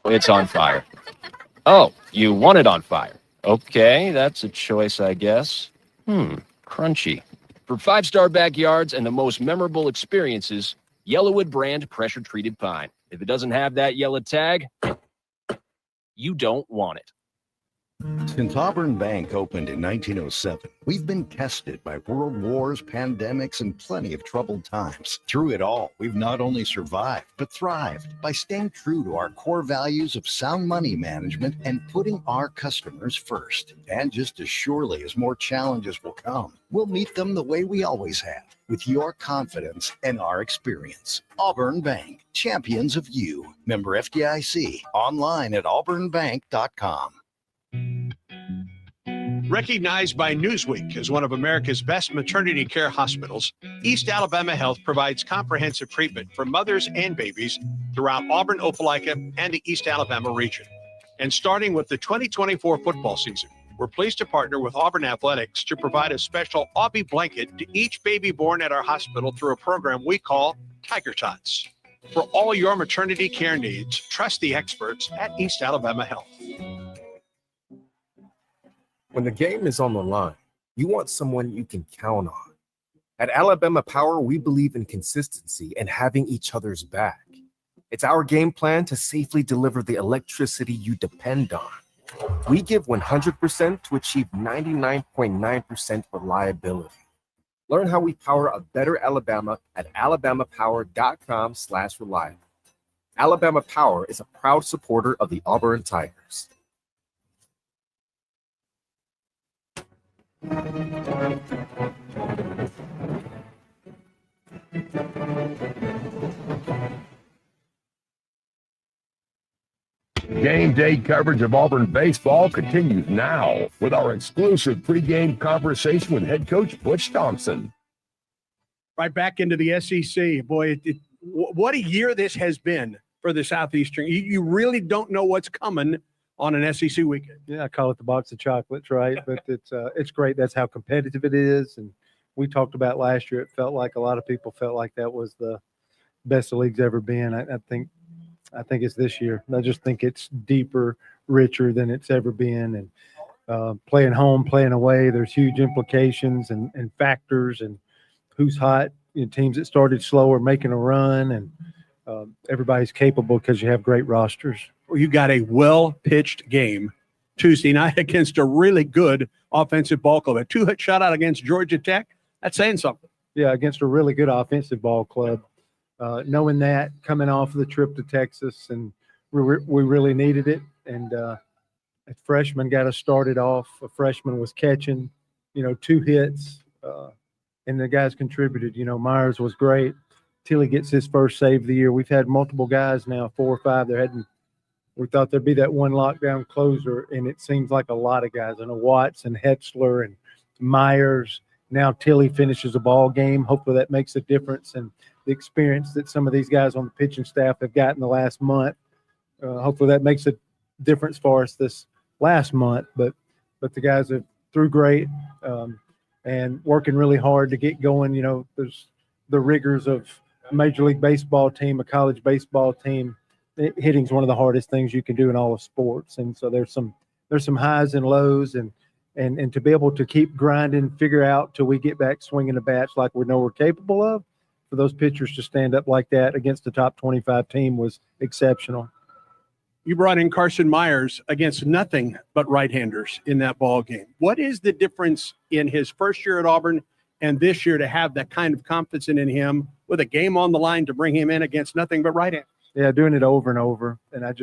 It's on fire. Oh, you want it on fire. Okay, that's a choice, I guess. Crunchy. For five-star backyards and the most memorable experiences, Yellowwood brand pressure-treated pine. If it doesn't have that yellow tag, you don't want it. Since Auburn Bank opened in 1907, we've been tested by world wars, pandemics, and plenty of troubled times. Through it all, we've not only survived, but thrived by staying true to our core values of sound money management and putting our customers first. And just as surely as more challenges will come, we'll meet them the way we always have, with your confidence and our experience. Auburn Bank, champions of you. Member FDIC, online at auburnbank.com. Recognized by Newsweek as one of America's best maternity care hospitals, East Alabama Health provides comprehensive treatment for mothers and babies throughout Auburn, Opelika, and the East Alabama region. And starting with the 2024 football season, we're pleased to partner with Auburn Athletics to provide a special Aubie blanket to each baby born at our hospital through a program we call Tiger Tots. For all your maternity care needs, trust the experts at East Alabama Health. When the game is on the line, you want someone you can count on. At Alabama Power, we believe in consistency and having each other's back. It's our game plan to safely deliver the electricity you depend on. We give 100% to achieve 99.9% reliability. Learn how we power a better Alabama at alabamapower.com/reliable. Alabama Power is a proud supporter of the Auburn Tigers. Game day coverage of Auburn baseball continues now with our exclusive pregame conversation with head coach Butch Thompson. Right back into the SEC. Boy, what a year this has been for the Southeastern. You really don't know what's coming on an SEC weekend. Yeah, I call it the box of chocolates, right? But it's great. That's how competitive it is. And we talked about last year, it felt like a lot of people felt like that was the best the league's ever been. I think it's this year. I just think it's deeper, richer than it's ever been. And playing home, playing away, there's huge implications and factors and who's hot. Teams that started slow are making a run, and everybody's capable because you have great rosters. Well, you got a well-pitched game Tuesday night against a really good offensive ball club. A two-hit shutout against Georgia Tech. That's saying something. Yeah, against a really good offensive ball club. Knowing that, coming off of the trip to Texas, and we really needed it. And a freshman got us started off. A freshman was catching, two hits, and the guys contributed. Myers was great. Tilly gets his first save of the year. We've had multiple guys now, 4 or 5. We thought there'd be that one lockdown closer, and it seems like a lot of guys. I know Watts and Hetzler and Myers. Now Tilly finishes a ball game. Hopefully that makes a difference. And the experience that some of these guys on the pitching staff have gotten the last month, hopefully that makes a difference for us this last month. But the guys have threw great and working really hard to get going. There's the rigors of a Major League Baseball team, a college baseball team. Hitting's one of the hardest things you can do in all of sports. And so there's some highs and lows, and to be able to keep grinding, figure out till we get back swinging the bats like we know we're capable of, for those pitchers to stand up like that against the top 25 team was exceptional. You brought in Carson Myers against nothing but right-handers in that ball game. What is the difference in his first year at Auburn and this year to have that kind of confidence in him with a game on the line to bring him in against nothing but right-handers? Yeah, doing it over and over. And I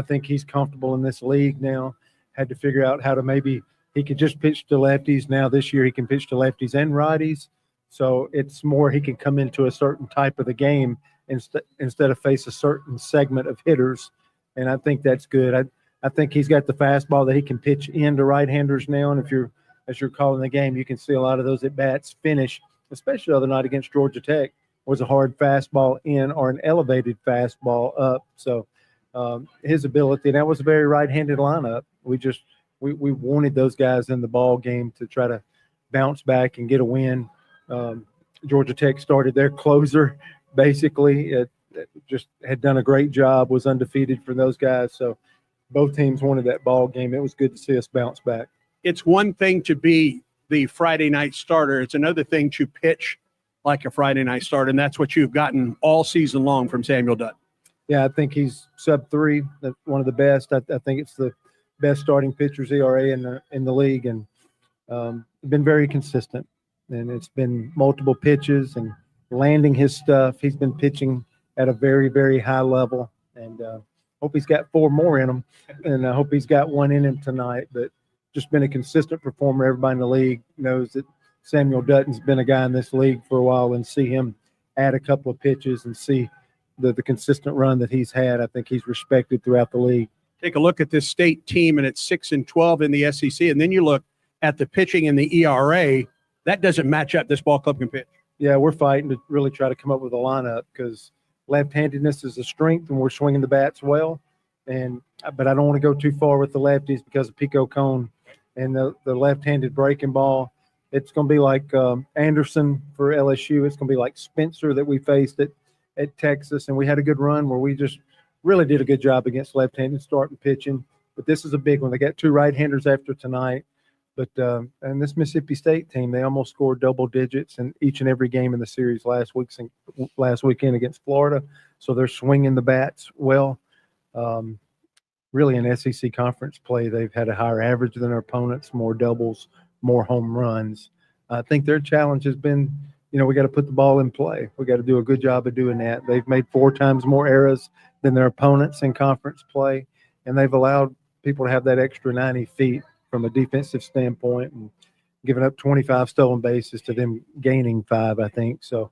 think he's comfortable in this league now. Had to figure out how to maybe he could just pitch to lefties. Now this year he can pitch to lefties and righties. So it's more he can come into a certain type of the game instead of face a certain segment of hitters. And I think that's good. I think he's got the fastball that he can pitch into right-handers now. And as you're calling the game, you can see a lot of those at-bats finish, especially the other night against Georgia Tech, was a hard fastball in or an elevated fastball up. So his ability, and that was a very right-handed lineup. We wanted those guys in the ball game to try to bounce back and get a win. Georgia Tech started their closer basically that just had done a great job, was undefeated for those guys. So both teams wanted that ball game. It was good to see us bounce back. It's one thing to be the Friday night starter. It's another thing to pitch like a Friday night starter, and that's what you've gotten all season long from Samuel Dutton. Yeah, I think he's sub-3, one of the best. I think it's the best starting pitcher's ERA in the league, and been very consistent. And it's been multiple pitches and landing his stuff. He's been pitching at a very, very high level, and hope he's got 4 more in him, and I hope he's got 1 in him tonight. But just been a consistent performer. Everybody in the league knows that Samuel Dutton's been a guy in this league for a while, and see him add a couple of pitches and see the consistent run that he's had. I think he's respected throughout the league. Take a look at this state team, and it's 6-12 in the SEC, and then you look at the pitching and the ERA. That doesn't match up. This ball club can pitch. Yeah, we're fighting to really try to come up with a lineup because left-handedness is a strength, and we're swinging the bats well. But I don't want to go too far with the lefties because of Pico Cone and the left-handed breaking ball. It's going to be like Anderson for LSU. It's going to be like Spencer that we faced at Texas, and we had a good run where we just really did a good job against left-handed starting pitching. But this is a big one. They got 2 right-handers after tonight. But and this Mississippi State team, they almost scored double digits in each and every game in the series last weekend against Florida. So they're swinging the bats well. Really, in SEC conference play, they've had a higher average than their opponents, more doubles, more home runs. I think their challenge has been, we got to put the ball in play. We got to do a good job of doing that. They've made 4 times more errors than their opponents in conference play, and they've allowed people to have that extra 90 feet from a defensive standpoint, and giving up 25 stolen bases to them gaining 5, I think. So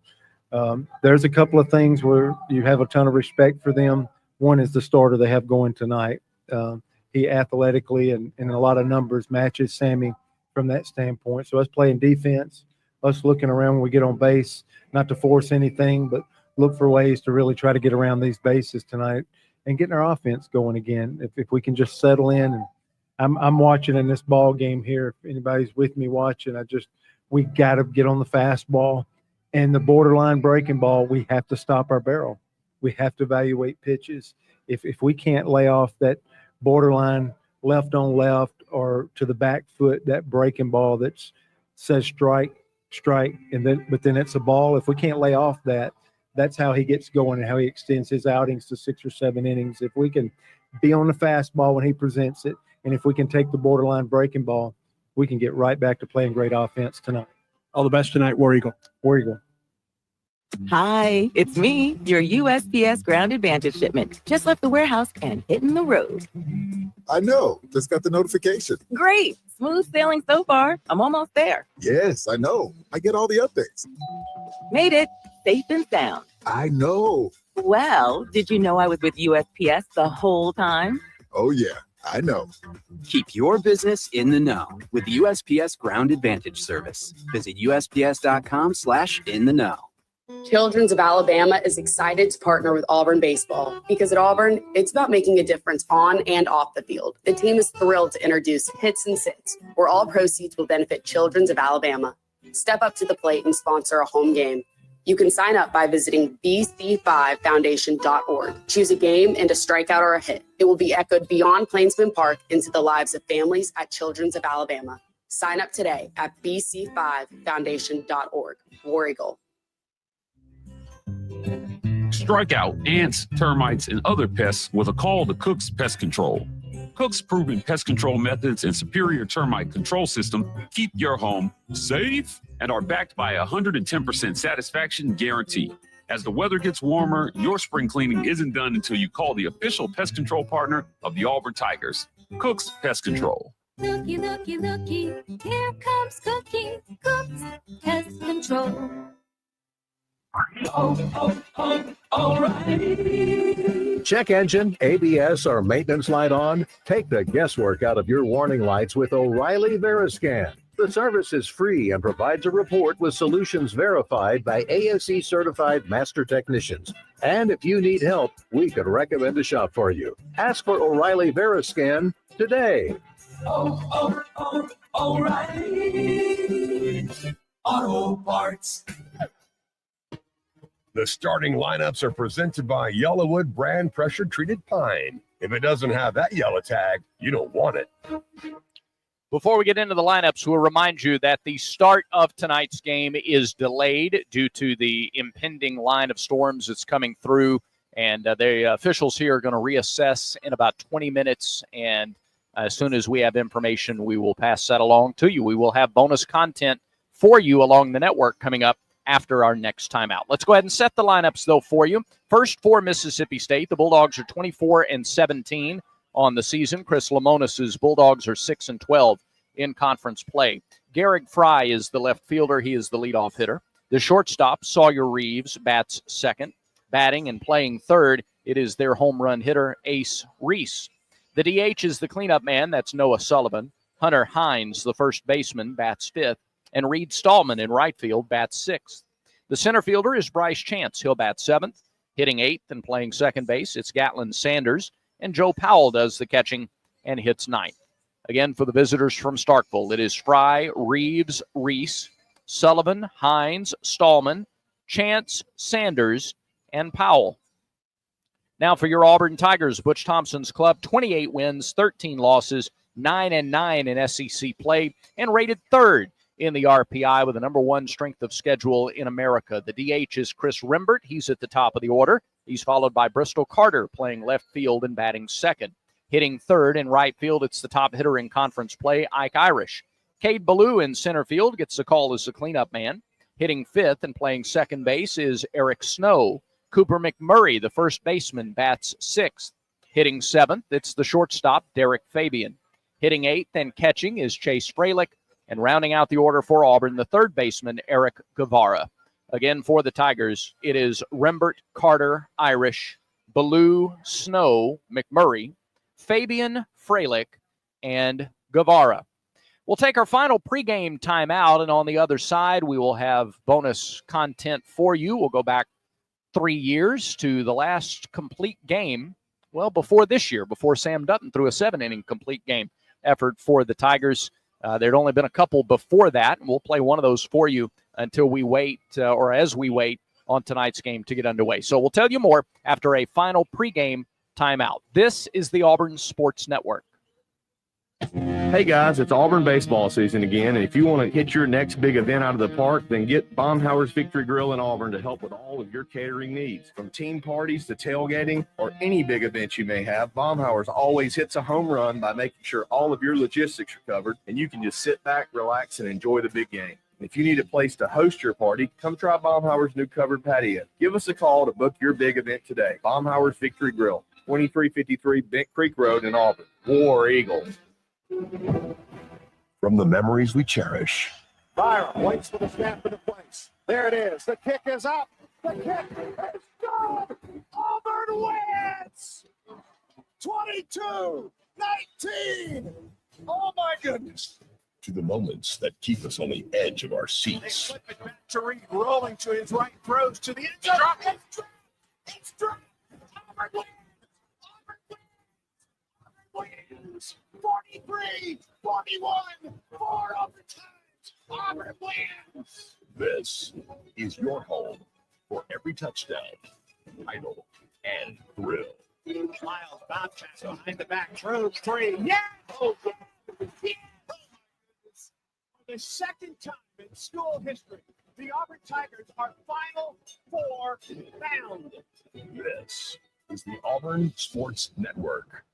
there's a couple of things where you have a ton of respect for them. One is the starter they have going tonight. He athletically and in a lot of numbers matches Sammy from that standpoint. So us playing defense, us looking around when we get on base, not to force anything, but look for ways to really try to get around these bases tonight and getting our offense going again. If we can just settle in, and I'm watching in this ball game here. If anybody's with me watching, we got to get on the fastball and the borderline breaking ball. We have to stop our barrel. We have to evaluate pitches. If we can't lay off that borderline left on left or to the back foot, that breaking ball that says strike, but then it's a ball. If we can't lay off that, that's how he gets going and how he extends his outings to 6 or 7 innings. If we can be on the fastball when he presents it, and if we can take the borderline breaking ball, we can get right back to playing great offense tonight. All the best tonight, War Eagle. War Eagle. Hi, it's me, your USPS Ground Advantage shipment. Just left the warehouse and hitting the road. I know. Just got the notification. Great. Smooth sailing so far. I'm almost there. Yes, I know. I get all the updates. Made it. Safe and sound. I know. Well, did you know I was with USPS the whole time? Oh, yeah. I know. Keep your business in the know with USPS Ground Advantage service. Visit USPS.com/in-the-know. Children's of Alabama is excited to partner with Auburn baseball because at Auburn, it's about making a difference on and off the field. The team is thrilled to introduce Hits and Sits, where all proceeds will benefit Children's of Alabama. Step up to the plate and sponsor a home game. You can sign up by visiting bc5foundation.org. Choose a game and a strikeout or a hit. It will be echoed beyond Plainsman Park into the lives of families at Children's of Alabama. Sign up today at bc5foundation.org. War Eagle. Strike out ants, termites, and other pests with a call to Cook's Pest Control. Cook's proven pest control methods and superior termite control system keep your home safe and are backed by a 110% satisfaction guarantee. As the weather gets warmer, your spring cleaning isn't done until you call the official pest control partner of the Auburn Tigers, Cook's Pest Control. Looky, looky, looky, here comes Cookie, Cook's Pest Control. O'Reilly. Check engine, ABS, or maintenance light on? Take the guesswork out of your warning lights with O'Reilly Veriscan. The service is free and provides a report with solutions verified by ASE certified master technicians. And if you need help, we could recommend a shop for you. Ask for O'Reilly Veriscan today. O'Reilly Auto Parts. The starting lineups are presented by Yellowwood brand pressure-treated pine. If it doesn't have that yellow tag, you don't want it. Before we get into the lineups, we'll remind you that the start of tonight's game is delayed due to the impending line of storms that's coming through, and the officials here are going to reassess in about 20 minutes, and as soon as we have information, we will pass that along to you. We will have bonus content for you along the network coming up after our next timeout. Let's go ahead and set the lineups, though, for you. First, for Mississippi State, the Bulldogs are 24-17 on the season. Chris Lemonis's Bulldogs are 6-12 in conference play. Garrick Fry is the left fielder. He is the leadoff hitter. The shortstop, Sawyer Reeves, bats second. Batting and playing third, it is their home run hitter, Ace Reese. The DH is the cleanup man. That's Noah Sullivan. Hunter Hines, the first baseman, bats fifth. And Reed Stallman in right field bats sixth. The center fielder is Bryce Chance. He'll bat seventh. Hitting eighth and playing second base, it's Gatlin Sanders. And Joe Powell does the catching and hits ninth. Again, for the visitors from Starkville, it is Fry, Reeves, Reese, Sullivan, Hines, Stallman, Chance, Sanders, and Powell. Now for your Auburn Tigers, Butch Thompson's club, 28 wins, 13 losses, 9-9 in SEC play, and rated third in the RPI with the number one strength of schedule in America. The DH is Chris Rembert. He's at the top of the order. He's followed by Bristol Carter playing left field and batting second. Hitting third in right field, it's the top hitter in conference play, Ike Irish. Cade Ballou in center field gets the call as the cleanup man. Hitting fifth and playing second base is Eric Snow. Cooper McMurray, the first baseman, bats sixth. Hitting seventh, it's the shortstop, Derek Fabian. Hitting eighth and catching is Chase Fralick. And rounding out the order for Auburn, the third baseman, Eric Guevara. Again, for the Tigers, it is Rembert, Carter, Irish, Ballou, Snow, McMurray, Fabian, Fralick, and Guevara. We'll take our final pregame timeout, and on the other side, we will have bonus content for you. We'll go back 3 years to the last complete game, well, before this year, before Sam Dutton threw a 7-inning complete game effort for the Tigers. There'd only been a couple before that, and we'll play one of those for you until we wait, or as we wait on tonight's game to get underway. So we'll tell you more after a final pregame timeout. This is the Auburn Sports Network. Hey guys, it's Auburn baseball season again, and if you want to hit your next big event out of the park, then get Baumhauer's Victory Grill in Auburn to help with all of your catering needs. From team parties to tailgating or any big event you may have, Baumhauer's always hits a home run by making sure all of your logistics are covered, and you can just sit back, relax, and enjoy the big game. If you need a place to host your party, come try Baumhauer's new covered patio. Give us a call to book your big event today. Baumhauer's Victory Grill, 2353 Bent Creek Road in Auburn. War Eagles. From the memories we cherish. Byron waits for the snap into place. There it is. The kick is up. The kick is good. Auburn wins. 22-19. Oh, my goodness. To the moments that keep us on the edge of our seats. To Reed, rolling to his right, throws to the end zone. It's dropped. Auburn wins. Auburn wins. 43-41. 4 overtimes. Auburn wins. This is your home for every touchdown, title, and thrill. Miles Bobcats behind the back, throws three. Yeah! Oh, yeah. Yeah. For the second time in school history, the Auburn Tigers are Final Four bound. This is the Auburn Sports Network.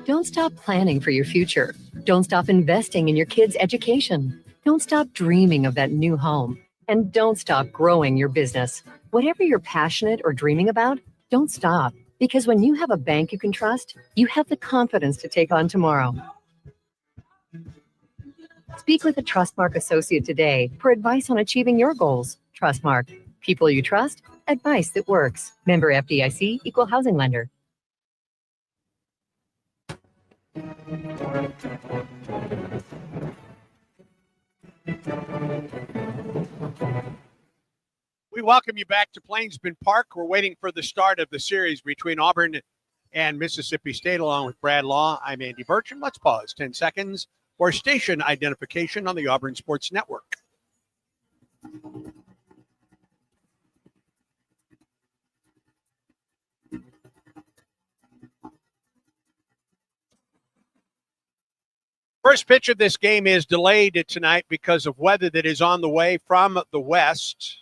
Don't stop planning for your future. Don't stop investing in your kids' education. Don't stop dreaming of that new home. And don't stop growing your business. Whatever you're passionate or dreaming about, don't stop. Because when you have a bank you can trust, you have the confidence to take on tomorrow. Speak with a Trustmark associate today for advice on achieving your goals. Trustmark. People you trust. Advice that works. Member FDIC, Equal Housing Lender. We welcome you back to Plainsman Park. We're waiting for the start of the series between Auburn and Mississippi State, along with Brad Law. I'm Andy Bertram. Let's pause 10 seconds for station identification on the Auburn Sports Network. First pitch of this game is delayed tonight because of weather that is on the way from the west.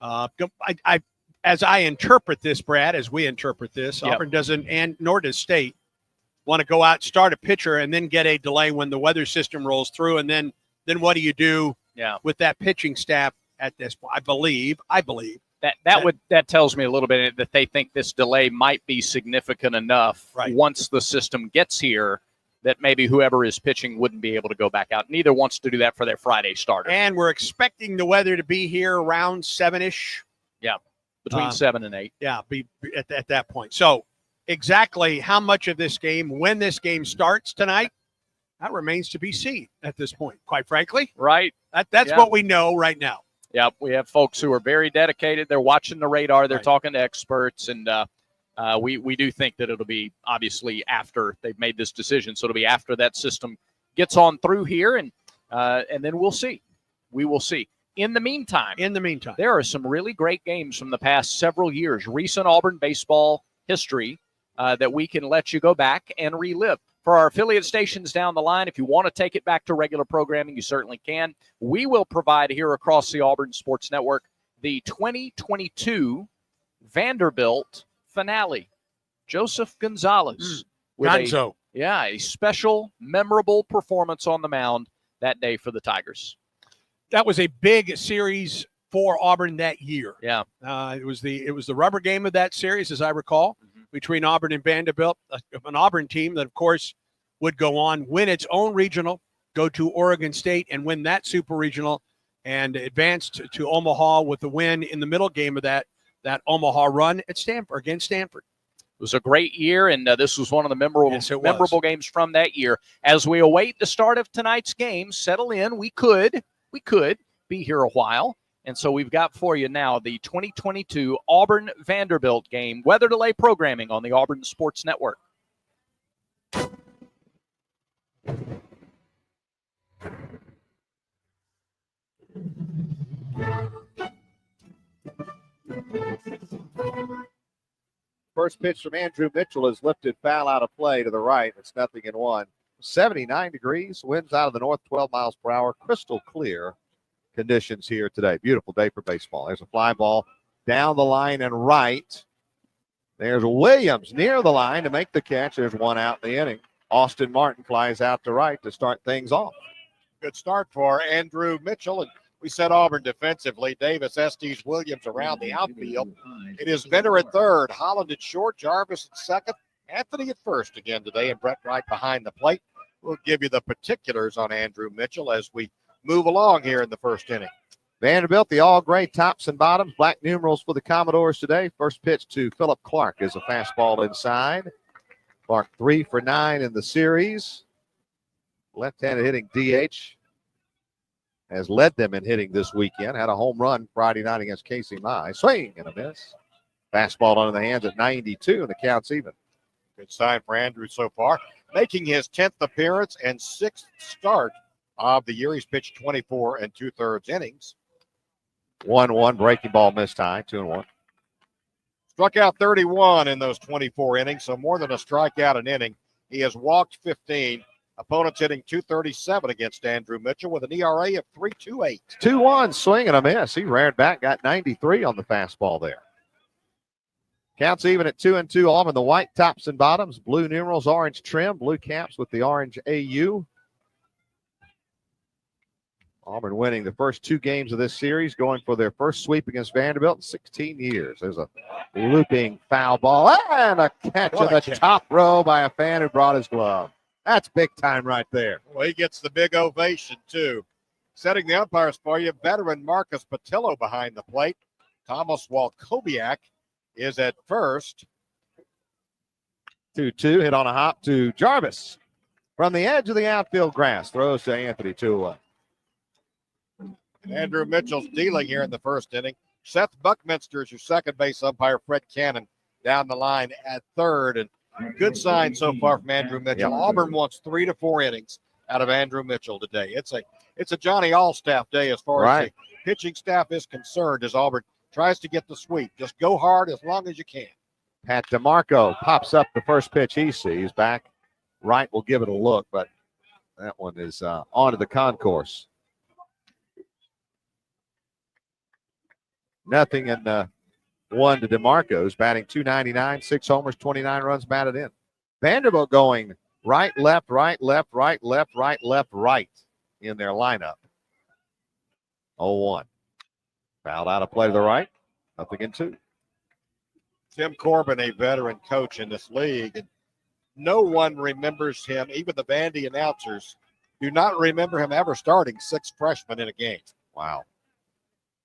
As I interpret this, Brad, as we interpret this, Yep. Auburn doesn't, and nor does State, want to go out, start a pitcher, and then get a delay when the weather system rolls through. And then what do you do with that pitching staff at this point? I believe that tells me a little bit that they think this delay might be significant enough once the system gets here that maybe whoever is pitching wouldn't be able to go back out. Neither wants to do that for their Friday starter. And we're expecting the weather to be here around 7-ish. Yeah, between 7 and 8. Yeah, be at that point. So exactly how much of this game, when this game starts tonight, that remains to be seen at this point, quite frankly. Right. That's what we know right now. Yeah, we have folks who are very dedicated. They're watching the radar. They're talking to experts, and we do think that it'll be obviously after they've made this decision. So it'll be after that system gets on through here, and then we'll see. We will see. In the meantime, there are some really great games from the past several years, recent Auburn baseball history that we can let you go back and relive. For our affiliate stations down the line, if you want to take it back to regular programming, you certainly can. We will provide here across the Auburn Sports Network the 2022 Vanderbilt finale. Joseph Gonzalez with Gonzo. a special, memorable performance on the mound that day for the Tigers. That was a big series for Auburn that year. Yeah. It was the rubber game of that series, as I recall, between Auburn and Vanderbilt, an Auburn team that, of course, would go on, win its own regional, go to Oregon State and win that super regional, and advanced to Omaha with the win in the middle game of that Omaha run at Stanford, against Stanford. It was a great year, and this was one of the memorable games from that year. As we await the start of tonight's game, settle in. We could be here a while. And so we've got for you now the 2022 Auburn-Vanderbilt game, weather delay programming on the Auburn Sports Network. First pitch from Andrew Mitchell is lifted foul out of play to the right. It's 0-1. 79 degrees, winds out of the north, 12 miles per hour, crystal clear conditions here today. Beautiful day for baseball. There's a fly ball down the line and right. There's Williams near the line to make the catch. There's one out in the inning. Austin Martin flies out to right to start things off. Good start for Andrew Mitchell. And we said Auburn defensively. Davis, Estes, Williams around the outfield. It is Benner at third, Holland at short, Jarvis at second, Anthony at first again today, and Brett Wright behind the plate. We'll give you the particulars on Andrew Mitchell as we move along here in the first inning. Vanderbilt, the all-gray tops and bottoms, black numerals for the Commodores today. First pitch to Philip Clark is a fastball inside. Clark 3 for 9 in the series. Left-handed hitting DH has led them in hitting this weekend. Had a home run Friday night against Casey Nye. Swing and a miss. Fastball under the hands at 92, and the count's even. Good sign for Andrew so far. Making his 10th appearance and 6th start of the year. He's pitched 24 2/3 innings. 1-1, breaking ball missed high, 2-1. Struck out 31 in those 24 innings, so more than a strikeout an inning. He has walked 15. Opponents hitting 237 against Andrew Mitchell with an ERA of 3.28. 2-1, swing and a miss. He reared back, got 93 on the fastball there. Counts even at 2-2. Auburn, the white tops and bottoms, blue numerals, orange trim, blue caps with the orange AU. Auburn winning the first 2 games of this series, going for their first sweep against Vanderbilt in 16 years. There's a looping foul ball and a catch in the top row by a fan who brought his glove. That's big time right there. Well, he gets the big ovation, too. Setting the umpires for you, veteran Marcus Patillo behind the plate. Thomas Walkowiak is at first. 2-2, hit on a hop to Jarvis. From the edge of the outfield grass, throws to Anthony 2-1. Andrew Mitchell's dealing here in the first inning. Seth Buckminster is your second base umpire. Fred Cannon down the line at third. And good sign so far from Andrew Mitchell. Yep. Auburn wants 3 to 4 innings out of Andrew Mitchell today. It's a Johnny Allstaff day as far as pitching staff is concerned as Auburn tries to get the sweep. Just go hard as long as you can. Pat DeMarco pops up the first pitch he sees. Back right will give it a look, but that one is onto the concourse. Nothing in 1 to DeMarco's, batting .299, 6 homers, 29 runs batted in. Vanderbilt going right, left, right, left, right, left, right, left, right in their lineup. 0-1. Fouled out of play to the right. Nothing in 2. Tim Corbin, a veteran coach in this league, and no one remembers him, even the Vandy announcers do not remember him ever starting 6 freshmen in a game. Wow.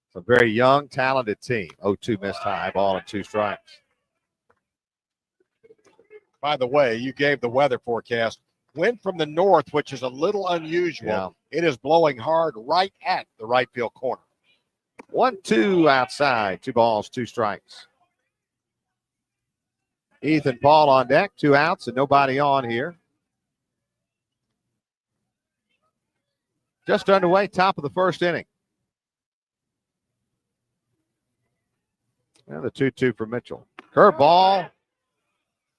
It's a very young, talented team. 0-2 missed high, ball and 2 strikes. By the way, you gave the weather forecast. Wind from the north, which is a little unusual. Yeah. It is blowing hard right at the right field corner. 1-2 outside, 2 balls, 2 strikes. Ethan Paul on deck, 2 outs and nobody on here. Just underway, top of the first inning. And the 2-2 for Mitchell. Curveball.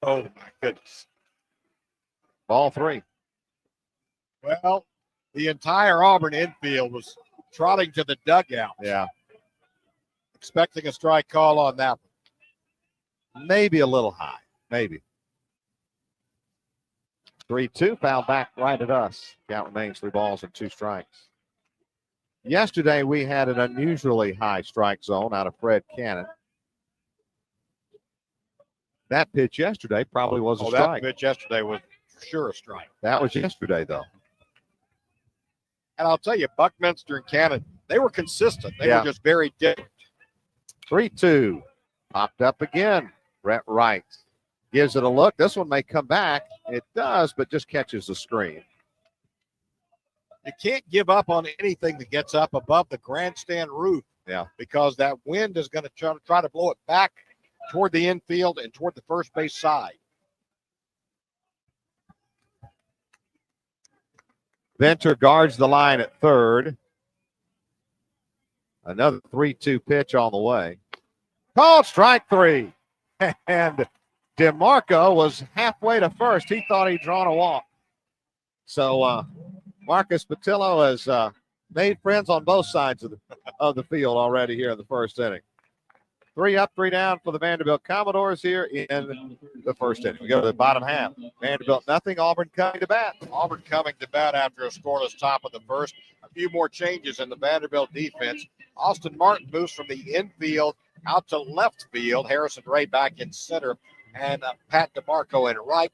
Oh, my goodness. Ball 3. Well, the entire Auburn infield was trotting to the dugout. Yeah. Expecting a strike call on that one. Maybe a little high. Maybe. 3-2, foul back right at us. Count remains 3 balls and 2 strikes. Yesterday, we had an unusually high strike zone out of Fred Cannon. That pitch yesterday probably was a strike. That pitch yesterday was sure a strike. That was yesterday, though. And I'll tell you, Buckminster and Cannon, they were consistent. They were just very different. 3-2. Popped up again. Brett Wright gives it a look. This one may come back. It does, but just catches the screen. You can't give up on anything that gets up above the grandstand roof. Yeah. Because that wind is going to try to blow it back toward the infield and toward the first base side. Venter guards the line at third. Another 3-2 pitch on the way. Called strike 3. And DeMarco was halfway to first. He thought he'd drawn a walk. So Marcus Patillo has made friends on both sides of the field already here in the first inning. 3 up, 3 down for the Vanderbilt Commodores here in the first inning. We go to the bottom half. Vanderbilt nothing, Auburn coming to bat. Auburn coming to bat after a scoreless top of the first. A few more changes in the Vanderbilt defense. Austin Martin moves from the infield out to left field. Harrison Ray back in center. And Pat DeMarco in right.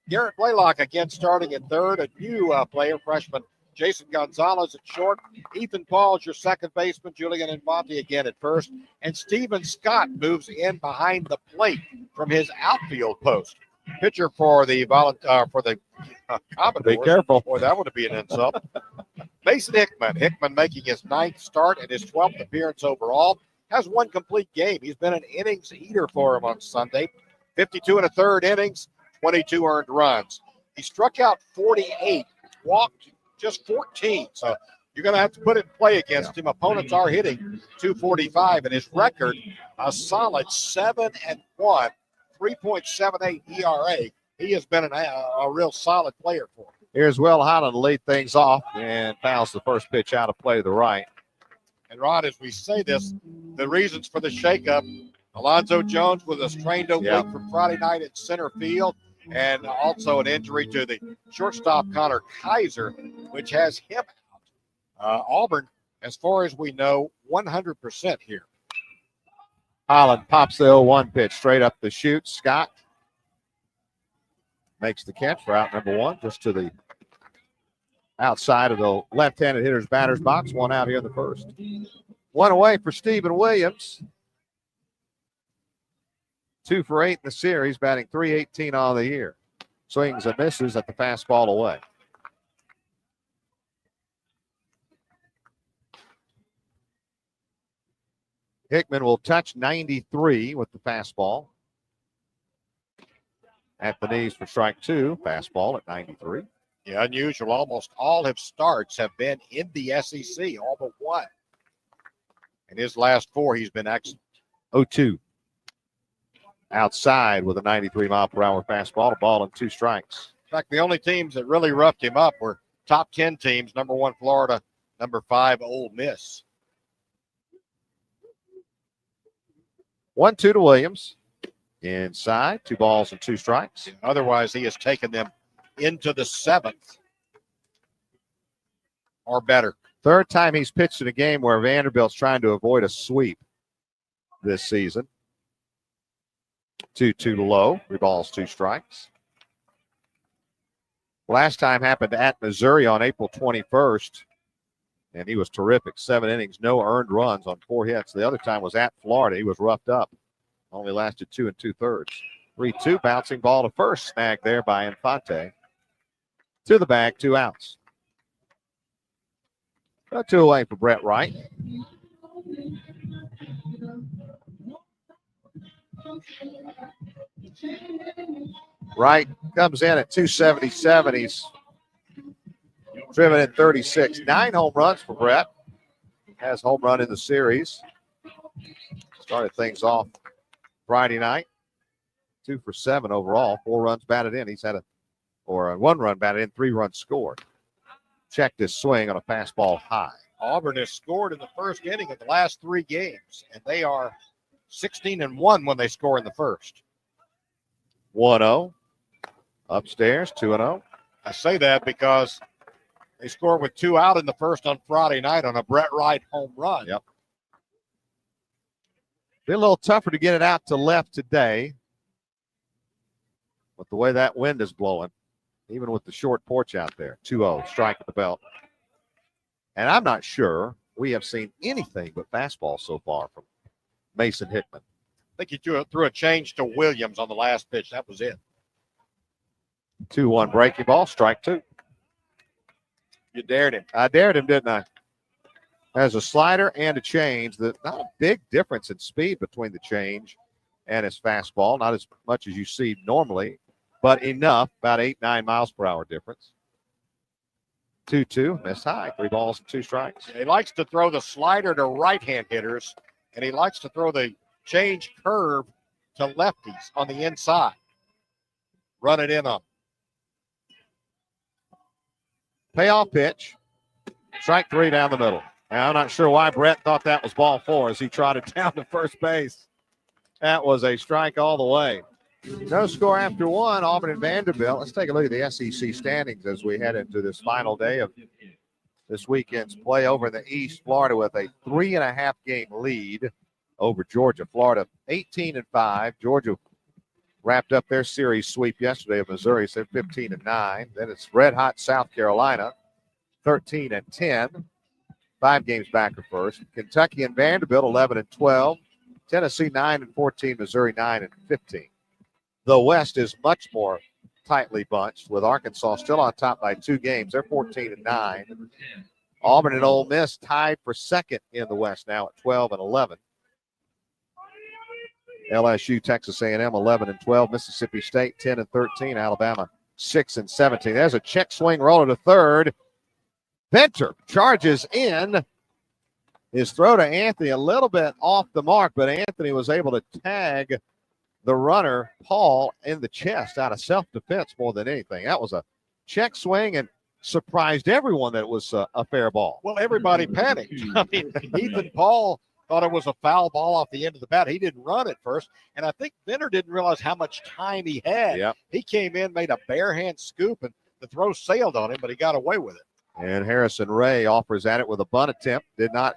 Garrett Blaylock again starting in third. A new player, freshman Jason Gonzalez at short. Ethan Paul's your second baseman. Julian Infante again at first. And Steven Scott moves in behind the plate from his outfield post. Pitcher for the Commodores. Be careful. Boy, that would be an insult. Mason Hickman. Hickman making his 9th start and his 12th appearance overall. Has 1 complete game. He's been an innings eater for him on Sunday. 52 1/3 innings, 22 earned runs. He struck out 48, walked just 14. So you're going to have to put it in play against him. Opponents are hitting 245, and his record, a solid 7-1, 3.78 ERA. He has been a real solid player for him. Here's Will Holland to lead things off and fouls the first pitch out of play to the right. And Rod, as we say this, the reasons for the shakeup, Alonzo Jones with a strained oblique from Friday night at center field, and also an injury to the shortstop Connor Kaiser, which has him out. Auburn, as far as we know, 100% here. Holland pops the 0-1 pitch straight up the chute. Scott makes the catch for out number 1, just to the outside of the left-handed hitter's batter's box. 1 out here in the first. 1 away for Stephen Williams. 2 for 8 in the series, batting .318 on the year. Swings and misses at the fastball away. Hickman will touch 93 with the fastball. At the knees for strike 2. Fastball at 93. Yeah, unusual. Almost all his starts have been in the SEC, all but 1. In his last 4, he's been excellent. 0-2. Outside with a 93-mile-per-hour fastball, a ball and 2 strikes. In fact, the only teams that really roughed him up were top 10 teams, number 1 Florida, number 5 Ole Miss. 1-2 to Williams. Inside, 2 balls and 2 strikes. Otherwise, he has taken them into the 7th or better. Third time he's pitched in a game where Vanderbilt's trying to avoid a sweep this season. 2-2 to low. 3 balls, 2 strikes. Last time happened at Missouri on April 21st, and he was terrific. 7 innings, no earned runs on 4 hits. The other time was at Florida. He was roughed up. Only lasted 2 2/3. 3-2, bouncing ball to first, snagged there by Infante. To the bag, 2 outs. 2 away for Brett Wright. Wright comes in at 277. He's driven in 36. 9 home runs for Brett. Has home run in the series. Started things off Friday night. 2 for 7 overall. 4 runs batted in. He's had 1 run batted in, 3 runs scored. Checked his swing on a fastball high. Auburn has scored in the first inning of the last 3 games, and they are 16-1 when they score in the first. 1-0. Upstairs, 2-0. I say that because they scored with 2 out in the first on Friday night on a Brett Wright home run. Yep. Been a little tougher to get it out to left today with the way that wind is blowing, even with the short porch out there. 2-0, strike at the belt. And I'm not sure we have seen anything but fastball so far from Mason Hickman. I think he threw a change to Williams on the last pitch. That was it. 2-1 breaking ball, strike 2. You dared him. I dared him, didn't I? Has a slider and a change. Not a big difference in speed between the change and his fastball. Not as much as you see normally, but enough, about 8-9 miles per hour difference. 2-2, missed high, 3 balls and 2 strikes. He likes to throw the slider to right-hand hitters, and he likes to throw the change curve to lefties on the inside. Run it in on. Payoff pitch. Strike 3 down the middle. Now, I'm not sure why Brett thought that was ball 4 as he trotted down to first base. That was a strike all the way. No score after 1, Auburn and Vanderbilt. Let's take a look at the SEC standings as we head into this final day of this weekend's play over in the East. Florida with a 3.5 game lead over Georgia. Florida 18-5. Georgia wrapped up their series sweep yesterday of Missouri, so 15-9. Then it's red hot South Carolina, 13-10. 5 games back at first. Kentucky and Vanderbilt 11-12. Tennessee 9-14. Missouri 9-15. The West is much more tightly bunched with Arkansas still on top by 2 games. They're 14-9. Auburn and Ole Miss tied for second in the West now at 12-11. LSU, Texas A&M 11-12. Mississippi State 10-13. Alabama 6-17. There's a check swing roller to third. Venter charges in. His throw to Anthony a little bit off the mark, but Anthony was able to tag the runner, Paul, in the chest out of self-defense more than anything. That was a check swing and surprised everyone that it was a fair ball. Well, everybody panicked. I mean, Ethan Paul thought it was a foul ball off the end of the bat. He didn't run it first, and I think Venter didn't realize how much time he had. Yep. He came in, made a bare hand scoop, and the throw sailed on him, but he got away with it. And Harrison Ray offers at it with a bunt attempt. Did not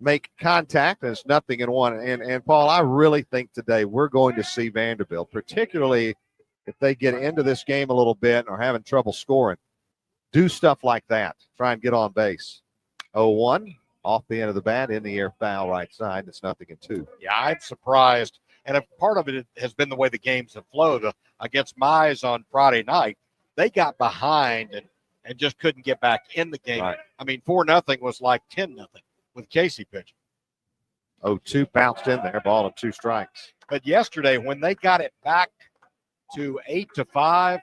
make contact. It's 0-1. And Paul, I really think today we're going to see Vanderbilt, particularly if they get into this game a little bit and are having trouble scoring, do stuff like that. Try and get on base. 0-1 off the end of the bat, in the air foul right side. It's 0-2. Yeah, I'm surprised. And a part of it has been the way the games have flowed. Against Mize on Friday night, they got behind and just couldn't get back in the game. Right. I mean, 4-0 was like 10-0 with Casey pitching. 0-2 bounced in there, ball and 2 strikes. But yesterday, when they got it back to 8-5,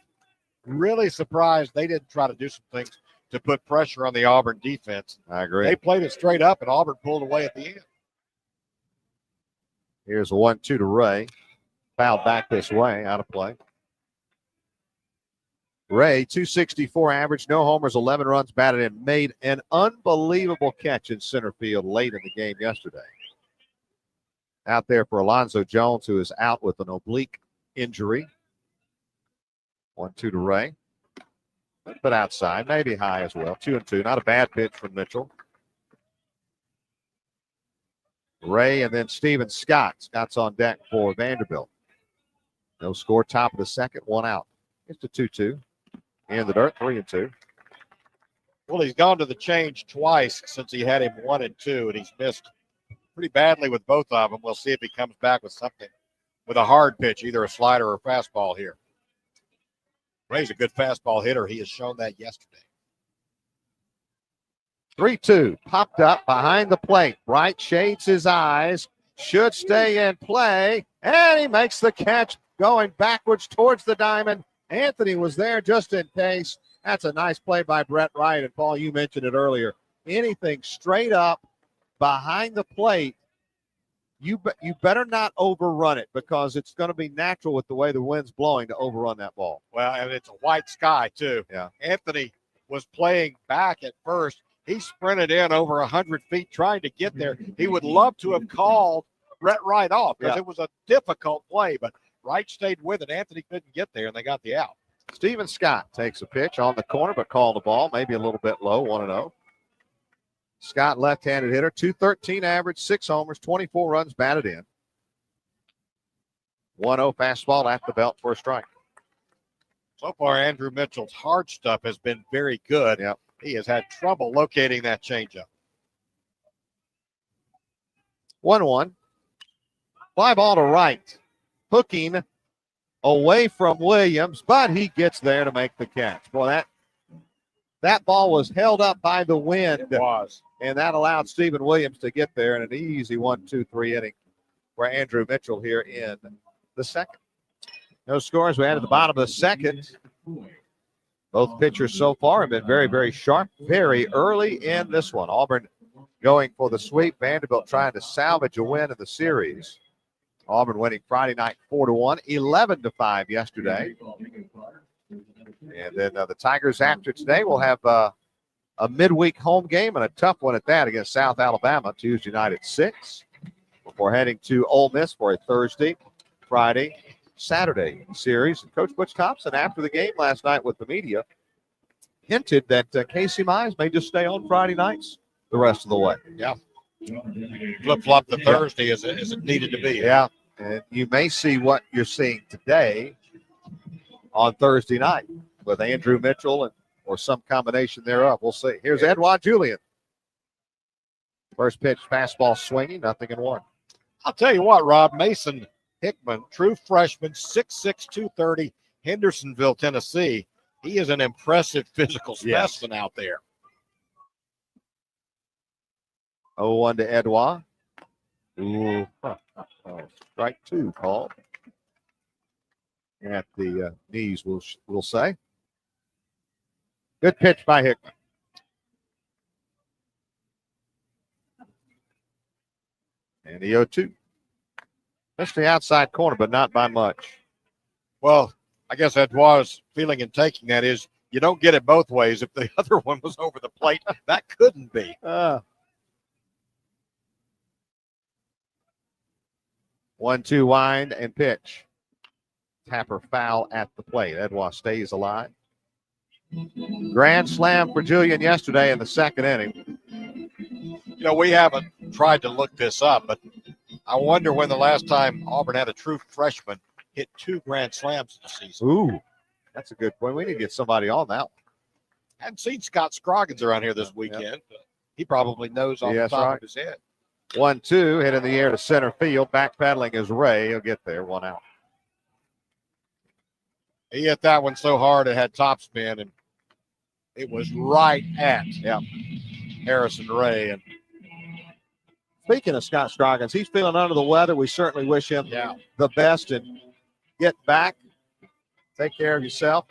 really surprised they didn't try to do some things to put pressure on the Auburn defense. I agree. They played it straight up, and Auburn pulled away at the end. Here's a 1-2 to Ray. Fouled back this way, out of play. Ray, 264 average, no homers, 11 runs batted in, made an unbelievable catch in center field late in the game yesterday. Out there for Alonzo Jones, who is out with an oblique injury. 1-2 to Ray. But outside, maybe high as well. 2-2. Not a bad pitch from Mitchell. Ray and then Steven Scott. Scott's on deck for Vanderbilt. No score, top of the second, one out. It's a 2-2. In the dirt, 3-2. Well, he's gone to the change twice since he had him 1-2, and he's missed pretty badly with both of them. We'll see if he comes back with something, with a hard pitch, either a slider or a fastball here. Ray's a good fastball hitter. He has shown that yesterday. 3-2. Popped up behind the plate. Bright shades his eyes. Should stay in play. And he makes the catch going backwards towards the diamond. Anthony was there just in case. That's a nice play by Brett Wright. And Paul, you mentioned it earlier. Anything straight up behind the plate, you better not overrun it, because it's going to be natural with the way the wind's blowing to overrun that ball. Well, and it's a white sky, too. Yeah. Anthony was playing back at first. He sprinted in over 100 feet trying to get there. He would love to have called Brett Wright off, because it was a difficult play, but Wright stayed with it. Anthony couldn't get there, and they got the out. Steven Scott takes a pitch on the corner, but called the ball, maybe a little bit low, 1-0. Scott, left-handed hitter, 213 average, 6 homers, 24 runs batted in. 1-0 fastball at the belt for a strike. So far, Andrew Mitchell's hard stuff has been very good. Yep. He has had trouble locating that changeup. 1-1. Fly ball to right. Hooking away from Williams, but he gets there to make the catch. Boy, that ball was held up by the wind. It was. And that allowed Stephen Williams to get there in an easy 1-2-3 inning for Andrew Mitchell here in the second. No scores. We added the bottom of the second. Both pitchers so far have been very, very sharp, very early in this one. Auburn going for the sweep. Vanderbilt trying to salvage a win in the series. Auburn winning Friday night 4-1, 11-5 yesterday. And then the Tigers after today will have a midweek home game, and a tough one at that, against South Alabama Tuesday night at 6. Before heading to Ole Miss for a Thursday, Friday, Saturday series. And Coach Butch Thompson, after the game last night with the media, hinted that Casey Mize may just stay on Friday nights the rest of the way. Yeah. Flip-flop the Thursday as it needed to be. Yeah. And you may see what you're seeing today on Thursday night with Andrew Mitchell or some combination thereof. We'll see. Here's Edouard Julian. First pitch, fastball swinging, 0-1. I'll tell you what, Rob, Mason Hickman, true freshman, 6'6", 230, Hendersonville, Tennessee. He is an impressive physical specimen out there. 0-1 to Edouard. Ooh, strike 2 called at the knees, we'll say. Good pitch by Hickman. And the 0-2. Missed the outside corner, but not by much. Well, I guess Edouard's feeling in taking that is you don't get it both ways. If the other one was over the plate, that couldn't be. 1-2 wind and pitch. Tapper foul at the plate. Edouard stays alive. Grand slam for Julian yesterday in the second inning. You know, we haven't tried to look this up, but I wonder when the last time Auburn had a true freshman hit 2 grand slams in the season. Ooh, that's a good point. We need to get somebody on that one. I hadn't seen Scott Scroggins around here this weekend. But he probably knows off the top of his head. 1-2, hit in the air to center field. Backpedaling is Ray. He'll get there, 1 out. He hit that one so hard it had topspin, and it was right at Harrison Ray. And speaking of Scott Scroggins, he's feeling under the weather. We certainly wish him the best, and get back, take care of yourself,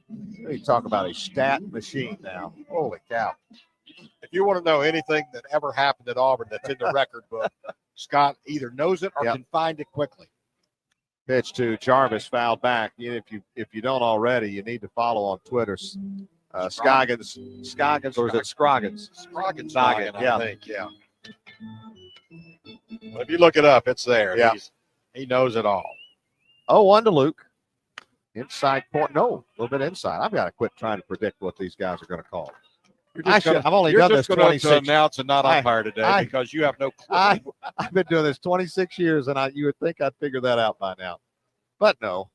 You talk about a stat machine now. Holy cow. If you want to know anything that ever happened at Auburn that's in the record book, Scott either knows it or can find it quickly. Pitch to Jarvis, fouled back. If you don't already, you need to follow on Twitter. Scoggins, or is it Scroggins? Scroggins, Noggin, I think, yeah. Well, if you look it up, it's there. Yeah. He knows it all. 0-1 to Luke. Inside point. No, a little bit inside. I've got to quit trying to predict what these guys are going to call. I've only done this 26. Announce and not umpire today because you have no clue. I've been doing this 26 years, and you would think I'd figure that out by now. But no.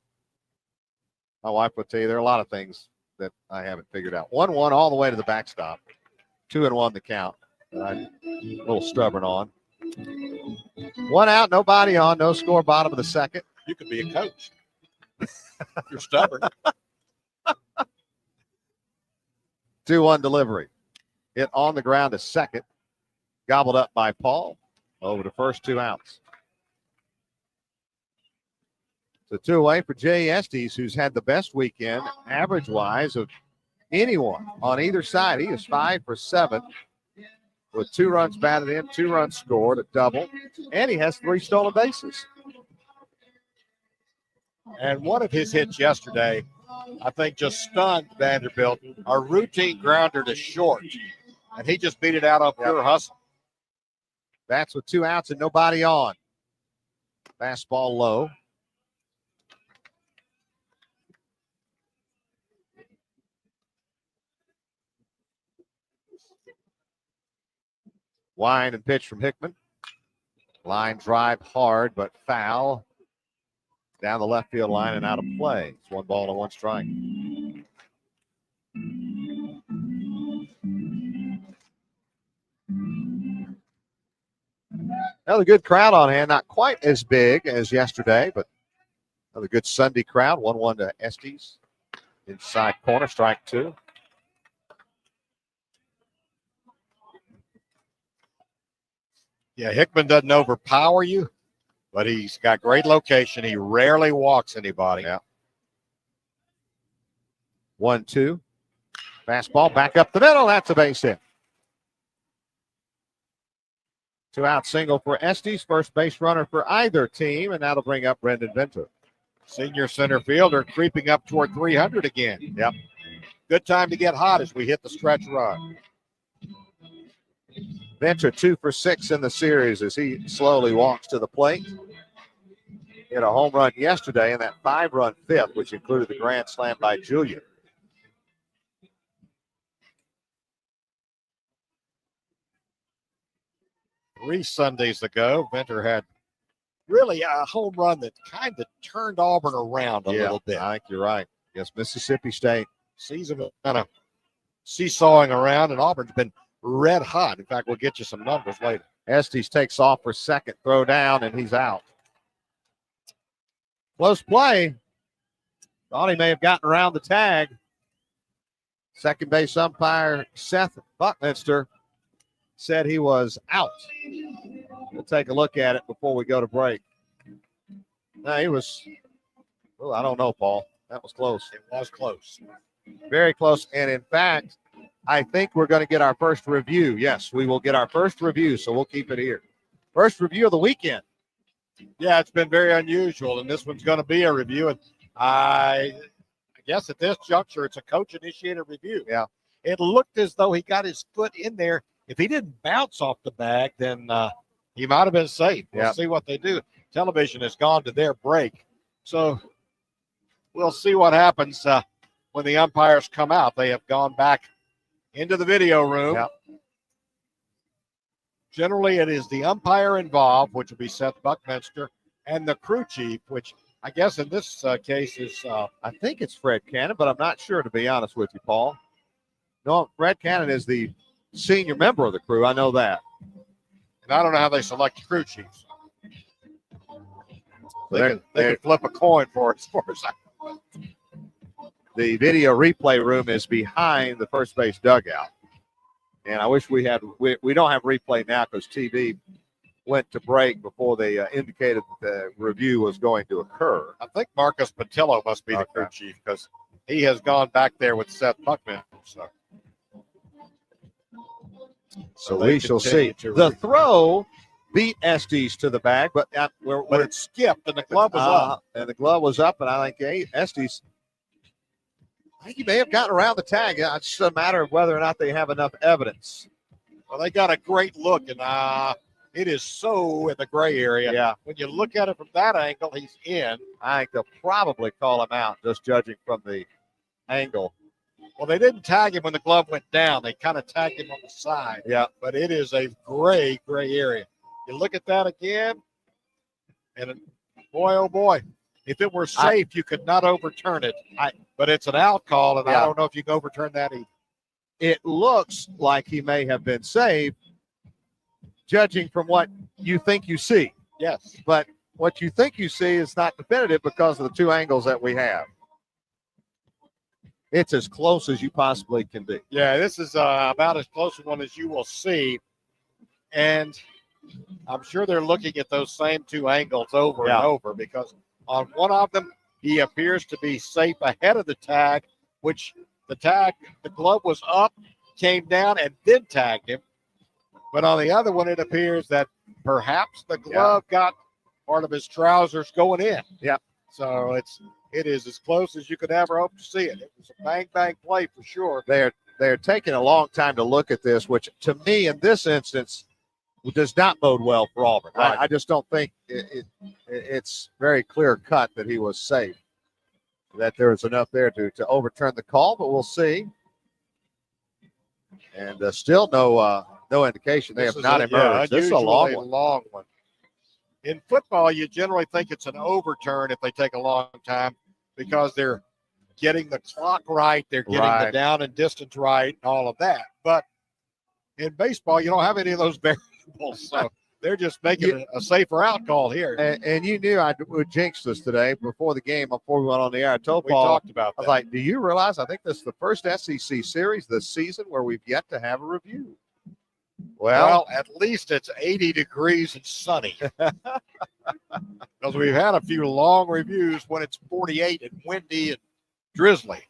My wife would tell you there are a lot of things that I haven't figured out. 1-1 all the way to the backstop. 2-1 the count. I'm a little stubborn on. 1 out, nobody on, no score, bottom of the second. You could be a coach. You're stubborn. 2-1 delivery. Hit on the ground to second. Gobbled up by Paul. Over the first 2 outs. So 2 away for Jay Estes, who's had the best weekend, average-wise, of anyone on either side. He is 5 for 7 with 2 runs batted in, 2 runs scored, a double, and he has 3 stolen bases. And one of his hits yesterday, I think, just stunned Vanderbilt. A routine grounder to short, and he just beat it out on pure hustle. Bats with 2 outs and nobody on. Fastball low. Wind and pitch from Hickman. Line drive hard, but foul. Down the left field line and out of play. It's 1 ball and 1 strike. Another good crowd on hand. Not quite as big as yesterday, but another good Sunday crowd. 1-1 to Estes. Inside corner, strike 2. Yeah, Hickman doesn't overpower you, but he's got great location. He rarely walks anybody. Yeah. 1-2. Fastball back up the middle. That's a base hit. 2 out single for Estes. First base runner for either team, and that'll bring up Brendan Venter. Senior center fielder creeping up toward 300 again. Yep. Good time to get hot as we hit the stretch run. Venter 2 for 6 in the series as he slowly walks to the plate. Hit a home run yesterday in that 5-run fifth, which included the grand slam by Julian. Three Sundays ago, Venter had really a home run that kind of turned Auburn around a little bit. I think you're right. Yes, Mississippi State. Season kind of seesawing around, and Auburn's been red hot. In fact, we'll get you some numbers later. Estes takes off for second, throw down, and he's out. Close play. Thought he may have gotten around the tag. Second base umpire Seth Buckminster said he was out. We'll take a look at it before we go to break. No, he was, well, I don't know, Paul. That was close. It was close. Very close. And in fact, I think we're going to get our first review. Yes, we will get our first review, so we'll keep it here. First review of the weekend. Yeah, it's been very unusual, and this one's going to be a review. And I guess at this juncture, it's a coach-initiated review. Yeah. It looked as though he got his foot in there. If he didn't bounce off the bag, then he might have been safe. We'll see what they do. Television has gone to their break. So we'll see what happens when the umpires come out. They have gone back into the video room. Yep. Generally, it is the umpire involved, which will be Seth Buckminster, and the crew chief, which I guess in this case is I think it's Fred Cannon, but I'm not sure, to be honest with you, Paul. No, Fred Cannon is the senior member of the crew. I know that. And I don't know how they select crew chiefs. They can flip a coin for us. The video replay room is behind the first base dugout. And I wish we don't have replay now because TV went to break before they indicated the review was going to occur. I think Marcus Patillo must be the crew chief because he has gone back there with Seth Buckman. So they we shall continue see. to The throw beat Estes to the bag, but it skipped and the glove was up. And the glove was up, and I think Estes, I think he may have gotten around the tag. It's just a matter of whether or not they have enough evidence. Well, they got a great look, and it is so in the gray area. Yeah. When you look at it from that angle, he's in. I think they'll probably call him out, just judging from the angle. Well, they didn't tag him when the glove went down. They kind of tagged him on the side. Yeah. But it is a gray area. You look at that again, and boy, oh boy, if it were safe, you could not overturn it. But it's an out call, and I don't know if you can overturn that either. It looks like he may have been saved, judging from what you think you see. Yes. But what you think you see is not definitive because of the two angles that we have. It's as close as you possibly can be. Yeah, this is about as close a one as you will see. And I'm sure they're looking at those same two angles over and over, because on one of them, he appears to be safe ahead of the tag, which the glove was up, came down, and then tagged him. But on the other one, it appears that perhaps the glove got part of his trousers going in. Yeah. So it is as close as you could ever hope to see it. It was a bang play for sure. They're taking a long time to look at this, which to me in this instance does not bode well for Auburn. Right. I just don't think it's very clear cut that he was safe, that there was enough there to overturn the call, but we'll see. And still no indication. They have not emerged. This is a long one. In football, you generally think it's an overturn if they take a long time, because they're getting the clock right, they're getting the down and distance right, and all of that. But in baseball, you don't have any of those variables, so they're just making a safer out call here. And you knew I would jinx this today before the game, before we went on the air. I told We Paul, talked about I was that. like, do you realize I think this is the first SEC series this season where we've yet to have a review? Well, at least it's 80 degrees and sunny. Because we've had a few long reviews when it's 48 and windy and drizzly.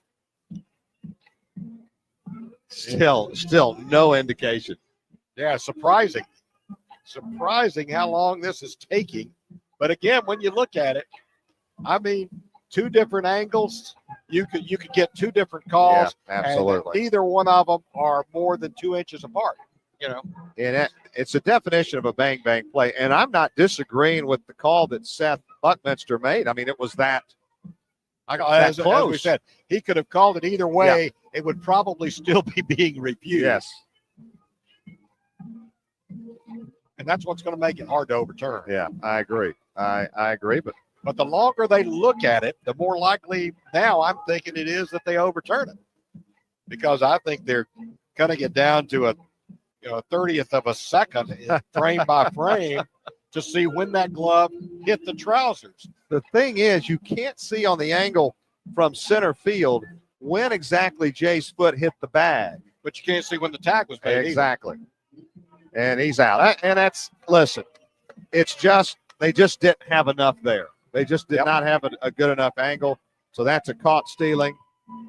Still no indication. Yeah, surprising. Surprising how long this is taking. But again, when you look at it, I mean, two different angles, you could get two different calls. Yeah, absolutely. And neither one of them are more than 2 inches apart. You know, And it's a definition of a bang play. And I'm not disagreeing with the call that Seth Buckminster made. I mean, it was that as close. we said, he could have called it either way. It would probably still be being reviewed. Yes. And that's what's going to make it hard to overturn. Yeah, I agree. I agree. But the longer they look at it, the more likely now I'm thinking it is that they overturn it. Because I think they're cutting it down to a 30th of a second, frame by frame, to see when that glove hit the trousers. The thing is, you can't see on the angle from center field when exactly Jay's foot hit the bag. But you can't see when the tag was made. Exactly. And he's out. And listen, it's just, they just didn't have enough there. They just did not have a good enough angle. So that's a caught stealing,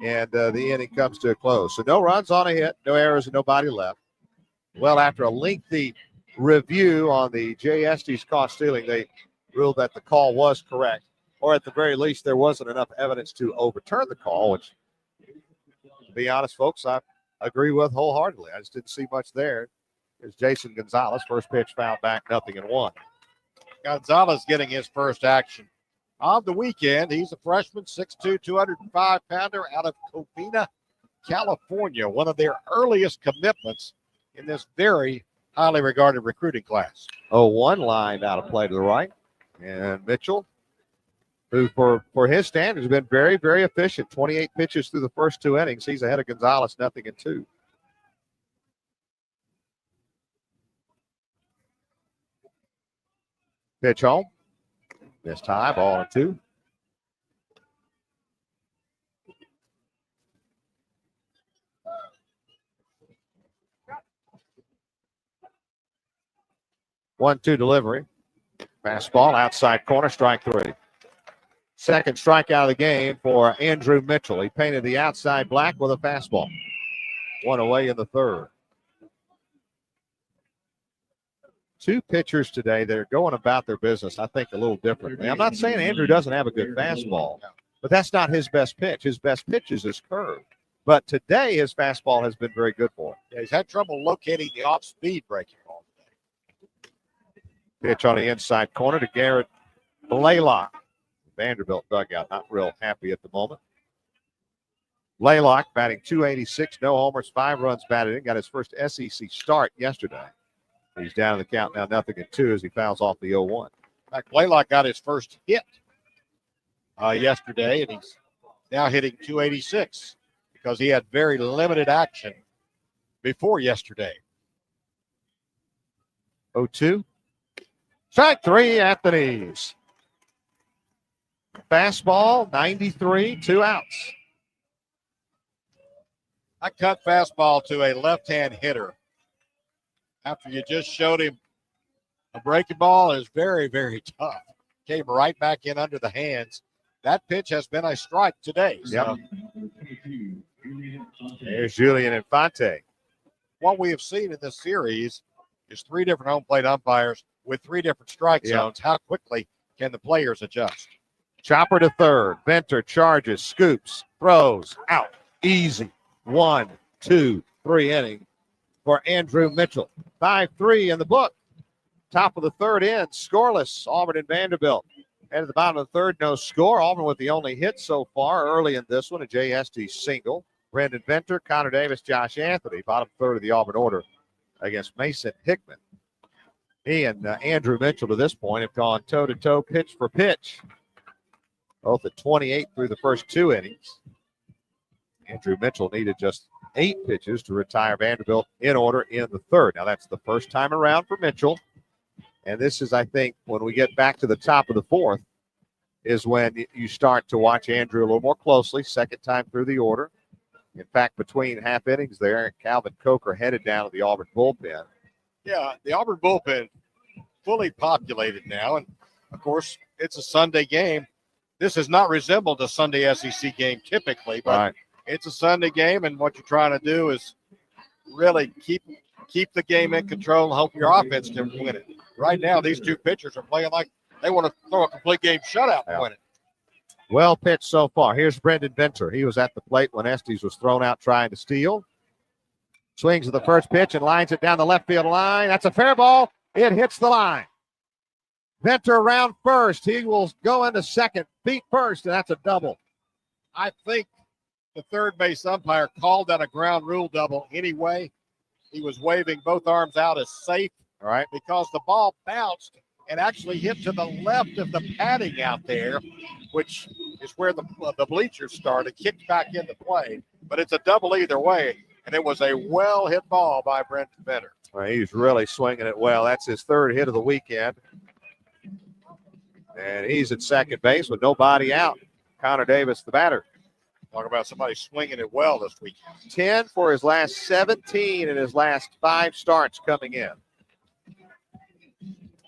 and the inning comes to a close. So no runs on a hit, no errors, and nobody left. Well, after a lengthy review on the Jay Estes caught stealing, they ruled that the call was correct, or at the very least, there wasn't enough evidence to overturn the call, which, to be honest, folks, I agree with wholeheartedly. I just didn't see much there. There's Jason Gonzalez, first pitch fouled back, 0-1. Gonzalez getting his first action of the weekend. He's a freshman, 6'2", 205-pounder out of Covina, California, one of their earliest commitments in this very highly regarded recruiting class. 0-1 lined out of play to the right. And Mitchell, who for his standards has been very, very efficient. 28 pitches through the first two innings. He's ahead of Gonzalez, 0-2. Pitch home. Missed high, ball and 2. One-two delivery. Fastball outside corner, strike 3. Second strikeout of the game for Andrew Mitchell. He painted the outside black with a fastball. One away in the third. Two pitchers today that are going about their business, I think, a little differently. I'm not saying Andrew doesn't have a good fastball, but that's not his best pitch. His best pitch is his curve. But today, his fastball has been very good for him. Yeah, he's had trouble locating the off-speed breaking ball. Pitch on the inside corner to Garrett Blaylock. Vanderbilt dugout not real happy at the moment. Blaylock batting .286, no homers, 5 runs batted in. Got his first SEC start yesterday. He's down in the count now, 0-2 as he fouls off the 0-1. In fact, Blaylock got his first hit yesterday, and he's now hitting .286 because he had very limited action before yesterday. 0-2. Strike 3 at the knees. Fastball, 93, 2 outs. I cut fastball to a left-hand hitter after you just showed him a breaking ball is very, very tough. Came right back in under the hands. That pitch has been a strike today. So. Yep. There's Julian Infante. What we have seen in this series is 3 different home plate umpires with 3 different strike zones. How quickly can the players adjust? Chopper to third. Venter charges, scoops, throws, out. Easy. 1, 2, 3 inning for Andrew Mitchell. 5-3 in the book. Top of the third in, scoreless. Auburn and Vanderbilt. And at the bottom of the third, no score. Auburn with the only hit so far early in this one, a JST single. Brendan Venter, Connor Davis, Josh Anthony. Bottom third of the Auburn order against Mason Hickman. He and Andrew Mitchell to this point have gone toe-to-toe, pitch for pitch. Both at 28 through the first 2 innings. Andrew Mitchell needed just 8 pitches to retire Vanderbilt in order in the third. Now, that's the first time around for Mitchell. And this is, I think, when we get back to the top of the fourth, is when you start to watch Andrew a little more closely. Second time through the order. In fact, between half innings there, Calvin Coker headed down to the Auburn bullpen. Yeah, the Auburn bullpen fully populated now. And, of course, it's a Sunday game. This has not resembled a Sunday SEC game typically, but it's a Sunday game, and what you're trying to do is really keep the game in control and hope your offense can win it. Right now, these 2 pitchers are playing like they want to throw a complete game shutout and win it. Well pitched so far. Here's Brendan Venter. He was at the plate when Estes was thrown out trying to steal. Swings at the first pitch and lines it down the left field line. That's a fair ball. It hits the line. Venter around first. He will go into second, beat first, and that's a double. I think the third base umpire called that a ground rule double anyway. He was waving both arms out as safe, because the ball bounced and actually hit to the left of the padding out there, which is where the bleachers started, kicked back into play. But it's a double either way, and it was a well-hit ball by Brendan Venter. Well, he's really swinging it well. That's his 3rd hit of the weekend. And he's at second base with nobody out. Connor Davis, the batter. Talk about somebody swinging it well this weekend. 10 for his last 17 in his last 5 starts coming in.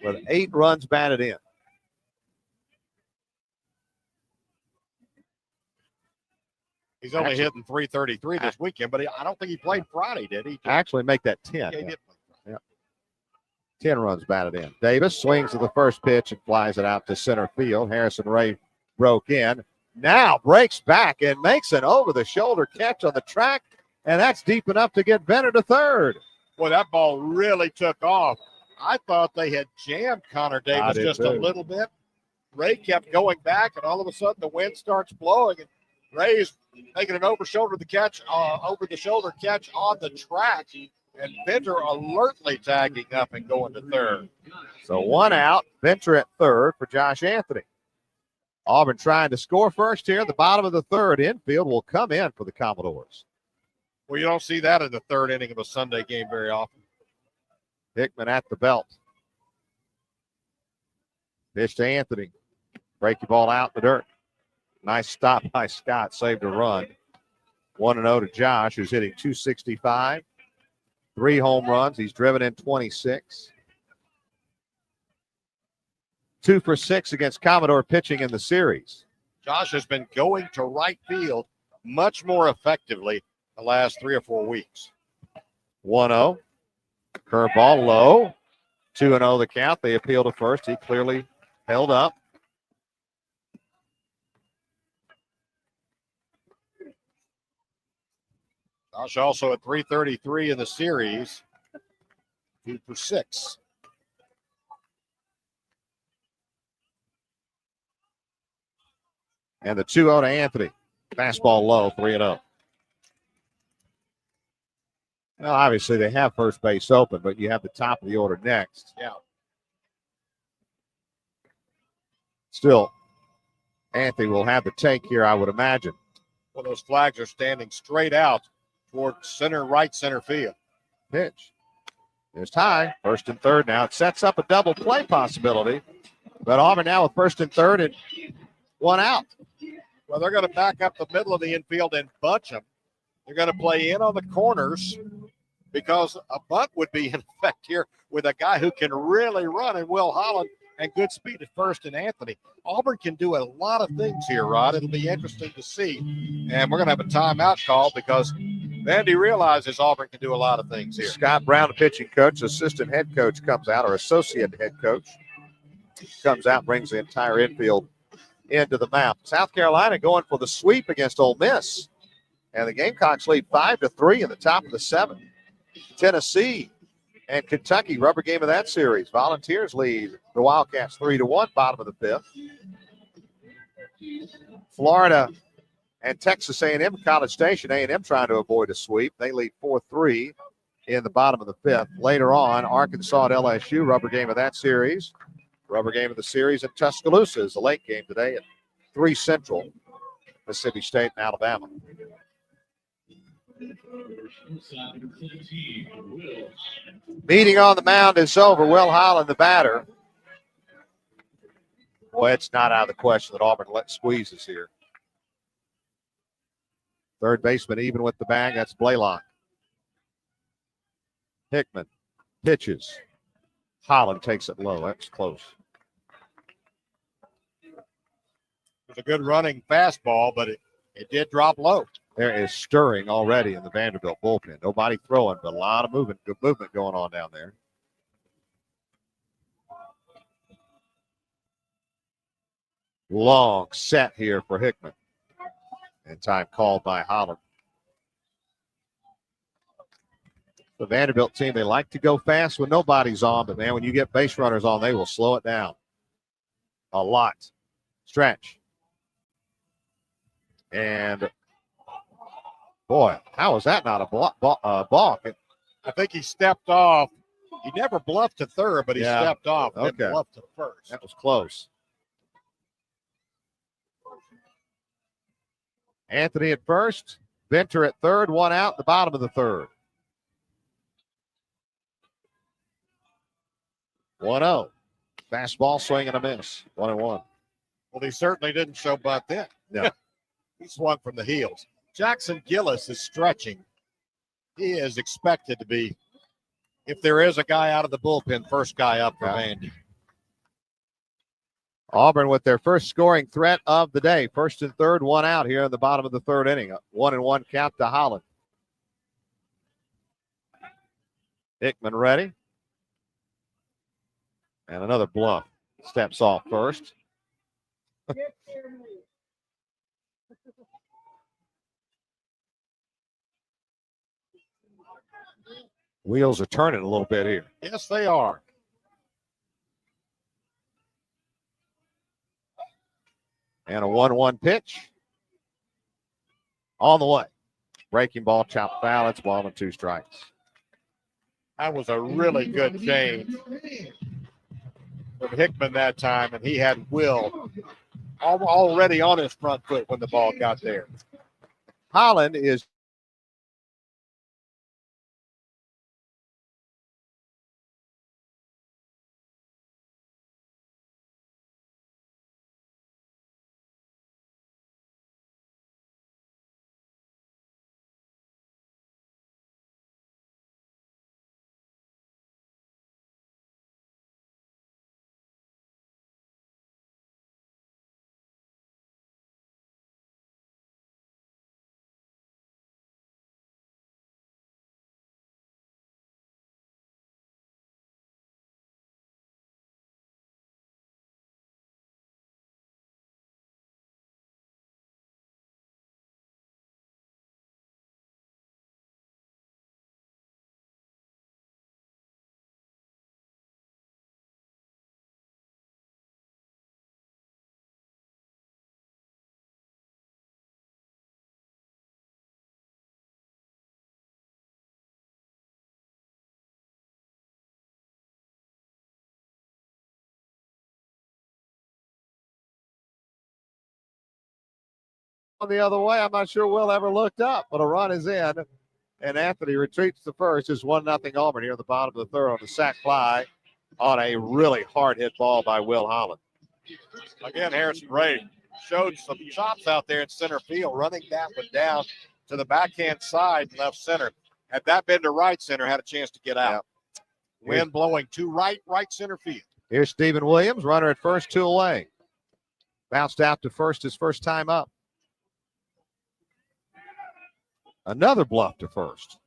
With 8 runs batted in. He's only hitting .333 this weekend, but I don't think he played Friday, did he? Actually make that 10. Yeah, he did play. Yeah. 10 runs batted in. Davis swings to the first pitch and flies it out to center field. Harrison Ray broke in. Now breaks back and makes an over-the-shoulder catch on the track, and that's deep enough to get Venter to third. Boy, that ball really took off. I thought they had jammed Connor Davis just a little bit. Ray kept going back, and all of a sudden the wind starts blowing, and Ray's making an over-the-shoulder catch on the track, and Venter alertly tagging up and going to third. So 1 out, Venter at third for Josh Anthony. Auburn trying to score first here. The bottom of the third. Infield will come in for the Commodores. Well, you don't see that in the third inning of a Sunday game very often. Hickman at the belt. Pitch to Anthony. Breaking ball out in the dirt. Nice stop by Scott. Saved a run. 1-0 to Josh, who's hitting .265. 3 home runs. He's driven in 26. 2 for 6 against Commodore pitching in the series. Josh has been going to right field much more effectively the last 3 or 4 weeks. 1-0. Curveball low. 2-0 the count. They appeal to first. He clearly held up. Josh also at 333 in the series. 2 for 6. And the 2-0 to Anthony. Fastball low, 3-0. Well, obviously they have first base open, but you have the top of the order next. Yeah. Still, Anthony will have the take here, I would imagine. Well, those flags are standing straight out toward right center field. Pitch. There's tie. First and third now. It sets up a double play possibility. But Auburn now with first and third and 1 out. Well, they're going to back up the middle of the infield and bunch them. They're going to play in on the corners because a bunt would be in effect here with a guy who can really run in Will Holland and good speed at first and Anthony. Auburn can do a lot of things here, Rod. It'll be interesting to see. And we're going to have a timeout call because Vandy realizes Auburn can do a lot of things here. Scott Brown, the pitching coach, assistant head coach comes out, or associate head coach comes out, brings the entire infield into the mound. South Carolina going for the sweep against Ole Miss. And the Gamecocks lead 5-3 in the top of the 7th. Tennessee and Kentucky, rubber game of that series. Volunteers lead the Wildcats 3-1, bottom of the 5th. Florida and Texas A&M, College Station. A&M trying to avoid a sweep. They lead 4-3 in the bottom of the 5th. Later on, Arkansas at LSU, rubber game of that series. Rubber game of the series in Tuscaloosa is the late game today at 3 Central, Mississippi State and Alabama. Meeting on the mound is over. Will Holland, the batter. Boy, it's not out of the question that Auburn squeezes here. Third baseman even with the bag. That's Blaylock. Hickman pitches. Holland takes it low. That's close. It was a good running fastball, but it did drop low. There is stirring already in the Vanderbilt bullpen. Nobody throwing, but a lot of movement, good movement going on down there. Long set here for Hickman. And time called by Holland. The Vanderbilt team, they like to go fast when nobody's on, but man, when you get base runners on, they will slow it down a lot. Stretch. And boy, how is that not a balk? I think he stepped off. He never bluffed to third, but he Yeah. stepped off and Okay. bluffed to first. That was close. Anthony at first, Venter at third, 1 out, the bottom of the 3rd. 1-0. Fastball swing and a miss. 1-1. Well, he certainly didn't show bunt then. No. He swung from the heels. Jackson Gillis is stretching. He is expected to be, if there is a guy out of the bullpen, first guy up for Vandy. Auburn with their first scoring threat of the day. First and third, 1 out here in the bottom of the 3rd inning. A 1-1 count to Holland. Hickman ready. And another bluff. Steps off first. Wheels are turning a little bit here. Yes, they are. And a 1-1 pitch. On the way. Breaking ball, chopped foul. It's 1 and 2 strikes. That was a really good change from Hickman that time, and he had Will already on his front foot when the ball got there. Holland is the other way. I'm not sure Will ever looked up, but a run is in. And Anthony retreats to first. It's 1-0 Auburn here at the bottom of the third on the sack fly on a really hard hit ball by Will Holland. Again, Harrison Ray showed some chops out there in center field, running that one down to the backhand side left center. Had that been to right center, had a chance to get out. Wind blowing to right center field. Here's Stephen Williams, runner at first, 2 away. Bounced out to first his first time up. Another bluff to first.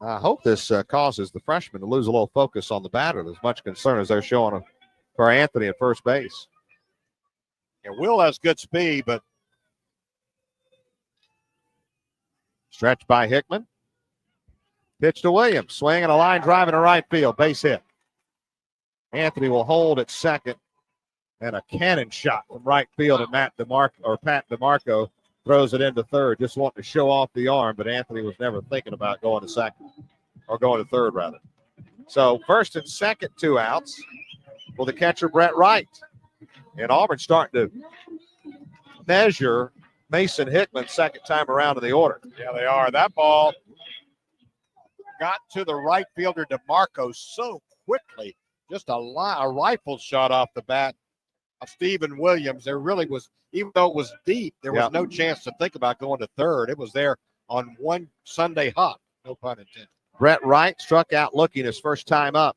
I hope this causes the freshman to lose a little focus on the batter. There's much concern as they're showing for Anthony at first base. And Will has good speed, but stretched by Hickman. Pitch to Williams. Swinging a line drive into right field. Base hit. Anthony will hold at second. And a cannon shot from right field, and Pat DeMarco throws it into third, just wanting to show off the arm, but Anthony was never thinking about going to second, or going to third, rather. So first and second, 2 outs for the catcher, Brett Wright. And Auburn starting to measure Mason Hickman second time around in the order. Yeah, they are. That ball got to the right fielder, DeMarco, so quickly. Just a rifle shot off the bat of Stephen Williams. There really was, even though it was deep, there was no chance to think about going to third. It was there on one Sunday hop, no pun intended. Brett Wright struck out looking his first time up.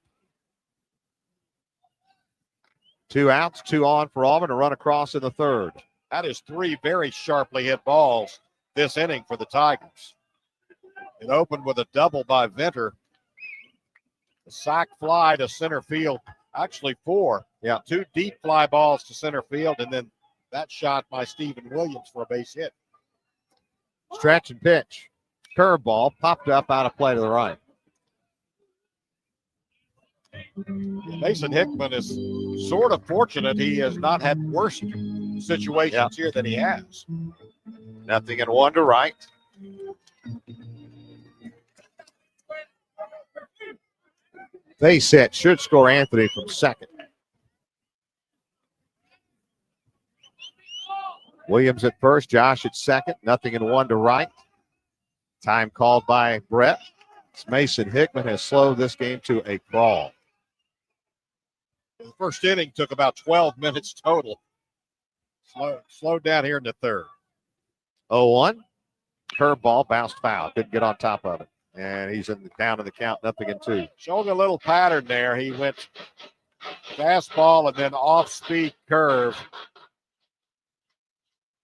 2 outs, 2 on for Auburn, a run across in the third. That is 3 very sharply hit balls this inning for the Tigers. It opened with a double by Venter. A sac fly to center field. Actually 4. 2 deep fly balls to center field, and then that shot by Stephen Williams for a base hit. Stretch and pitch. Curveball popped up out of play to the right. Mason Hickman is sort of fortunate. He has not had worse situations here than he has. 0-1 to right. Base hit should score Anthony from second. Williams at first, Josh at second. 0-1 to right. Time called by Brett. Mason Hickman has slowed this game to a crawl. The first inning took about 12 minutes total. Slowed down here in the third. 0-1. Curveball bounced foul. Couldn't get on top of it. And he's down in the count, 0-2. Showing a little pattern there. He went fastball and then off-speed curve,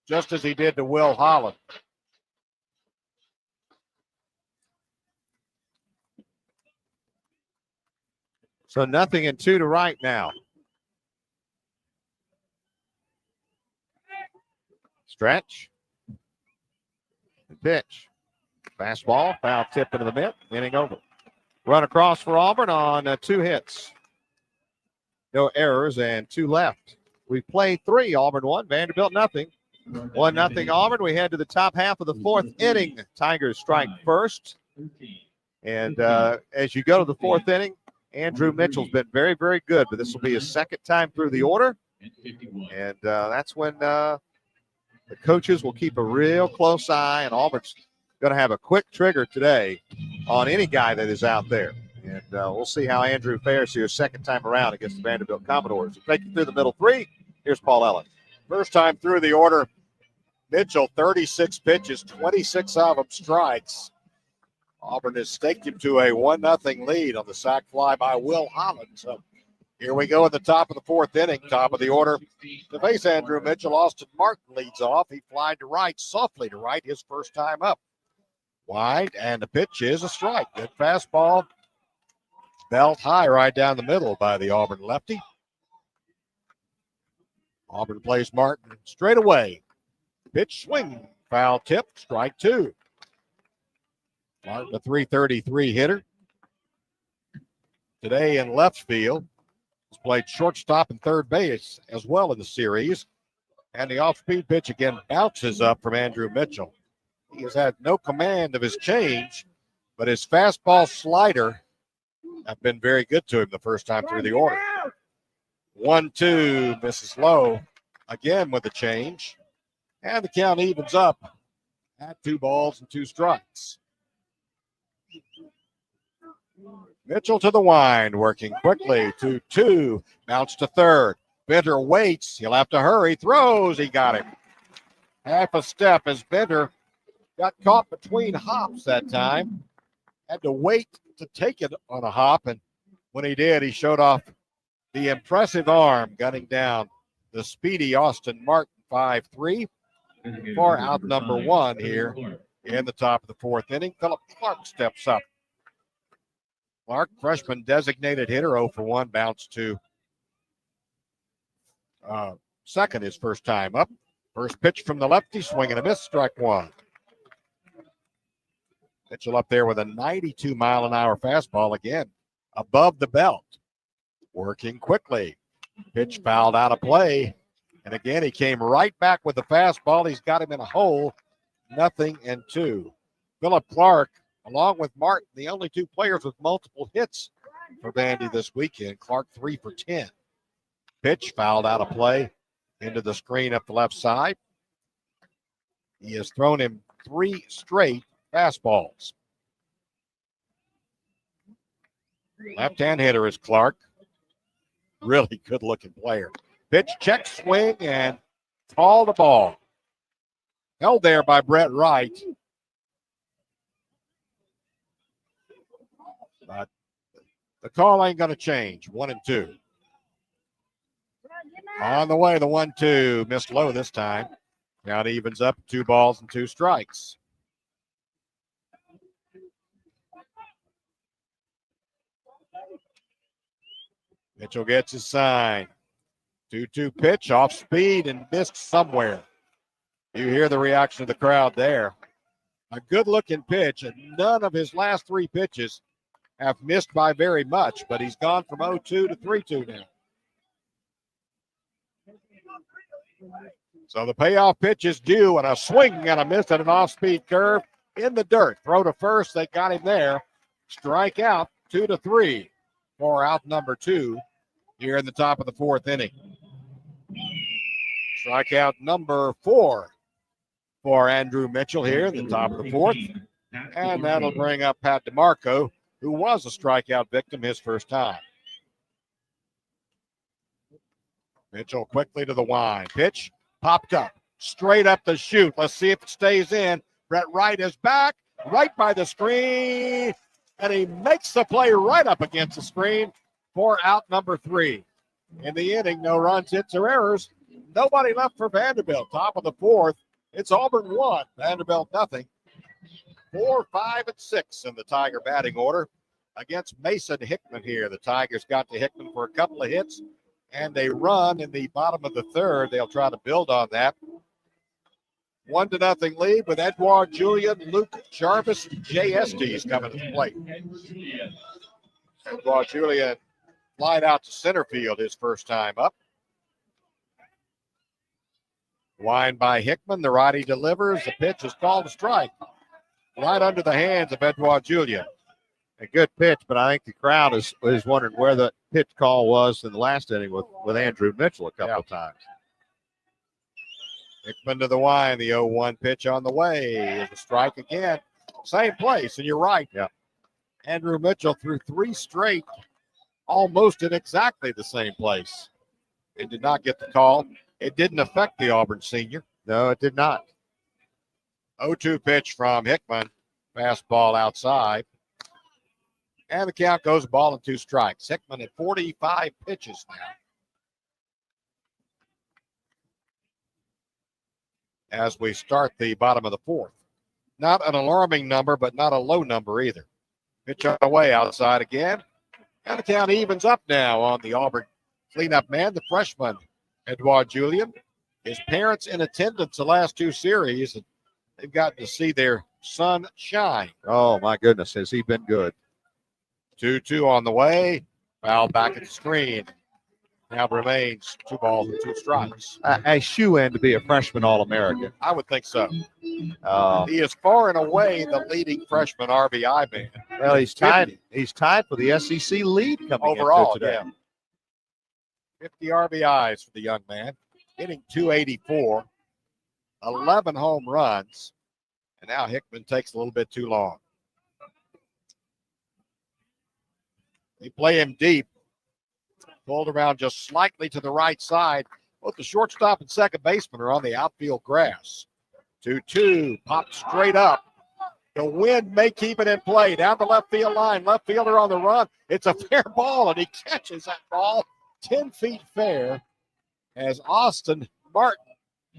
just as he did to Will Holland. So 0-2 to right now. Stretch. And pitch. Fastball, foul tip into the mitt, inning over. Run across for Auburn on 2 hits. No errors and 2 left. We played 3, Auburn 1, Vanderbilt nothing. 1-0 Auburn. We head to the top half of the 4th inning. Tigers strike first. And as you go to the 4th inning, Andrew Mitchell's been very, very good, but this will be his second time through the order. And that's when the coaches will keep a real close eye, and Auburn's going to have a quick trigger today on any guy that is out there. And we'll see how Andrew fares here second time around against the Vanderbilt Commodores. We'll take you through the middle 3. Here's Paul Ellen. First time through the order, Mitchell, 36 pitches, 26 of them strikes. Auburn has staked him to a 1-0 lead on the sac fly by Will Holland. So here we go at the top of the 4th inning, top of the order. To face Andrew Mitchell, Austin Martin leads off. He flied to right, softly to right, his first time up. Wide, and the pitch is a strike. Good fastball. Belt high right down the middle by the Auburn lefty. Auburn plays Martin straight away. Pitch swing, foul tip, strike 2. Martin, a .333 hitter. Today in left field. He's played shortstop and third base as well in the series. And the off-speed pitch again bounces up from Andrew Mitchell. He has had no command of his change, but his fastball slider have been very good to him the first time through the order. 1-2, misses low. again with the change. And the count evens up at 2 balls and 2 strikes. Mitchell to the wind, working quickly to 2. Bounce to third. Benter waits. He'll have to hurry. Throws. He got him. Half a step as Benter got caught between hops that time. Had to wait to take it on a hop. And when he did, he showed off the impressive arm, gunning down the speedy Austin Martin 5-3 for out number 1 here in the top of the 4th inning. Philip Clark steps up. Clark, freshman designated hitter, 0 for 1, bounced to second his first time up. First pitch from the lefty, swing and a miss, strike 1. Mitchell up there with a 92-mile-an-hour fastball again, above the belt. Working quickly. Pitch fouled out of play. And again, he came right back with the fastball. He's got him in a hole. 0-2. Philip Clark, along with Martin, the only 2 players with multiple hits for Vandy this weekend. Clark 3 for 10. Pitch fouled out of play into the screen up the left side. He has thrown him 3 straight fastballs. Left-hand hitter is Clark. Really good-looking player. Pitch, check, swing, and call the ball. Held there by Brett Wright. But the call ain't going to change. 1-2. On the way, the 1-2. Missed low this time. Count evens up, 2 balls and 2 strikes. Mitchell gets his sign. 2-2 pitch, off speed and missed somewhere. You hear the reaction of the crowd there. A good-looking pitch, and none of his last 3 pitches have missed by very much, but he's gone from 0-2 to 3-2 now. So the payoff pitch is due, and a swing and a miss at an off-speed curve in the dirt. Throw to first, they got him there. Strike out, 2-3 for out number 2 here in the top of the 4th inning. Strikeout number 4 for Andrew Mitchell here in the top of the 4th. And that'll bring up Pat DeMarco, who was a strikeout victim his first time. Mitchell quickly to the wind. Pitch popped up, straight up the chute. Let's see if it stays in. Brett Wright is back, right by the screen, and he makes the play right up against the screen for out number 3. In the inning, no runs, hits, or errors. Nobody left for Vanderbilt. Top of the 4th, it's Auburn 1, Vanderbilt nothing. 4, 5, and 6 in the Tiger batting order against Mason Hickman here. The Tigers got to Hickman for a couple of hits and a run in the bottom of the 3rd. They'll try to build on that. 1-0 lead with Edouard Julian, Luke Jarvis, and Jay Estes coming to the plate. Edouard Julian flied out to center field his first time up. Wind by Hickman. The righty delivers. The pitch is called a strike. Right under the hands of Edouard Julian. A good pitch, but I think the crowd is wondering where the pitch call was in the last inning with Andrew Mitchell a couple of times. Hickman to the wind. The 0-1 pitch on the way. Is a strike again. Same place, and you're right. Yeah. Andrew Mitchell threw 3 straight, almost in exactly the same place. It did not get the call. It didn't affect the Auburn senior. No, it did not. 0-2 pitch from Hickman. Fastball outside. And the count goes ball and 2 strikes. Hickman at 45 pitches now. As we start the bottom of the 4th. Not an alarming number, but not a low number either. Pitch on the way outside again. And the count evens up now on the Auburn cleanup man, the freshman, Edouard Julian. His parents in attendance the last 2 series. And they've gotten to see their son shine. Oh, my goodness. Has he been good? 2-2 on the way. Foul back at the screen. Now remains 2 balls and 2 strikes. A shoe-in to be a freshman All-American. I would think so. He is far and away the leading freshman RBI man. Well, he's tied. He's tied for the SEC lead coming overall into today. Yeah. 50 RBIs for the young man. hitting .284, 11 home runs, and now Hickman takes a little bit too long. They play him deep, pulled around just slightly to the right side. Both the shortstop and second baseman are on the outfield grass. 2-2, popped straight up. The wind may keep it in play. Down the left field line. Left fielder on the run. It's a fair ball, and he catches that ball 10 feet fair as Austin Martin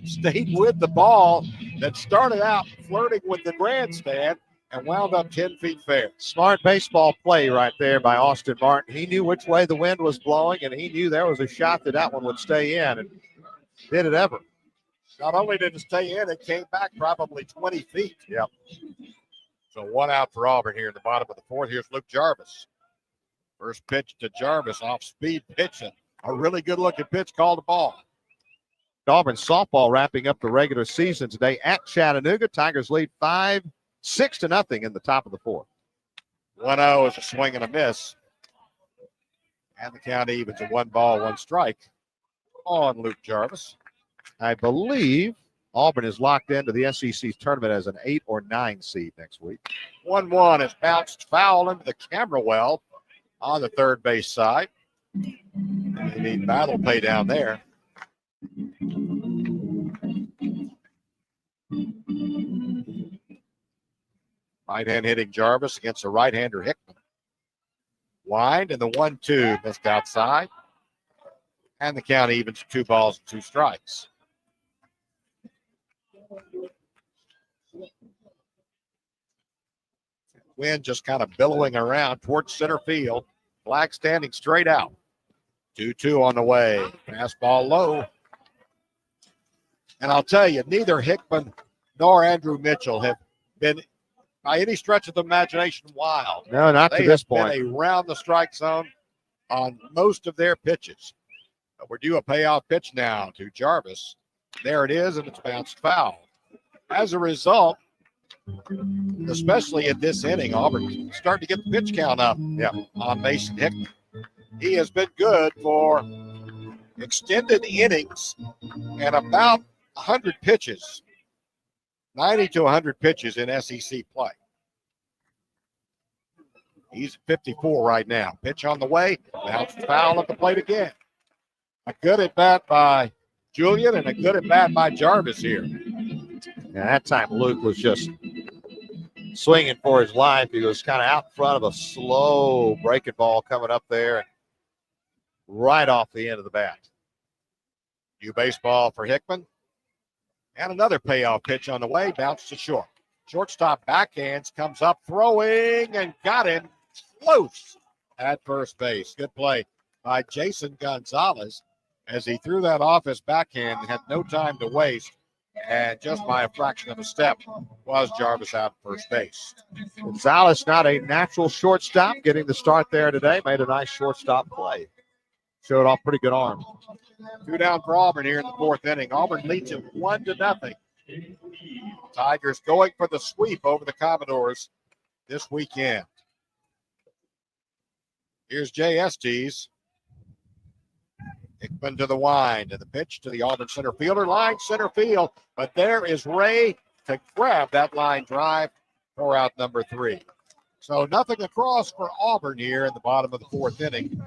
stayed with the ball that started out flirting with the grandstand and wound up 10 feet fair. Smart baseball play right there by Austin Martin. He knew which way the wind was blowing, and he knew there was a shot that one would stay in. And did it ever? Not only did it stay in, it came back probably 20 feet. Yep. So 1 out for Auburn here in the bottom of the fourth. Here's Luke Jarvis. First pitch to Jarvis, off speed pitching. A really good looking pitch, called a ball. Auburn softball wrapping up the regular season today at Chattanooga. Tigers lead 6-0 in the top of the fourth. 1-0 is a swing and a miss. And the count evens at 1 ball, 1 strike on Luke Jarvis. I believe Auburn is locked into the SEC tournament as an 8 or 9 seed next week. 1-1 is bounced foul into the camera well on the third base side. They need battle pay down there. Right hand hitting Jarvis against a right-hander Hickman. Wind and the 1-2 missed outside. And the count evens 2 balls and 2 strikes. Wind just kind of billowing around towards center field. Flag standing straight out. 2-2 on the way. Fastball low. And I'll tell you, neither Hickman nor Andrew Mitchell have been, by any stretch of the imagination, wild. No, not to this point. They have been around the strike zone on most of their pitches. But we're due a payoff pitch now to Jarvis. There it is, and it's bounced foul. As a result, especially in this inning, Auburn starting to get the pitch count up on Mason Hickman. He has been good for extended innings and about 100 pitches, 90 to 100 pitches in SEC play. He's at 54 right now. Pitch on the way, bounced foul at the plate again. A good at bat by Julian and a good at bat by Jarvis here. And that time Luke was just swinging for his life. He was kind of out in front of a slow breaking ball coming up there, right off the end of the bat. New baseball for Hickman. And another payoff pitch on the way, bounced to short. Shortstop backhands, comes up throwing and got him close at first base. Good play by Jason Gonzalez as he threw that off his backhand and had no time to waste. And just by a fraction of a step was Jarvis out at first base. Gonzalez, not a natural shortstop, getting the start there today. Made a nice shortstop play. Showed off pretty good arm. 2 down for Auburn here in the fourth inning. Auburn leads it 1-0. Tigers going for the sweep over the Commodores this weekend. Here's Jay Estes. Hickman to the wind, and the pitch to the Auburn center fielder. Line center field, but there is Ray to grab that line drive for out number 3. So nothing across for Auburn here in the bottom of the fourth inning.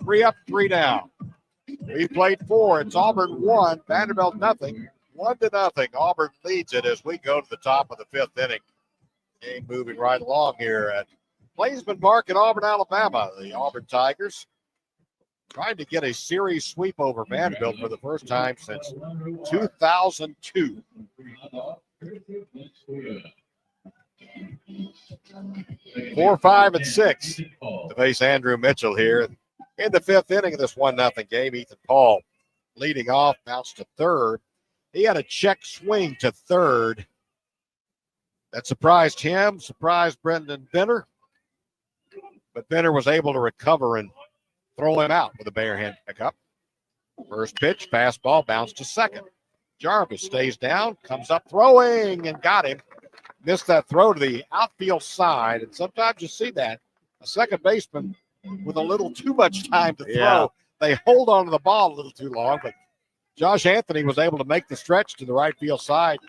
3 up, 3 down. We played 4. It's Auburn 1, Vanderbilt nothing. 1-0. Auburn leads it as we go to the top of the fifth inning. Game moving right along here at Blazeman Park in Auburn, Alabama. The Auburn Tigers trying to get a series sweep over Vanderbilt for the first time since 2002. 4, 5, and 6 to face Andrew Mitchell here in the fifth inning of this 1-0 game. Ethan Paul leading off, bounced to third. He had a check swing to third that surprised him, surprised Brendan Benner. But Benner was able to recover and throw him out with a bare hand pickup. First pitch, fastball, bounced to second. Jarvis stays down, comes up throwing, and got him. Missed that throw to the outfield side, and sometimes you see that. A second baseman with a little too much time to throw. They hold on to the ball a little too long, but Josh Anthony was able to make the stretch to the right field side,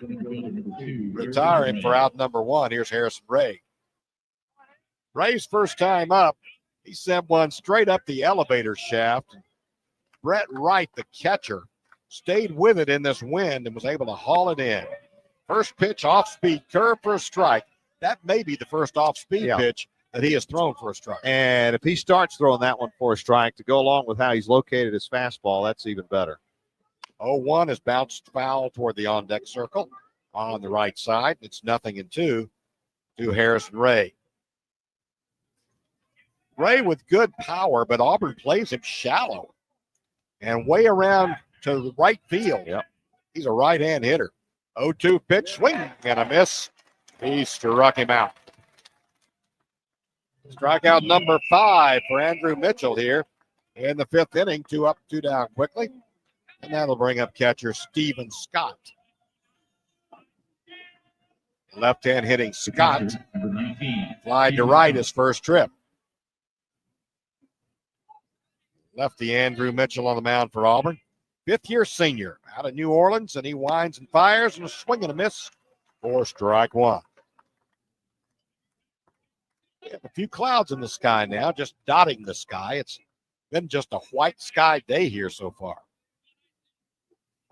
retiring for out number one. Here's Harrison Ray. Ray's first time up, he sent one straight up the elevator shaft. Brett Wright, the catcher, stayed with it in this wind and was able to haul it in. First pitch, off-speed curve for a strike. That may be the first off-speed pitch that he has thrown for a strike. And if he starts throwing that one for a strike to go along with how he's located his fastball, that's even better. 0-1 is bounced foul toward the on-deck circle on the right side. It's 0-2 to Harrison Ray. Ray with good power, but Auburn plays him shallow and way around to the right field. He's a right-hand hitter. 0-2 pitch, swing and a miss. He struck him out. Strikeout number 5 for Andrew Mitchell here in the 5th inning. 2 up, 2 down quickly. And that'll bring up catcher Steven Scott. Left-hand hitting Scott. Fly to right his first trip. Lefty Andrew Mitchell on the mound for Auburn. 5th-year senior out of New Orleans, and he winds and fires and a swing and a miss for strike 1. We have a few clouds in the sky now, just dotting the sky. It's been just a white sky day here so far.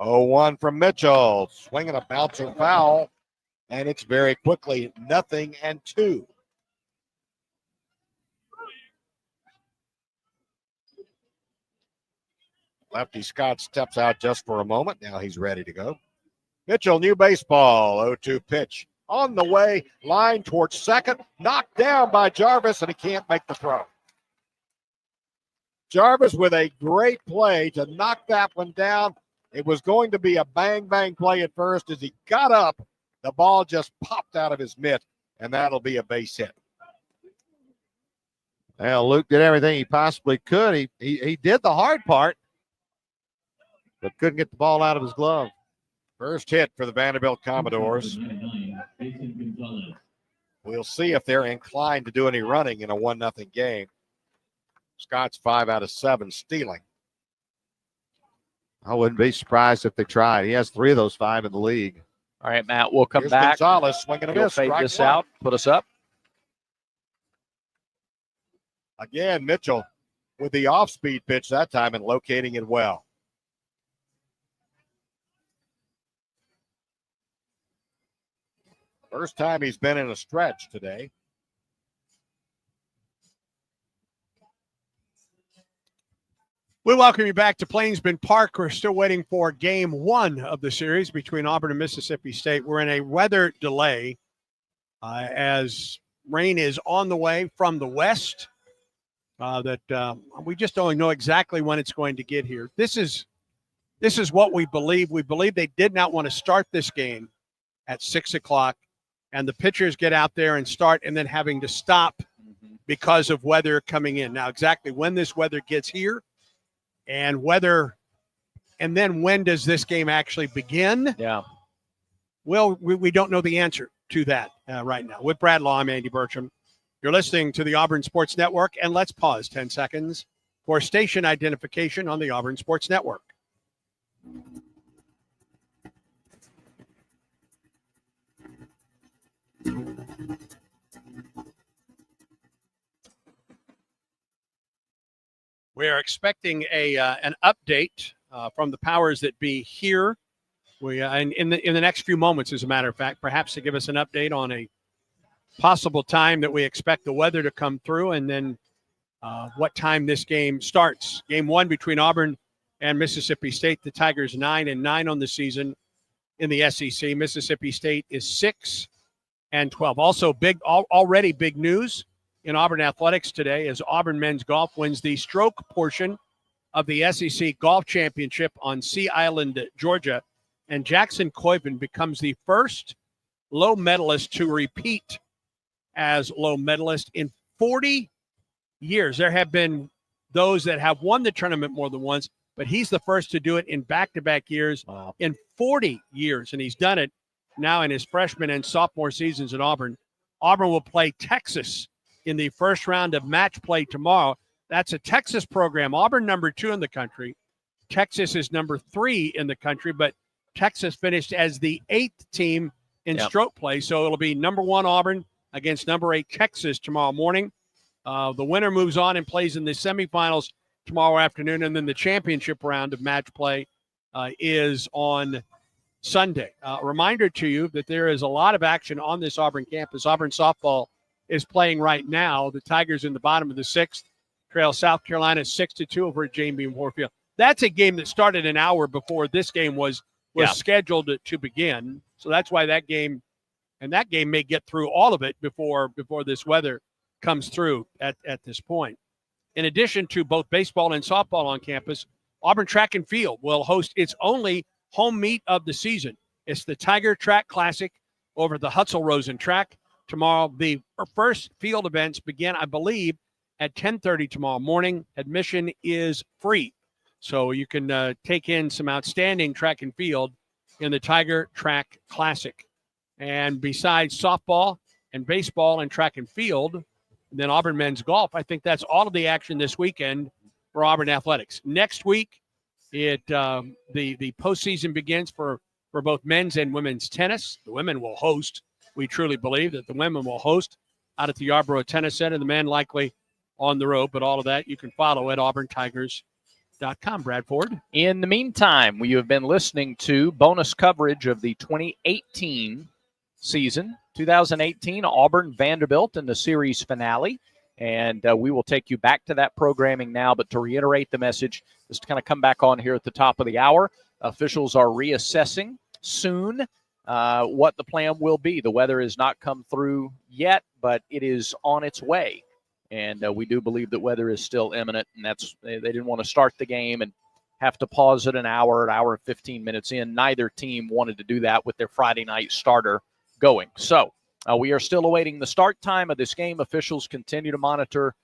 0-1 from Mitchell, swinging a bouncer foul, and it's very quickly 0-2. Lefty Scott steps out just for a moment. Now he's ready to go. Mitchell, new baseball, 0-2 pitch. On the way, line towards second, knocked down by Jarvis, and he can't make the throw. Jarvis with a great play to knock that one down. It was going to be a bang-bang play at first. As he got up, the ball just popped out of his mitt, and that'll be a base hit. Well, Luke did everything he possibly could. He did the hard part, but couldn't get the ball out of his glove. First hit for the Vanderbilt Commodores. We'll see if they're inclined to do any running in a 1-0 game. Scott's 5 out of 7 stealing. I wouldn't be surprised if they tried. He has 3 of those 5 in the league. All right, Matt, we'll come Here's back. Gonzalez swinging a We'll miss. fade Strike this 1. out. Put us up. Again, Mitchell with the off-speed pitch that time and locating it well. First time he's been in a stretch today. We welcome you back to Plainsman Park. We're still waiting for game 1 of the series between Auburn and Mississippi State. We're in a weather delay as rain is on the way from the west. We just don't know exactly when it's going to get here. This is what we believe. We believe they did not want to start this game at 6 o'clock, and the pitchers get out there and start, and then having to stop because of weather coming in. Now, exactly when this weather gets here, and then when does this game actually begin? Yeah. Well, we don't know the answer to that right now. With Brad Law, I'm Andy Bertram. You're listening to the Auburn Sports Network, and let's pause 10 seconds for station identification on the Auburn Sports Network. We are expecting an update from the powers that be here. We in the next few moments, as a matter of fact, perhaps to give us an update on a possible time that we expect the weather to come through, and then what time this game starts. Game 1 between Auburn and Mississippi State. The Tigers 9-9 on the season in the SEC. Mississippi State is 6-12. Also, already big news in Auburn athletics today as Auburn men's golf wins the stroke portion of the SEC Golf Championship on Sea Island, Georgia. And Jackson Coyben becomes the first low medalist to repeat as low medalist in 40 years. There have been those that have won the tournament more than once, but he's the first to do it in back-to-back years in 40 years. And he's done it now in his freshman and sophomore seasons at Auburn. Auburn will play Texas in the first round of match play tomorrow. That's a Texas program. Auburn, number 2 in the country. Texas is number 3 in the country, but Texas finished as the 8th team in stroke play. So it'll be number 1 Auburn against number 8 Texas tomorrow morning. The winner moves on and plays in the semifinals tomorrow afternoon, and then the championship round of match play is on Sunday. A reminder to you that there is a lot of action on this Auburn campus. Auburn softball is playing right now. The Tigers in the bottom of the 6th trail South Carolina 6-2 over at Jane Beam Warfield. That's a game that started an hour before this game was scheduled to begin. So that's why that game may get through all of it before this weather comes through at this point. In addition to both baseball and softball on campus, Auburn Track and Field will host its only home meet of the season. It's the Tiger Track Classic over the Hutzel-Rosen track tomorrow. The first field events begin, I believe, at 10:30 tomorrow morning. Admission is free. So you can take in some outstanding track and field in the Tiger Track Classic. And besides softball and baseball and track and field, and then Auburn men's golf, I think that's all of the action this weekend for Auburn athletics. Next week, the postseason begins for both men's and women's tennis. The women will host. We truly believe that the women will host out at the Yarborough Tennis Center. The men likely on the road, but all of that you can follow at auburntigers.com. Bradford. In the meantime, we have been listening to bonus coverage of the 2018 season. 2018 Auburn Vanderbilt in the series finale. And we will take you back to that programming now. But to reiterate the message, just to kind of come back on here at the top of the hour, officials are reassessing soon what the plan will be. The weather has not come through yet, but it is on its way. And we do believe that weather is still imminent. And they didn't want to start the game and have to pause it an hour and 15 minutes in. Neither team wanted to do that with their Friday night starter going. So we are still awaiting the start time of this game. Officials continue to monitor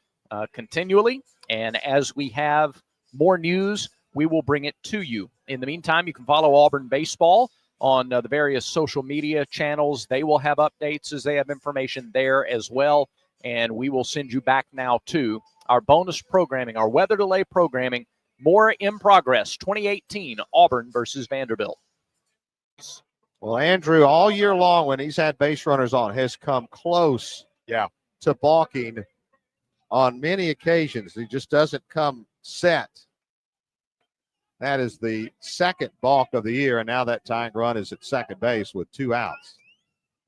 continually. And as we have more news, we will bring it to you. In the meantime, you can follow Auburn baseball on the various social media channels. They will have updates as they have information there as well. And we will send you back now to our bonus programming, our weather delay programming. More in progress. 2018 Auburn versus Vanderbilt. Well, Andrew, all year long when he's had base runners on, has come close to balking on many occasions. He just doesn't come set. That is the second balk of the year, and now that tying run is at second base with 2 outs.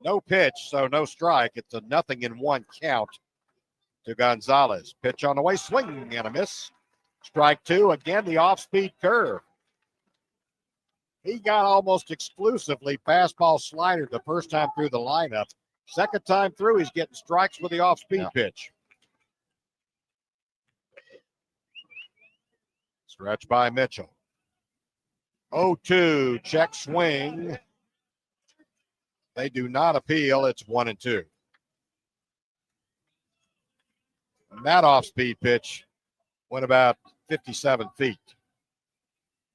No pitch, so no strike. It's a 0-1 count to Gonzalez. Pitch on the way, swing and a miss. Strike 2, again the off-speed curve. He got almost exclusively fastball slider the first time through the lineup. Second time through, he's getting strikes with the off-speed pitch. Stretch by Mitchell. 0-2, check swing. They do not appeal. It's 1-2. And that off-speed pitch went about 57 feet.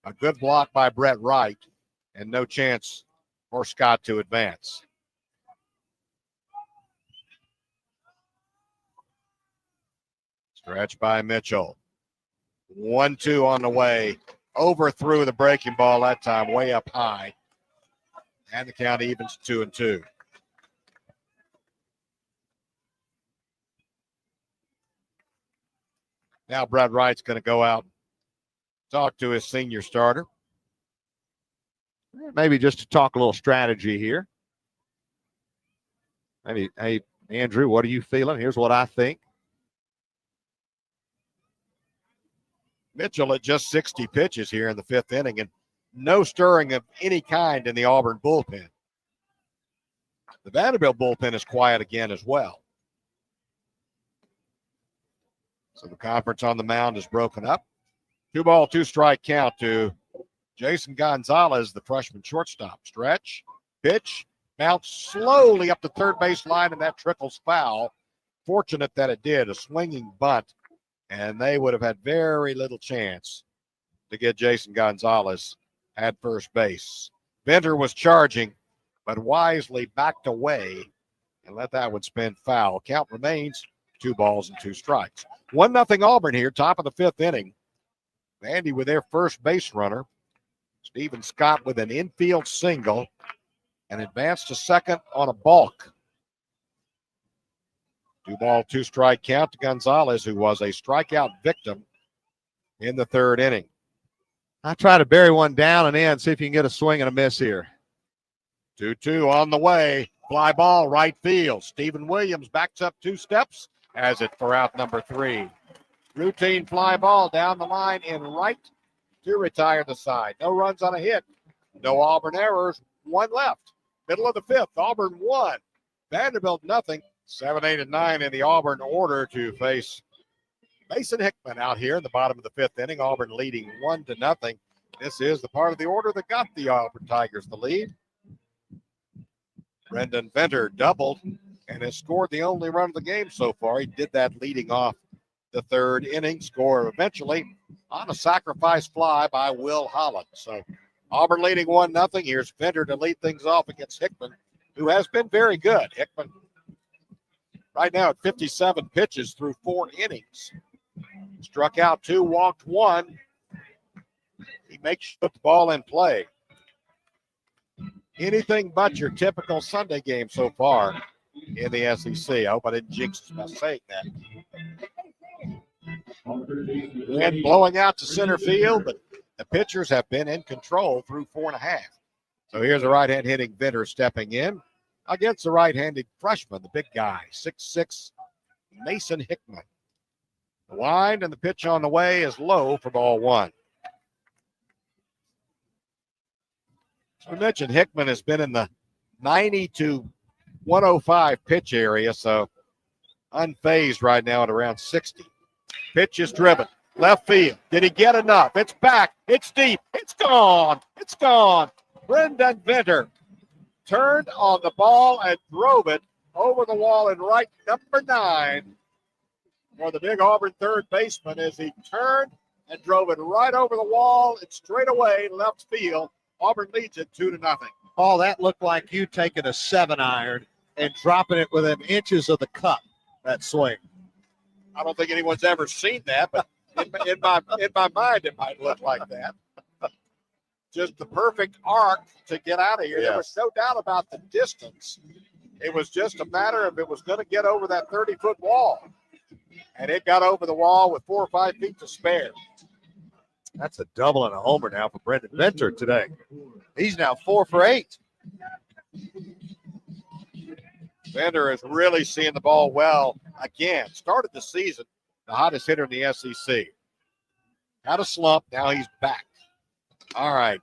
A good block by Brett Wright, and no chance for Scott to advance. Stretch by Mitchell. 1-2 on the way. Overthrew the breaking ball that time, way up high. And the count evens 2-2. Now Brett Wright's going to go out and talk to his senior starter. Maybe just to talk a little strategy here. Maybe, hey, Andrew, what are you feeling? Here's what I think. Mitchell at just 60 pitches here in the 5th inning and no stirring of any kind in the Auburn bullpen. The Vanderbilt bullpen is quiet again as well. So the conference on the mound is broken up. 2-ball, 2-strike count to Jason Gonzalez, the freshman shortstop. Stretch, pitch, bounce slowly up the third base line, and that trickles foul. Fortunate that it did, a swinging bunt, and they would have had very little chance to get Jason Gonzalez at first base. Venter was charging, but wisely backed away and let that one spin foul. Count remains 2 balls and 2 strikes. 1-0 Auburn here, top of the 5th inning. Vandy with their first base runner. Stephen Scott with an infield single and advanced to second on a balk. 2-ball, 2-strike count to Gonzalez, who was a strikeout victim in the third inning. I try to bury one down and in, see if you can get a swing and a miss here. 2-2 on the way. Fly ball, right field. Stephen Williams backs up 2 steps, has it for out number 3. Routine fly ball down the line in right to retire the side. No runs on a hit. No Auburn errors. 1 left. Middle of the 5th. Auburn 1. Vanderbilt nothing. 7, 8, and 9 in the Auburn order to face Mason Hickman out here in the bottom of the 5th inning. Auburn leading 1-0. This is the part of the order that got the Auburn Tigers the lead. Brendan Venter doubled and has scored the only run of the game so far. He did that leading off the third inning. Score eventually on a sacrifice fly by Will Holland. So Auburn leading 1-0. Here's Venter to lead things off against Hickman, who has been very good. Hickman right now at 57 pitches through 4 innings. Struck out 2, walked 1. He makes the ball in play. Anything but your typical Sunday game so far in the SEC. I hope I didn't jinx us by saying that. Wind blowing out to center field, but the pitchers have been in control through 4.5. So here's a right-hand hitting Venter stepping in against the right-handed freshman, the big guy, 6'6", Mason Hickman. The wind and the pitch on the way is low for ball 1. As we mentioned, Hickman has been in the 90 to 105 pitch area, so unfazed right now at around 60. Pitch is driven. Left field. Did he get enough? It's back. It's deep. It's gone. It's gone. Brendan Venter turned on the ball and drove it over the wall in right number 9 for the big Auburn third baseman as he turned and drove it right over the wall and straight away left field. Auburn leads it 2-0. Oh, that looked like you taking a 7-iron and dropping it within inches of the cup, that swing. I don't think anyone's ever seen that, but in my mind, it might look like that. Just the perfect arc to get out of here. Yes. There was no doubt about the distance. It was just a matter of it was going to get over that 30-foot wall. And it got over the wall with 4 or 5 feet to spare. That's a double and a homer now for Brendan Venter today. He's now 4 for 8. Venter is really seeing the ball well again. Started the season the hottest hitter in the SEC. Had a slump. Now he's back. All right.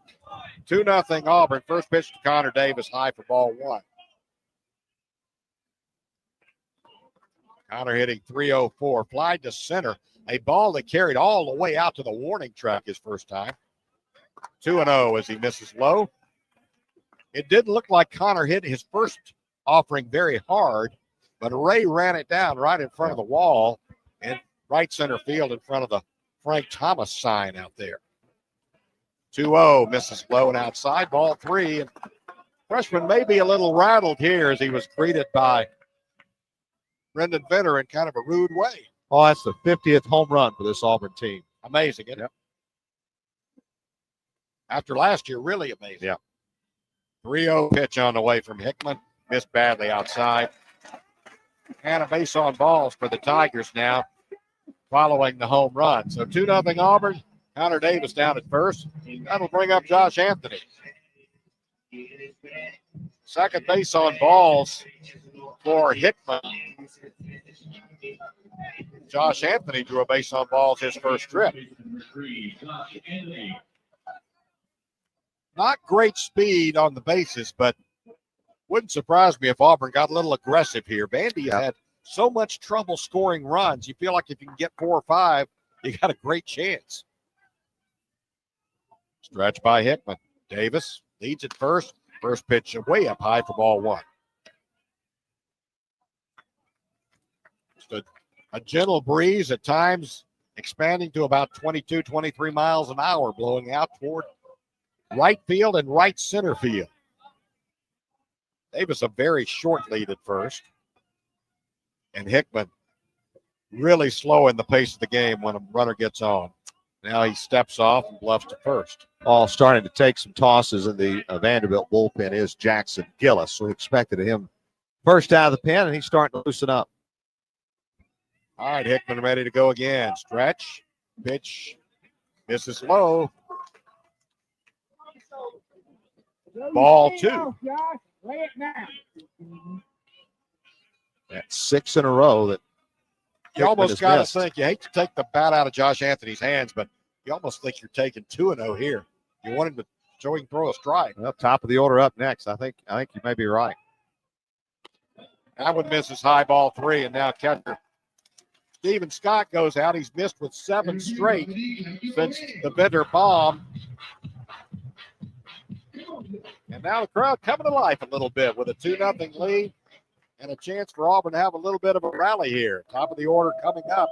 2-0 Auburn. First pitch to Connor Davis, high for ball 1. Connor hitting 304. Fly to center. A ball that carried all the way out to the warning track his first time. 2-0 as he misses low. It didn't look like Connor hit his first offering very hard, but Ray ran it down right in front of the wall in right center field in front of the Frank Thomas sign out there. 2-0, misses low and outside, ball 3. And freshman may be a little rattled here as he was greeted by Brendan Venter in kind of a rude way. Oh, that's the 50th home run for this Auburn team. Amazing, isn't it? After last year, really amazing. Yeah. 3-0 pitch on the way from Hickman. Missed badly outside. And a base on balls for the Tigers now following the home run. So 2-0 Auburn. Connor Davis down at first. That'll bring up Josh Anthony. Second base on balls for Hickman. Josh Anthony drew a base on balls his first trip. Not great speed on the bases, but wouldn't surprise me if Auburn got a little aggressive here. Vandy had so much trouble scoring runs. You feel like if you can get 4 or 5, you got a great chance. Stretch by Hickman. Davis leads at first. First pitch way up high for ball 1. Just a gentle breeze at times, expanding to about 22, 23 miles an hour, blowing out toward right field and right center field. Davis a very short lead at first. And Hickman really slowing the pace of the game when a runner gets on. Now he steps off and bluffs to first. All starting to take some tosses in the Vanderbilt bullpen is Jackson Gillis. We expected him first out of the pen, and he's starting to loosen up. All right, Hickman ready to go again. Stretch, pitch, misses low. Ball 2. That's 6 in a row that You almost got to missed. think, you hate to take the bat out of Josh Anthony's hands, but you almost think you're taking 2-0 here. You want him to show he can throw a strike. Well, top of the order up next. I think you may be right. That one misses high, ball 3, and now catcher Steven Scott goes out. He's missed with 7 straight since the Bender bomb. And now the crowd coming to life a little bit with a 2-0 lead and a chance for Auburn to have a little bit of a rally here. Top of the order coming up.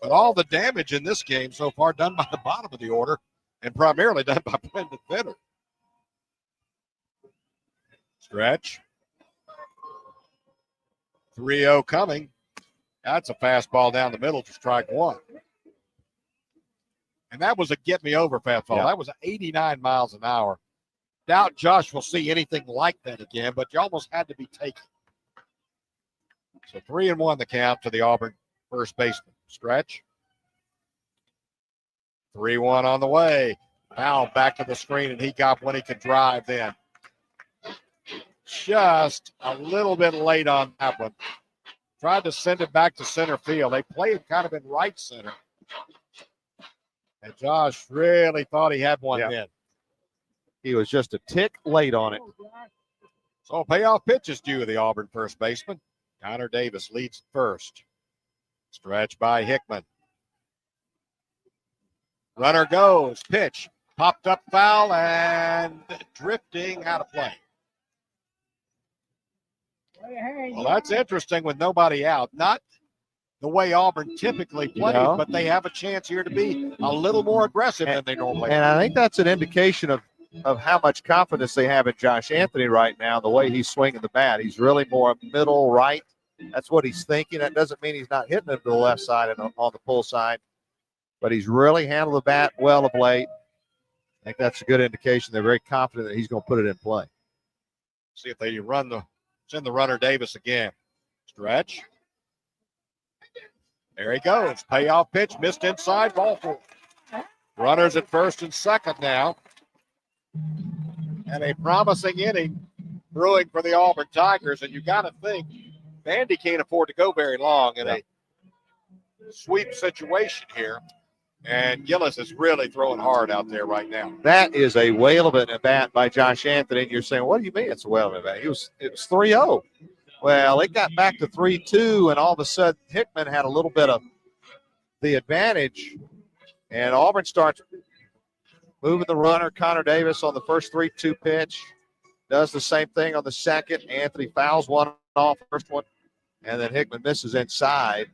But all the damage in this game so far done by the bottom of the order and primarily done by Brendan Bender. Stretch. 3-0 coming. That's a fastball down the middle for strike 1. And that was a get-me-over fastball. Yeah. That was 89 miles an hour. Doubt Josh will see anything like that again, but you almost had to be taken. So 3-1 the count to the Auburn first baseman. Stretch. 3-1 on the way. Foul back to the screen, and he got when he could drive then. Just a little bit late on that one. Tried to send it back to center field. They played kind of in right center. And Josh really thought he had one then. He was just a tick late on it. So a payoff pitch is due to the Auburn first baseman. Connor Davis leads first. Stretch by Hickman. Runner goes. Pitch. Popped up foul and drifting out of play. Well, that's interesting with nobody out. Not the way Auburn typically plays, but they have a chance here to be a little more aggressive than they normally And are. I think that's an indication of how much confidence they have in Josh Anthony right now, the way he's swinging the bat. He's really more middle right. That's what he's thinking. That doesn't mean he's not hitting it to the left side and on the pull side, but he's really handled the bat well of late. I think that's a good indication. They're very confident that he's going to put it in play. See if they send the runner Davis again. Stretch. There he goes. Payoff pitch. Missed inside. Ball 4. Runners at first and second now. And a promising inning brewing for the Auburn Tigers. And you got to think Vandy can't afford to go very long in a sweep situation here. And Gillis is really throwing hard out there right now. That is a whale of an at bat by Josh Anthony. And you're saying, what do you mean it's a whale of an at bat? It was 3-0. Well, it got back to 3-2, and all of a sudden Hickman had a little bit of the advantage. And Auburn starts moving the runner. Connor Davis on the first 3-2 pitch does the same thing on the second. Anthony fouls one off first one, and then Hickman misses inside.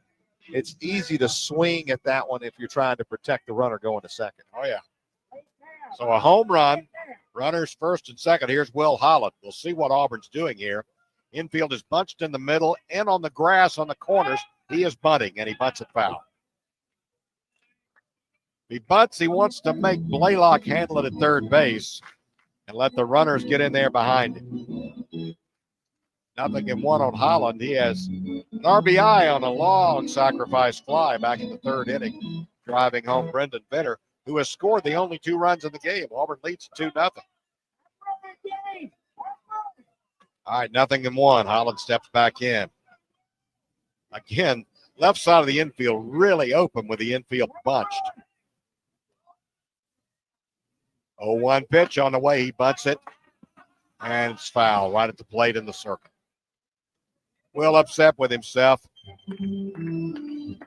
It's easy to swing at that one if you're trying to protect the runner going to second. Oh, yeah. So a home run, runners first and second. Here's Will Holland. We'll see what Auburn's doing here. Infield is bunched in the middle and on the grass on the corners. He is bunting, and he bunts it foul. He bunts. He wants to make Blaylock handle it at third base and let the runners get in there behind him. 0-1 on Holland. He has an RBI on a long sacrifice fly back in the third inning, driving home Brendan Bender, who has scored the only 2 runs in the game. Auburn leads 2-0. All right, 0-1. Holland steps back in. Again, left side of the infield really open with the infield bunched. 0-1 pitch on the way. He bunts it, and it's foul right at the plate in the circle. Will upset with himself.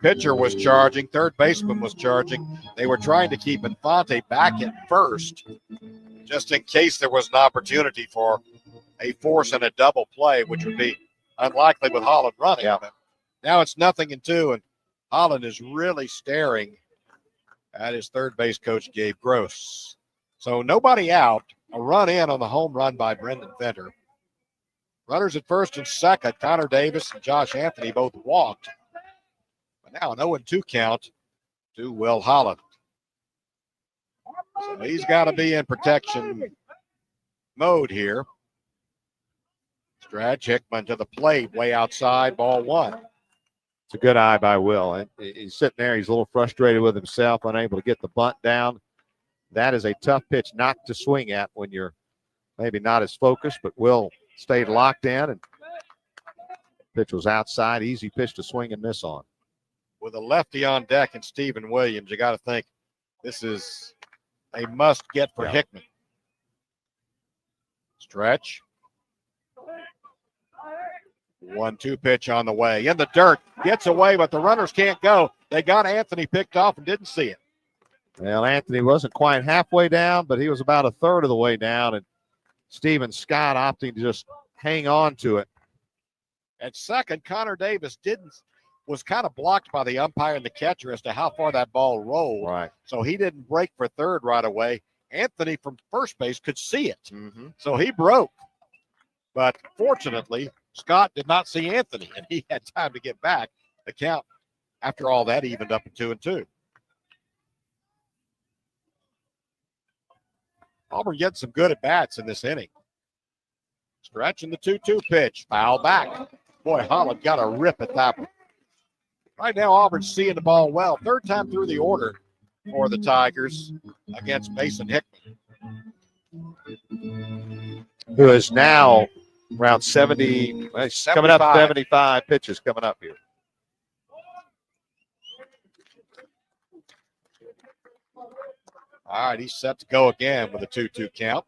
Pitcher was charging. Third baseman was charging. They were trying to keep Infante back at first just in case there was an opportunity for a force and a double play, which would be unlikely with Holland running. Yeah. But now it's 0-2, and Holland is really staring at his third base coach, Gabe Gross. So nobody out. A run in on the home run by Brendan Bender. Runners at first and second. Connor Davis and Josh Anthony both walked. But now an 0-2 count to Will Holland. So he's got to be in protection mode here. Stretch Hickman to the plate, way outside, ball one. It's a good eye by Will. And he's sitting there. He's a little frustrated with himself, unable to get the bunt down. That is a tough pitch not to swing at when you're maybe not as focused, but Will stayed locked in, and pitch was outside. Easy pitch to swing and miss on. With a lefty on deck and Stephen Williams, you got to think this is a must get for Hickman. Stretch. 1-2 pitch on the way. In the dirt. Gets away, but the runners can't go. They got Anthony picked off and didn't see it. Well, Anthony wasn't quite halfway down, but he was about a third of the way down, and Steven Scott opting to just hang on to it. At second, Connor Davis was kind of blocked by the umpire and the catcher as to how far that ball rolled. Right. So he didn't break for third right away. Anthony from first base could see it. Mm-hmm. So he broke. But fortunately, Scott did not see Anthony, and he had time to get back. The count, after all that, evened up at 2-2. Auburn gets some good at-bats in this inning. Stretching the 2-2 pitch. Foul back. Boy, Holland got a rip at that one. Right now, Auburn's seeing the ball well. Third time through the order for the Tigers against Mason Hickman. Who is now around 70, coming up 75 pitches coming up here. All right, he's set to go again with a 2-2 count.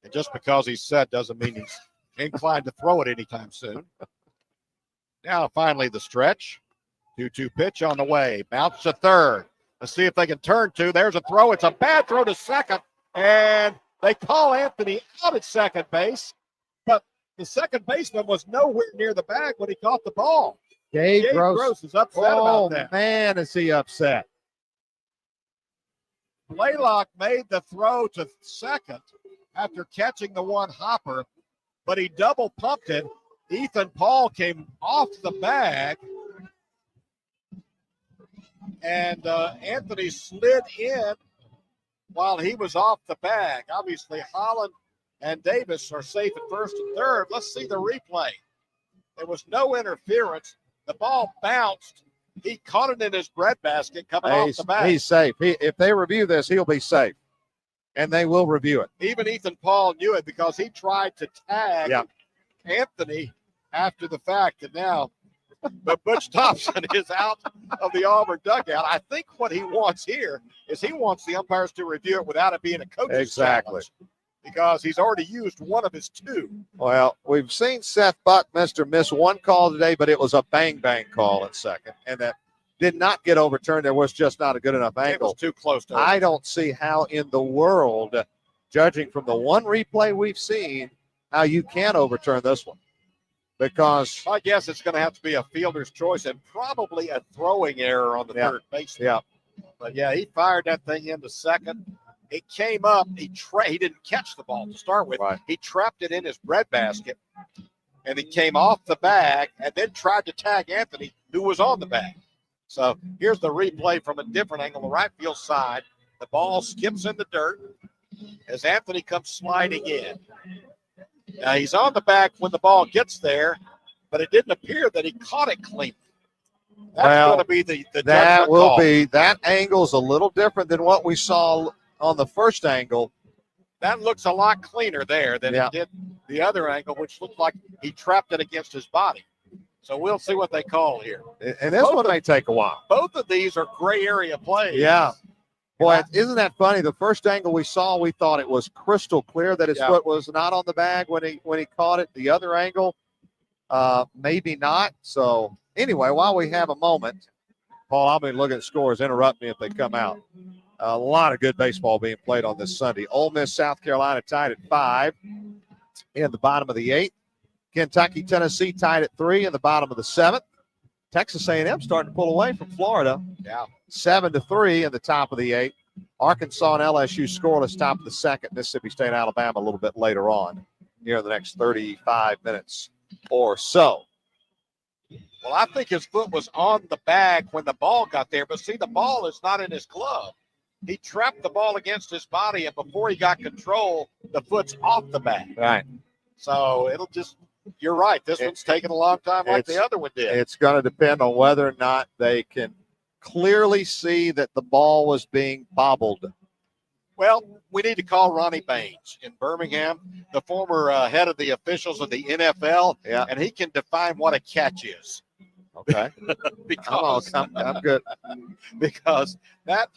And just because he's set doesn't mean he's inclined to throw it anytime soon. Now, finally, the stretch. 2-2 pitch on the way. Bounce to third. Let's see if they can turn to. There's a throw. It's a bad throw to second. And they call Anthony out at second base. But the second baseman was nowhere near the bag when he caught the ball. Gabe Gross is upset about that. Man, is he upset. Blaylock made the throw to second after catching the one hopper, but he double pumped it. Ethan Paul came off the bag, and Anthony slid in while he was off the bag. Obviously, Holland and Davis are safe at first and third. Let's see the replay. There was no interference. The ball bounced. He caught it in his breadbasket coming off the bag. He's safe. If they review this, he'll be safe. And they will review it. Even Ethan Paul knew it because he tried to tag Anthony after the fact. And now but Butch Thompson is out of the Auburn dugout. I think what he wants here is he wants the umpires to review it without it being a coach's challenge, because he's already used one of his two. Well, we've seen Seth Buckminster miss one call today, but it was a bang-bang call at second, and that did not get overturned. There was just not a good enough angle. It was too close to I don't see how in the world, judging from the one replay we've seen, how you can overturn this one. Because I guess it's going to have to be a fielder's choice and probably a throwing error on the third baseman. Yeah. But, yeah, he fired that thing into second. It came up. He didn't catch the ball to start with. Right. He trapped it in his breadbasket, and he came off the bag and then tried to tag Anthony, who was on the bag. So here's the replay from a different angle, the right field side. The ball skips in the dirt as Anthony comes sliding in. Now, he's on the bag when the ball gets there, but it didn't appear that he caught it clean. That's going to be the that will call. be that angle's a little different than what we saw on the first angle. That looks a lot cleaner there than it did the other angle, which looked like he trapped it against his body. So we'll see what they call here. And this one may take a while. Both of these are gray area plays. Yeah. Boy, isn't that funny? The first angle we saw, we thought it was crystal clear that his foot was not on the bag when he caught it. The other angle, maybe not. So anyway, while we have a moment, Paul, I'll be looking at scores. Interrupt me if they come out. A lot of good baseball being played on this Sunday. Ole Miss, South Carolina tied at 5 in the bottom of the 8th. Kentucky, Tennessee tied at 3 in the bottom of the 7th. Texas A&M starting to pull away from Florida. 7-3 in the top of the 8th. Arkansas and LSU scoreless top of the 2nd. Mississippi State, Alabama a little bit later on, near the next 35 minutes or so. Well, I think his foot was on the bag when the ball got there, but see, the ball is not in his glove. He trapped the ball against his body, and before he got control, the foot's off the bag. Right. So it'll just, you're right. This one's taking a long time like the other one did. It's going to depend on whether or not they can clearly see that the ball was being bobbled. Well, we need to call Ronnie Baines in Birmingham, the former head of the officials of the NFL, and he can define what a catch is. Okay. Because I'm good. Because that,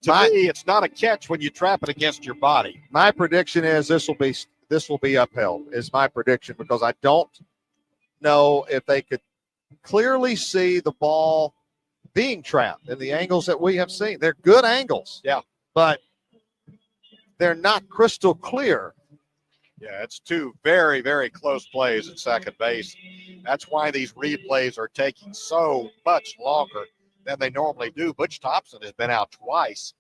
to me, it's not a catch when you trap it against your body. My prediction is this will be upheld, is my prediction, because I don't know if they could clearly see the ball being trapped in the angles that we have seen. They're good angles. Yeah. But they're not crystal clear. Yeah, it's two very, very close plays at second base. That's why these replays are taking so much longer than they normally do. Butch Thompson has been out twice.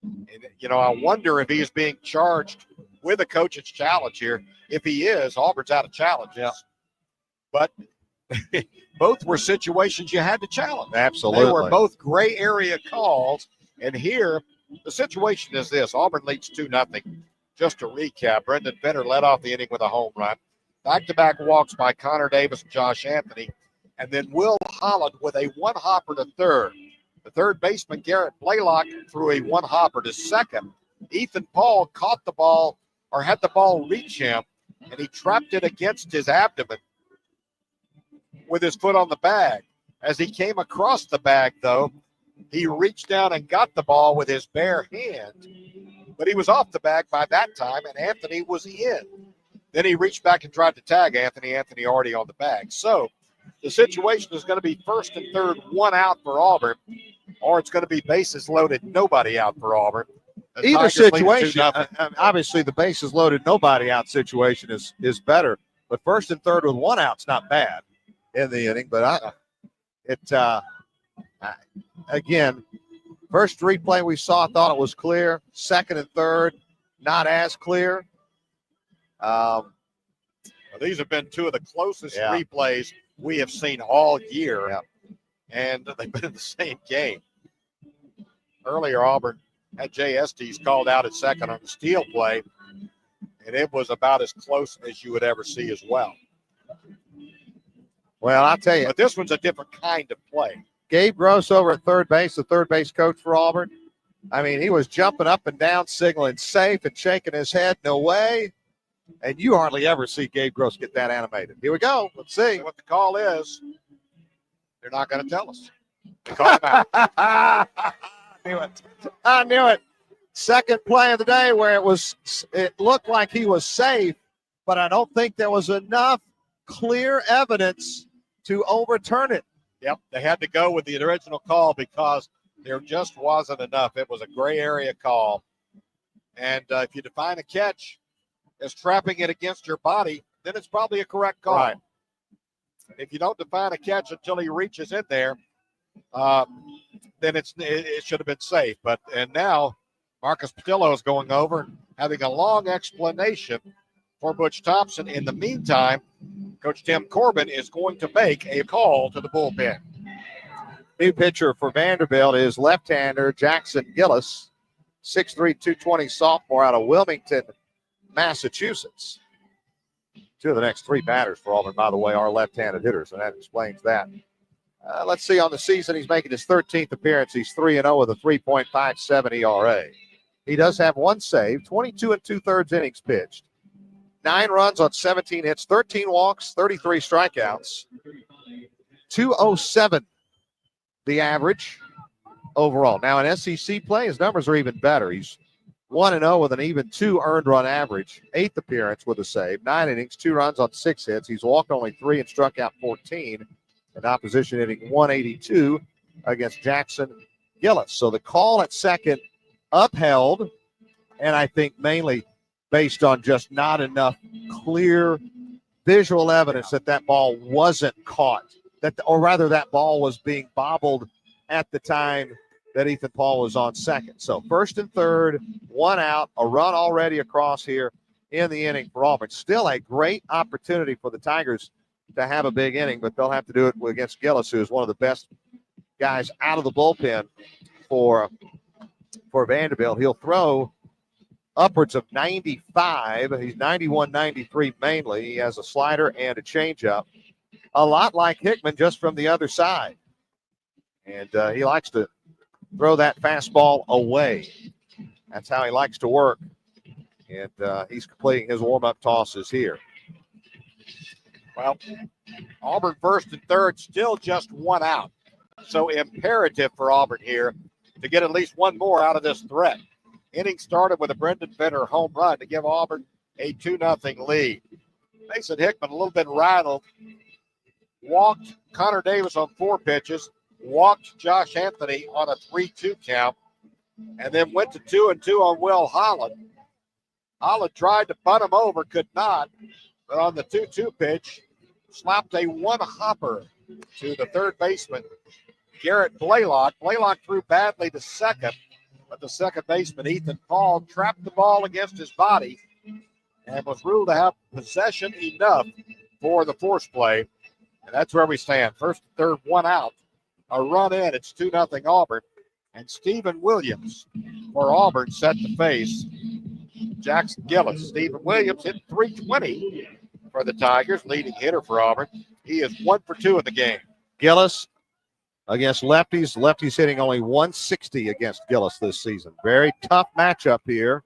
And, you know, I wonder if he's being charged with a coach's challenge here. If he is, Auburn's out of challenges. Yeah. But both were situations you had to challenge. Absolutely. They were both gray area calls. And here, the situation is this. Auburn leads 2-0. Just to recap, Brendan Benner led off the inning with a home run. Back-to-back walks by Connor Davis and Josh Anthony. And then Will Holland with a one-hopper to third. The third baseman, Garrett Blaylock, threw a one-hopper to second. Ethan Paul caught the ball, or had the ball reach him, and he trapped it against his abdomen with his foot on the bag. As he came across the bag, though, he reached down and got the ball with his bare hand, but he was off the bag by that time, and Anthony was in. Then he reached back and tried to tag Anthony. Anthony already on the bag. So the situation is going to be first and third, one out for Auburn, or it's going to be bases loaded, nobody out for Auburn. The Either Tigers lead situation, 2-0. obviously the bases loaded, nobody out situation is better. But first and third with one out's not bad in the inning. But again, first replay we saw, thought it was clear. Second and third, not as clear. Well, these have been two of the closest replays we have seen all year, and they've been in the same game. Earlier, Auburn had Jay Estes called out at second on the steal play, and it was about as close as you would ever see as well. Well, I'll tell you. But this one's a different kind of play. Gabe Gross over at third base, the third base coach for Auburn. I mean, he was jumping up and down, signaling safe and shaking his head, no way. And you hardly ever see Gabe Gross get that animated. Here we go. Let's see. What the call is, they're not going to tell us. Call him out. I knew it. Second play of the day where it looked like he was safe, but I don't think there was enough clear evidence to overturn it. Yep, they had to go with the original call because there just wasn't enough. It was a gray area call. And if you define a catch as trapping it against your body, then it's probably a correct call. Right. If you don't define a catch until he reaches in there, then it should have been safe. And now Marcus Patillo is going over and having a long explanation for Butch Thompson. In the meantime, Coach Tim Corbin is going to make a call to the bullpen. New pitcher for Vanderbilt is left-hander Jackson Gillis, 6'3", 220 sophomore out of Wilmington, Massachusetts. Two of the next three batters for Auburn, by the way, are left-handed hitters, and that explains that. Let's see, on the season, he's making his 13th appearance. He's 3-0 with a 3.57 ERA. He does have one save, 22 2/3 innings pitched. 9 runs on 17 hits, 13 walks, 33 strikeouts. 207 the average overall. Now in SEC play, his numbers are even better. He's 1-0 with an even 2 earned run average. 8th appearance with a save. 9 innings, 2 runs on 6 hits. He's walked only 3 and struck out 14. And opposition hitting 182 against Jackson Gillis. So the call at second upheld, and I think mainly based on just not enough clear visual evidence that ball wasn't caught, or rather that ball was being bobbled at the time that Ethan Paul was on second. So first and third, 1 out, a run already across here in the inning for Auburn. Still a great opportunity for the Tigers to have a big inning, but they'll have to do it against Gillis, who is one of the best guys out of the bullpen for for Vanderbilt. He'll throw upwards of 95. He's 91, 93 mainly. He has a slider and a changeup. A lot like Hickman, just from the other side. And he likes to throw that fastball away. That's how he likes to work. And he's completing his warm-up tosses here. Well, Auburn first and third, still just one out. So imperative for Auburn here to get at least one more out of this threat. Inning started with a Brendan Fenner home run to give Auburn a 2-0 lead. Mason Hickman a little bit rattled. Walked Connor Davis on 4 pitches. Walked Josh Anthony on a 3-2 count. And then went to 2-2 on Will Holland. Holland tried to bunt him over, could not. But on the 2-2 pitch, slapped a one-hopper to the third baseman, Garrett Blaylock. Blaylock threw badly to second, but the second baseman, Ethan Paul, trapped the ball against his body and was ruled to have possession enough for the force play. And that's where we stand. First and third, one out. A run in. It's 2-0 Auburn. And Stephen Williams for Auburn set to face Jackson Gillis. Stephen Williams hit .320 for the Tigers, leading hitter for Auburn. He is 1 for 2 in the game. Gillis against lefties. Lefties hitting only .160 against Gillis this season. Very tough matchup here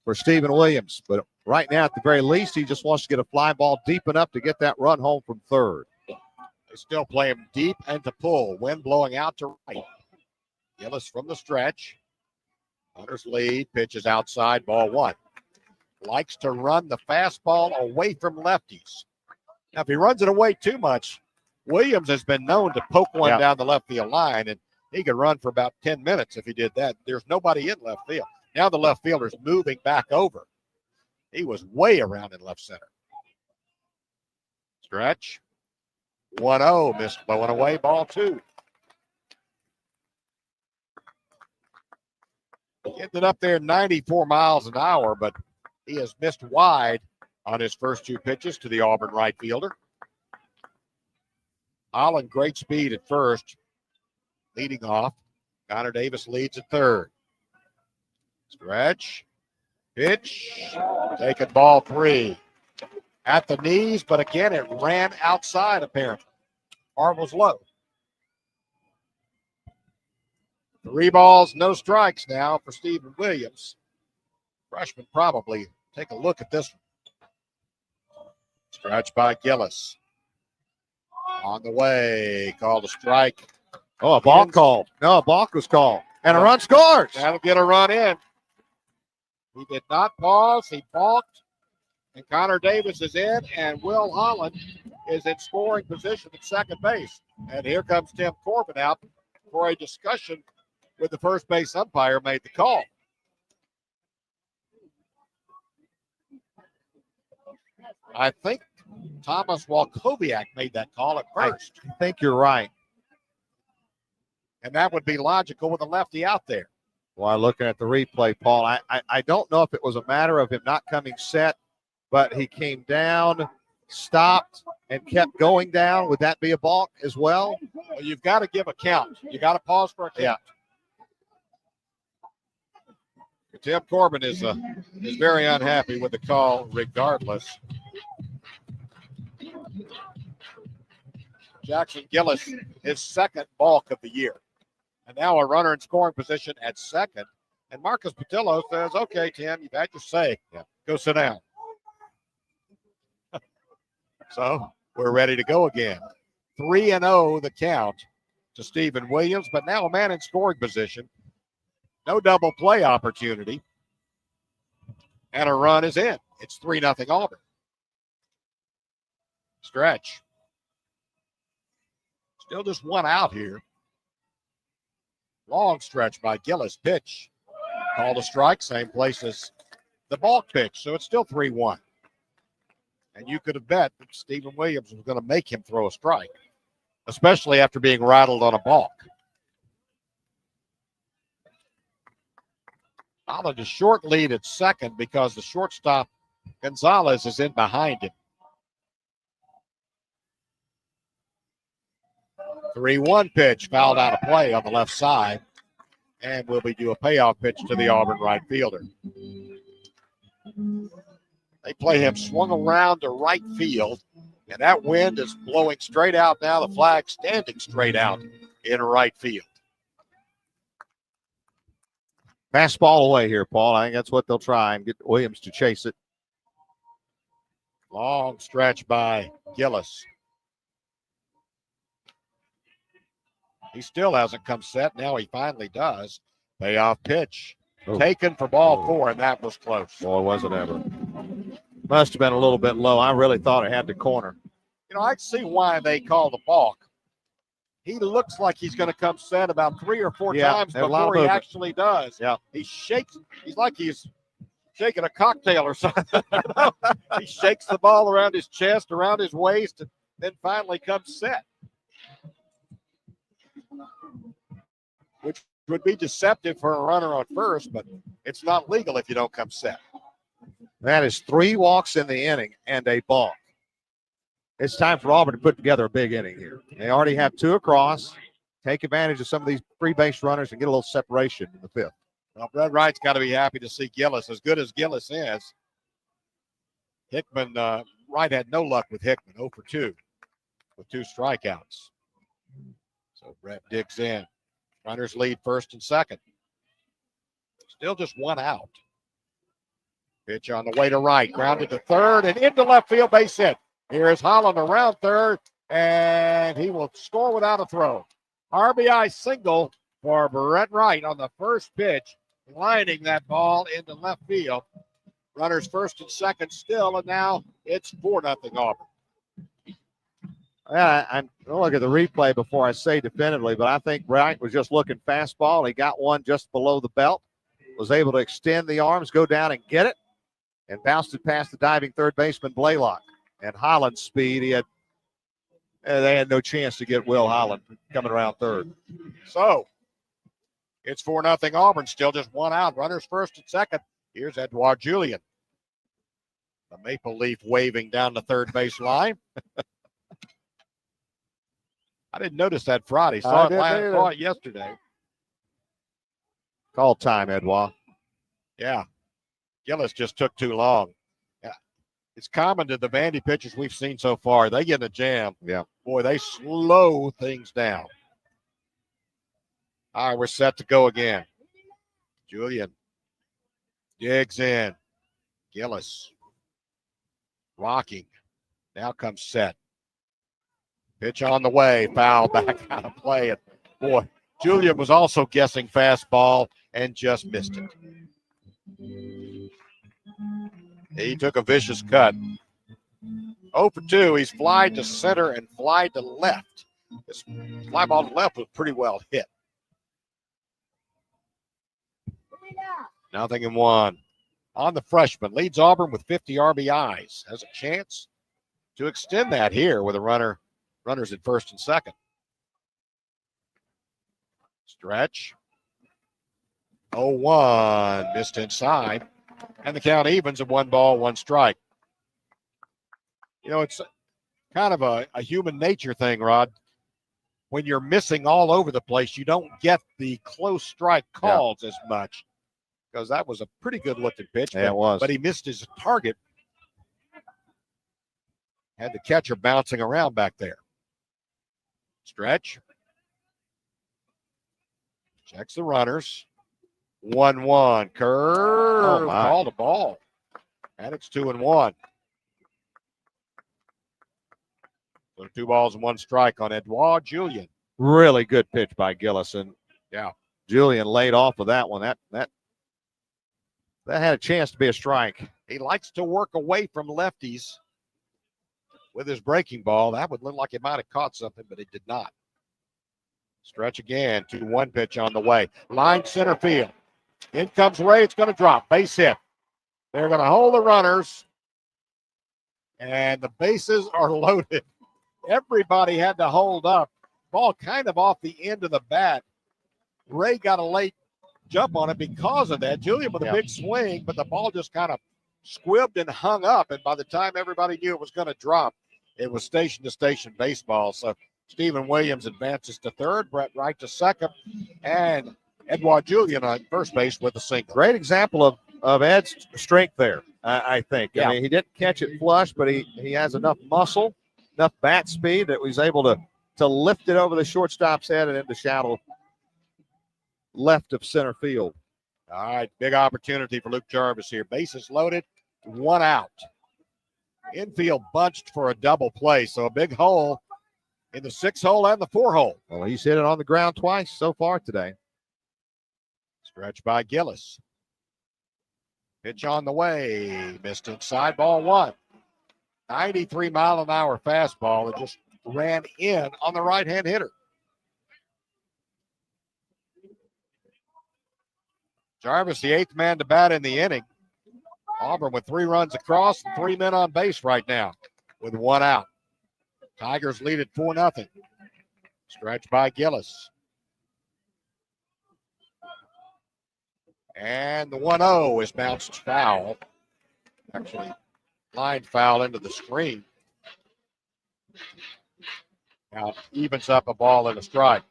for Stephen Williams. But right now, at the very least, he just wants to get a fly ball deep enough to get that run home from third. They still play him deep and to pull. Wind blowing out to right. Gillis from the stretch. Hunter's lead. Pitches outside. Ball 1. Likes to run the fastball away from lefties. Now, if he runs it away too much, Williams has been known to poke one down the left field line, and he could run for about 10 minutes if he did that. There's nobody in left field. Now the left fielder's moving back over. He was way around in left center. Stretch. 1-0. Missed blowing away. Ball 2. Getting it up there 94 miles an hour, but he has missed wide on his first 2 pitches to the Auburn right fielder. Holland, great speed at first. Leading off. Connor Davis leads at third. Stretch. Pitch. Taking ball 3. At the knees, but again, it ran outside apparently. Arm was low. 3 balls, no strikes now for Stephen Williams. Freshman probably take a look at this one. Stretch by Gillis. On the way, called a strike. Oh, a balk called. No, a balk was called. And a run scores. That'll get a run in. He did not pause. He balked. And Connor Davis is in, and Will Holland is in scoring position at second base. And here comes Tim Corbin out for a discussion with the first base umpire made the call. I think Thomas Walkowiak made that call at first. I think you're right. And that would be logical with a lefty out there. While looking at the replay, Paul, I don't know if it was a matter of him not coming set, but he came down, stopped, and kept going down. Would that be a balk as well? Well, you've got to give a count. You got to pause for a count. Yeah. Tim Corbin is very unhappy with the call regardless. Jackson Gillis, his second balk of the year. And now a runner in scoring position at second. And Marcus Patillo says, okay, Tim, you've had your say. Yeah. Go sit down. So we're ready to go again. 3-0 the count to Stephen Williams, but now a man in scoring position. No double play opportunity. And a run is in. It's 3-0 Auburn. Stretch. Still just one out here. Long stretch by Gillis. Pitch. Called a strike. Same place as the balk pitch. So it's still 3-1. And you could have bet that Stephen Williams was going to make him throw a strike, especially after being rattled on a balk. Holland a short lead at second because the shortstop Gonzalez is in behind him. 3-1 pitch fouled out of play on the left side. and will be due a payoff pitch to the Auburn right fielder. They play him swung around to right field, and that wind is blowing straight out now. The flag standing straight out in right field. Fastball away here, Paul. I think that's what they'll try and get Williams to chase it. Long stretch by Gillis. He still hasn't come set. Now he finally does. Payoff pitch. Taken for ball 4, and that was close. Boy, was it ever. Must have been a little bit low. I really thought it had the corner. You know, I see why they call the balk. He looks like he's going to come set about 3 or 4 times before he actually does. Yeah. He shakes. He's like he's shaking a cocktail or something. He shakes the ball around his chest, around his waist, and then finally comes set. Which would be deceptive for a runner on first, but it's not legal if you don't come set. That is 3 walks in the inning and a balk. It's time for Auburn to put together a big inning here. They already have 2 across. Take advantage of some of these free base runners and get a little separation in the 5th. Well, Brett Wright's got to be happy to see Gillis. As good as Gillis is, Hickman, Wright had no luck with Hickman, 0 for 2 with 2 strikeouts. So Brett digs in. Runners lead first and second. Still just 1 out. Pitch on the way to right. Grounded to third and into left field, base hit. Here is Holland around third, and he will score without a throw. RBI single for Brett Wright on the first pitch, lining that ball into left field. Runners first and second still, and now it's 4-0 Auburn. I'm going to look at the replay before I say definitively, but I think Wright was just looking fastball. He got one just below the belt, was able to extend the arms, go down and get it, and bounced it past the diving third baseman Blaylock. And Holland's speed, they had no chance to get Will Holland coming around third. So it's 4-0 Auburn, still just 1 out. Runners first and second. Here's Edouard Julian. The maple leaf waving down the third base line. I didn't notice that Friday. Saw it yesterday. Call time, Edouard. Yeah. Gillis just took too long. It's common to the Vandy pitchers we've seen so far. They get in a jam. Yeah. Boy, they slow things down. All right, we're set to go again. Julian digs in. Gillis rocking. Now comes set. Pitch on the way. Foul back out of play. And boy, Julian was also guessing fastball and just missed it. He took a vicious cut. 0 for 2. He's flied to center and flied to left. This fly ball to left was pretty well hit. 0-1. On the freshman. Leads Auburn with 50 RBIs. Has a chance to extend that here with a runners at first and second. Stretch. 0-1. Missed inside. And the count evens at 1 ball, 1 strike. You know, it's kind of a human nature thing, Rod. When you're missing all over the place, you don't get the close strike calls as much, because that was a pretty good looking pitch. Yeah, it was. But he missed his target. Had the catcher bouncing around back there. Stretch. Checks the runners. 1-1. Curve. Called a ball. And it's 2-1. So 2 balls and 1 strike on Edouard Julian. Really good pitch by Gillison. Yeah. Julian laid off with that one. That had a chance to be a strike. He likes to work away from lefties with his breaking ball. That would look like it might have caught something, but it did not. Stretch again. 2-1 pitch on the way. Line center field. In comes Ray. It's going to drop. Base hit. They're going to hold the runners. And the bases are loaded. Everybody had to hold up. Ball kind of off the end of the bat. Ray got a late jump on it because of that. Julian with a big swing, but the ball just kind of squibbed and hung up. And by the time everybody knew it was going to drop, it was station-to-station baseball. So Stephen Williams advances to third, Brett Wright to second, and Edouard Julian on first base with the single. Great example of Ed's strength there, I think. Yeah. I mean, he didn't catch it flush, but he has enough muscle, enough bat speed that he's able to lift it over the shortstop's head and into shallow left of center field. All right, big opportunity for Luke Jarvis here. Bases loaded, 1 out. Infield bunched for a double play, so a big hole in the 6 hole and the 4 hole. Well, he's hit it on the ground twice so far today. Stretch by Gillis. Pitch on the way. Missed inside, ball 1. 93-mile-an-hour fastball that just ran in on the right-hand hitter. Jarvis, the 8th man to bat in the inning. Auburn with 3 runs across and 3 men on base right now with 1 out. Tigers lead at 4-0. Stretch by Gillis. And the 1-0 is bounced foul. Actually, line foul into the screen. Now evens up a ball and a strike.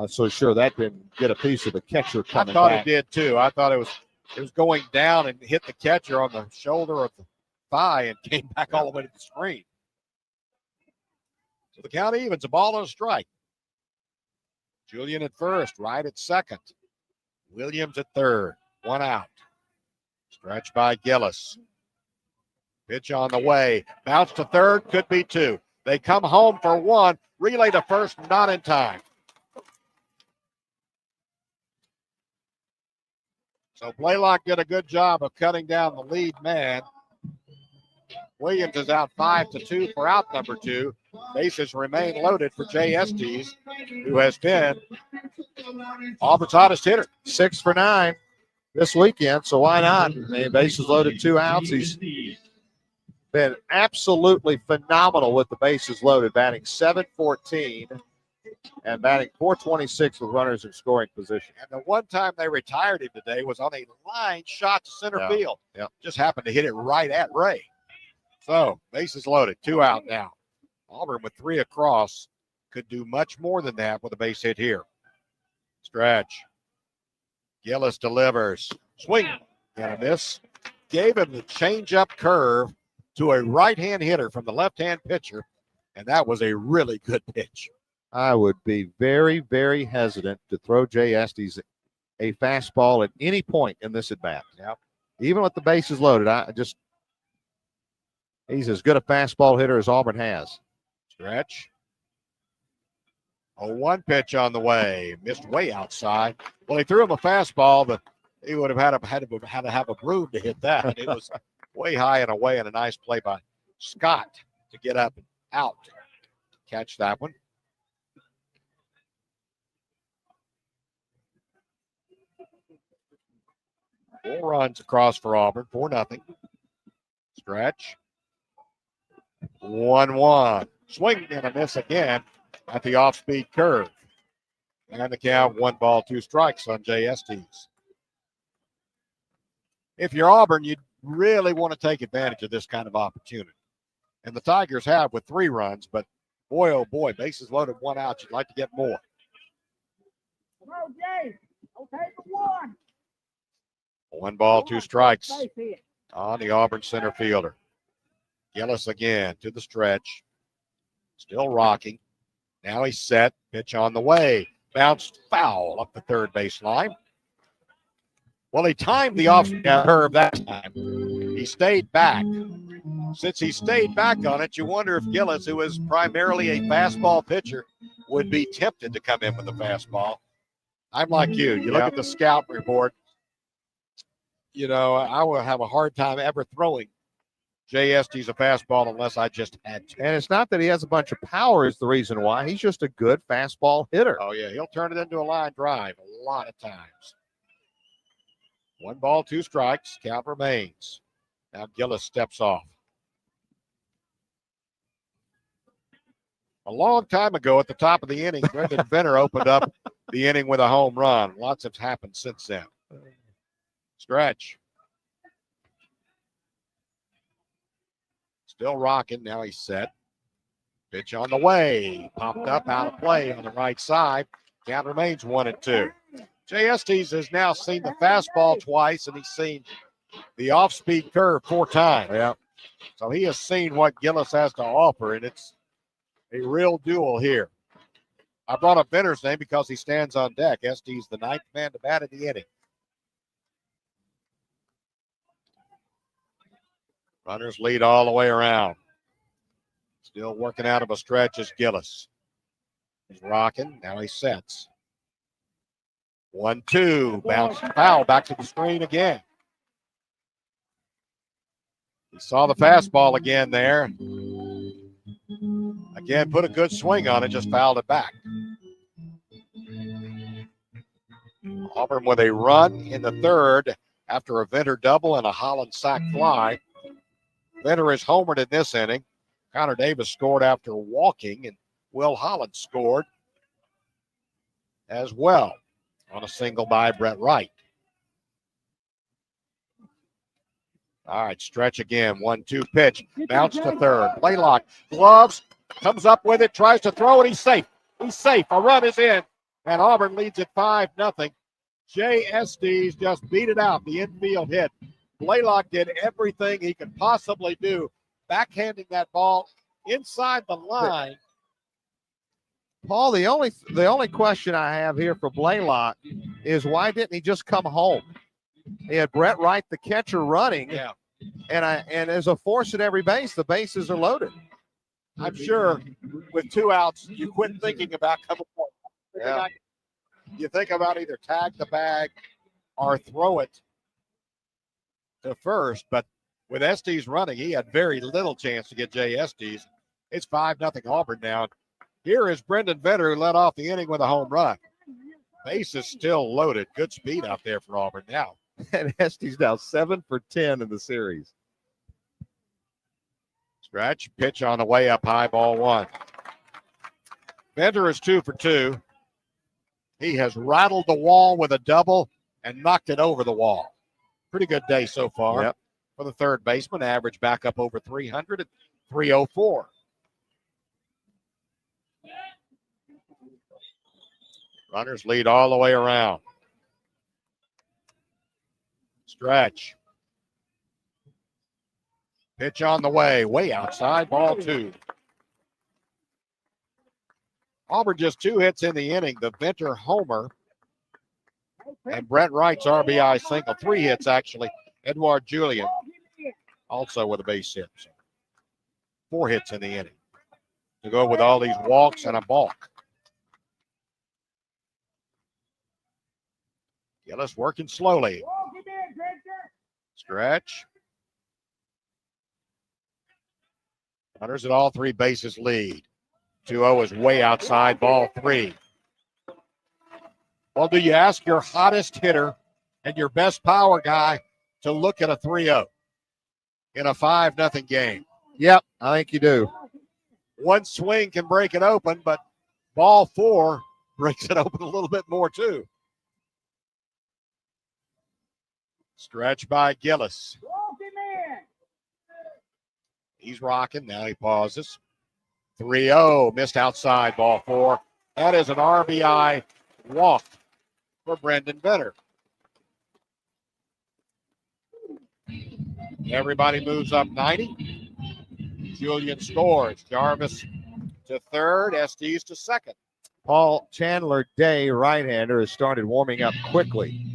So sure that didn't get a piece of the catcher coming I thought back. it did too. I thought it was going down and hit the catcher on the shoulder or the thigh and came back all the way to the screen. So the count evens, a ball and a strike. Julian at first, Wright at second. Williams at third, 1 out. Stretch by Gillis. Pitch on the way. Bounce to third, could be 2. They come home for 1. Relay to first, not in time. So Blaylock did a good job of cutting down the lead man. Williams is out 5-2 for out number 2. Bases remain loaded for Jay Estes, who has been Auburn's hottest hitter. 6 for 9 this weekend, so why not? I mean, bases loaded, 2 outs. He's been absolutely phenomenal with the bases loaded, batting .714 and batting .426 with runners in scoring position. And the one time they retired him today was on a line shot to center field. Yeah. Just happened to hit it right at Ray. So bases loaded, 2 out now. Auburn with 3 across could do much more than that with a base hit here. Stretch. Gillis delivers. Swing and a miss. Gave him the changeup curve to a right-hand hitter from the left-hand pitcher, and that was a really good pitch. I would be very, very hesitant to throw Jay Estes a fastball at any point in this at-bat. Yep. Even with the bases loaded, he's as good a fastball hitter as Auburn has. Stretch. A 1 pitch on the way. Missed way outside. Well, he threw him a fastball, but he would have had to have a broom to hit that. It was way high and away, and a nice play by Scott to get up and out. Catch that one. Four runs across for Auburn, 4-0. Stretch. 1-1. Swing and a miss again at the off-speed curve. And the count, 1 ball, 2 strikes on Jay Estes. If you're Auburn, you'd really want to take advantage of this kind of opportunity. And the Tigers have with 3 runs, but boy, oh boy, bases loaded, 1 out. You'd like to get more. Come on, Jay. Okay, for 1. 1 ball, 2 strikes on the Auburn center fielder. Gillis again to the stretch. Still rocking. Now he's set. Pitch on the way. Bounced foul up the third baseline. Well, he timed the off curve that time. He stayed back. Since he stayed back on it, you wonder if Gillis, who is primarily a fastball pitcher, would be tempted to come in with a fastball. I'm like you. You look at the scout report. You know, I will have a hard time ever throwing Jay Estes a fastball unless I just had to. And it's not that he has a bunch of power is the reason why. He's just a good fastball hitter. Oh, yeah. He'll turn it into a line drive a lot of times. 1 ball, 2 strikes. Count remains. Now Gillis steps off. A long time ago at the top of the inning, Brendan Venner opened up the inning with a home run. Lots have happened since then. Stretch. Still rocking. Now he's set. Pitch on the way. Popped up out of play on the right side. Count remains 1-2. Jay Estes has now seen the fastball twice, and he's seen the off-speed curve 4 times. Yeah. So he has seen what Gillis has to offer, and it's a real duel here. I brought up Benner's name because he stands on deck. Estes, the 9th man to bat in the inning. Runners lead all the way around. Still working out of a stretch is Gillis. He's rocking. Now he sets. 1-2. Bounce foul back to the screen again. He saw the fastball again there. Again, put a good swing on it, just fouled it back. Auburn with a run in the third after a Venter double and a Holland sac fly. Venter is homered in this inning. Connor Davis scored after walking, and Will Holland scored as well on a single by Brett Wright. All right, stretch again. 1-2 pitch. Bounce to third. Blaylock gloves, comes up with it, tries to throw it. He's safe. He's safe. A run is in, and Auburn leads at 5-0. Jay Estes just beat it out, the infield hit. Blaylock did everything he could possibly do, backhanding that ball inside the line. Paul, the only question I have here for Blaylock is why didn't he just come home? He had Brett Wright, the catcher, running. Yeah. And there's a force at every base. The bases are loaded. I'm sure with 2 outs, you quit thinking about coming home. Yeah. You think about either tag the bag or throw it to first. But with Estes running, he had very little chance to get Jay Estes. It's 5-0 Auburn now. Here is Brendan Venter, who led off the inning with a home run. Base is still loaded. Good speed out there for Auburn now. And Estes now 7 for 10 in the series. Scratch, pitch on the way up high, ball 1. Venter is 2 for 2. He has rattled the wall with a double and knocked it over the wall. Pretty good day so far for the third baseman. Average back up over 300 at 304. Runners lead all the way around. Stretch. Pitch on the way outside, ball 2. Auburn just 2 hits in the inning. The Venter homer and Brett Wright's RBI single. 3 hits, actually. Edouard Julian also with a base hit. So 4 hits in the inning to go with all these walks and a balk. Gillis working slowly. Stretch. Runners at all 3 bases lead. 2-0 is way outside, ball 3. Well, do you ask your hottest hitter and your best power guy to look at a 3-0 in a 5-0 game? Yep, I think you do. One swing can break it open, but ball 4 breaks it open a little bit more too. Stretch by Gillis. He's rocking. Now he pauses. 3-0. Missed outside, ball 4. That is an RBI walk for Brendan Venter. Everybody moves up 90. Julian scores. Jarvis to third. Estes to second. Paul Chandler Day, right-hander, has started warming up quickly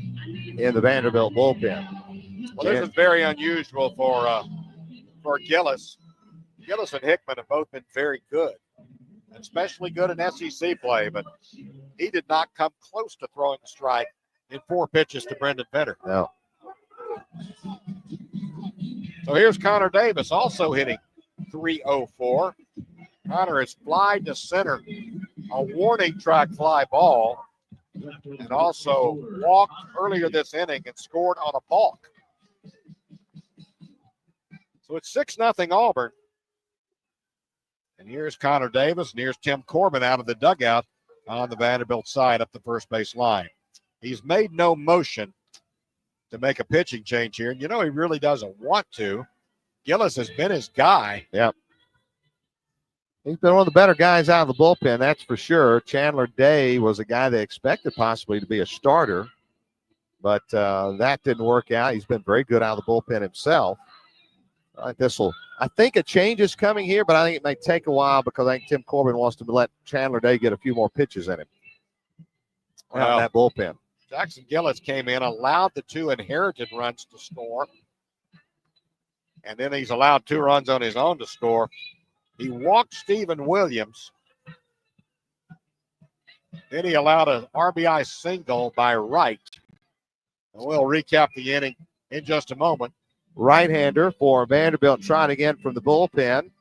in the Vanderbilt bullpen. Well, this is very unusual for Gillis. Gillis and Hickman have both been very good, especially good in SEC play, but he did not come close to throwing a strike in 4 pitches to Brendan Venter. No. So here's Connor Davis also hitting .304. Connor has flied to center, a warning track fly ball, and also walked earlier this inning and scored on a balk. So it's 6-0 Auburn. And here's Connor Davis, and here's Tim Corbin out of the dugout on the Vanderbilt side up the first base line. He's made no motion to make a pitching change here, and you know he really doesn't want to. Gillis has been his guy. Yep. He's been one of the better guys out of the bullpen, that's for sure. Chandler Day was a guy they expected possibly to be a starter, but that didn't work out. He's been very good out of the bullpen himself. I think a change is coming here, but I think it may take a while because I think Tim Corbin wants to let Chandler Day get a few more pitches in him. Out of that bullpen. Jackson Gillis came in, allowed the 2 inherited runs to score, and then he's allowed 2 runs on his own to score. He walked Stephen Williams. Then he allowed an RBI single by Wright. And we'll recap the inning in just a moment. Right-hander for Vanderbilt trying again from the bullpen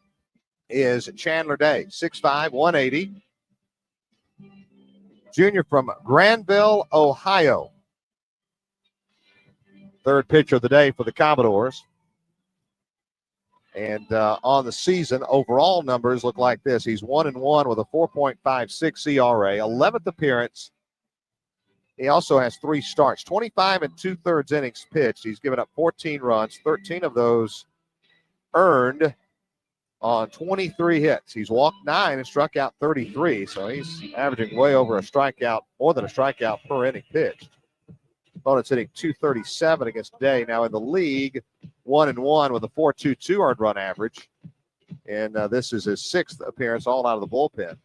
is Chandler Day, 6'5", 180. Junior from Granville, Ohio. Third pitcher of the day for the Commodores. And on the season, overall numbers look like this. He's 1-1 with a 4.56 ERA, 11th appearance. He also has 3 starts, 25 2/3 innings pitched. He's given up 14 runs, 13 of those earned on 23 hits. He's walked 9 and struck out 33, so he's averaging way over a strikeout, more than a strikeout per inning pitched. Opponent's hitting .237 against Day. Now in the league, 1-1 with a 4.22 earned run average. And this is his 6th appearance, all out of the bullpen.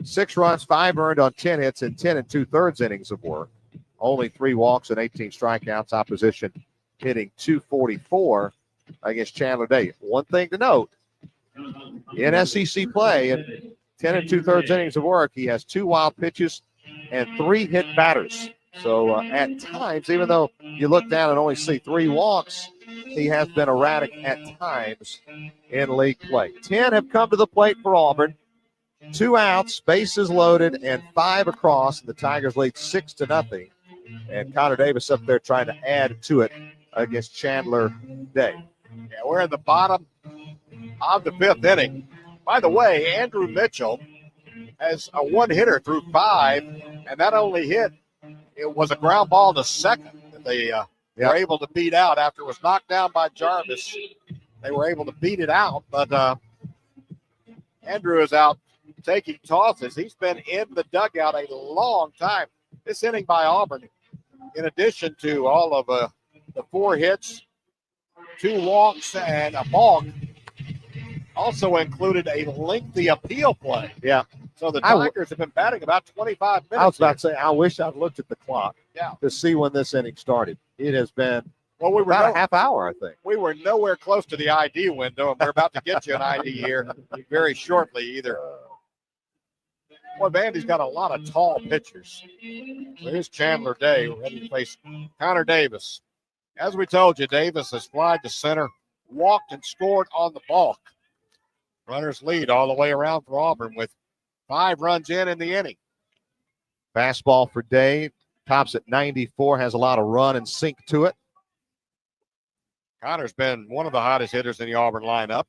6 runs, 5 earned on 10 hits in 10 2/3 innings of work. Only 3 walks and 18 strikeouts. Opposition hitting .244 against Chandler Day. One thing to note, in SEC play, in 10 2/3 innings of work, he has 2 wild pitches and 3 hit batters. So at times, even though you look down and only see 3 walks, he has been erratic at times in league play. 10 have come to the plate for Auburn. 2 outs, bases loaded, and 5 across. The Tigers lead 6-0. And Connor Davis up there trying to add to it against Chandler Day. Yeah, we're in the bottom of the 5th inning. By the way, Andrew Mitchell has a 1-hitter through 5, and that only hit, it was a ground ball to second that they were able to beat out after it was knocked down by Jarvis. They were able to beat it out, but Andrew is out taking tosses. He's been in the dugout a long time. This inning by Auburn, in addition to all of the 4 hits, 2 walks, and a balk, also included a lengthy appeal play. Yeah. So the Tigers have been batting about 25 minutes. I was about to say, I wish I'd looked at the clock Yeah. to see when this inning started. It has been Well, we were about a half hour, I think. We were nowhere close to the ID window, and we're about to get you an ID here very shortly either. Boy, Vandy's got a lot of tall pitchers. There's Chandler Day ready to face Connor Davis. As we told you, Davis has flied to center, walked and scored on the balk. Runners lead all the way around for Auburn with 5 runs in the inning. Fastball for Day, tops at 94, has a lot of run and sink to it. Connor's been one of the hottest hitters in the Auburn lineup.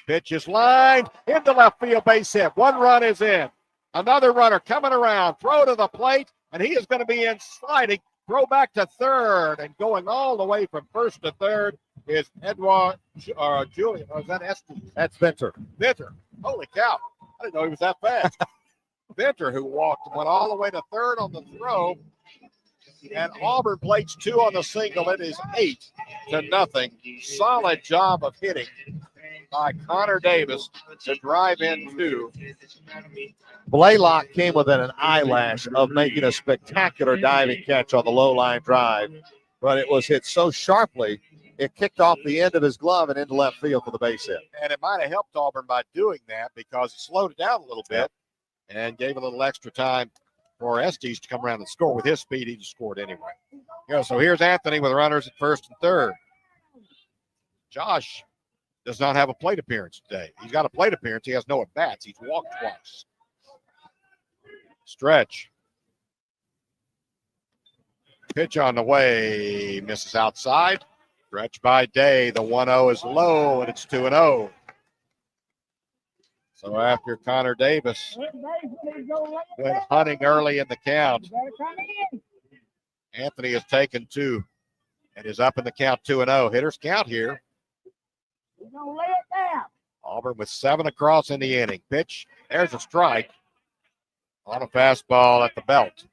Pitch is lined into left field, base hit. 1 run is in. Another runner coming around, throw to the plate, and he is going to be in sliding. Throw back to third, and going all the way from first to third is Edouard Julian. Or is that Estes? That's Venter. Venter. Holy cow. I didn't know he was that fast. Venter, who walked, went all the way to third on the throw. And Auburn plates 2 on the single. It is 8-0. Solid job of hitting by Connor Davis to drive in 2. Blaylock came within an eyelash of making a spectacular diving catch on the low line drive, but it was hit so sharply it kicked off the end of his glove and into left field for the base hit. And it might have helped Auburn by doing that because it slowed it down a little bit and gave a little extra time for Estes to come around and score. With his speed, he just scored anyway. So here's Anthony with runners at first and third. Josh does not have a plate appearance today. He's got a plate appearance. He has no at-bats. He's walked twice. Stretch. Pitch on the way. Misses outside. Stretch by Day. The 1-0 is low, and it's 2-0. So after Connor Davis went hunting early in the count, Anthony has taken 2 and is up in the count 2-0. Hitters count here. Auburn with 7 across in the inning. Pitch, there's a strike on a fastball at the belt.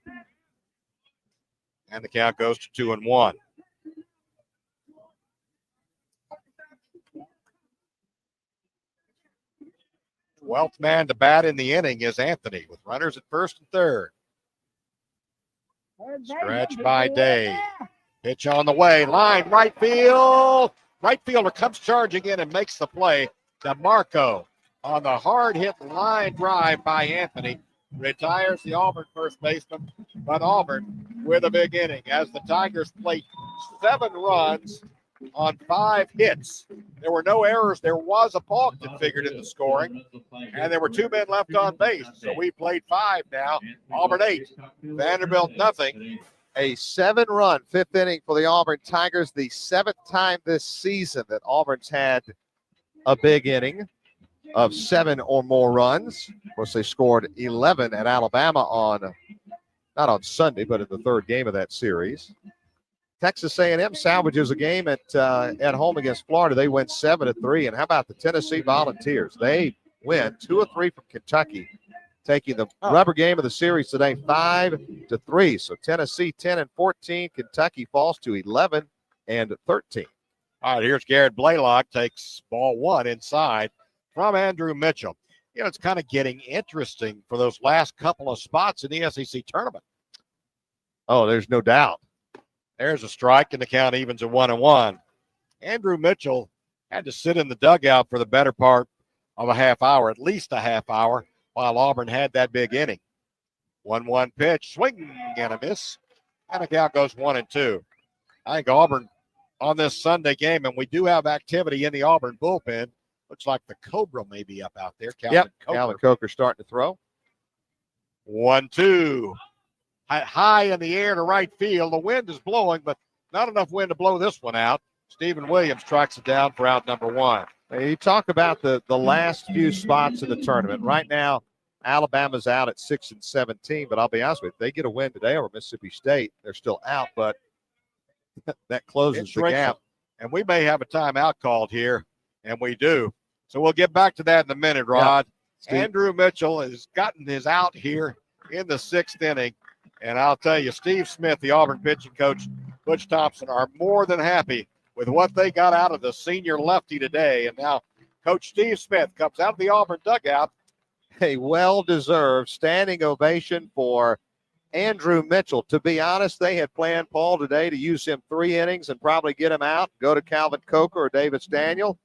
And the count goes to 2-1. 12th man to bat in the inning is Anthony with runners at first and third. Stretch by Day. Pitch on the way. Line right field. Right fielder comes charging in and makes the play. DeMarco on the hard hit line drive by Anthony. Retires the Auburn first baseman. But Auburn with a big inning as the Tigers played 7 runs on 5 hits. There were no errors. There was a balk that figured in the scoring. And there were 2 men left on base. So we played 5 now. Auburn 8. Vanderbilt nothing. A 7-run 5th inning for the Auburn Tigers, the 7th time this season that Auburn's had a big inning of 7 or more runs. Of course, they scored 11 at Alabama not on Sunday, but in the 3rd game of that series. Texas A&M salvages a game at home against Florida. They win 7-3. And how about the Tennessee Volunteers? They win 2 of 3 from Kentucky, taking the rubber game of the series today 5-3. So Tennessee 10-14. Kentucky falls to 11-13. All right, here's Garrett Blaylock, takes ball 1 inside from Andrew Mitchell. You know, it's kind of getting interesting for those last couple of spots in the SEC tournament. Oh, there's no doubt. There's a strike, and the count evens at 1-1. Andrew Mitchell had to sit in the dugout for the better part of a half hour, at least a half hour, while Auburn had that big inning. 1-1 pitch, swing and a miss, and the count goes 1-2. I think Auburn on this Sunday game, and we do have activity in the Auburn bullpen. Looks like the Cobra may be up out there. Calvin Coker starting to throw. 1-2. High in the air to right field. The wind is blowing, but not enough wind to blow this one out. Stephen Williams tracks it down for out number 1. You talk about the last few spots in the tournament. Right now, Alabama's out at 6-17, but I'll be honest with you, if they get a win today over Mississippi State, they're still out, but that closes the gap. And we may have a timeout called here, and we do. So we'll get back to that in a minute, Rod. Yeah. Andrew Mitchell has gotten his out here in the 6th inning. And I'll tell you, Steve Smith, the Auburn pitching coach, Butch Thompson, are more than happy with what they got out of the senior lefty today. And now Coach Steve Smith comes out of the Auburn dugout. A well-deserved standing ovation for Andrew Mitchell. To be honest, they had planned, Paul, today to use him 3 innings and probably get him out, go to Calvin Coker or Davis Daniel.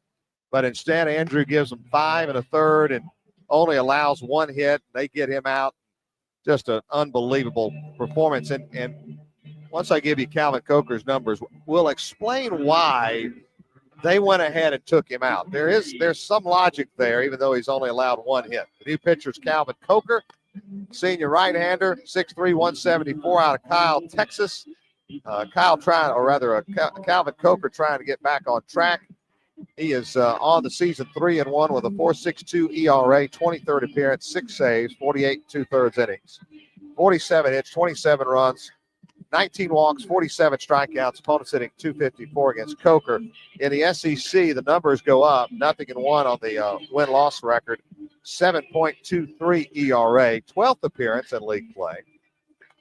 But instead, Andrew gives them 5 1/3 and only allows 1 hit. They get him out. Just an unbelievable performance. And once I give you Calvin Coker's numbers, we'll explain why they went ahead and took him out. There's some logic there, even though he's only allowed 1 hit. The new pitcher's Calvin Coker, senior right-hander, 6'3", 174 out of Kyle, Texas. Calvin Coker trying to get back on track. He is on the season 3-1 with a 4.62 ERA, 23rd appearance, 6 saves, 48 2/3 innings, 47 hits, 27 runs, 19 walks, 47 strikeouts. Opponents hitting .254 against Coker. In the SEC, the numbers go up. 0-1 on the win-loss record. 7.23 ERA, 12th appearance in league play.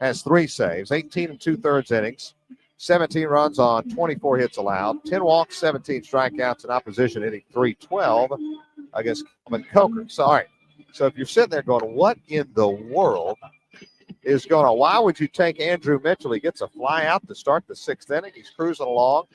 Has 3 saves, 18 2/3 innings. 17 runs on 24 hits allowed, 10 walks, 17 strikeouts, and opposition hitting .312 against Calvin Coker. So, all right. So if you're sitting there going, what in the world is going on? Why would you take Andrew Mitchell? He gets a fly out to start the 6th inning. He's cruising along.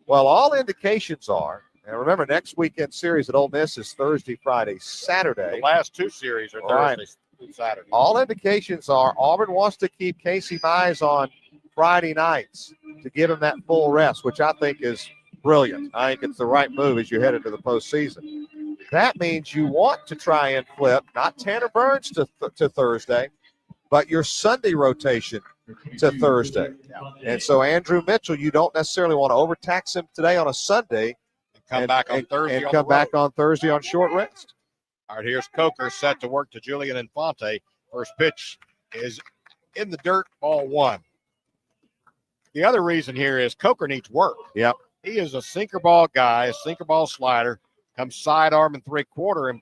Well, all indications are, and remember, next weekend series at Ole Miss is Thursday, Friday, Saturday. The last 2 series are Thursday and Saturday. All indications are Auburn wants to keep Casey Mize on Friday nights to give him that full rest, which I think is brilliant. I think it's the right move as you head into the postseason. That means you want to try and flip not Tanner Burns to Thursday, but your Sunday rotation to Thursday. And so Andrew Mitchell, you don't necessarily want to overtax him today on a Sunday and come back on Thursday on short rest. All right, here's Coker set to work to Julian Infante. First pitch is in the dirt, ball 1. The other reason here is Coker needs work. Yep. He is a sinker ball guy, a sinker ball slider, comes sidearm and 3/4. And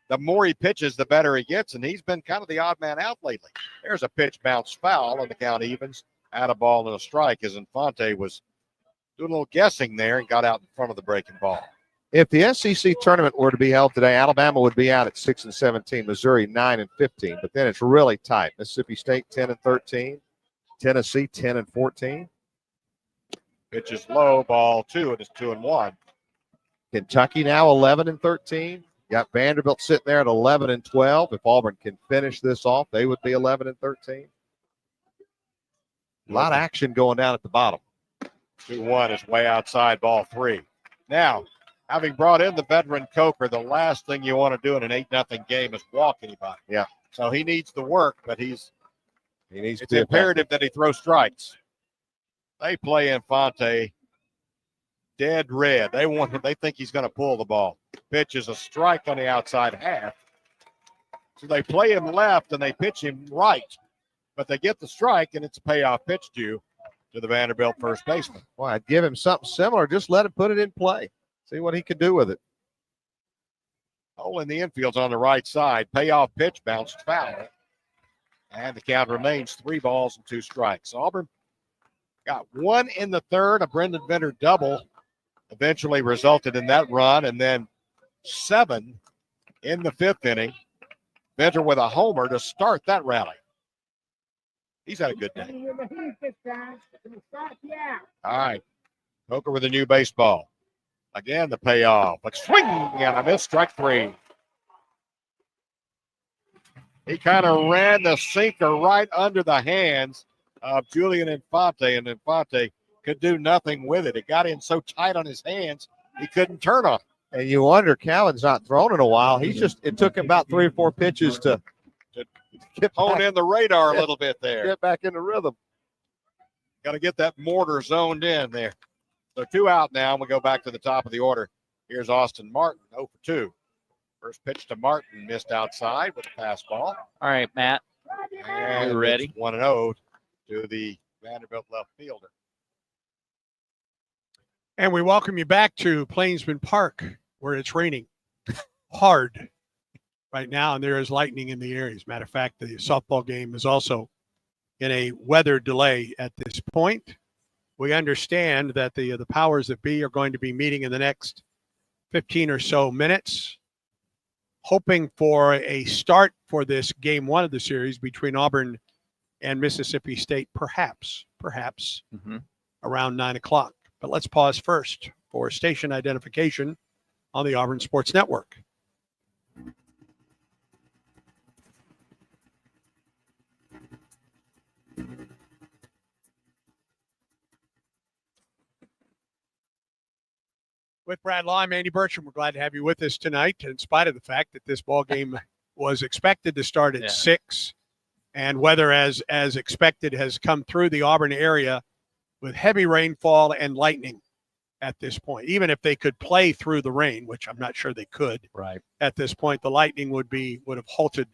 the more he pitches, the better he gets. And he's been kind of the odd man out lately. There's a pitch bounce foul, and the count evens. Out of ball and a strike as Infante was doing a little guessing there and got out in front of the breaking ball. If the SEC tournament were to be held today, Alabama would be out at 6-17, Missouri 9-15, but then it's really tight. Mississippi State 10-13, Tennessee 10-14. Pitch is low, ball 2, and it's 2-1. Kentucky now 11-13. Got Vanderbilt sitting there at 11-12. If Auburn can finish this off, they would be 11-13. A lot of action going down at the bottom. 2-1 is way outside, ball 3. Now, having brought in the veteran Coker, the last thing you want to do in an 8-0 game is walk anybody. Yeah. So he needs the work, but it's imperative that he throw strikes. They play Infante dead red. They think he's going to pull the ball. Pitch is a strike on the outside half. So they play him left and they pitch him right. But they get the strike, and it's a payoff pitch due to the Vanderbilt first baseman. Well, I'd give him something similar. Just let him put it in play. See what he can do with it. Hole in the infield's on the right side. Payoff pitch bounced foul. And the count remains 3 balls and 2 strikes. Auburn got 1 in the third. A Brendan Venter double eventually resulted in that run. And then 7 in the 5th inning. Venter with a homer to start that rally. He's had a good day. All right. Coker with a new baseball. Again, the payoff. A swing and a miss, strike 3. He kind of ran the sinker right under the hands of Julian Infante, and Infante could do nothing with it. It got in so tight on his hands, he couldn't turn on it. And you wonder, Calvin's not thrown in a while. It took him about 3 or 4 pitches to hone in the radar a little bit there. Get back in the rhythm. Got to get that mortar zoned in there. So 2 out now, and we go back to the top of the order. Here's Austin Martin, 0 for 2. First pitch to Martin, missed outside with a pass ball. All right, Matt. And you ready? 1-0 to the Vanderbilt left fielder. And we welcome you back to Plainsman Park, where it's raining hard right now, and there is lightning in the area. As a matter of fact, the softball game is also in a weather delay at this point. We understand that the powers that be are going to be meeting in the next 15 or so minutes, hoping for a start for this game 1 of the series between Auburn and Mississippi State, perhaps around 9 o'clock. But let's pause first for station identification on the Auburn Sports Network. With Brad Law, I'm Andy Bertram. We're glad to have you with us tonight, in spite of the fact that this ball game was expected to start at 6, and weather, as expected, has come through the Auburn area with heavy rainfall and lightning at this point. Even if they could play through the rain, which I'm not sure they could, right at this point, the lightning would have halted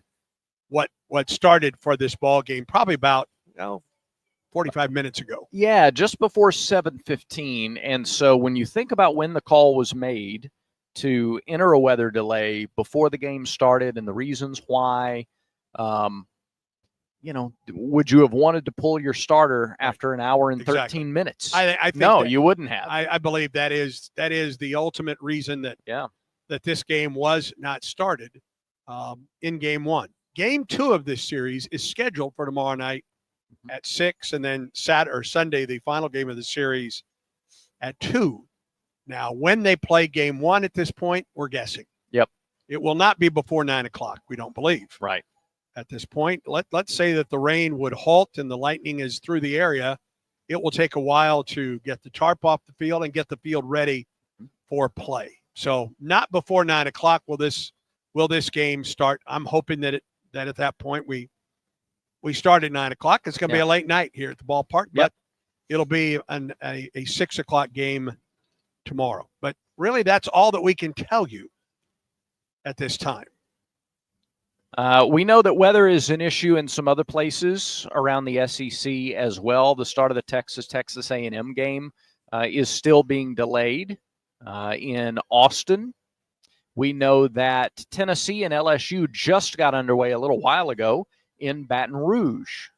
what started for this ball game probably about 45 minutes ago. Yeah, just before 7:15. And so when you think about when the call was made to enter a weather delay before the game started and the reasons why, would you have wanted to pull your starter after an hour and 13 minutes? I think no, you wouldn't have. I believe that is the ultimate reason that this game was not started in game 1. Game 2 of this series is scheduled for tomorrow night at 6, and then Sunday, the final game of the series at 2. Now, when they play game 1 at this point, we're guessing. Yep. It will not be before 9 o'clock, we don't believe. Right. At this point, let's say that the rain would halt and the lightning is through the area. It will take a while to get the tarp off the field and get the field ready for play. So not before 9 o'clock will this game start. I'm hoping that at that point we start at 9 o'clock. It's going to be a late night here at the ballpark, but it'll be a 6 o'clock game tomorrow. But really, that's all that we can tell you at this time. We know that weather is an issue in some other places around the SEC as well. The start of the Texas A&M game is still being delayed in Austin. we know that Tennessee and LSU just got underway a little while ago in Baton Rouge.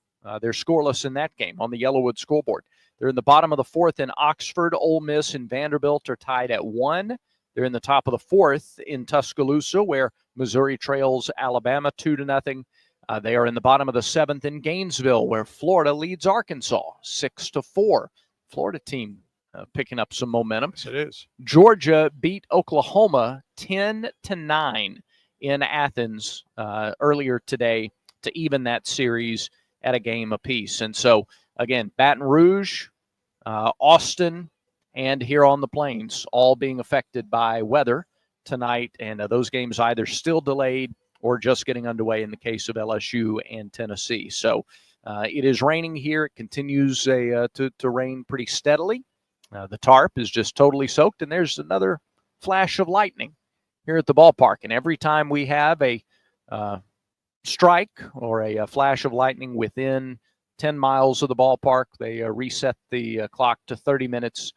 They're scoreless in that game on the Yellowwood scoreboard. They're in the bottom of the fourth in Oxford. Ole Miss and Vanderbilt are tied at 1. They're in the top of the fourth in Tuscaloosa, where Missouri trails Alabama 2-0. They are in the bottom of the seventh in Gainesville, where Florida leads Arkansas 6-4. Florida team picking up some momentum. Yes, it is. Georgia beat Oklahoma 10-9 in Athens earlier today to even that series at a game apiece. And so, again, Baton Rouge, Austin, and here on the Plains, all being affected by weather tonight. And those games either still delayed or just getting underway in the case of LSU and Tennessee. So it is raining here. It continues to rain pretty steadily. The tarp is just totally soaked, and there's another flash of lightning here at the ballpark. And every time we have a strike or a flash of lightning within 10 miles of the ballpark, they reset the clock to 30 minutes,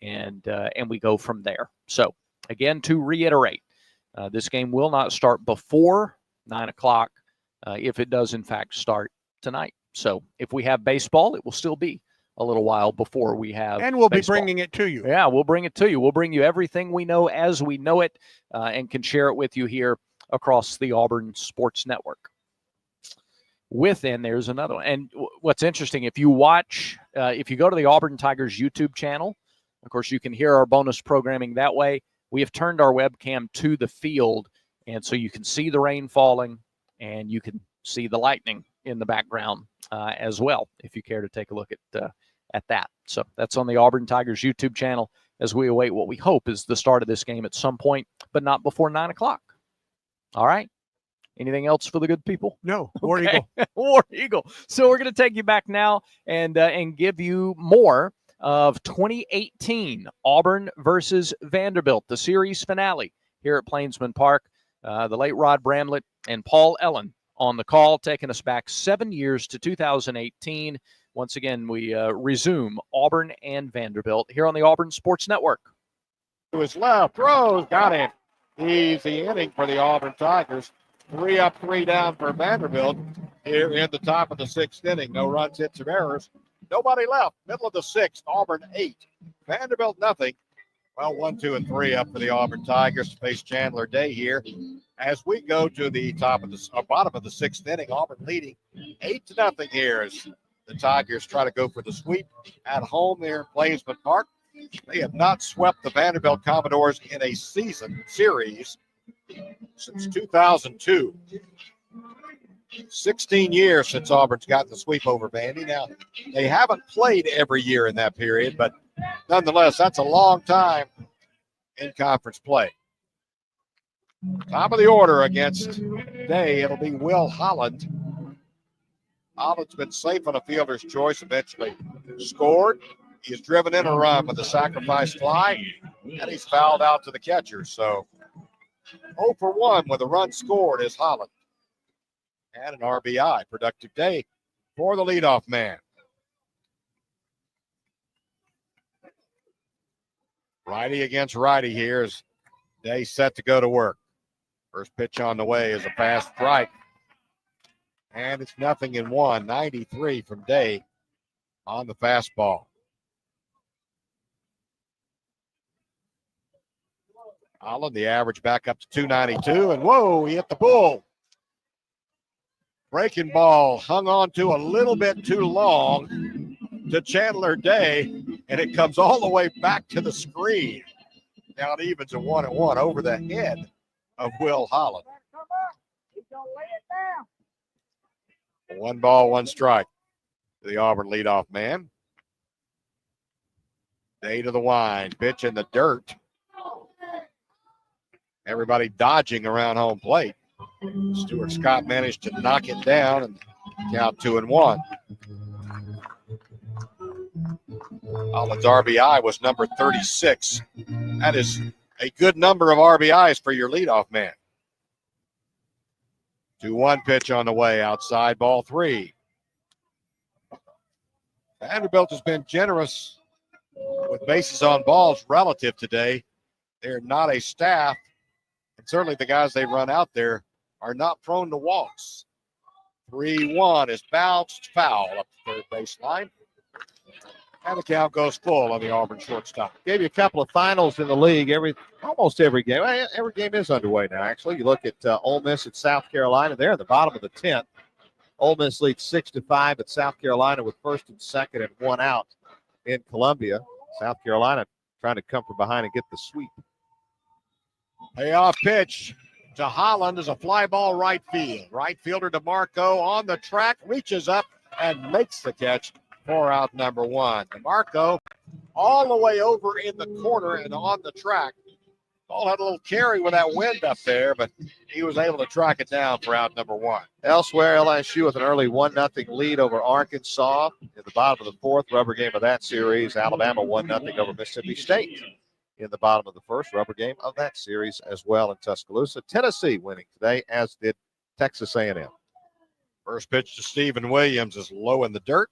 and we go from there. So, again, to reiterate, this game will not start before 9 o'clock if it does, in fact, start tonight. So if we have baseball, it will still be a little while before we have And we'll baseball. be bringing it to you. Yeah, we'll bring it to you. We'll bring you everything we know as we know it and can share it with you here across the Auburn Sports Network. And there's another one. And what's interesting, if you watch, if you go to the Auburn Tigers YouTube channel, of course, you can hear our bonus programming that way. We have turned our webcam to the field, and so you can see the rain falling, and you can see the lightning in the background as well, if you care to take a look at that. So that's on the Auburn Tigers YouTube channel as we await what we hope is the start of this game at some point, but not before 9 o'clock. All right. Anything else for the good people? No. War Okay. Eagle. War Eagle. So we're going to take you back now and give you more of 2018 Auburn versus Vanderbilt, the series finale here at Plainsman Park. The late Rod Bramlett and Paul Ellen on the call, taking us back 7 years to 2018. Once again, we resume Auburn and Vanderbilt here on the Auburn Sports Network. To his left, throws, got him. Easy inning for the Auburn Tigers. 3 up, 3 down for Vanderbilt here in the top of the 6th inning. No runs, hits, or errors. Nobody left. Middle of the 6th, Auburn 8. Vanderbilt nothing. Well, 1, 2, and 3 up for the Auburn Tigers to face Chandler Day here. As we go to the bottom of the 6th inning, Auburn leading 8-0 here as the Tigers try to go for the sweep at home there in Plainsman Park. They have not swept the Vanderbilt Commodores in a series since 2002. 16 years since Auburn's gotten the sweep over Vandy. Now, they haven't played every year in that period, but nonetheless, that's a long time in conference play. Top of the order against Day, it'll be Will Holland. Holland's been safe on a fielder's choice, eventually scored. He's driven in a run with a sacrifice fly, and he's fouled out to the catcher. So 0 for 1 with a run scored is Holland. And an RBI. Productive day for the leadoff man. Righty against righty here as Day set to go to work. First pitch on the way is a fast strike. And it's 0-1. 93 from Day on the fastball. Holland, the average back up to 292. And whoa, he hit the bull. Breaking ball hung on to a little bit too long to Chandler Day, and it comes all the way back to the screen. Now it evens a 1-1 over the head of Will Holland. 1 ball, 1 strike to the Auburn leadoff man. Day to the wind, pitch in the dirt. Everybody dodging around home plate. Stuart Scott managed to knock it down and count 2-1. Holland's RBI was number 36. That is a good number of RBIs for your leadoff man. 2-1 pitch on the way, outside, ball 3. Vanderbilt has been generous with bases on balls relative today. They're not a staff. certainly the guys they run out there are not prone to walks. 3-1 is bounced foul up the third baseline. And the count goes full on the Auburn shortstop. Gave you a couple of finals in the league. Almost every game. Every game is underway now, actually. You look at Ole Miss at South Carolina. They're at the bottom of the 10th. Ole Miss leads 6-5 at South Carolina with first and second and one out in Columbia. South Carolina trying to come from behind and get the sweep. Payoff pitch to Holland is a fly ball right field. Right fielder DeMarco on the track, reaches up and makes the catch for out number one. DeMarco all the way over in the corner and on the track. Ball had a little carry with that wind up there, but he was able to track it down for out number one. Elsewhere, LSU with an early 1-0 lead over Arkansas in the bottom of the fourth, rubber game of that series. Alabama 1-0 over Mississippi State in the bottom of the first, rubber game of that series as well in Tuscaloosa. Tennessee winning today, as did Texas A&M. First pitch to Stephen Williams is low in the dirt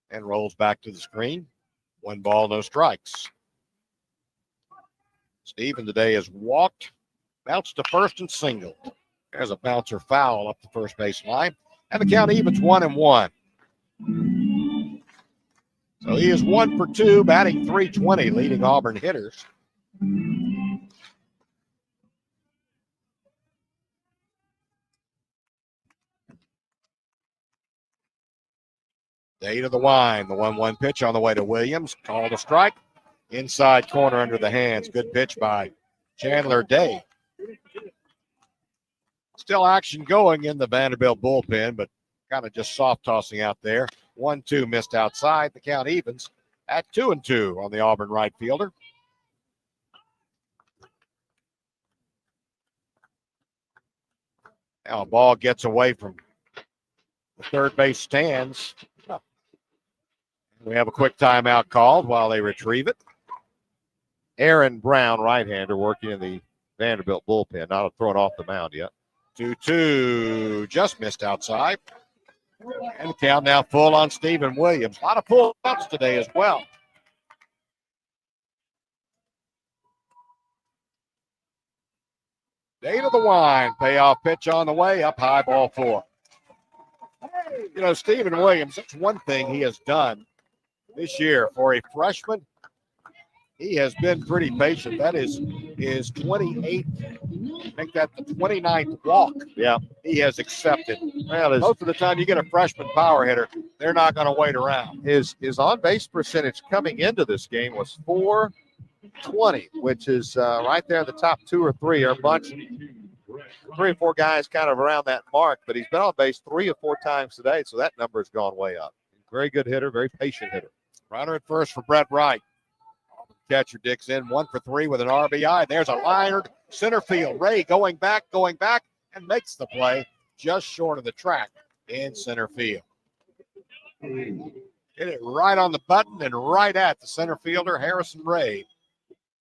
and rolls back to the screen. 1 ball, no strikes. Stephen today has walked, bounced to first and singled. There's a bouncer foul up the first base line, and the count evens 1-1. So he is 1 for 2, batting .320, leading Auburn hitters. Day to the wine. The 1-1 pitch on the way to Williams. Called a strike. Inside corner under the hands. Good pitch by Chandler Day. Still action going in the Vanderbilt bullpen, but kind of just soft tossing out there. 1-2 missed outside. The count evens at 2-2 on the Auburn right fielder. Now a ball gets away from the third base stands. We have a quick timeout called while they retrieve it. Aaron Brown, right-hander, working in the Vanderbilt bullpen. Not thrown off the mound yet. 2-2, just missed outside. And the count now full on Stephen Williams. A lot of pull ups today as well. Day to the wine. Payoff pitch on the way. Up high, ball 4. You know, Stephen Williams, that's one thing he has done this year for a freshman. He has been pretty patient. That is his 28th, make that the 29th walk. Yeah, he has accepted. Well, most of the time you get a freshman power hitter, they're not going to wait around. His on-base percentage coming into this game was .420, which is right there in the top 2 or 3. Or a bunch, 3 or 4 guys kind of around that mark, but he's been on base 3 or 4 times today, so that number has gone way up. Very good hitter, very patient hitter. Runner at first for Brett Wright. Catcher digs in 1 for 3 with an RBI. There's a liner, center field. Ray going back, and makes the play just short of the track in center field. Hit it right on the button and right at the center fielder, Harrison Ray.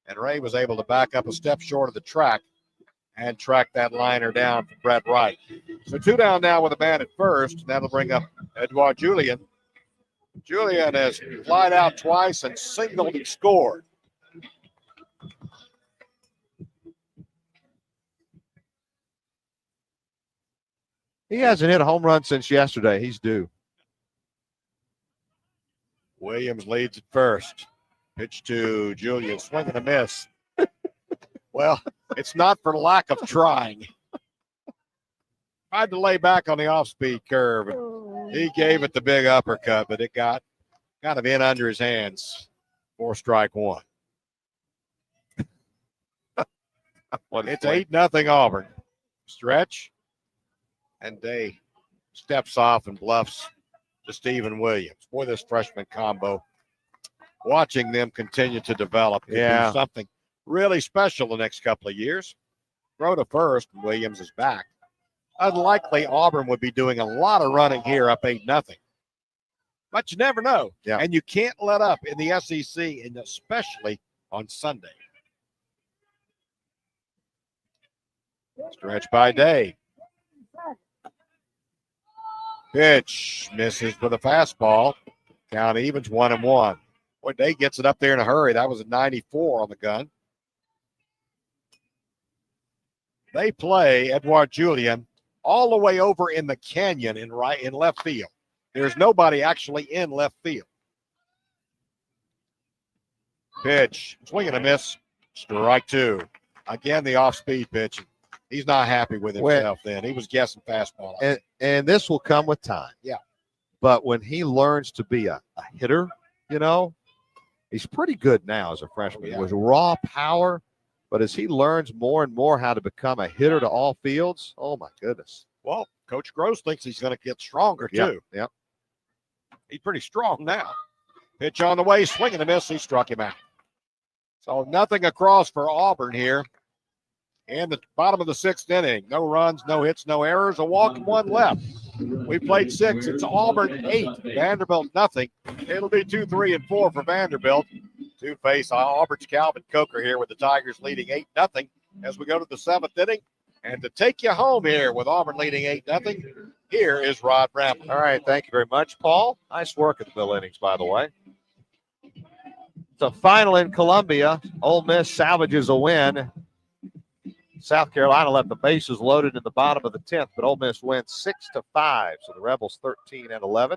And Ray was able to back up a step short of the track and track that liner down for Brett Wright. So 2 down now with a man at first. That'll bring up Edouard Julian. Julian has flied out twice and singled and scored. He hasn't hit a home run since yesterday. He's due. Williams leads at first. Pitch to Julian, swing and a miss. Well, it's not for lack of trying. Tried to lay back on the off-speed curve. He gave it the big uppercut, but it got kind of in under his hands for strike 1. It's 8-0 Auburn. Stretch. And Day steps off and bluffs to Stephen Williams. Boy, this freshman combo, watching them continue to develop, could do something really special the next couple of years. Throw to first, and Williams is back. Unlikely Auburn would be doing a lot of running here up 8-0. But you never know. Yeah. And you can't let up in the SEC, and especially on Sunday. Stretch by Day. Pitch misses with a fastball. Count evens 1-1. Boy, Day gets it up there in a hurry. That was a 94 on the gun. They play Edouard Julien all the way over in the canyon in left field. There's nobody actually in left field. Pitch, swing and a miss, strike two. Again, the off-speed pitch. He's not happy with himself then. He was guessing fastball. And this will come with time. Yeah. But when he learns to be a hitter, he's pretty good now as a freshman. With raw power, but as he learns more and more how to become a hitter to all fields, oh my goodness. Well, Coach Gross thinks he's going to get stronger too. Yep. He's pretty strong now. Pitch on the way, swing and a miss. He struck him out. So nothing across for Auburn here. In the bottom of the sixth inning, no runs, no hits, no errors, a walk and one left. We played 6. It's Auburn 8, Vanderbilt nothing. It'll be 2, 3, and 4 for Vanderbilt. To face Auburn's Calvin Coker here with the Tigers leading 8-0 as we go to the 7th inning. And to take you home here with Auburn leading 8-0, here is Rod Bramlett. All right, thank you very much, Paul. Nice work at the middle innings, by the way. It's a final in Columbia. Ole Miss salvages a win. South Carolina left the bases loaded in the bottom of the 10th, but Ole Miss wins 6-5. So the Rebels 13-11.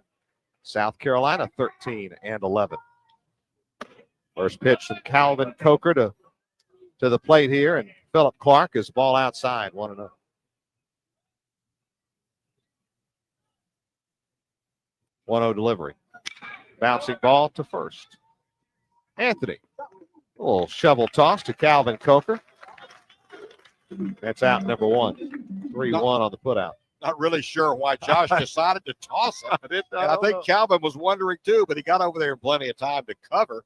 South Carolina 13-11. First pitch from Calvin Coker to the plate here, and Philip Clark is ball outside, 1-0. Delivery. Bouncing ball to first. Anthony. A little shovel toss to Calvin Coker. That's out number 1. 3-1 on the putout. Not really sure why Josh decided to toss it. I think Calvin was wondering too, but he got over there in plenty of time to cover.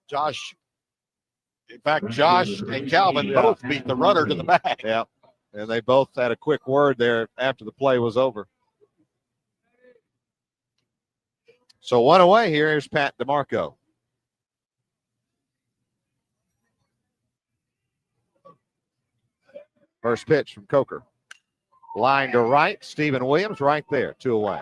Josh and Calvin both beat the runner to the back. Yeah, and they both had a quick word there after the play was over. So one away here. Here's Pat DeMarco. First pitch from Coker. Line to right. Stephen Williams right there. 2 away.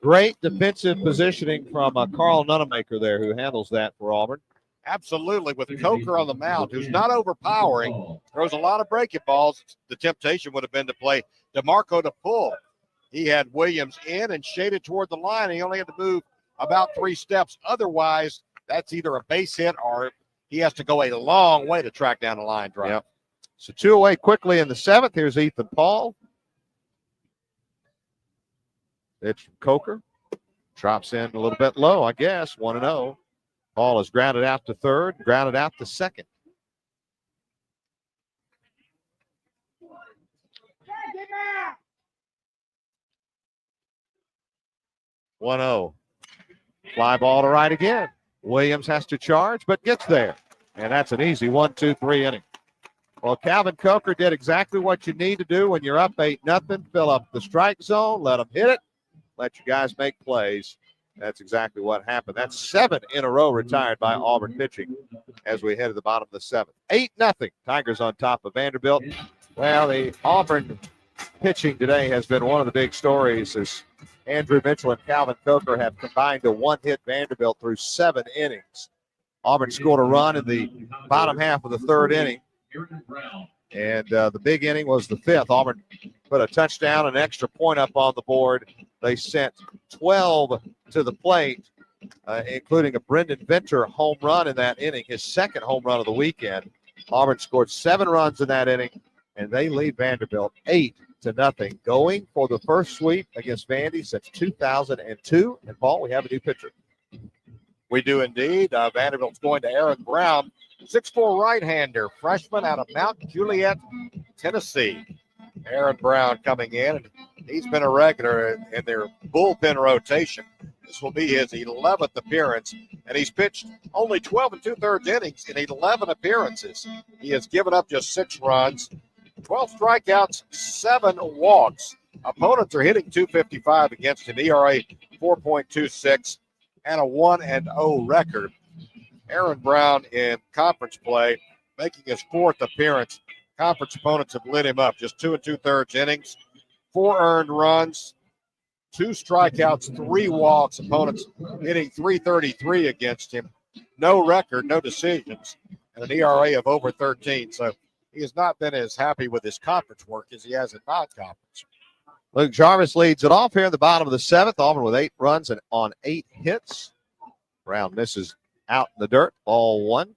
Great defensive positioning from Carl Nunemaker there, who handles that for Auburn. Absolutely, with Coker on the mound, who's not overpowering, throws a lot of breaking balls. The temptation would have been to play DeMarco to pull. He had Williams in and shaded toward the line. He only had to move about 3 steps. Otherwise, that's either a base hit or he has to go a long way to track down a line drive. Yep. So 2 away quickly in the 7th. Here's Ethan Paul. It's from Coker. Drops in a little bit low, I guess. 1-0. Paul is grounded out to third, grounded out to second. One-0. Fly ball to right again. Williams has to charge, but gets there. And that's an easy 1-2-3 inning. Well, Calvin Coker did exactly what you need to do when you're up 8-0. Fill up the strike zone, let them hit it. Let you guys make plays. That's exactly what happened. That's 7 in a row retired by Auburn pitching as we head to the bottom of the 7th. 8-0. Tigers on top of Vanderbilt. Well, the Auburn pitching today has been one of the big stories as Andrew Mitchell and Calvin Coker have combined to one-hit Vanderbilt through 7 innings. Auburn scored a run in the bottom half of the 3rd inning. And the big inning was the 5th. Auburn put a touchdown, an extra point up on the board. They sent 12 to the plate, including a Brendan Venter home run in that inning, his 2nd home run of the weekend. Auburn scored 7 runs in that inning, and they lead Vanderbilt 8-0, going for the first sweep against Vandy since 2002. And, Paul, we have a new pitcher. We do indeed. Vanderbilt's going to Aaron Brown, 6'4" right-hander, freshman out of Mount Juliet, Tennessee. Aaron Brown coming in, and he's been a regular in their bullpen rotation. This will be his 11th appearance, and he's pitched only 12 2/3 innings in 11 appearances. He has given up just 6 runs, 12 strikeouts, 7 walks. Opponents are hitting .255 against him, ERA 4.26, and a 1-0 record. Aaron Brown in conference play, making his 4th appearance. Conference opponents have lit him up. Just 2 2/3 innings, 4 earned runs, 2 strikeouts, 3 walks. Opponents hitting .333 against him. No record, no decisions. and an ERA of over 13. So he has not been as happy with his conference work as he has in non-conference. Luke Jarvis leads it off here in the bottom of the seventh. Auburn with 8 runs and on 8 hits. Brown misses out in the dirt, ball 1.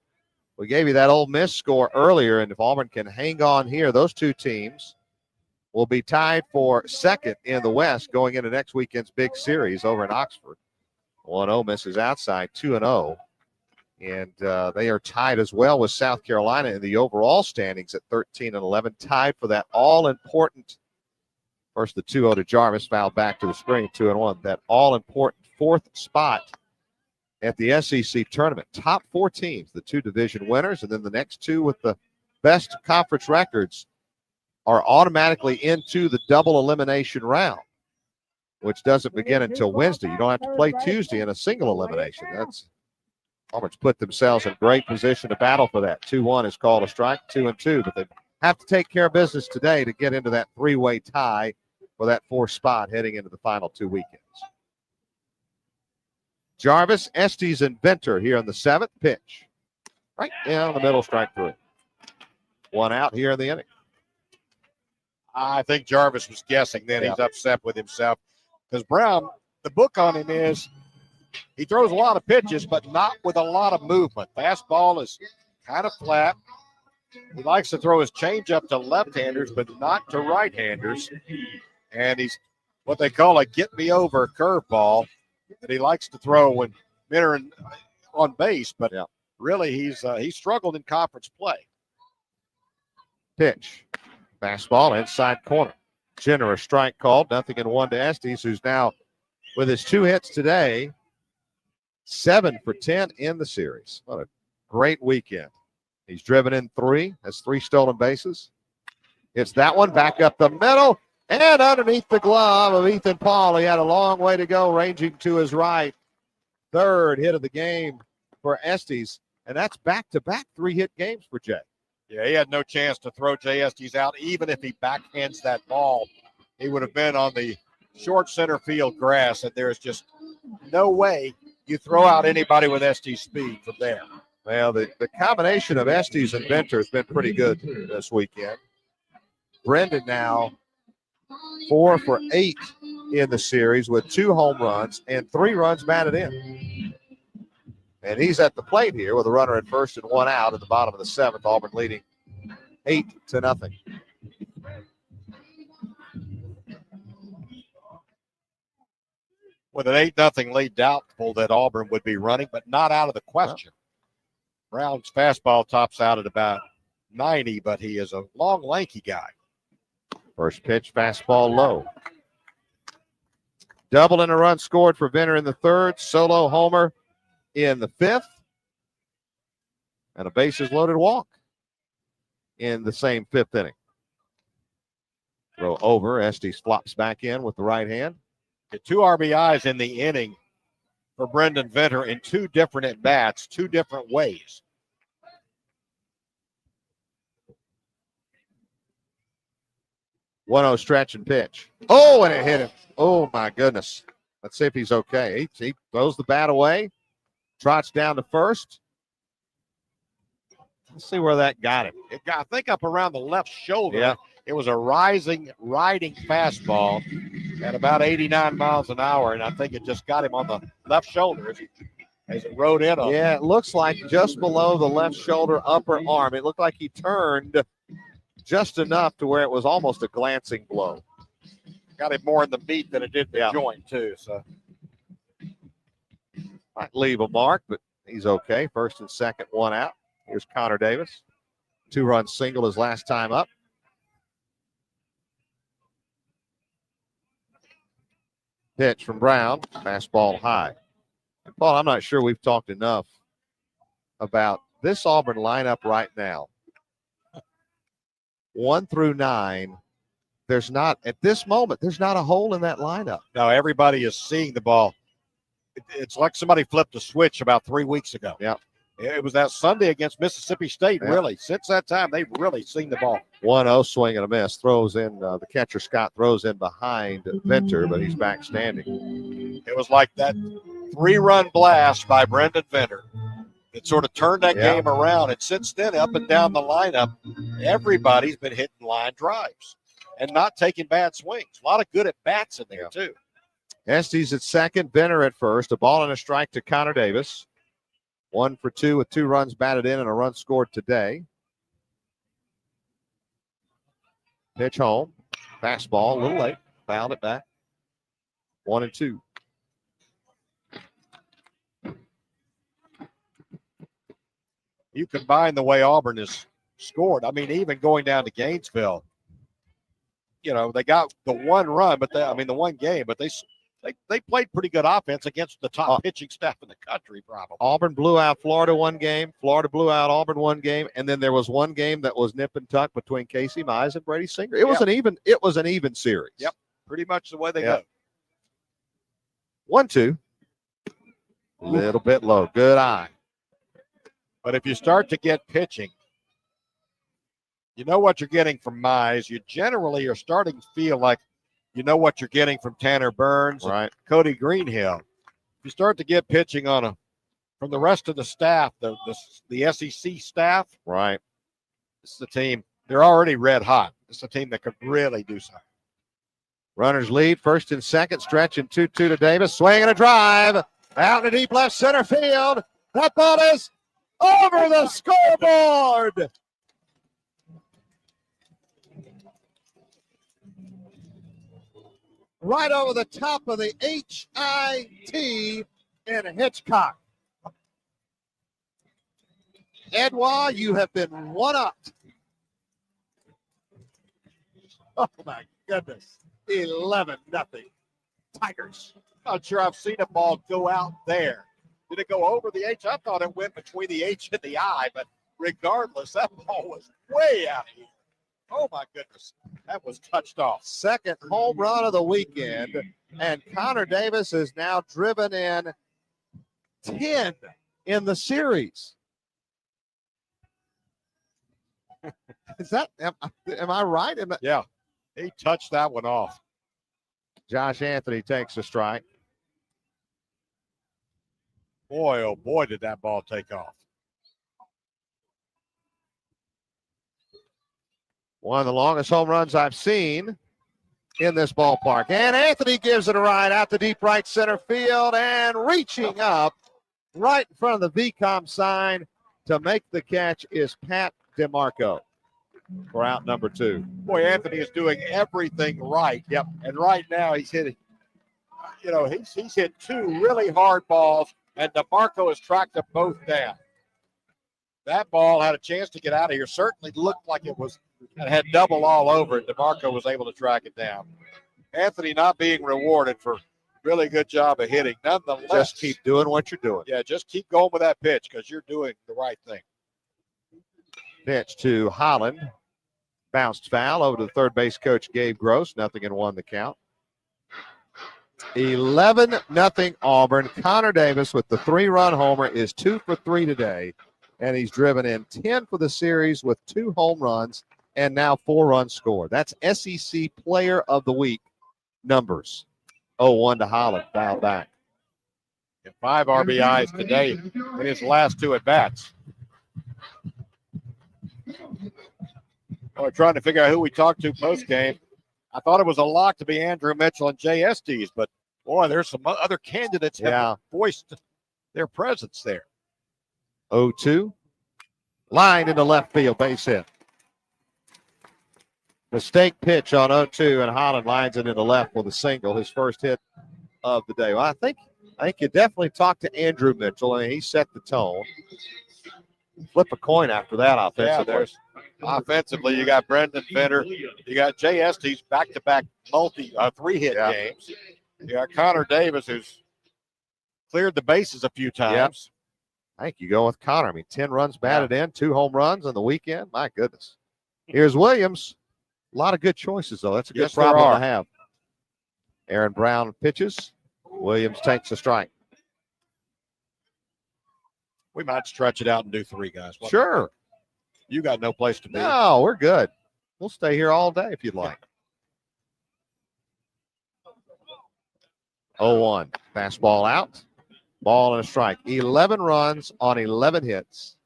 We gave you that Ole Miss score earlier, and if Auburn can hang on here, those two teams will be tied for second in the West going into next weekend's big series over in Oxford. 1-0 misses outside, 2-0. And they are tied as well with South Carolina in the overall standings at 13-11, tied for that all-important, first the 2-0 to Jarvis, fouled back to the screen, 2-1, that all-important 4th spot at the SEC tournament. Top 4 teams, the 2 division winners, and then the next 2 with the best conference records are automatically into the double elimination round, which doesn't begin until Wednesday. You don't have to play Tuesday in a single elimination. Auburn's put themselves in great position to battle for that. 2-1 is called a strike, 2-2, but they have to take care of business today to get into that 3-way tie for that 4th spot heading into the final 2 weekends. Jarvis, Estes, and Venter here on the 7th pitch. Right down the middle, strike 3. 1 out here in the inning. I think Jarvis was guessing then. He's upset with himself because Brown, the book on him is he throws a lot of pitches, but not with a lot of movement. Fastball is kind of flat. He likes to throw his changeup to left-handers, but not to right-handers. And he's what they call a get-me-over curveball that he likes to throw when men are on base. But really, he's struggled in conference play. Pitch. Fastball inside corner. Generous strike called. 0-1 to Estes, who's now, with his 2 hits today, 7 for 10 in the series. What a great weekend. He's driven in 3, has 3 stolen bases. It's that one back up the middle and underneath the glove of Ethan Paul. He had a long way to go, ranging to his right. 3rd hit of the game for Estes, and that's back-to-back 3-hit games for Jay. Yeah, he had no chance to throw Jay Estes out. Even if he backhands that ball, he would have been on the short center field grass, and there's just no way you throw out anybody with Estes speed from there. Well, the combination of Estes and Venter has been pretty good this weekend. Brendan now 4 for 8 in the series with 2 home runs and 3 runs batted in. And he's at the plate here with a runner at first and 1 out at the bottom of the 7th. Auburn leading 8-0. With an 8-0 lead, doubtful that Auburn would be running, but not out of the question. Brown's fastball tops out at about 90, but he is a long, lanky guy. First pitch, fastball low. Double and a run scored for Venter in the 3rd. Solo homer in the 5th. And a bases loaded walk in the same 5th inning. Throw over. Estes flops back in with the right hand. The 2 RBIs in the inning for Brendan Venter in 2 different at-bats, 2 different ways. One-0 stretch and pitch. Oh, and it hit him. Oh, my goodness. Let's see if he's okay. He throws the bat away, trots down to first. Let's see where that got him. It got, I think, up around the left shoulder. Yeah. It was a riding fastball at about 89 miles an hour, and I think it just got him on the left shoulder as it rode in on him. Yeah, it looks like just below the left shoulder, upper arm. It looked like he turned just enough to where it was almost a glancing blow. Got it more in the meat than it did the joint, too. So might leave a mark, but he's okay. 1st and 2nd, 1 out. Here's Connor Davis. 2-run single his last time up. Pitch from Brown. Fastball high. And Paul, I'm not sure we've talked enough about this Auburn lineup right now. 1 through 9. There's not, at this moment, there's not a hole in that lineup. No, everybody is seeing the ball. It's like somebody flipped a switch about 3 weeks ago. Yeah. It was that Sunday against Mississippi State, really. Since that time, they've really seen the ball. 1-0 swing and a miss. Throws in, the catcher Scott throws in behind Venter, but he's back standing. It was like that 3-run blast by Brendan Venter that sort of turned that Yeah. game around. And since then, up and down the lineup, everybody's been hitting line drives and not taking bad swings. A lot of good at bats in there, too. Estes at second, Benner at first. A ball and a strike to Connor Davis. 1 for 2 with 2 runs batted in and a run scored today. Pitch home. Fastball, a little late. Fouled it back. 1-2. You combine the way Auburn has scored. I mean, even going down to Gainesville, they got the one run, but the one game, but they played pretty good offense against the top pitching staff in the country, probably. Auburn blew out Florida one game. Florida blew out Auburn one game, and then there was one game that was nip and tuck between Casey Mize and Brady Singer. It was an even series. Yep, pretty much the way they go. 1-2. A little bit low. Good eye. But if you start to get pitching, you know what you're getting from Mize. You generally are starting to feel like you know what you're getting from Tanner Burns and Cody Greenhill. If you start to get pitching from the rest of the staff, the SEC staff, right? This is the team. They're already red hot. It's a team that could really do something. Runners lead, first and second, stretching 2-2 to Davis. Swing and a drive out in the deep left center field. That ball is over the scoreboard. Right over the top of the HIT in Hitchcock. Edouard, you have been one-upped. Oh, my goodness. 11-0. Tigers. Not sure I've seen a ball go out there. Did it go over the H? I thought it went between the H and the I, but regardless, that ball was way out of here. Oh, my goodness. That was touched off. Second home run of the weekend, and Connor Davis has now driven in 10 in the series. Is that, am I right? Yeah, he touched that one off. Josh Anthony takes a strike. Boy, oh boy, did that ball take off. One of the longest home runs I've seen in this ballpark. And Anthony gives it a ride out to deep right center field and reaching up right in front of the VCOM sign to make the catch is Pat DeMarco for out number 2. Boy, Anthony is doing everything right. Yep. And right now he's hitting, he's hit 2 really hard balls, and DeMarco has tracked them both down. That ball had a chance to get out of here. Certainly looked like it had double all over it. DeMarco was able to track it down. Anthony not being rewarded for really good job of hitting. Nonetheless, just keep doing what you're doing. Yeah, just keep going with that pitch because you're doing the right thing. Pitch to Holland. Bounced foul over to the third base coach, Gabe Gross. 0-1 the count. 11-0 Auburn. Connor Davis with the 3-run homer is 2 for 3 today. And he's driven in 10 for the series with 2 home runs and now 4 runs scored. That's SEC Player of the Week numbers. 0-1 to Holland, foul back. And 5 RBIs today in his last 2 at-bats. We're trying to figure out who we talked to post-game. I thought it was a lock to be Andrew Mitchell and Jay Estes, but, boy, there's some other candidates have voiced their presence there. 0-2. Line into left field, base hit. Mistake pitch on 0-2, and Holland lines it into left with a single, his first hit of the day. Well, I think you definitely talked to Andrew Mitchell, and he set the tone. Flip a coin after that offensively. Offensively, you got Brendan Fender. You got Jay Estes back-to-back 3-hit games. You got Connor Davis, who's cleared the bases a few times. I think you go with Connor. 10 runs batted in, 2 home runs on the weekend. My goodness. Here's Williams. A lot of good choices, though. That's a good problem to have. Aaron Brown pitches. Williams takes a strike. We might stretch it out and do 3 guys. Sure. You got no place to be. No, we're good. We'll stay here all day if you'd like. 0-1. Fastball out. Ball and a strike. 11 runs on 11 hits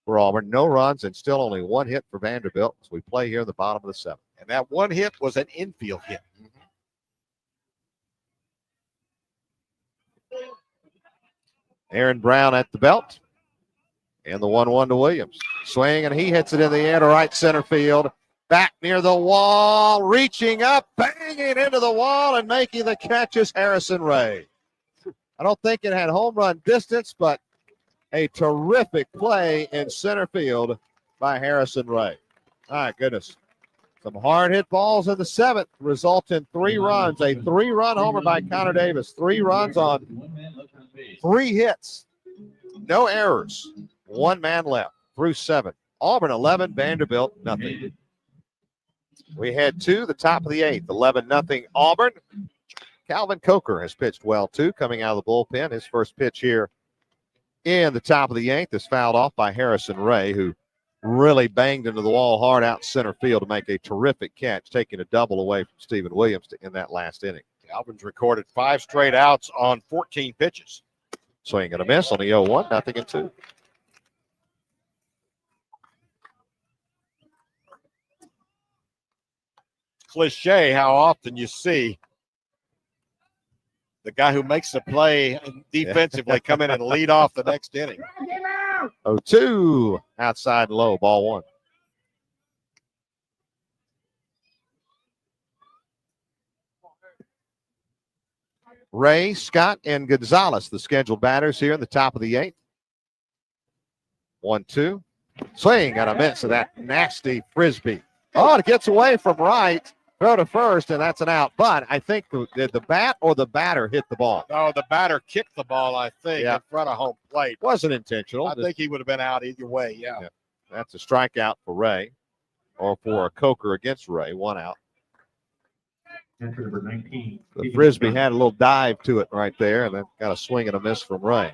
for Auburn. No runs and still only one hit for Vanderbilt as we play here in the bottom of the 7th. And that one hit was an infield hit. Aaron Brown at the belt. And the 1-1 to Williams. Swing, and he hits it in the air to right center field. Back near the wall, reaching up, banging into the wall, and making the catch is Harrison Ray. I don't think it had home run distance, but a terrific play in center field by Harrison Ray. My goodness. Some hard hit balls in the 7th result in 3 runs. A 3-run homer by Connor Davis. 3 runs on 3 hits. No errors. 1 man left through 7. Auburn 11, Vanderbilt nothing. We head to the top of the 8th. 11-0 Auburn. Calvin Coker has pitched well too, coming out of the bullpen. His first pitch here in the top of the 8th is fouled off by Harrison Ray, who really banged into the wall hard out center field to make a terrific catch, taking a double away from Stephen Williams in that last inning. Auburn's recorded 5 straight outs on 14 pitches. Swing and a miss on the 0-1, 0-2. Cliche how often you see the guy who makes the play defensively come in and lead off the next inning. 0-2, outside low, ball 1. Ray, Scott, and Gonzalez, the scheduled batters here in the top of the 8th. 1-2. Swing and a miss of that nasty frisbee. Oh, it gets away from right. Throw to first, and that's an out. But I think did the bat or the batter hit the ball? No, the batter kicked the ball, I think, in front of home plate. Wasn't intentional. I think he would have been out either way, yeah. That's a strikeout for Ray, or for a Coker against Ray. 1 out. Number 19. The frisbee had a little dive to it right there, and then got a swing and a miss from Ray.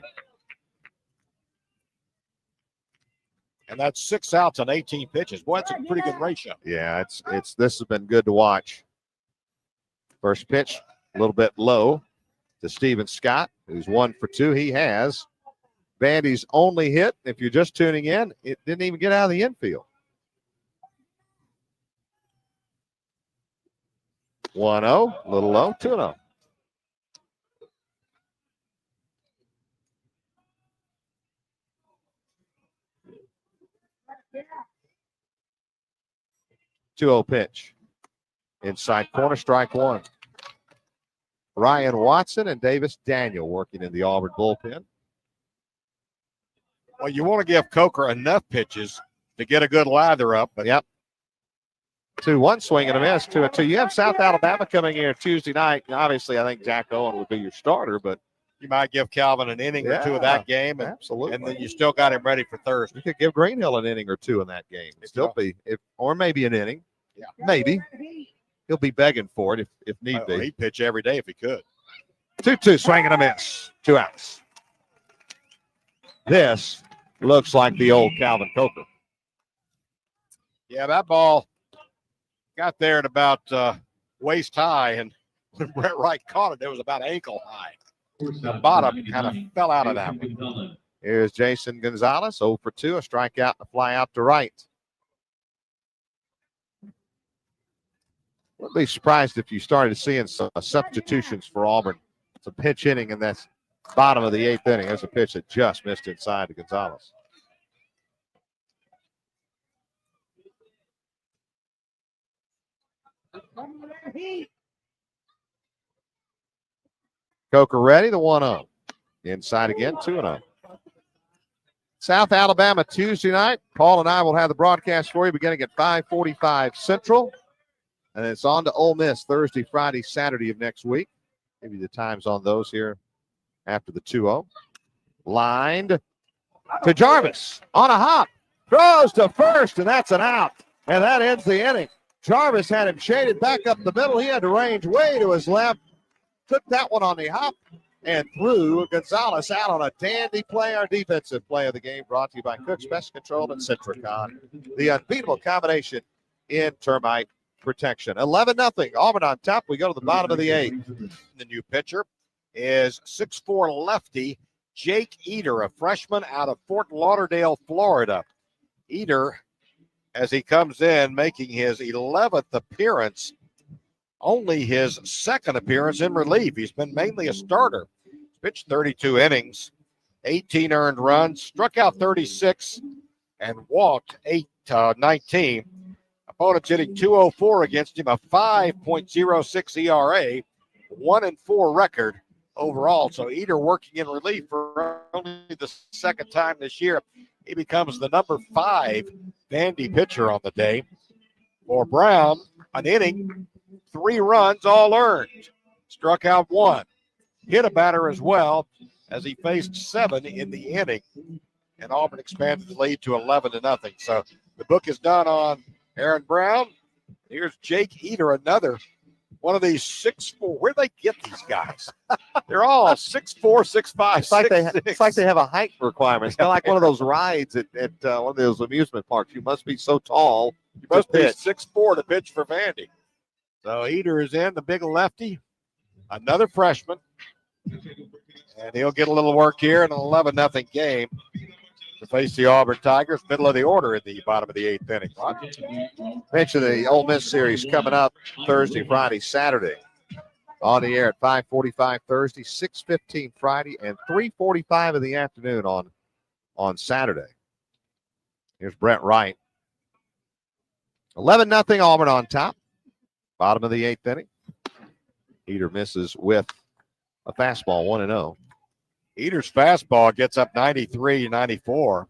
And that's 6 outs on 18 pitches. Boy, that's a pretty good ratio. Yeah, it's this has been good to watch. First pitch, a little bit low to Steven Scott, who's 1 for 2. He has Vandy's only hit. If you're just tuning in, it didn't even get out of the infield. 1-0, a little low, 2-0. Pitch. Inside corner, strike 1. Ryan Watson and Davis Daniel working in the Auburn bullpen. Well, you want to give Coker enough pitches to get a good lather up. But yep. 2-1 swing and a miss, 2-2. You have South Alabama coming here Tuesday night. Obviously, I think Jack Owen would be your starter, but you might give Calvin an inning or 2 of that game. Absolutely. And then you still got him ready for Thursday. You could give Greenhill an inning or 2 in that game. Or maybe an inning. Yeah. Maybe. He'll be begging for it if need be. He'd pitch every day if he could. 2-2, swing and a miss. 2 outs. This looks like the old Calvin Coker. Yeah, that ball got there at about waist high, and when Brett Wright caught it, it was about ankle high. The bottom kind of fell out of that one. Here's Jason Gonzalez, 0 for 2, a strikeout, a fly out to right. Wouldn't be surprised if you started seeing some substitutions for Auburn. Some pitch hitting in that bottom of the 8th inning. There's a pitch that just missed inside to Gonzalez. Coker ready, the 1-0. Inside again, 2-0. South Alabama Tuesday night. Paul and I will have the broadcast for you beginning at 5:45 Central. And it's on to Ole Miss Thursday, Friday, Saturday of next week. Give you the times on those here after the 2-0. Lined to Jarvis on a hop. Throws to first, and that's an out. And that ends the inning. Jarvis had him shaded back up the middle. He had to range way to his left. Took that one on the hop and threw Gonzalez out on a dandy play. Our defensive play of the game brought to you by Cook's Pest Control and Centricon. The unbeatable combination in termite protection. 11-0. Auburn on top. We go to the bottom of the 8th. The new pitcher is 6'4" lefty Jake Eder, a freshman out of Fort Lauderdale, Florida. Eder, as he comes in, making his 11th appearance, only his second appearance in relief. He's been mainly a starter. Pitched 32 innings, 18 earned runs, struck out 36, and walked 19. Opponents hitting 204 against him, a 5.06 ERA, 1-4 record overall. So Eder working in relief for only the second time this year. He becomes the number 5 Vandy pitcher on the day. For Brown, an inning, 3 runs, all earned. Struck out 1. Hit a batter as well as he faced 7 in the inning. And Auburn expanded the lead to 11-0. So the book is done on Aaron Brown. Here's Jake Eder, another one of these 6'4". Where'd they get these guys? They're all 6'4", 6'5", It's like they have a height requirement. It's kind of like one of those rides at one of those amusement parks. You must be so tall. You must be 6'4" to pitch for Vandy. So Eder is in, the big lefty, another freshman. And he'll get a little work here in an 11-0 game to face the Auburn Tigers, middle of the order in the bottom of the 8th inning. Mention the Ole Miss series coming up Thursday, Friday, Saturday. On the air at 5:45 Thursday, 6:15 Friday, and 3:45 in the afternoon on Saturday. Here's Brent Wright. 11-0 Auburn on top. Bottom of the 8th inning. Eder misses with a fastball, 1-0. Eder's fastball gets up 93, 94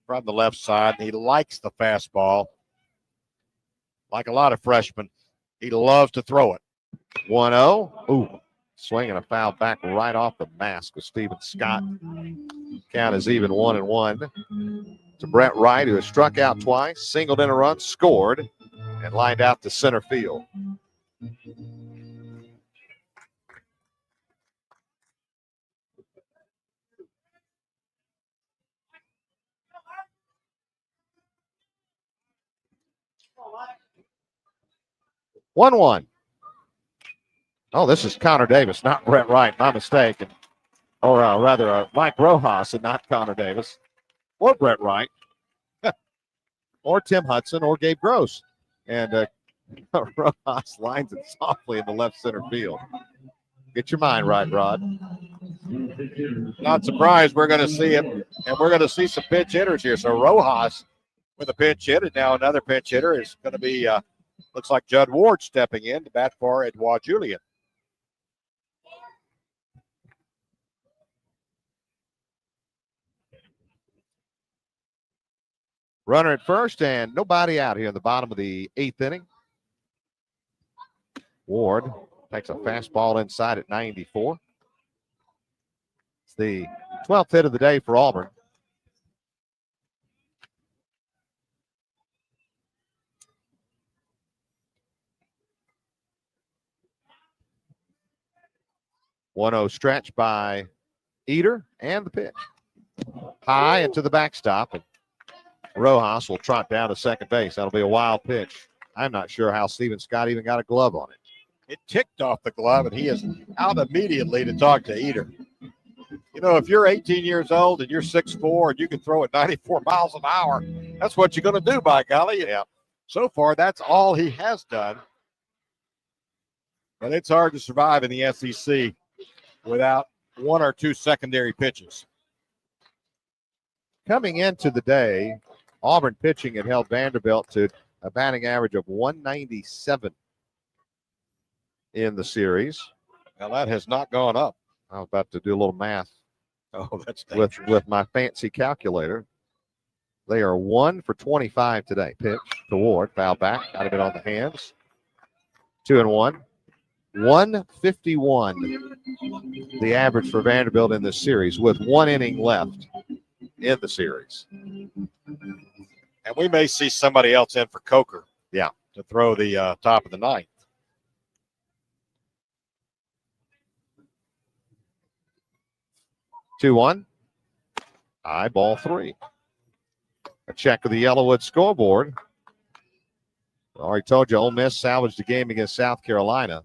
from the left side. He likes the fastball. Like a lot of freshmen, he loves to throw it. 1-0. Ooh, swinging a foul back right off the mask of Stephen Scott. Count is even 1-1 to Brent Wright, who has struck out twice, singled in a run, scored, and lined out to center field. One. Oh, this is Connor Davis, not Brent Wright. My mistake. Or rather, Mike Rojas and not Connor Davis. Or Brent Wright. Or Tim Hudson or Gabe Gross. And Rojas lines it softly in the left center field. Get your mind right, Rod. Not surprised we're going to see it. And we're going to see some pinch hitters here. So Rojas with a pinch hit. And now another pinch hitter is going to be, looks like Judd Ward stepping in to bat for Edouard Julien. Runner at first and nobody out here in the bottom of the 8th inning. Ward takes a fastball inside at 94. It's the 12th hit of the day for Auburn. One-0 stretch by Eder and the pitch. High into the backstop, and Rojas will trot down to second base. That'll be a wild pitch. I'm not sure how Stephen Scott even got a glove on it. It ticked off the glove, and he is out immediately to talk to Eder. You know, if you're 18 years old and you're 6'4" and you can throw at 94 miles an hour, that's what you're going to do, by golly. Yeah. So far, that's all he has done. But it's hard to survive in the SEC without 1 or 2 secondary pitches. Coming into the day, Auburn pitching had held Vanderbilt to a batting average of 197 in the series. Now that has not gone up. I was about to do a little math. Oh, that's with my fancy calculator. They are 1 for 25 today. Pitch to Ward, foul back, got it on the hands. 2-1. 151. The average for Vanderbilt in this series with 1 inning left in the series. And we may see somebody else in for Coker. Yeah. To throw the top of the 9th. Two-one. High ball 3. A check of the Yellowwood scoreboard. I already told you Ole Miss salvaged the game against South Carolina.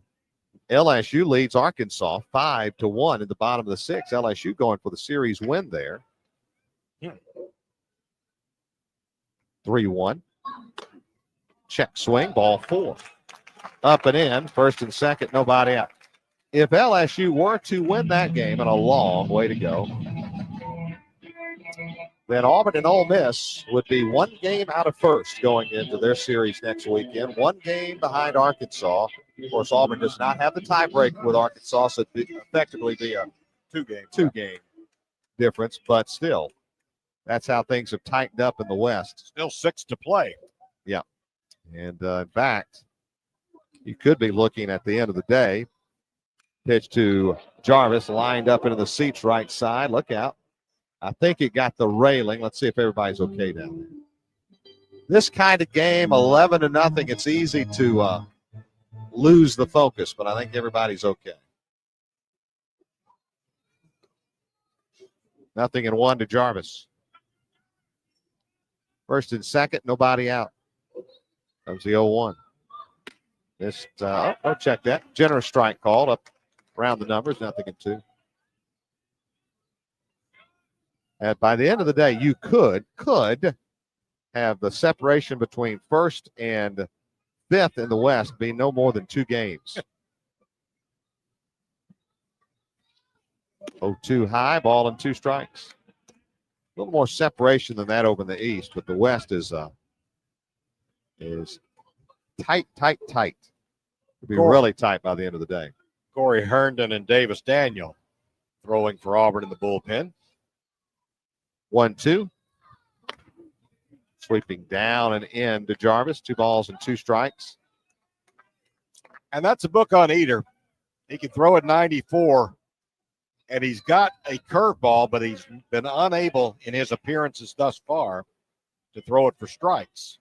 LSU leads Arkansas 5-1 in the bottom of the sixth. LSU going for the series win there. 3-1. Check swing, ball 4. Up and in, first and second, nobody out. If LSU were to win that game, and a long way to go, then Auburn and Ole Miss would be 1 game out of first going into their series next weekend. 1 game behind Arkansas. Of course, Auburn does not have the tiebreak with Arkansas, so it'd effectively be a two-game difference. But still, that's how things have tightened up in the West. Still 6 to play. Yeah. And in fact, you could be looking at the end of the day. Pitch to Jarvis, lined up into the seats right side. Look out. I think it got the railing. Let's see if everybody's okay down there. This kind of game, 11-0, it's easy to lose the focus, but I think everybody's okay. 0-1 to Jarvis. First and second, nobody out. Comes the 0-1. This, check that. Generous strike called up around the numbers, 0-2. And by the end of the day, you could have the separation between first and fifth in the West be no more than 2 games. 0-2 high, ball and 2 strikes. A little more separation than that over in the East, but the West is tight. It'll be really tight by the end of the day. Corey Herndon and Davis Daniel throwing for Auburn in the bullpen. 1-2. Sweeping down and in to Jarvis. 2 balls and 2 strikes. And that's a book on Eder. He can throw at 94, and he's got a curveball, but he's been unable in his appearances thus far to throw it for strikes.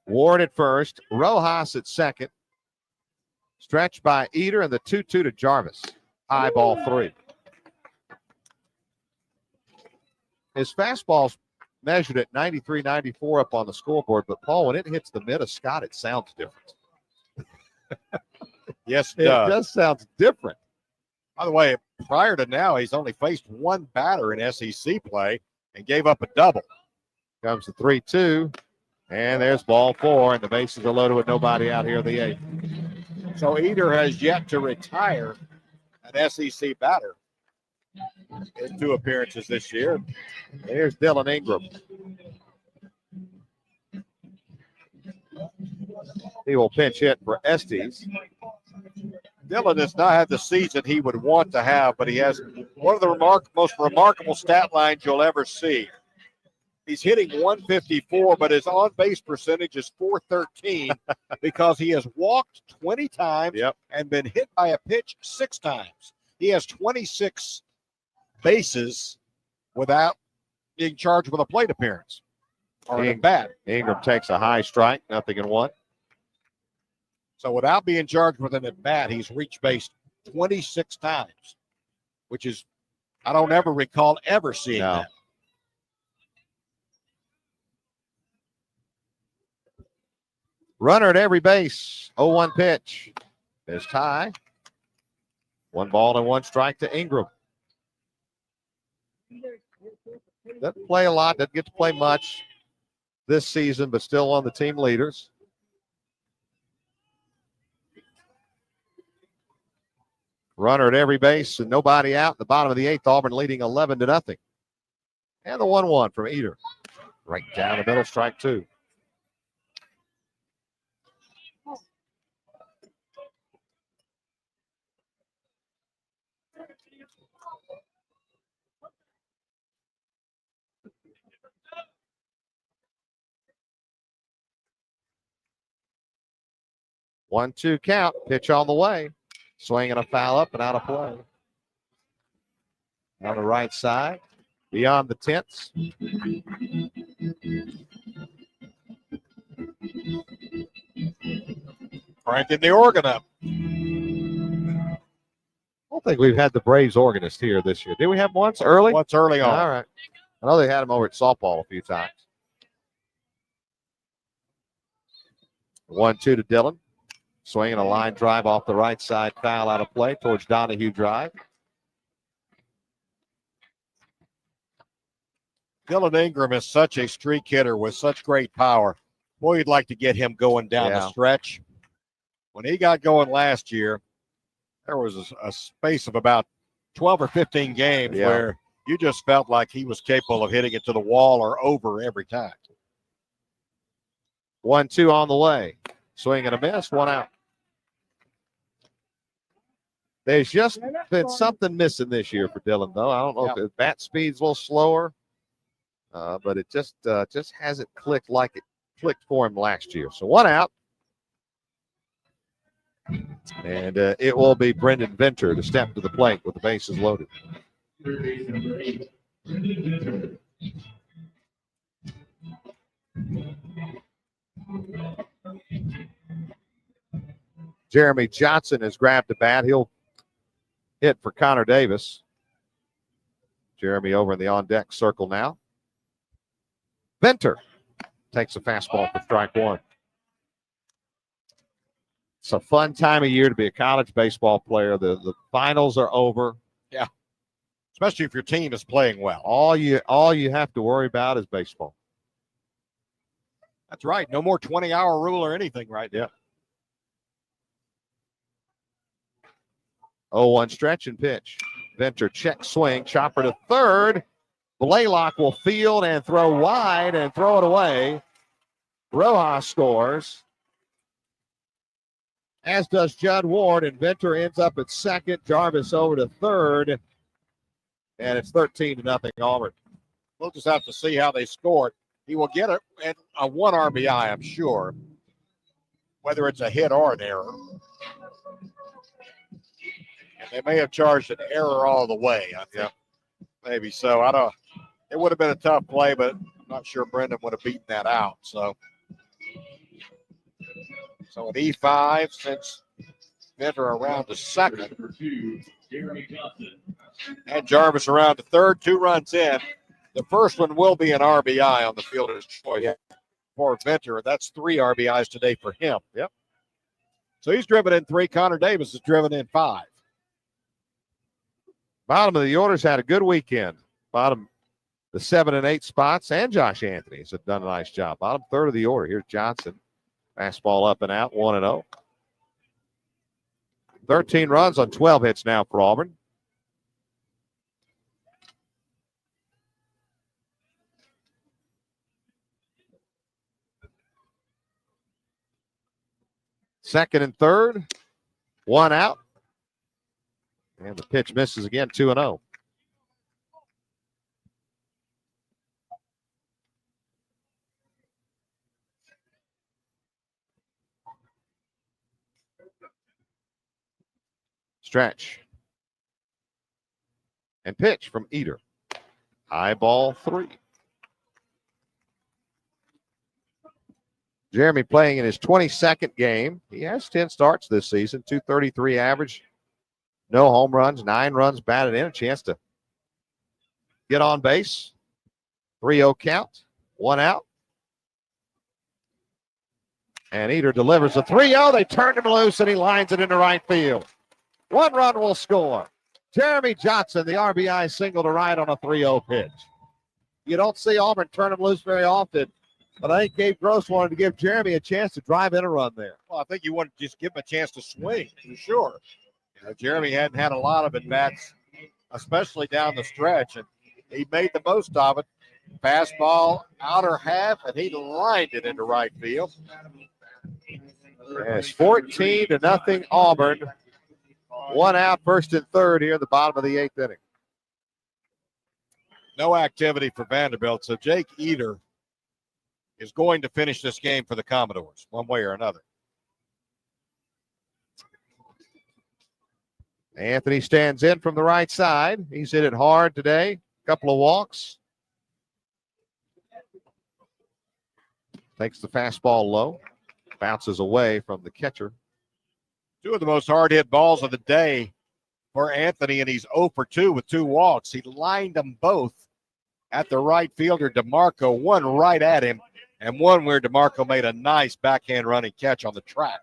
Ward at first. Rojas at second. Stretched by Eder and the 2-2 to Jarvis. High ball 3. His fastball's measured at 93, 94 up on the scoreboard, but Paul, when it hits the mid of Scott, it sounds different. Yes, it just sounds different. By the way, prior to now, he's only faced 1 batter in SEC play and gave up a double. Comes the 3-2, and there's ball 4, and the bases are loaded with nobody out here in the 8th. So Eder has yet to retire an SEC batter in 2 appearances this year. There's Dylan Ingram. He will pinch hit for Estes. Dylan has not had the season he would want to have, but he has one of the most remarkable stat lines you'll ever see. He's hitting 154, but his on-base percentage is .413 because he has walked 20 times and been hit by a pitch 6 times. He has 26 bases without being charged with a plate appearance or an at-bat. Ingram takes a high strike, 0-1. So without being charged with an at-bat, he's reached base 26 times, which is, I don't ever recall ever seeing that. Runner at every base. 0-1 pitch. There's Ty. 1 ball and 1 strike to Ingram. Doesn't play a lot, doesn't get to play much this season, but still on the team leaders. Runner at every base and nobody out. The bottom of the 8th, Auburn leading 11-0. And the 1-1 from Eder. Right down the middle, strike 2. One-two count. Pitch on the way. Swinging a foul up and out of play. On the right side, beyond the tents. Cranking the organ up. I don't think we've had the Braves organist here this year. Did we have once early? Once early on. All right. I know they had him over at softball a few times. 1-2 to Dillon. Swinging a line drive off the right side, foul out of play towards Donahue drive. Dylan Ingram is such a streak hitter with such great power. Boy, you'd like to get him going down the stretch. When he got going last year, there was a space of about 12 or 15 games where you just felt like he was capable of hitting it to the wall or over every time. 1-2 on the way. Swing and a miss, one out. There's just been something missing this year for Dillon, though. I don't know if his bat speed's a little slower, but it just hasn't clicked like it clicked for him last year. So one out. And it will be Brendan Venter to step to the plate with the bases loaded. Jeremy Johnson has grabbed the bat. He'll hit for Connor Davis. Jeremy over in the on-deck circle now. Venter takes a fastball for strike one. It's a fun time of year to be a college baseball player. The finals are over. Yeah. Especially if your team is playing well. All you have to worry about is baseball. That's right. No more 20-hour rule or anything right now. 0-1 stretch and pitch. Venter check swing. Chopper to third. Blaylock will field and throw wide and throw it away. Rojas scores. As does Judd Ward, and Venter ends up at second. Jarvis over to third. And it's 13-0 Auburn. We'll just have to see how they score it. He will get a 1 RBI, I'm sure, whether it's a hit or an error. And they may have charged an error all the way, I think. Maybe so. I don't. It would have been a tough play, but I'm not sure Brendan would have beaten that out. So an E5 since Venter around to second. And Jarvis around to third. 2 runs in. The first one will be an RBI on the fielder's choice for Venter. That's 3 RBIs today for him. Yep. So he's driven in 3. Connor Davis has driven in 5. Bottom of the order's had a good weekend. Bottom, the 7 and 8 spots, and Josh Anthony's have done a nice job. Bottom third of the order. Here's Johnson. Fastball up and out, 1-0. 13 runs on 12 hits now for Auburn. Second and third, 1 out. And the pitch misses again, 2-0. Stretch. And pitch from Eder. High ball 3. Jeremy playing in his 22nd game. He has 10 starts this season, 233 average. No home runs, 9 runs batted in. A chance to get on base. 3-0 count, 1 out. And Eder delivers a 3-0. They turned him loose, and he lines it into right field. 1 run will score. Jeremy Johnson, the RBI single to right on a 3-0 pitch. You don't see Auburn turn him loose very often, but I think Gabe Gross wanted to give Jeremy a chance to drive in a run there. Well, I think you want to just give him a chance to swing, for sure. Jeremy hadn't had a lot of at-bats, especially down the stretch, and he made the most of it. Fastball, outer half, and he lined it into right field. It's 14-0 Auburn. 1 out, first and third here at the bottom of the 8th inning. No activity for Vanderbilt, so Jake Eder is going to finish this game for the Commodores, one way or another. Anthony stands in from the right side. He's hit it hard today. Couple of walks. Takes the fastball low. Bounces away from the catcher. 2 of the most hard-hit balls of the day for Anthony, and he's 0 for 2 with 2 walks. He lined them both at the right fielder, DeMarco. 1 right at him. and one where DeMarco made a nice backhand running catch on the track.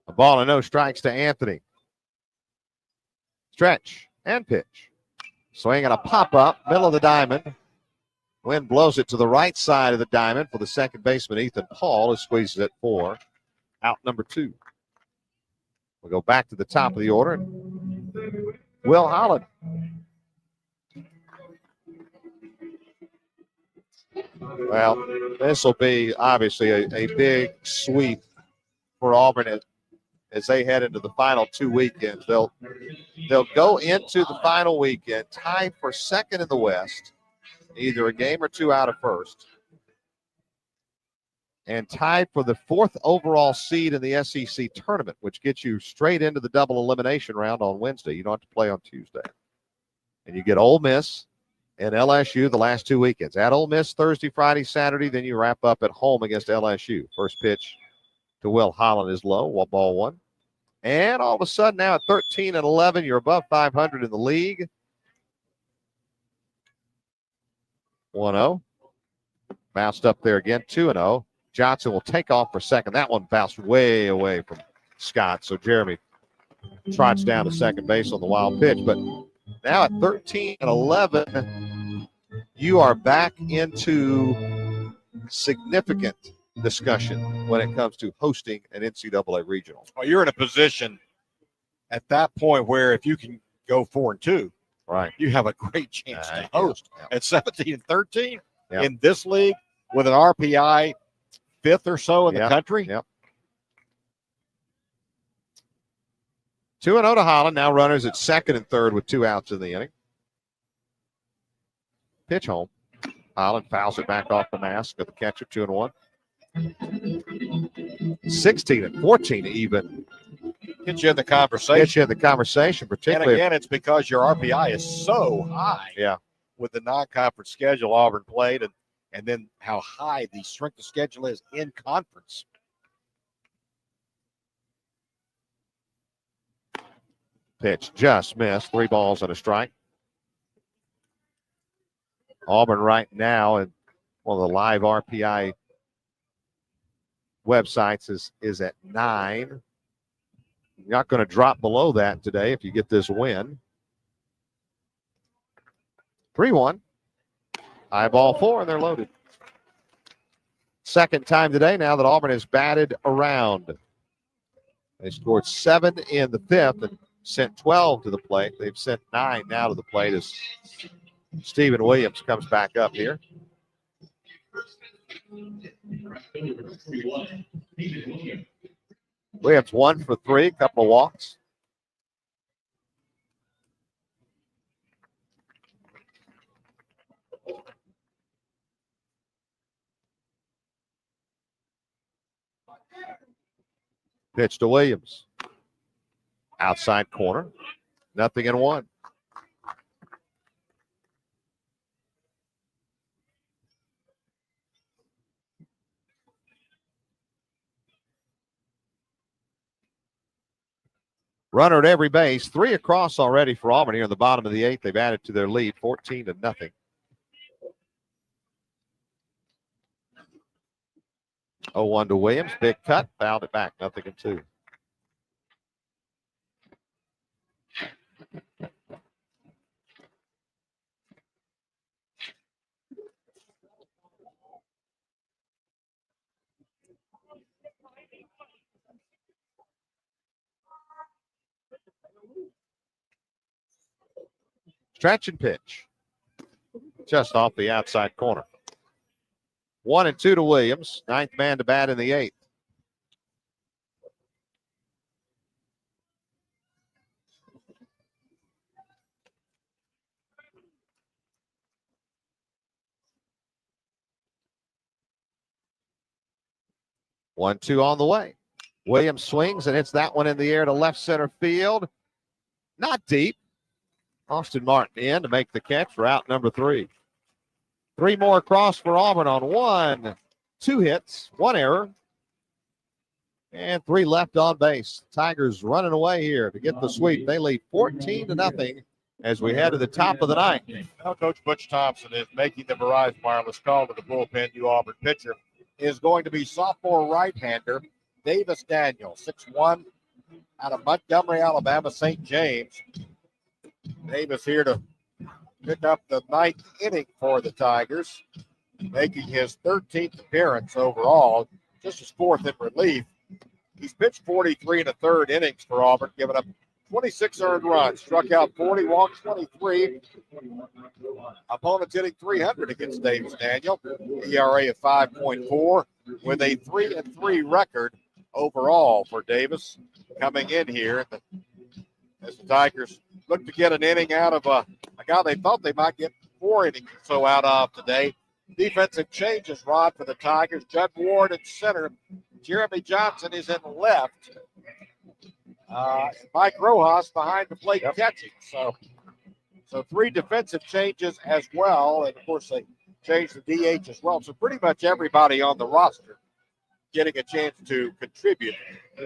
A ball and no strikes to Anthony. Stretch and pitch. Swing and a pop-up, middle of the diamond. Wind blows it to the right side of the diamond for the second baseman, Ethan Paul, who squeezes it for out number 2. We'll go back to the top of the order. Will Holland. Well, this will be obviously a big sweep for Auburn as they head into the final 2 weekends. They'll go into the final weekend tied for second in the West, either a game or 2 out of first, and tied for the 4th overall seed in the SEC tournament, which gets you straight into the double elimination round on Wednesday. You don't have to play on Tuesday. And you get Ole Miss and LSU the last 2 weekends. At Ole Miss Thursday, Friday, Saturday, then you wrap up at home against LSU. First pitch to Will Holland is low, ball 1. And all of a sudden now at 13-11, you're above 500 in the league. 1-0. Bounced up there again, 2-0. Johnson will take off for second. That one bounced way away from Scott. So Jeremy trots down to second base on the wild pitch. But now at 13-11, you are back into significant discussion when it comes to hosting an NCAA regional. Well, you're in a position at that point where if you can go 4-2, right, you have a great chance to host. Yeah. At 17-13 Yeah. in this league with an RPI 5th or so in the country. Yep. 2-0 to Holland. Now runners at second and third with 2 outs in the inning. Pitch home. Holland fouls it back off the mask of the catcher, 2-1. 16-14 even. Get you in the conversation. Get you in the conversation, particularly. And again, it's because your RPI is so high. Yeah. With the non-conference schedule Auburn played, and then how high the strength of schedule is in conference. Pitch just missed. 3 balls and a strike. Auburn right now, and one of the live RPI websites is at 9. You're not going to drop below that today if you get this win. 3-1. High ball 4, and they're loaded. Second time today now that Auburn has batted around. They scored 7 in the 5th and sent 12 to the plate. They've sent 9 now to the plate as Stephen Williams comes back up here. Williams 1 for 3, couple of walks. Pitch to Williams. Outside corner. 0-1. Runner at every base. 3 across already for Auburn here in the bottom of the 8th. They've added to their lead, 14-0. 0-1 to Williams. Big cut. Fouled it back. 0-2. Stretch and pitch. Just off the outside corner. 1-2 to Williams. 9th man to bat in the 8th. One, two on the way. Williams swings and hits that one in the air to left center field. Not deep. Austin Martin in to make the catch for out number 3. 3 more across for Auburn on 1. 2 hits, 1 error, and 3 left on base. Tigers running away here to get the sweep. They lead 14-0 as we head to the top of the ninth. Now, Coach Butch Thompson is making the Verizon Wireless call to the bullpen. New Auburn pitcher is going to be sophomore right-hander Davis Daniel, 6'1", out of Montgomery, Alabama, St. James. Davis here to pick up the ninth inning for the Tigers, making his 13th appearance overall, just his fourth in relief. He's pitched 43 and a third innings for Auburn, giving up 26 earned runs, struck out 40, walked 23. Opponents hitting 300 against Davis Daniel. ERA of 5.4 with a 3-3 record overall for Davis coming in here. As the Tigers look to get an inning out of a guy they thought they might get 4 innings or so out of today. Defensive changes, Rod, for the Tigers. Judd Ward at center. Jeremy Johnson is in left. Mike Rojas behind the plate catching. So 3 defensive changes as well. And, of course, they changed the DH as well. So pretty much everybody on the roster getting a chance to contribute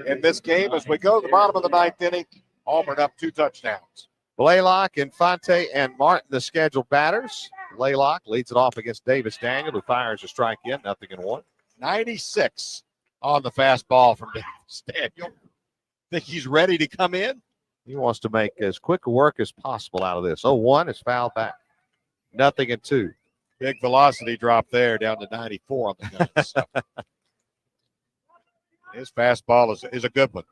in this game. As we go to the bottom of the ninth inning, Auburn up 2 touchdowns. Blaylock, Infante, and Martin, the scheduled batters. Blaylock leads it off against Davis Daniel, who fires a strike in, 0-1. 96 on the fastball from Davis Daniel. Think he's ready to come in? He wants to make as quick a work as possible out of this. 0-1 is fouled back. 0-2. Big velocity drop there down to 94 on the nuts. So. His fastball is a good one.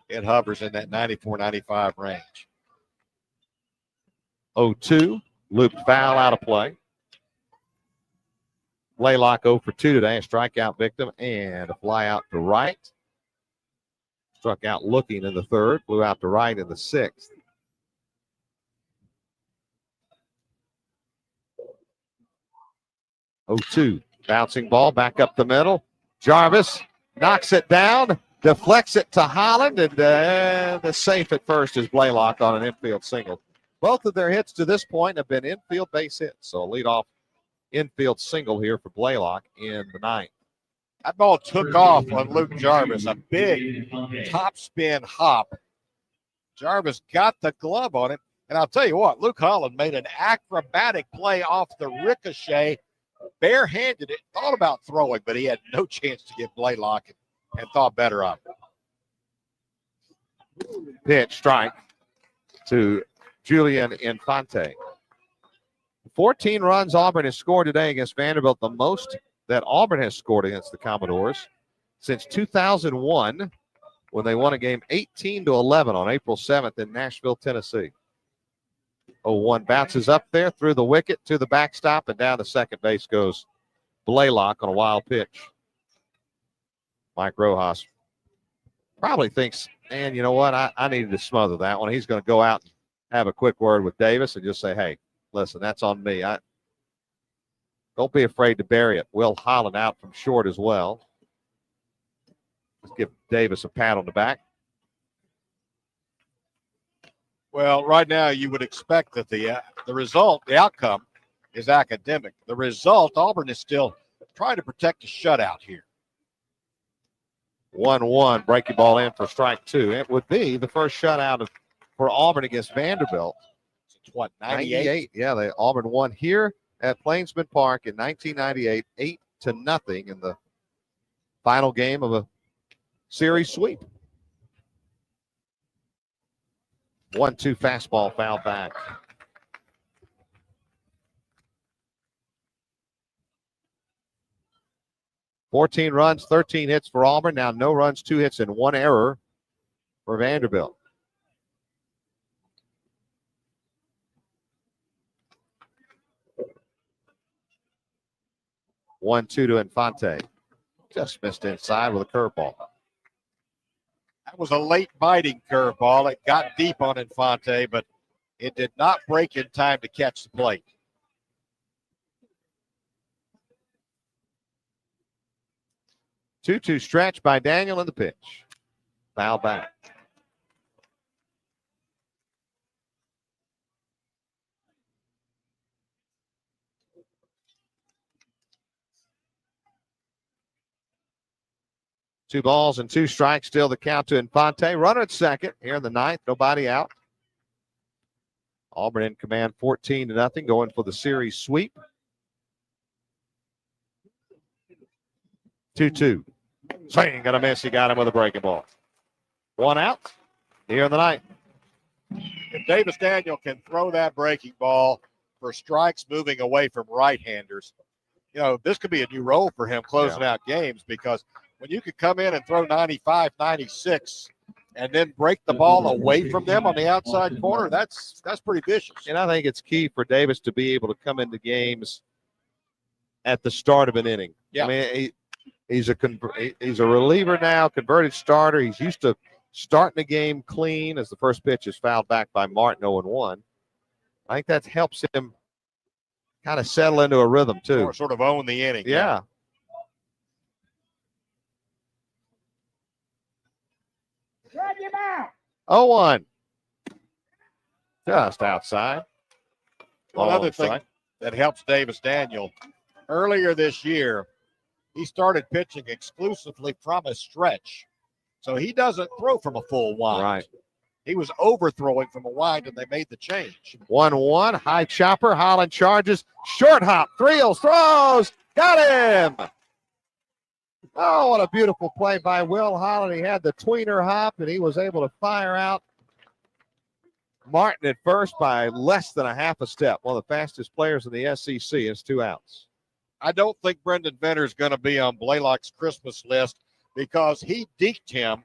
It hovers in that 94-95 range. 0-2. Looped foul out of play. Blaylock 0 for 2 today. A strikeout victim and a fly out to right. Struck out looking in the third. Flew out to right in the sixth. Oh, 2. Bouncing ball back up the middle. Jarvis knocks it down. Deflects it to Holland. And the safe at first is Blaylock on an infield single. Both of their hits to this point have been infield base hits. So a leadoff infield single here for Blaylock in the ninth. That ball took off on Luke Jarvis. A big top spin hop. Jarvis got the glove on it. And I'll tell you what, Luke Holland made an acrobatic play off the ricochet. Barehanded it. Thought about throwing, but he had no chance to get Blaylock and thought better of it. Pitch strike to Julian Infante. 14 runs Auburn has scored today against Vanderbilt, the most that Auburn has scored against the Commodores since 2001, when they won a game 18-11 on April 7th in Nashville, Tennessee. 0-1 bounces up there through the wicket to the backstop, and down to second base goes Blaylock on a wild pitch. Mike Rojas probably thinks, man, you know what? I needed to smother that one. He's going to go out and have a quick word with Davis and just say, hey, listen, that's on me. Don't be afraid to bury it. Will Holland out from short as well. Let's give Davis a pat on the back. Well, right now you would expect that the result, the outcome, is academic. The result, Auburn is still trying to protect a shutout here. 1-1, breaking ball in for strike 2. It would be the first shutout for Auburn against Vanderbilt. It's what, 98? Yeah, Auburn won here at Plainsman Park in 1998, 8-0 in the final game of a series sweep. 1-2 fastball foul back. $14 runs, 13 hits for Auburn. Now no runs, 2 hits, and 1 error for Vanderbilt. One-two to Infante. Just missed inside with a curveball. That was a late biting curveball. It got deep on Infante, but it did not break in time to catch the plate. Two-two stretch by Daniel in the pitch. Foul back. Two balls and 2 strikes, still the count to Infante. Runner at second here in the ninth, nobody out. Auburn in command 14-0, going for the series sweep. 2-2. Swing, gonna miss. He got him with a breaking ball. 1 out here in the ninth. If Davis Daniel can throw that breaking ball for strikes moving away from right-handers, this could be a new role for him closing out games, because when you could come in and throw 95, 96, and then break the ball away from them on the outside corner, that's pretty vicious. And I think it's key for Davis to be able to come into games at the start of an inning. Yeah. I mean, he's a reliever now, converted starter. He's used to starting the game clean, as the first pitch is fouled back by Martin, 0-1. I think that helps him kind of settle into a rhythm too. Or sort of own the inning. Yeah. 0-1. Just outside. One other thing that helps Davis Daniel, earlier this year, he started pitching exclusively from a stretch. So he doesn't throw from a full wind. Right. He was overthrowing from a wind, and they made the change. 1-1. High chopper. Holland charges. Short hop. Threels throws. Got him. Oh, what a beautiful play by Will Holland. He had the tweener hop, and he was able to fire out Martin at first by less than a half a step. One of the fastest players in the SEC. It's 2 outs. I don't think Brendan Venner's going to be on Blaylock's Christmas list, because he deked him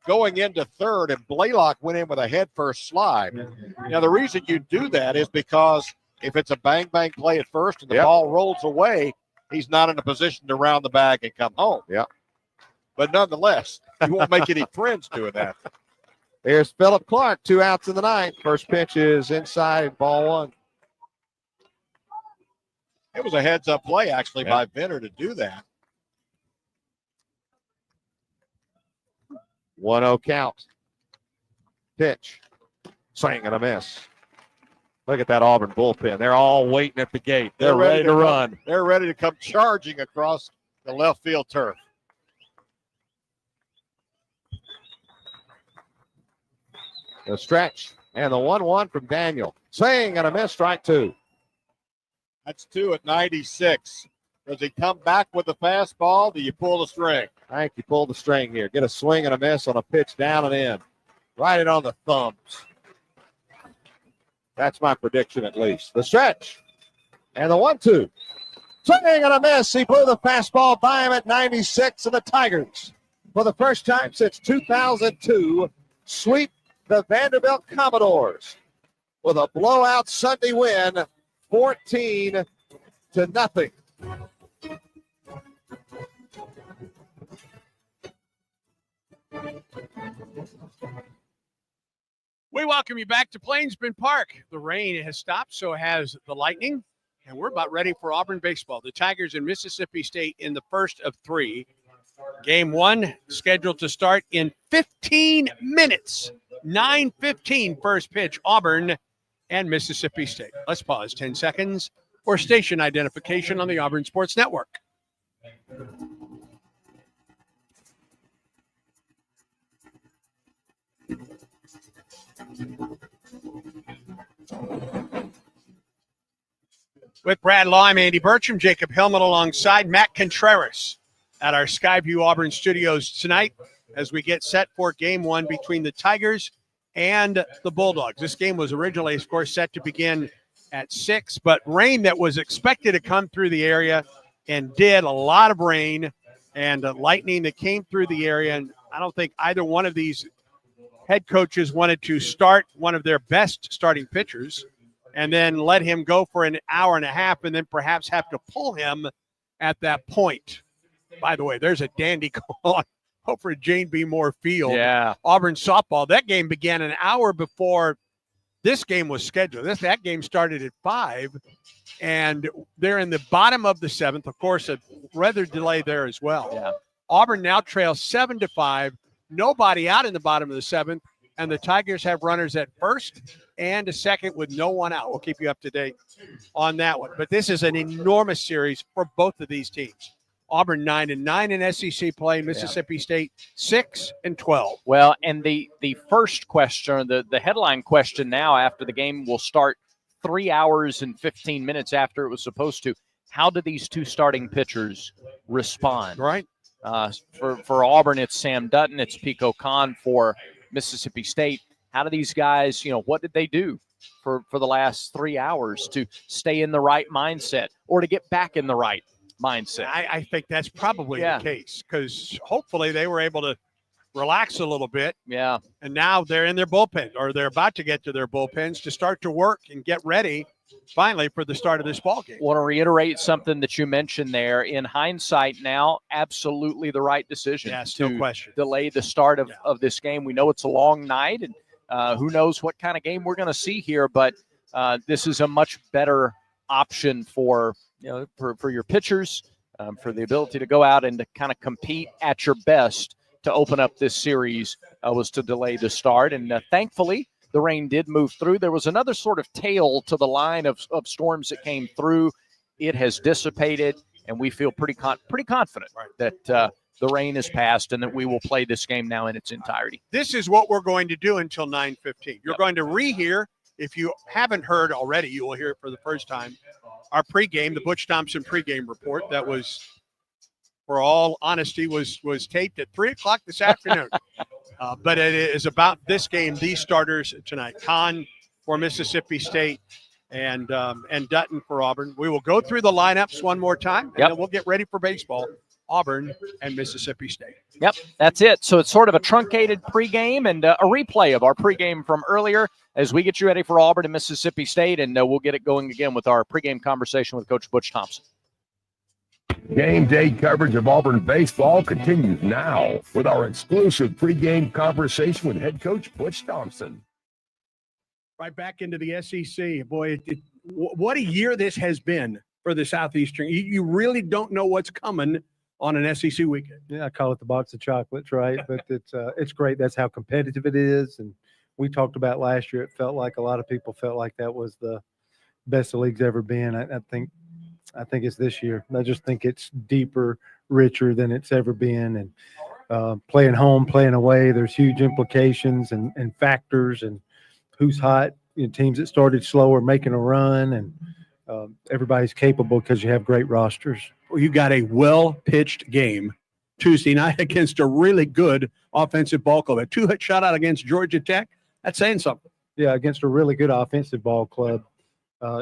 going into third, and Blaylock went in with a head-first slide. Now, the reason you do that is because if it's a bang-bang play at first and the ball rolls away, he's not in a position to round the bag and come home. Yeah. But nonetheless, you won't make any friends doing that. Here's Philip Clark, 2 outs in the ninth. First pitch is inside, ball 1. It was a heads-up play, actually, by Venner to do that. 1-0 count. Pitch. Swing and a miss. Look at that Auburn bullpen. They're all waiting at the gate. They're ready to run. They're ready to come charging across the left field turf. The stretch and the 1-1 from Daniel. Swing and a miss, strike 2. That's 2 at 96. Does he come back with the fastball? Do you pull the string? I think you pull the string here. Get a swing and a miss on a pitch down and in. Right it on the thumbs. That's my prediction, at least. The stretch and the 1-2. Swing and a miss. He blew the fastball by him at 96, and the Tigers, for the first time since 2002, sweep the Vanderbilt Commodores with a blowout Sunday win, 14-0. We welcome you back to Plainsman Park. The rain has stopped, so has the lightning, and we're about ready for Auburn baseball. The Tigers and Mississippi State in the first of 3. Game 1 scheduled to start in 15 minutes. 9:15 first pitch, Auburn and Mississippi State. Let's pause 10 seconds for station identification on the Auburn Sports Network. With Brad Law, I'm Andy Bertram, Jacob Hillman alongside Matt Contreras at our Skyview Auburn studios tonight as we get set for Game 1 between the Tigers and the Bulldogs. This game was originally, of course, set to begin at 6, but rain that was expected to come through the area and did, a lot of rain and lightning that came through the area, and I don't think either one of these head coaches wanted to start one of their best starting pitchers and then let him go for an hour and a half and then perhaps have to pull him at that point. By the way, there's a dandy call over at Jane B. Moore Field. Yeah. Auburn softball. That game began an hour before this game was scheduled. That game started at 5, and they're in the bottom of the 7th. Of course, a weather delay there as well. Yeah. Auburn now trails 7-5. Nobody out in the bottom of the 7th, and the Tigers have runners at first and a second with no one out. We'll keep you up to date on that one. But this is an enormous series for both of these teams. Auburn 9-9 in SEC play. Mississippi State 6-12. Well, and the first question, the headline question now after the game will start 3 hours and 15 minutes after it was supposed to. How do these two starting pitchers respond? Right. For Auburn, it's Sam Dutton. It's Pico Khan for Mississippi State. How do these guys, what did they do for the last 3 hours to stay in the right mindset or to get back in the right mindset? I think that's probably the case because hopefully they were able to relax a little bit. Yeah. And now they're in their bullpen, or they're about to get to their bullpens to start to work and get ready finally for the start of this ball game. Want to reiterate something that you mentioned there. In hindsight now, absolutely the right decision. Yes, to no question. delay the start of this game. We know it's a long night, and who knows what kind of game we're going to see here, but this is a much better option for your pitchers, for the ability to go out and to kind of compete at your best to open up this series was to delay the start. And thankfully, the rain did move through. There was another sort of tail to the line of storms that came through. It has dissipated, and we feel pretty confident that the rain has passed and that we will play this game now in its entirety. This is what we're going to do until 9:15. You're going to rehear. If you haven't heard already, you will hear it for the first time. Our pregame, the Butch Thompson pregame report that was, for all honesty, was taped at 3 o'clock this afternoon. But it is about this game, these starters tonight. Khan for Mississippi State and Dutton for Auburn. We will go through the lineups one more time, and then we'll get ready for baseball. Auburn and Mississippi State. Yep, that's it. So it's sort of a truncated pregame and a replay of our pregame from earlier as we get you ready for Auburn and Mississippi State, and we'll get it going again with our pregame conversation with Coach Butch Thompson. Game day coverage of Auburn baseball continues now with our exclusive pregame conversation with head coach Butch Thompson. Right back into the SEC. Boy, what a year this has been for the Southeastern. You really don't know what's coming on an SEC weekend. Yeah, I call it the box of chocolates, right? But it's great. That's how competitive it is. And we talked about last year, it felt like a lot of people felt like that was the best the league's ever been. I think it's this year. I just think it's deeper, richer than it's ever been. And playing home, playing away, there's huge implications and factors and who's hot. Teams that started slow are making a run, and everybody's capable because you have great rosters. Well, you got a well-pitched game Tuesday night against a really good offensive ball club. A two-hit shutout against Georgia Tech. That's saying something. Yeah, against a really good offensive ball club.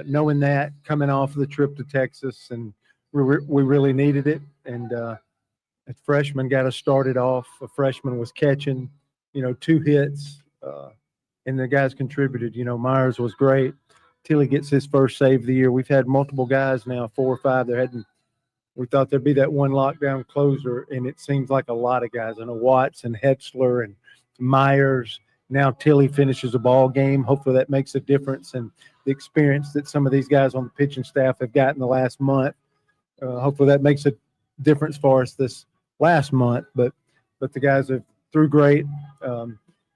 Knowing that, coming off the trip to Texas, and we really needed it. And a freshman got us started off. A freshman was catching, 2 hits, and the guys contributed. Myers was great. Tilly gets his first save of the year. We've had multiple guys now, 4 or 5. We thought there'd be that one lockdown closer, and it seems like a lot of guys. I know Watts and Hetzler and Myers. Now Tilly finishes a ball game. Hopefully that makes a difference. And the experience that some of these guys on the pitching staff have gotten the last month, hopefully that makes a difference for us this last month. But the guys have threw great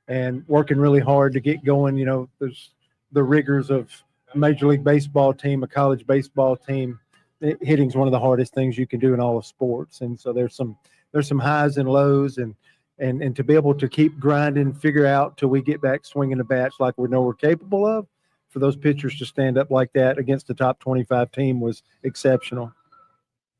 and working really hard to get going. There's the rigors of a Major League Baseball team, a college baseball team. Hitting's one of the hardest things you can do in all of sports. And so there's some highs and lows, and to be able to keep grinding, figure out till we get back swinging the bats like we know we're capable of, for those pitchers to stand up like that against the top 25 team was exceptional.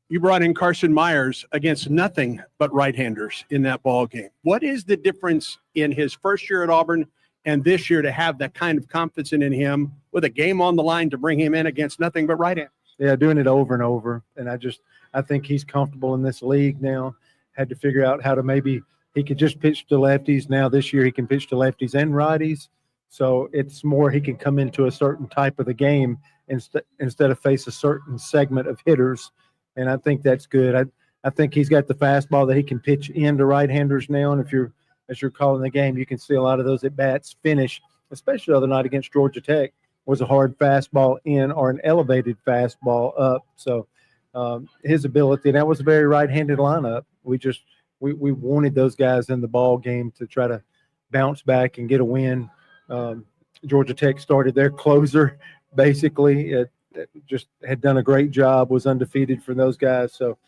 You brought in Carson Myers against nothing but right-handers in that ball game. What is the difference in his first year at Auburn and this year to have that kind of confidence in him with a game on the line to bring him in against nothing but right-handers? Yeah, doing it over and over. And I think he's comfortable in this league now. Had to figure out how to maybe he could just pitch to lefties. Now this year he can pitch to lefties and righties. So it's more he can come into a certain type of the game instead of face a certain segment of hitters. And I think that's good. I think he's got the fastball that he can pitch into right-handers now. And as you're calling the game, you can see a lot of those at-bats finish, especially the other night against Georgia Tech, was a hard fastball in or an elevated fastball up. So his ability, and that was a very right-handed lineup. We wanted those guys in the ball game to try to bounce back and get a win. Georgia Tech started their closer, basically. Just had done a great job, was undefeated for those guys. So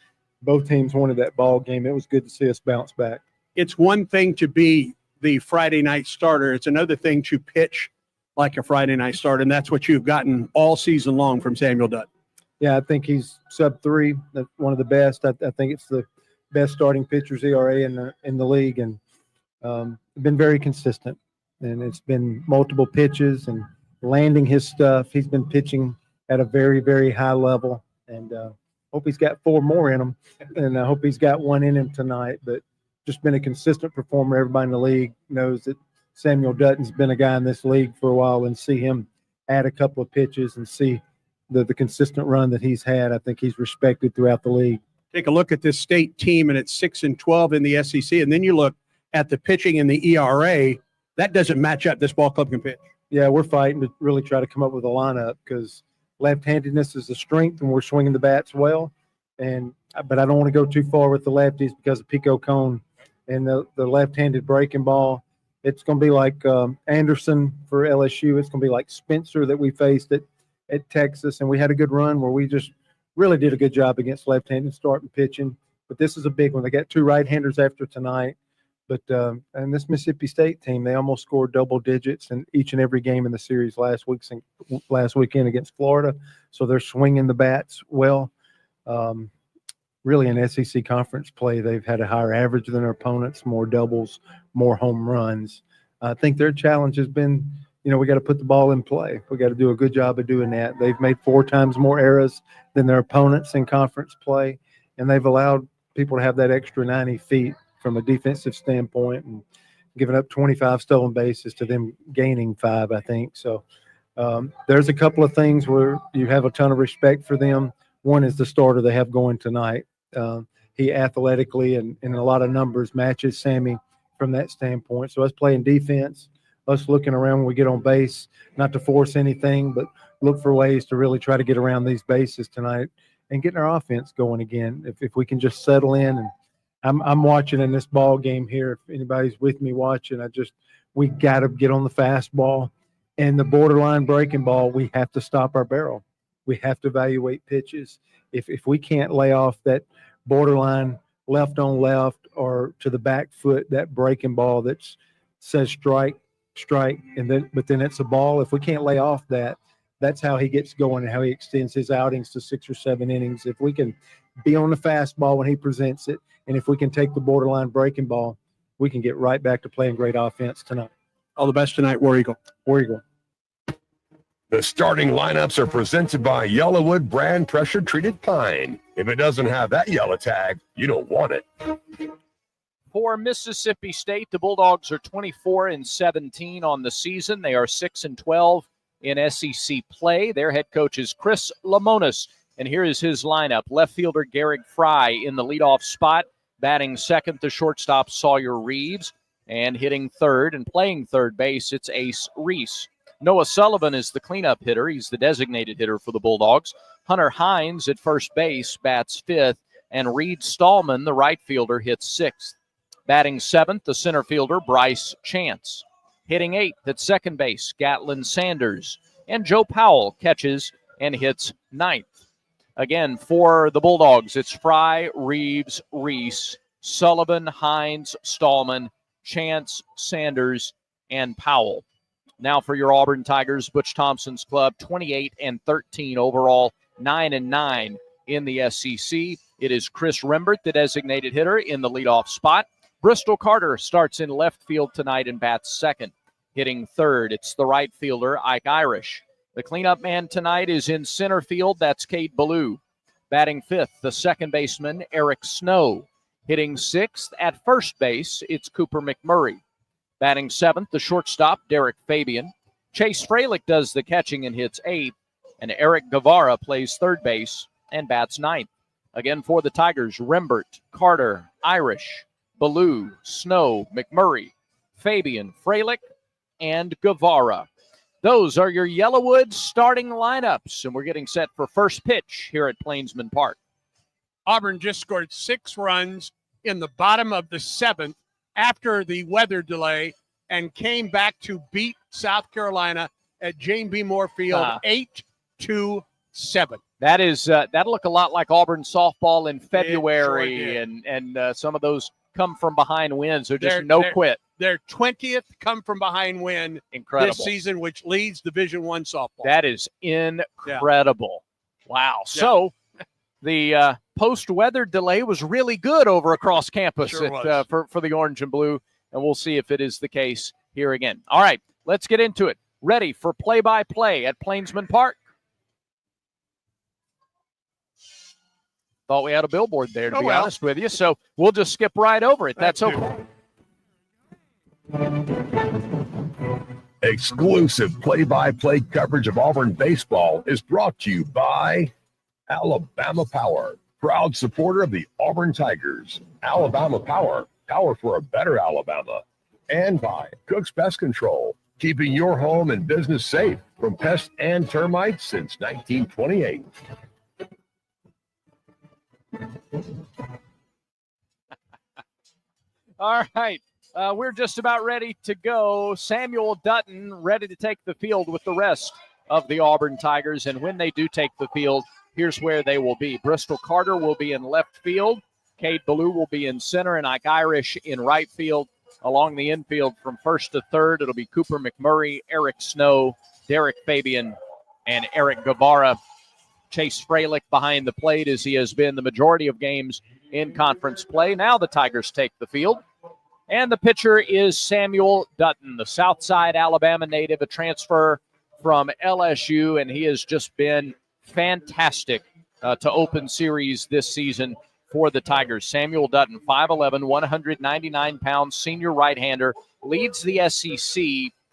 both teams wanted that ball game. It was good to see us bounce back. It's one thing to be the Friday night starter. It's another thing to pitch like a Friday night starter, and that's what you've gotten all season long from Samuel Dutton. Yeah, I think he's sub-3. That's one of the best. I think it's the best starting pitcher's ERA in the league, and been very consistent. And it's been multiple pitches and landing his stuff. He's been pitching at a very, very high level, and hope he's got 4 more in him, and I hope he's got 1 in him tonight. But just been a consistent performer. Everybody in the league knows that Samuel Dutton's been a guy in this league for a while, and see him add a couple of pitches and see the consistent run that he's had. I think he's respected throughout the league. Take a look at this state team, and it's 6-12 in the SEC, and then you look at the pitching and the ERA. That doesn't match up. This ball club can pitch. Yeah, we're fighting to really try to come up with a lineup because left-handedness is a strength, and we're swinging the bats well. But I don't want to go too far with the lefties because of Pico Cone and the left-handed breaking ball. It's going to be like Anderson for LSU. It's going to be like Spencer that we faced at Texas, and we had a good run where we just really did a good job against left-handed starting pitching. But this is a big one. They got 2 right-handers after tonight. But and this Mississippi State team, they almost scored double digits in each and every game in the series last weekend against Florida. So they're swinging the bats well. Really, in SEC conference play, they've had a higher average than their opponents, more doubles, more home runs. I think their challenge has been, we got to put the ball in play. We got to do a good job of doing that. They've made 4 times more errors than their opponents in conference play, and they've allowed people to have that extra 90 feet from a defensive standpoint, and giving up 25 stolen bases to them gaining 5, I think. So there's a couple of things where you have a ton of respect for them. One is the starter they have going tonight. He athletically and in a lot of numbers matches Sammy from that standpoint. So us playing defense, us looking around when we get on base, not to force anything, but look for ways to really try to get around these bases tonight and getting our offense going again. If we can just settle in, and I'm watching in this ball game here. If anybody's with me watching, we got to get on the fastball and the borderline breaking ball. We have to stop our barrel. We have to evaluate pitches. If we can't lay off that borderline left on left or to the back foot, that breaking ball that says strike, but then it's a ball. If we can't lay off that, that's how he gets going and how he extends his outings to 6 or 7 innings. If we can be on the fastball when he presents it, and if we can take the borderline breaking ball, we can get right back to playing great offense tonight. All the best tonight, War Eagle. War Eagle. The starting lineups are presented by Yellowwood brand pressure-treated pine. If it doesn't have that yellow tag, you don't want it. For Mississippi State, the Bulldogs are 24-17 on the season. They are 6-12 in SEC play. Their head coach is Chris Lemonis, and here is his lineup. Left fielder Garrick Fry in the leadoff spot. Batting second, the shortstop Sawyer Reeves. And hitting third and playing third base, it's Ace Reese. Noah Sullivan is the cleanup hitter. He's the designated hitter for the Bulldogs. Hunter Hines at first base bats fifth, and Reed Stallman, the right fielder, hits sixth. Batting seventh, the center fielder, Bryce Chance. Hitting eighth at second base, Gatlin Sanders. And Joe Powell catches and hits ninth. Again, for the Bulldogs, it's Fry, Reeves, Reese, Sullivan, Hines, Stallman, Chance, Sanders, and Powell. Now for your Auburn Tigers, Butch Thompson's club, 28-13 overall, 9-9 in the SEC. It is Chris Rembert, the designated hitter, in the leadoff spot. Bristol Carter starts in left field tonight and bats second. Hitting third, it's the right fielder, Ike Irish. The cleanup man tonight is in center field. That's Cade Ballou. Batting fifth, the second baseman, Eric Snow. Hitting sixth at first base, it's Cooper McMurray. Batting seventh, the shortstop, Derek Fabian. Chase Fralick does the catching and hits eighth. And Eric Guevara plays third base and bats ninth. Again for the Tigers, Rembert, Carter, Irish, Ballou, Snow, McMurray, Fabian, Fralick, and Guevara. Those are your Yellowwood starting lineups, and we're getting set for first pitch here at Plainsman Park. Auburn just scored 6 runs in the bottom of the 7th after the weather delay and came back to beat South Carolina at Jane B. Moore Field 8-7. That'll look a lot like Auburn softball in February, sure and some of those come from behind wins. They're just quit. Their 20th come from behind win Incredible. this season, which leads Division I softball. That is incredible. Yeah. Wow. Yeah. So the post-weather delay was really good over across campus Sure for the orange and blue, and we'll see if it is the case here again. All right, let's get into it. Ready for play-by-play at Plainsman Park. Thought we had a billboard there, to be honest with you, so we'll just skip right over it. That's okay. Exclusive play-by-play coverage of Auburn baseball is brought to you by Alabama Power, proud supporter of the Auburn Tigers. Alabama Power, power for a better Alabama. And by Cook's Pest Control, keeping your home and business safe from pests and termites since 1928. All right, we're just about ready to go. Samuel Dutton ready to take the field with the rest of the Auburn Tigers, and when they do take the field, here's where they will be. Bristol Carter will be in left field. Cade Ballou will be in center, and Ike Irish in right field. Along the infield from first to third, it'll be Cooper McMurray, Eric Snow, Derek Fabian, and Eric Guevara. Chase Freilich behind the plate, as he has been the majority of games in conference play. Now the Tigers take the field. And the pitcher is Samuel Dutton, the Southside Alabama native, a transfer from LSU, and he has just been fantastic to open series this season for the Tigers. Samuel Dutton, 5'11", 199 pounds, senior right-hander, leads the SEC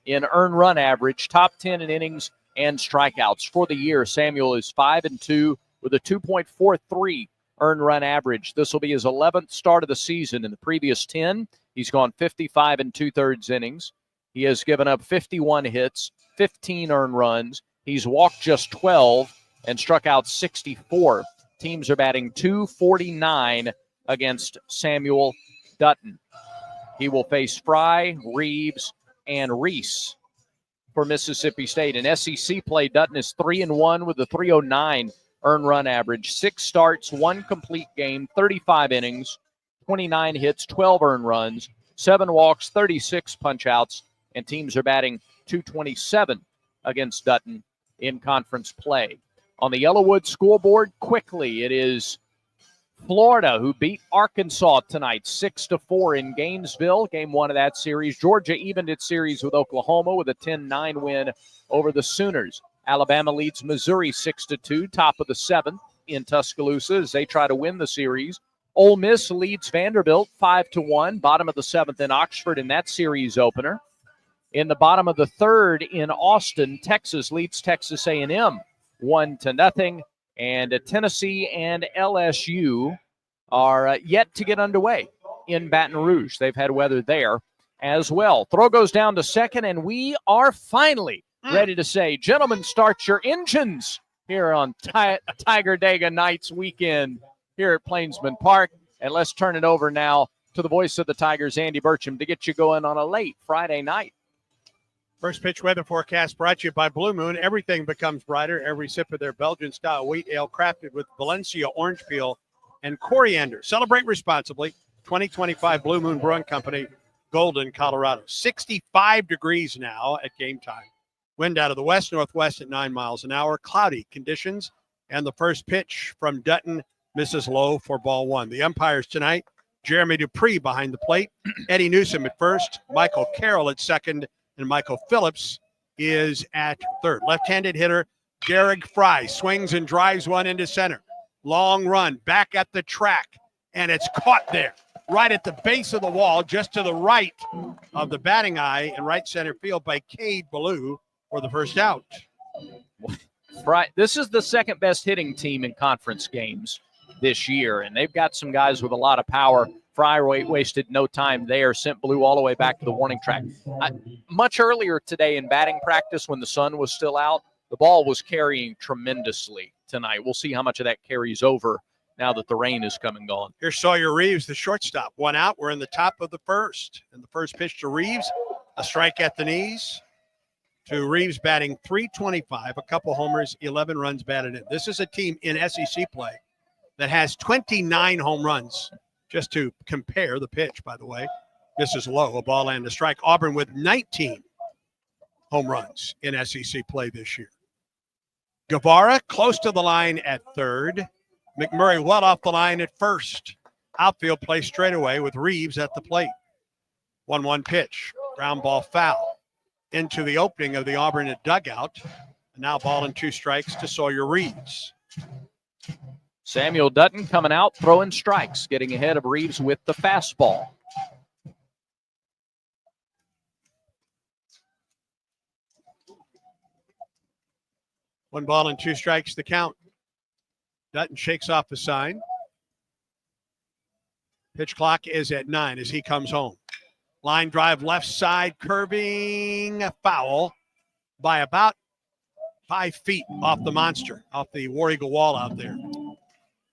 in earned run average, top 10 in innings and strikeouts. For the year, Samuel is 5-2 with a 2.43 earned run average. This will be his 11th start of the season. In the previous 10, he's gone 55 2/3 innings. He has given up 51 hits, 15 earned runs. He's walked just 12 and struck out 64. Teams are batting .249 against Samuel Dutton. He will face Fry, Reeves, and Reese for Mississippi State. In SEC play, Dutton is 3-1 with a 309 earned run average. 6 starts, 1 complete game, 35 innings, 29 hits, 12 earned runs, 7 walks, 36 punch-outs, and teams are batting .227 against Dutton in conference play. On the Yellowwood scoreboard, quickly, it is Florida, who beat Arkansas tonight 6-4 in Gainesville, game 1 of that series. Georgia evened its series with Oklahoma with a 10-9 win over the Sooners. Alabama leads Missouri 6-2, top of the 7th in Tuscaloosa as they try to win the series. Ole Miss leads Vanderbilt 5-1, bottom of the 7th in Oxford in that series opener. In the bottom of the 3rd in Austin, Texas leads Texas A&M 1-0. And Tennessee and LSU are yet to get underway in Baton Rouge. They've had weather there as well. Throw goes down to second, and we are finally ready to say, gentlemen, start your engines here on Tiger Daga Nights weekend here at Plainsman Park. And let's turn it over now to the voice of the Tigers, Andy Burcham, to get you going on a late Friday night. First pitch weather forecast brought to you by Blue Moon. Everything becomes brighter. Every sip of their Belgian-style wheat ale crafted with Valencia orange peel and coriander. Celebrate responsibly. 2025 Blue Moon Brewing Company, Golden, Colorado. 65 degrees now at game time. Wind out of the west-northwest at 9 miles an hour. Cloudy conditions. And the first pitch from Dutton misses low for ball 1. The umpires tonight, Jeremy Dupree behind the plate. Eddie Newsom at first. Michael Carroll at second. And Michael Phillips is at third. Left-handed hitter Derek Fry swings and drives one into center. Long run back at the track, and it's caught there, right at the base of the wall, just to the right of the batting eye in right center field by Cade Ballou for the first out. Fry, this is the second best hitting team in conference games this year, and they've got some guys with a lot of power. Fry wasted no time there, sent Blue all the way back to the warning track. Much earlier today in batting practice when the sun was still out, the ball was carrying tremendously tonight. We'll see how much of that carries over now that the rain is come and gone. Here's Sawyer Reeves, the shortstop. 1 out. We're in the top of the first. And the first pitch to Reeves, a strike at the knees. to Reeves batting .325, a couple homers, 11 runs batted in. This is a team in SEC play that has 29 home runs. Just to compare the pitch, by the way. This is low, a ball and a strike. Auburn with 19 home runs in SEC play this year. Guevara close to the line at third. McMurray well off the line at first. Outfield play straight away with Reeves at the plate. 1-1 pitch. Ground ball foul into the opening of the Auburn dugout. And now ball and 2 strikes to Sawyer Reeves. Samuel Dutton coming out, throwing strikes, getting ahead of Reeves with the fastball. One ball and 2 strikes the count. Dutton shakes off the sign. Pitch clock is at 9 as he comes home. Line drive left side, curving, foul by about 5 feet off the monster, off the War Eagle wall out there.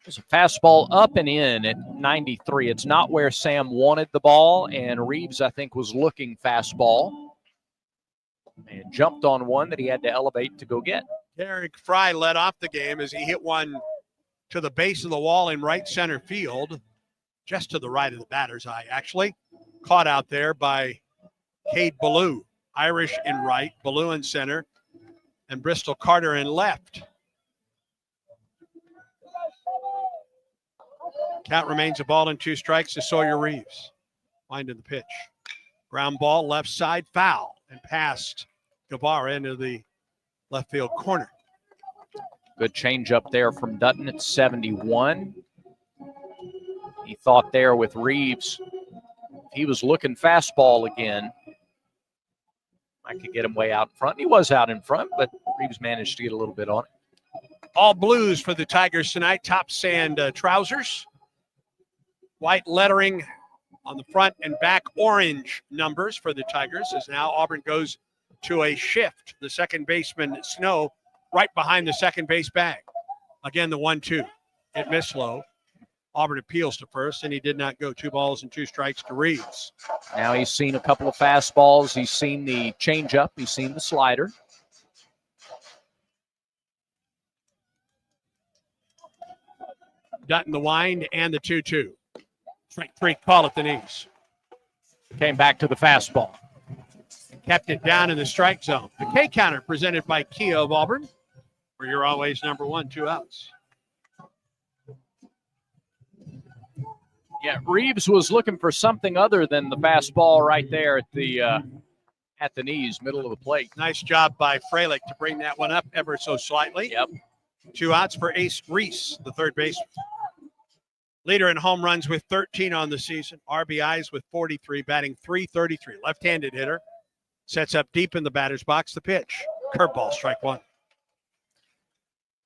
There's a fastball up and in at 93. It's not where Sam wanted the ball, and Reeves, I think, was looking fastball and jumped on one that he had to elevate to go get. Derek Fry led off the game as he hit one to the base of the wall in right center field, just to the right of the batter's eye, actually. Caught out there by Cade Ballou. Irish in right, Ballou in center, and Bristol Carter in left. Count remains a ball and 2 strikes to Sawyer Reeves. Winding the pitch. Ground ball, left side, foul, and past Guevara into the left field corner. Good change up there from Dutton at 71. He thought there with Reeves, he was looking fastball again. I could get him way out in front. He was out in front, but Reeves managed to get a little bit on it. All blues for the Tigers tonight. Top sand trousers. White lettering on the front and back. Orange numbers for the Tigers as now Auburn goes to a shift. The second baseman, Snow, right behind the second base bag. Again, the 1-2. It missed low. Auburn appeals to first, and he did not go. 2 balls and 2 strikes to Reeves. Now he's seen a couple of fastballs. He's seen the changeup. He's seen the slider. Dutton the wind and the 2-2. Strike 3 call at the knees. Came back to the fastball. Kept it down in the strike zone. The K counter presented by Kia of Auburn, where you're always number 1, 2 outs. Yeah, Reeves was looking for something other than the fastball right there at the knees, middle of the plate. Nice job by Freilich to bring that one up ever so slightly. Yep. 2 outs for Ace Reese, the third baseman. Leader in home runs with 13 on the season. RBIs with 43, batting .333. Left-handed hitter. Sets up deep in the batter's box. The pitch. Curveball, strike 1.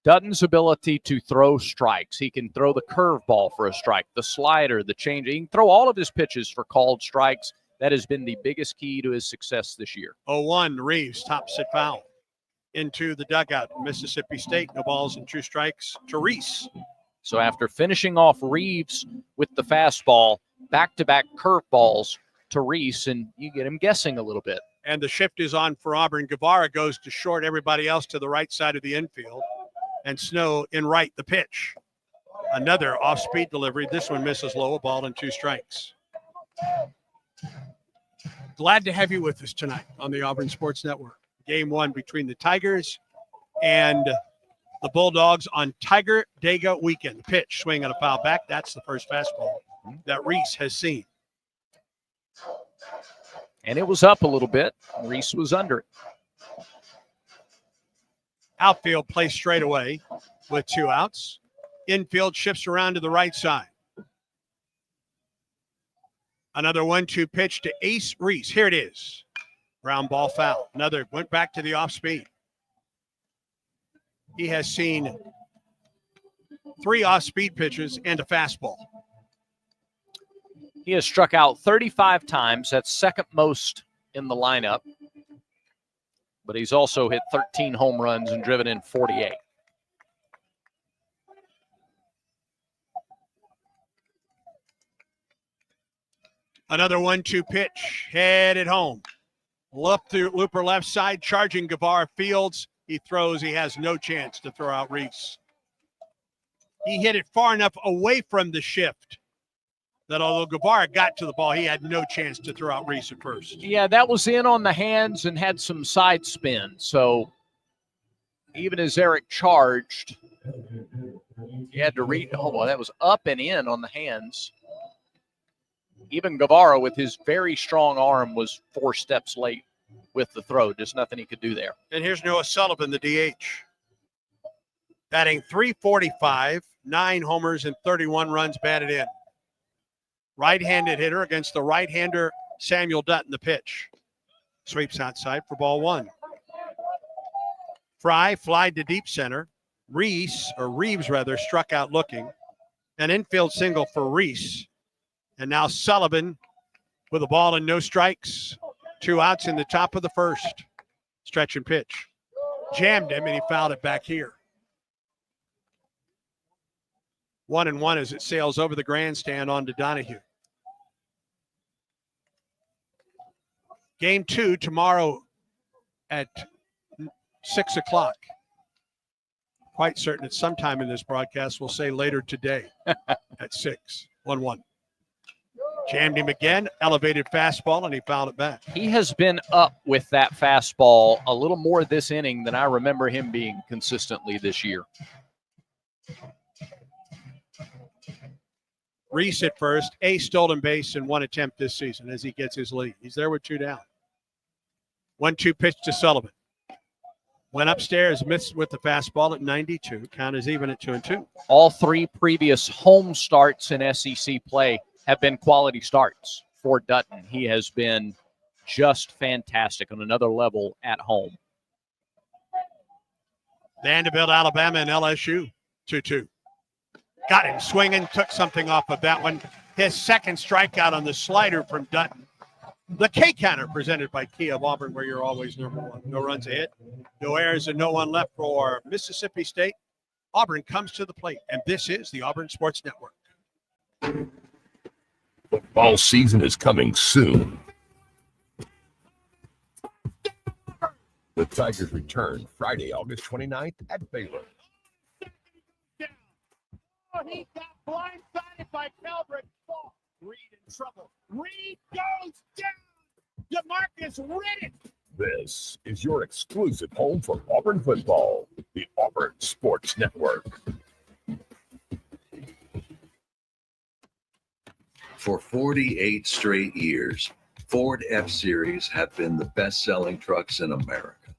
Dutton's ability to throw strikes. He can throw the curveball for a strike, the slider, the change. He can throw all of his pitches for called strikes. That has been the biggest key to his success this year. 0-1, Reeves tops it foul. Into the dugout, Mississippi State. No balls and 2 strikes to Reese. So after finishing off Reeves with the fastball, back-to-back curveballs to Reese, and you get him guessing a little bit. And the shift is on for Auburn. Guevara goes to short, everybody else to the right side of the infield. And Snow in right, the pitch. Another off-speed delivery. This one misses low, a ball and 2 strikes. Glad to have you with us tonight on the Auburn Sports Network. Game 1 between the Tigers and the Bulldogs on Tiger Dega weekend. Pitch, swing on a foul back. That's the first fastball that Reese has seen. And it was up a little bit. Reese was under it. Outfield play straight away with 2 outs. Infield shifts around to the right side. Another 1-2 pitch to Ace Reese. Here it is. Ground ball foul. Another went back to the off speed. He has seen 3 off-speed pitches and a fastball. He has struck out 35 times. That's second most in the lineup. But he's also hit 13 home runs and driven in 48. Another 1-2 pitch. Headed home. Looper left side, charging Guevara Fields. He throws. He has no chance to throw out Reese. He hit it far enough away from the shift that although Guevara got to the ball, he had no chance to throw out Reese at first. Yeah, that was in on the hands and had some side spin. So even as Eric charged, he had to read. Oh, boy, that was up and in on the hands. Even Guevara, with his very strong arm, was 4 steps late with the throw. Just nothing he could do there. And here's Noah Sullivan, the DH. Batting .345, 9 homers and 31 runs batted in. Right-handed hitter against the right-hander Samuel Dutton, the pitch. Sweeps outside for ball 1. Fry flied to deep center. Reeves struck out looking. An infield single for Reese. And now Sullivan with a ball and no strikes. 2 outs in the top of the first. Stretch and pitch. Jammed him, and he fouled it back here. 1-1 as it sails over the grandstand on to Donahue. Game 2 tomorrow at 6 o'clock. Quite certain it's sometime in this broadcast. We'll say later today at 6. 1-1. Jammed him again, elevated fastball, and he fouled it back. He has been up with that fastball a little more this inning than I remember him being consistently this year. Reese at first, a stolen base in 1 attempt this season as he gets his lead. He's there with 2 down. 1-2 pitch to Sullivan. Went upstairs, missed with the fastball at 92. Count is even at 2-2. All 3 previous home starts in SEC play have been quality starts for Dutton. He has been just fantastic on another level at home. Vanderbilt, Alabama, and LSU, 2-2. Got him swinging, took something off of that one. His second strikeout on the slider from Dutton. The K counter presented by Kia of Auburn, where you're always number 1. No runs ahead, no errors, and no one left for Mississippi State. Auburn comes to the plate, and this is the Auburn Sports Network. Football season is coming soon. The Tigers return Friday, August 29th at Baylor. Oh, he got blindsided by Calvert. Reed in trouble. Reed goes down. DeMarcus Riddick. This is your exclusive home for Auburn football, the Auburn Sports Network. For 48 straight years, Ford F-Series have been the best-selling trucks in America.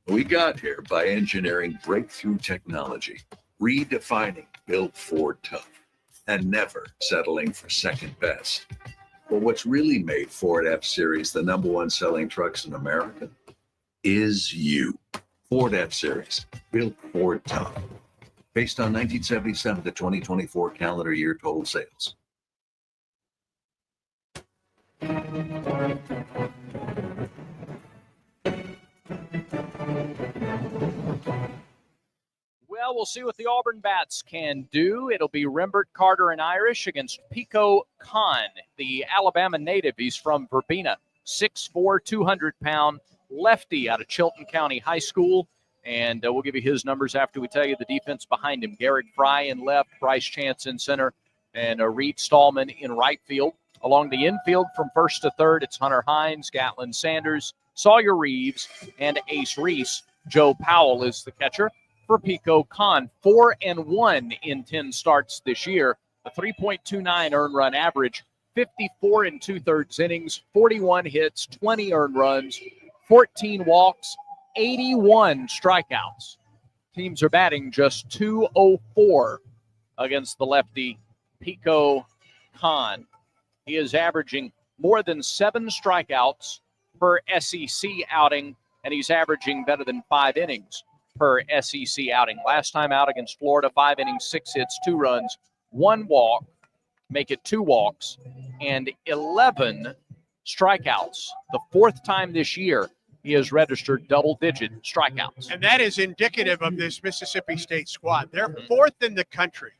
We got here by engineering breakthrough technology, redefining built Ford tough, and never settling for second best. But what's really made Ford F-Series the #1 selling trucks in America is you. Ford F-Series, built Ford tough. Based on 1977 to 2024 calendar year total sales. Well, we'll see what the Auburn Bats can do. It'll be Rembert, Carter, and Irish against Pico Khan, the Alabama native. He's from Verbena, 6'4", 200-pound lefty out of Chilton County High School. And we'll give you his numbers after we tell you the defense behind him. Garrett Fry in left, Bryce Chance in center, and Reed Stallman in right field. Along the infield from first to third, it's Hunter Hines, Gatlin Sanders, Sawyer Reeves, and Ace Reese. Joe Powell is the catcher for Pico Khan. 4-1 in 10 starts this year, a 3.29 earned run average, 54 2/3 innings, 41 hits, 20 earned runs, 14 walks, 81 strikeouts. Teams are batting just .204 against the lefty Pico Khan. He is averaging more than 7 strikeouts per SEC outing, and he's averaging better than 5 innings per SEC outing. Last time out against Florida, 5 innings, 6 hits, 2 runs, 1 walk, make it 2 walks, and 11 strikeouts. The 4th time this year he has registered double-digit strikeouts. And that is indicative of this Mississippi State squad. They're 4th in the country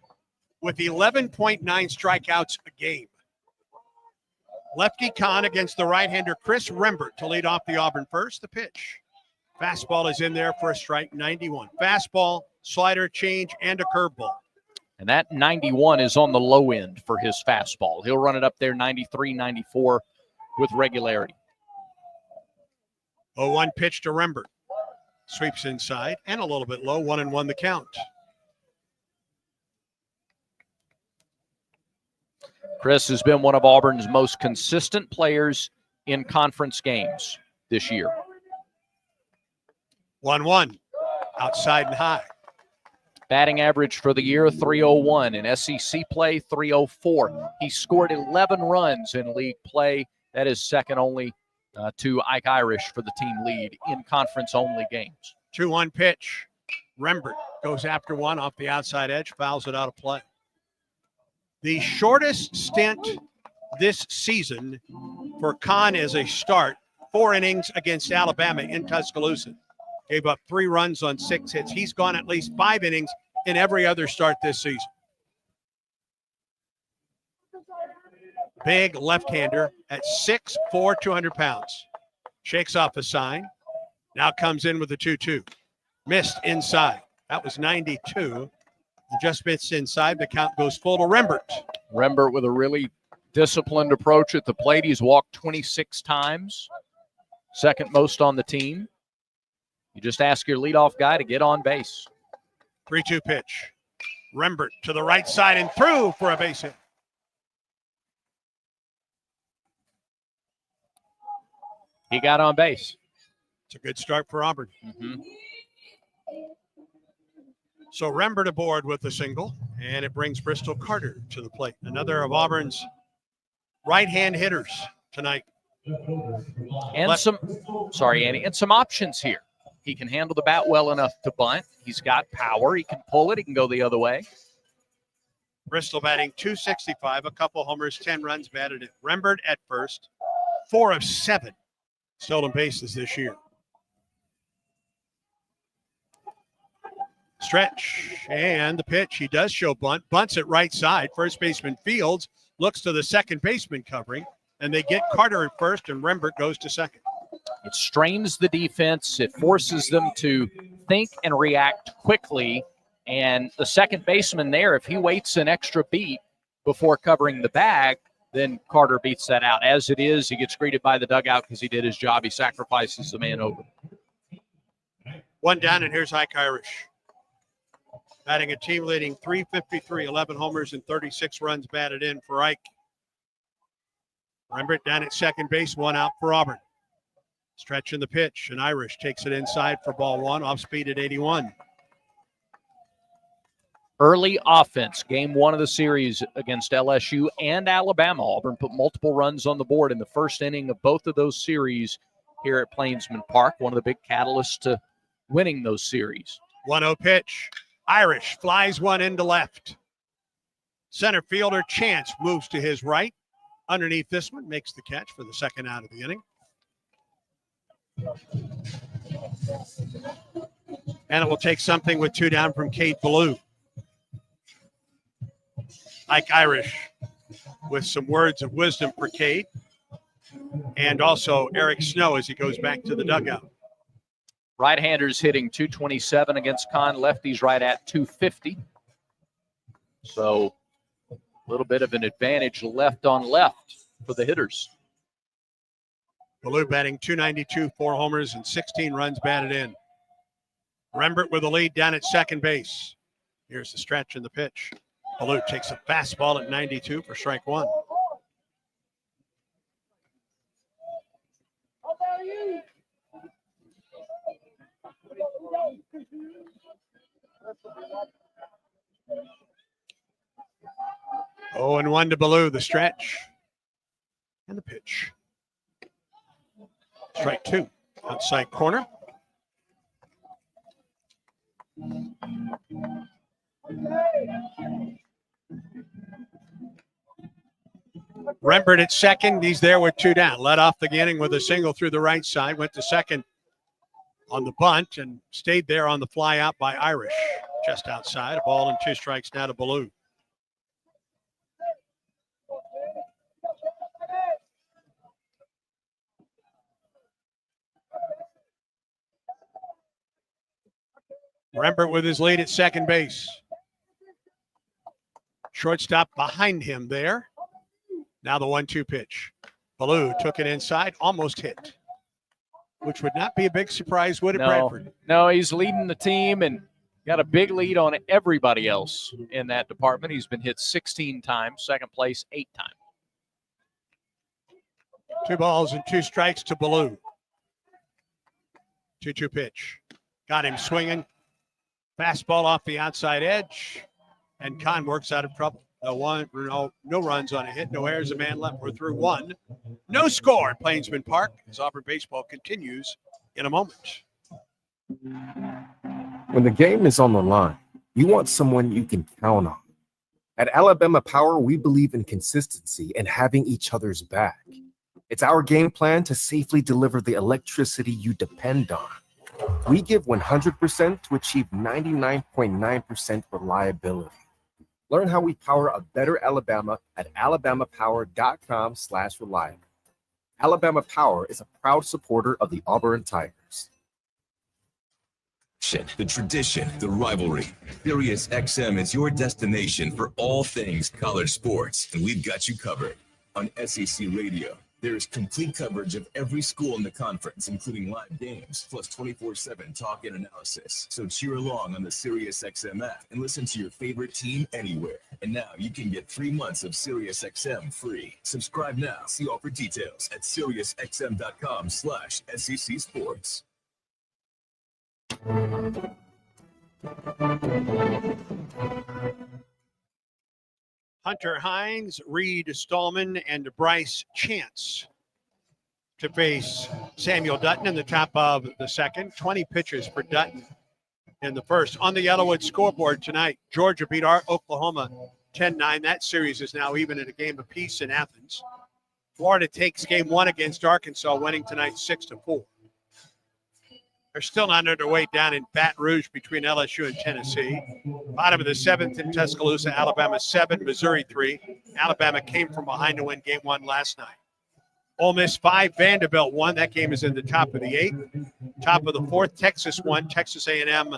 with 11.9 strikeouts a game. Lefty Kahn against the right-hander Chris Rembert to lead off the Auburn first. The pitch. Fastball is in there for a strike, 91. Fastball, slider, change, and a curveball. And that 91 is on the low end for his fastball. He'll run it up there 93, 94 with regularity. 0-1 pitch to Rembert. Sweeps inside and a little bit low. 1-1 the count. Chris has been one of Auburn's most consistent players in conference games this year. 1-1. Outside and high. Batting average for the year, 301. In SEC play, 304. He scored 11 runs in league play. That is second only to Ike Irish for the team lead in conference-only games. 2-1 pitch. Rembert goes after one off the outside edge, fouls it out of play. The shortest stint this season for Kahn as a start, 4 innings against Alabama in Tuscaloosa. Gave up 3 runs on 6 hits. He's gone at least 5 innings in every other start this season. Big left-hander at 6'4", 200 pounds. Shakes off a sign. Now comes in with the 2-2. Missed inside. That was 92. Just missed inside. The count goes full to Rembert. Rembert with a really disciplined approach at the plate. He's walked 26 times. Second most on the team. You just ask your leadoff guy to get on base. 3-2 pitch. Rembert to the right side and through for a base hit. He got on base. It's a good start for Auburn. So Rembert aboard with the single, and it brings Bristol Carter to the plate. Another of Auburn's right-hand hitters tonight. And some options here. He can handle the bat well enough to bunt. He's got power. He can pull it. He can go the other way. Bristol batting .265, a couple homers, 10 runs batted in. Rembert at first, 4 of 7 stolen bases this year. Stretch and the pitch. He does show bunt. Bunts at right side. First baseman Fields looks to the second baseman covering, and they get Carter at first, and Rembert goes to second. It strains the defense. It forces them to think and react quickly. And the second baseman there, if he waits an extra beat before covering the bag, then Carter beats that out. As it is, he gets greeted by the dugout because he did his job. He sacrifices the man over. 1 down, and here's Ike Irish. Batting a team-leading .353, 11 homers and 36 runs batted in for Ike. Rembert down at second base, 1 out for Auburn. Stretch in the pitch, and Irish takes it inside for ball 1, off speed at 81. Early offense, game 1 of the series against LSU and Alabama. Auburn put multiple runs on the board in the first inning of both of those series here at Plainsman Park, one of the big catalysts to winning those series. 1-0 pitch. Irish flies one into left. Center fielder Chance moves to his right. Underneath this one, makes the catch for the second out of the inning. And it will take something with 2 down from Kate Ballou. Ike Irish with some words of wisdom for Kate. And also Eric Snow as he goes back to the dugout. Right-handers hitting .227 against Kahn. Lefties right at .250. So a little bit of an advantage left on left for the hitters. Ballou batting .292, 4 homers and 16 runs batted in. Rembert with the lead down at second base. Here's the stretch and the pitch. Ballou takes a fastball at 92 for strike 1. Oh, and 1 to Ballou, the stretch and the pitch. Strike 2, outside corner. Rembert at second. He's there with 2 down. Led off the inning with a single through the right side. Went to second on the bunt and stayed there on the fly out by Irish. Just outside. A ball and 2 strikes now to Ballou. Rembert with his lead at second base. Shortstop behind him there. Now the 1-2 pitch. Ballou took it inside, almost hit, which would not be a big surprise, would it, Bradford? No, he's leading the team and got a big lead on everybody else in that department. He's been hit 16 times, second place 8 times. 2 balls and 2 strikes to Ballou. 2-2 pitch. Got him swinging. Fastball off the outside edge. And Kahn works out of trouble. No runs on a hit. No errors. A man left. We're through 1. No score at Plainsman Park as Auburn baseball continues in a moment. When the game is on the line, you want someone you can count on. At Alabama Power, we believe in consistency and having each other's back. It's our game plan to safely deliver the electricity you depend on. We give 100% to achieve 99.9% reliability. Learn how we power a better Alabama at alabamapower.com/reliable. Alabama Power is a proud supporter of the Auburn Tigers. The tradition, the rivalry. Sirius XM is your destination for all things college sports, and we've got you covered. On SEC Radio, there is complete coverage of every school in the conference, including live games, plus 24/7 talk and analysis. So cheer along on the Sirius XM app and listen to your favorite team anywhere. And now you can get 3 months of Sirius XM free. Subscribe now. See all for details at SiriusXM.com/SEC Sports. Hunter Hines, Reed Stallman, and Bryce Chance to face Samuel Dutton in the top of the second. 20 pitches for Dutton in the first. On the Yellowwood scoreboard tonight, Georgia beat Oklahoma 10-9. That series is now even at a game apiece in Athens. Florida takes game 1 against Arkansas, winning tonight 6-4. They're still not underway down in Baton Rouge between LSU and Tennessee. Bottom of the 7th in Tuscaloosa, Alabama 7, Missouri 3. Alabama came from behind to win game 1 last night. Ole Miss 5, Vanderbilt 1. That game is in the top of the 8th. Top of the 4th, Texas 1, Texas A&M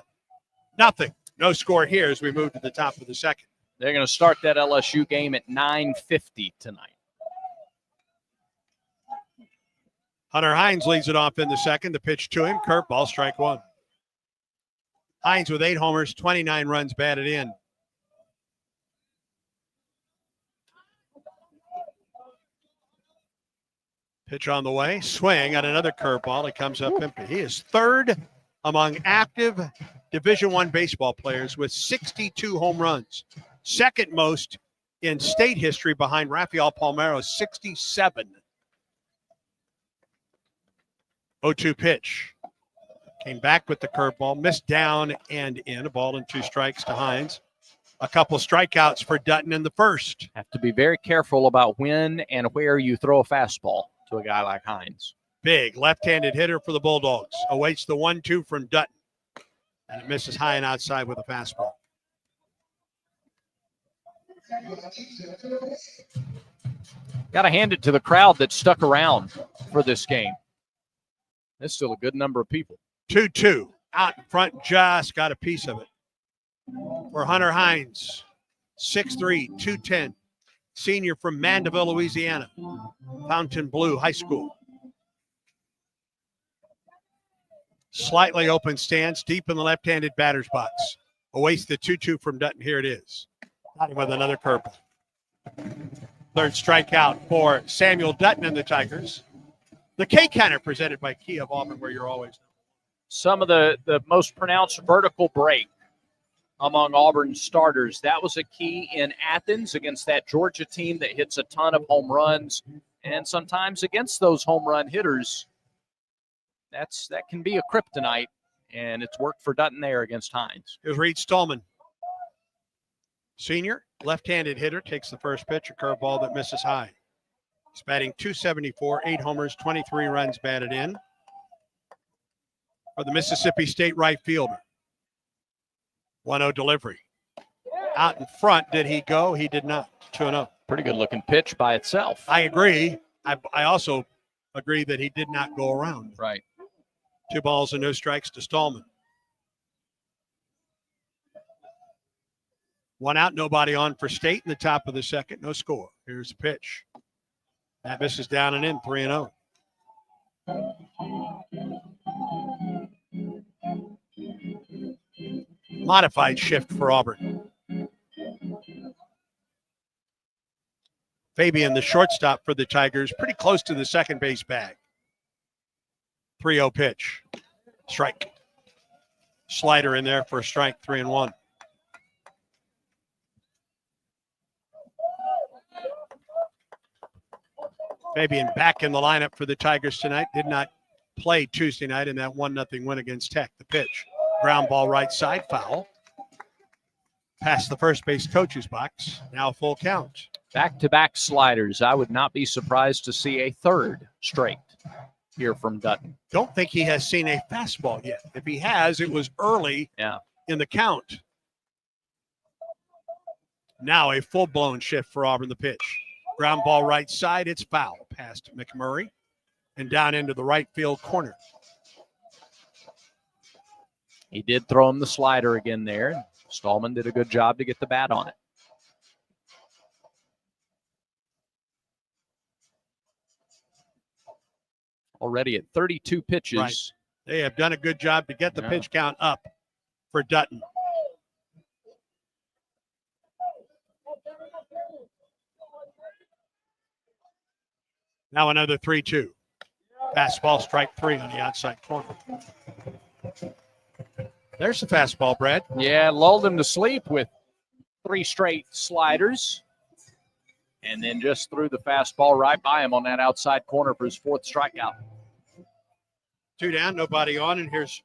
nothing. No score here as we move to the top of the 2nd. They're going to start that LSU game at 9:50 tonight. Hunter Hines leads it off in the second. The pitch to him, curveball, strike 1. Hines with 8 homers, 29 runs batted in. Pitch on the way, swing on another curveball. It comes up empty. He is 3rd among active Division I baseball players with 62 home runs. 2nd most in state history behind Rafael Palmeiro, 67. 0-2 pitch. Came back with the curveball, missed down and in. A ball and 2 strikes to Hines. A couple strikeouts for Dutton in the first. Have to be very careful about when and where you throw a fastball to a guy like Hines. Big left-handed hitter for the Bulldogs. Awaits the 1-2 from Dutton. And it misses high and outside with a fastball. Got to hand it to the crowd that stuck around for this game. There's still a good number of people. 2-2. Out in front, just got a piece of it. For Hunter Hines, 6'3", 210. Senior from Mandeville, Louisiana. Fontainebleau High School. Slightly open stance, deep in the left-handed batter's box. Awaits the 2-2 from Dutton. Here it is. Got him with another curveball. 3rd strikeout for Samuel Dutton and the Tigers. The K-Counter presented by Kia of Auburn, where you're always. Some of the most pronounced vertical break among Auburn starters. That was a key in Athens against that Georgia team that hits a ton of home runs. And sometimes against those home run hitters, that can be a kryptonite. And it's worked for Dutton there against Hines. Here's Reed Stallman. Senior, left-handed hitter, takes the first pitch, a curveball that misses high. He's batting .274, 8 homers, 23 runs batted in for the Mississippi State right fielder. 1-0 delivery. Out in front, did he go? He did not. 2-0. Pretty good looking pitch by itself. I agree. I also agree that he did not go around. Right. 2 balls and no strikes to Stallman. One out, nobody on for State in the top of the second. No score. Here's the pitch. That misses down and in, 3-0. Modified shift for Auburn. Fabian, the shortstop for the Tigers, pretty close to the second base bag. 3-0 pitch. Strike. Slider in there for a strike, 3-1. Fabian back in the lineup for the Tigers tonight. Did not play Tuesday night in that 1-0 win against Tech. The pitch. Ground ball right side, foul. Past the first base coach's box. Now full count. Back-to-back sliders. I would not be surprised to see a third straight here from Dutton. Don't think he has seen a fastball yet. If he has, it was early in the count. Now a full-blown shift for Auburn, the pitch. Ground ball right side, it's foul. Past McMurray and down into the right field corner. He did throw him the slider again there. Stallman did a good job to get the bat on it. Already at 32 pitches. Right. They have done a good job to get the pitch count up for Dutton. Now another 3-2. Fastball, strike 3 on the outside corner. There's the fastball, Brad. Yeah, lulled him to sleep with 3 straight sliders. And then just threw the fastball right by him on that outside corner for his 4th strikeout. 2 down, nobody on, and here's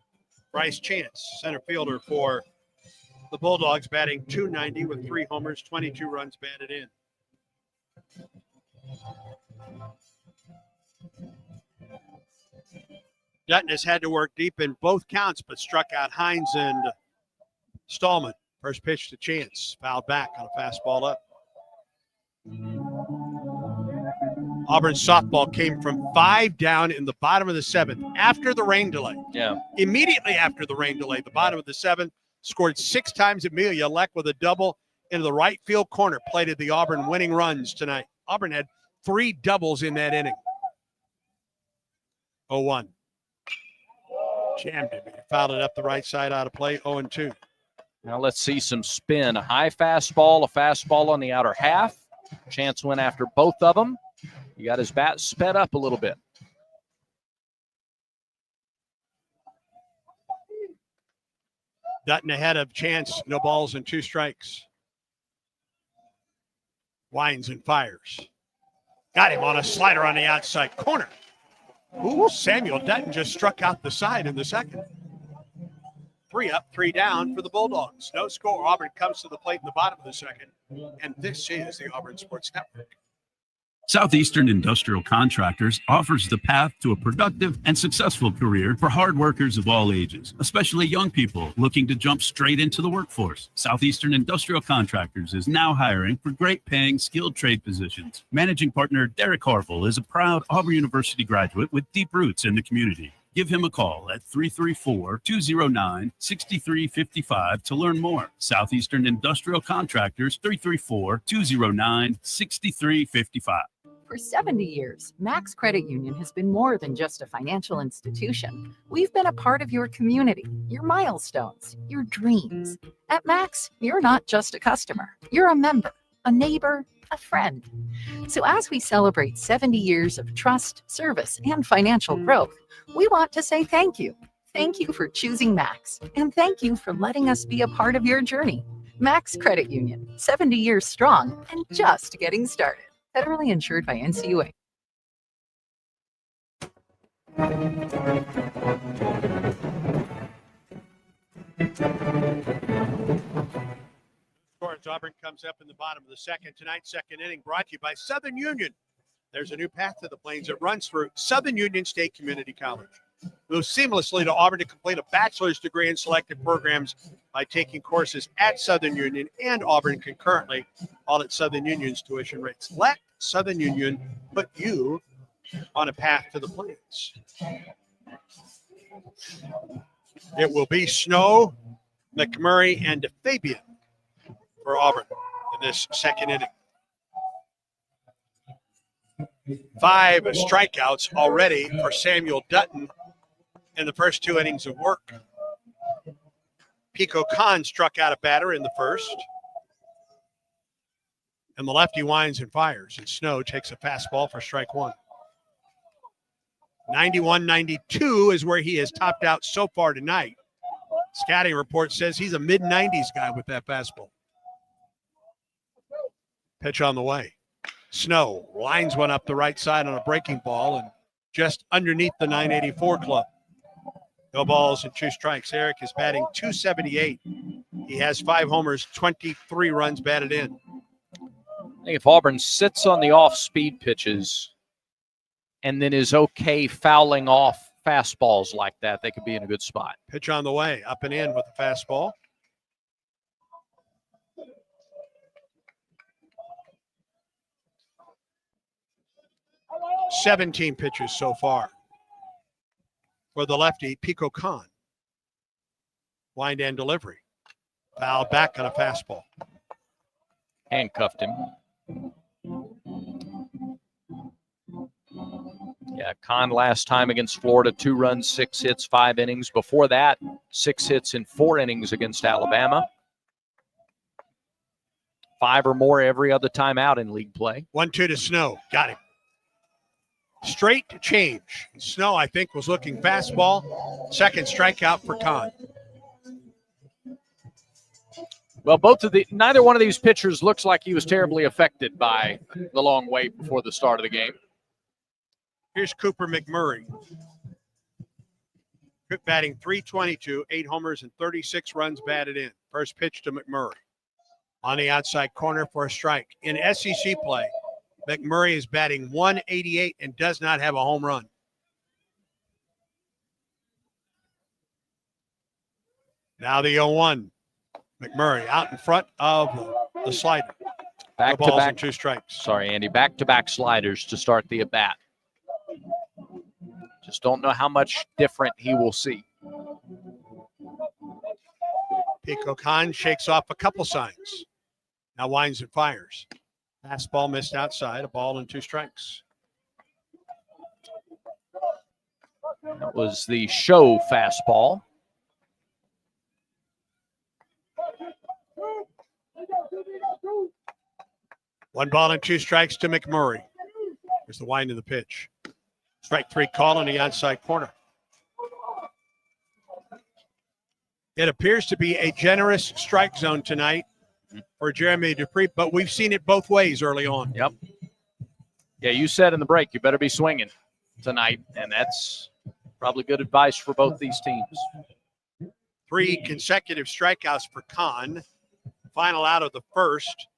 Bryce Chance, center fielder for the Bulldogs, batting .290 with 3 homers, 22 runs batted in. Dutton has had to work deep in both counts, but struck out Hines and Stallman. First pitch to Chance, fouled back on a fastball up. Auburn's softball came from 5 down in the bottom of the 7th after the rain delay. Yeah. Immediately after the rain delay, the bottom of the 7th, scored 6 times. Amelia Leck with a double into the right field corner, plated the Auburn winning runs tonight. Auburn had 3 doubles in that inning. 0-1. Jammed it. Fouled it up the right side out of play, 0-2. Now let's see some spin. A high fastball, a fastball on the outer half. Chance went after both of them. He got his bat sped up a little bit. Dutton ahead of Chance, no balls and 2 strikes. Winds and fires. Got him on a slider on the outside corner. Ooh, Samuel Dutton just struck out the side in the second. 3 up, 3 down for the Bulldogs. No score. Auburn comes to the plate in the bottom of the second. And this is the Auburn Sports Network. Southeastern Industrial Contractors offers the path to a productive and successful career for hard workers of all ages, especially young people looking to jump straight into the workforce. Southeastern Industrial Contractors is now hiring for great-paying skilled trade positions. Managing partner Derek Harville is a proud Auburn University graduate with deep roots in the community. Give him a call at 334-209-6355 to learn more. Southeastern Industrial Contractors, 334-209-6355. For 70 years, Max Credit Union has been more than just a financial institution. We've been a part of your community, your milestones, your dreams. At Max, you're not just a customer. You're a member, a neighbor, a friend. So as we celebrate 70 years of trust, service, and financial growth, we want to say thank you. Thank you for choosing Max, and thank you for letting us be a part of your journey. Max Credit Union, 70 years strong and just getting started. Federally insured by NCUA. Scoring Auburn comes up in the bottom of the second. Tonight's second inning brought to you by Southern Union. There's a new path to the Plains that runs through Southern Union State Community College. Move seamlessly to Auburn to complete a bachelor's degree in selected programs by taking courses at Southern Union and Auburn concurrently, all at Southern Union's tuition rates. Let Southern Union put you on a path to the Plains. It will be Snow, McMurray, and Fabian for Auburn in this second inning. 5 strikeouts already for Samuel Dutton in the first 2 innings of work. Pico Khan struck out a batter in the first. And the lefty winds and fires, and Snow takes a fastball for strike 1. 91-92 is where he has topped out so far tonight. Scouting report says he's a mid-90s guy with that fastball. Pitch on the way. Snow lines one up the right side on a breaking ball and just underneath the 984 club. No balls and 2 strikes. Eric is batting .278. He has 5 homers, 23 runs batted in. I think if Auburn sits on the off-speed pitches and then is okay fouling off fastballs like that, they could be in a good spot. Pitch on the way, up and in with the fastball. $17 pitches so far for the lefty, Pico Khan. Wind and delivery. Foul back on a fastball. Handcuffed him. Yeah, Khan last time against Florida, 2 runs, 6 hits, 5 innings. Before that, 6 hits in 4 innings against Alabama. 5 or more every other time out in league play. 1-2 to Snow. Got him. Straight change. Snow, I think, was looking fastball. Second strikeout for Khan. Well, neither one of these pitchers looks like he was terribly affected by the long wait before the start of the game. Here's Cooper McMurray. Batting .322, 8 homers and 36 runs batted in. First pitch to McMurray. On the outside corner for a strike. In SEC play, McMurray is batting .188 and does not have a home run. Now the 0-1. McMurray out in front of the slider. Back-to-back and 2 strikes. Sorry, Andy. Back-to-back sliders to start the at-bat. Just don't know how much different he will see. Pico Khan shakes off a couple signs. Now winds and fires. Fastball missed outside. A ball and 2 strikes. That was the show fastball. One ball and 2 strikes to McMurray. Here's the wind of the pitch. Strike 3 call on the outside corner. It appears to be a generous strike zone tonight for Jeremy Dupree, but we've seen it both ways early on. Yep. Yeah, you said in the break you better be swinging tonight, and that's probably good advice for both these teams. 3 consecutive strikeouts for Khan. Final out of the first,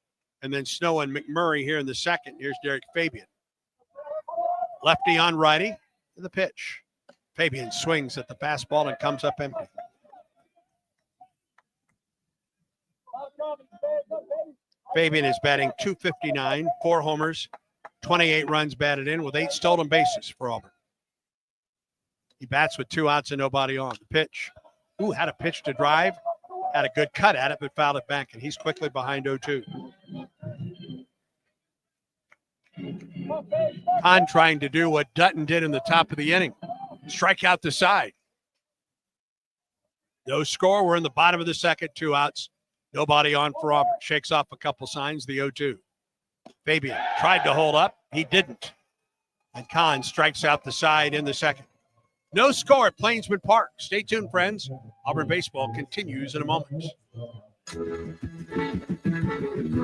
and then Snow and McMurray here in the second. Here's Derek Fabian. Lefty on righty, and the pitch. Fabian swings at the fastball and comes up empty. Fabian is batting .259, 4 homers, 28 runs batted in with 8 stolen bases for Auburn. He bats with 2 outs and nobody on. The pitch. Had a pitch to drive. Had a good cut at it, but fouled it back, and he's quickly behind 0-2. Khan trying to do what Dutton did in the top of the inning. Strike out the side. No score. We're in the bottom of the second. 2 outs. Nobody on for Auburn. Shakes off a couple signs. The 0-2. Fabian tried to hold up. He didn't. And Khan strikes out the side in the second. No score at Plainsman Park. Stay tuned, friends. Auburn baseball continues in a moment.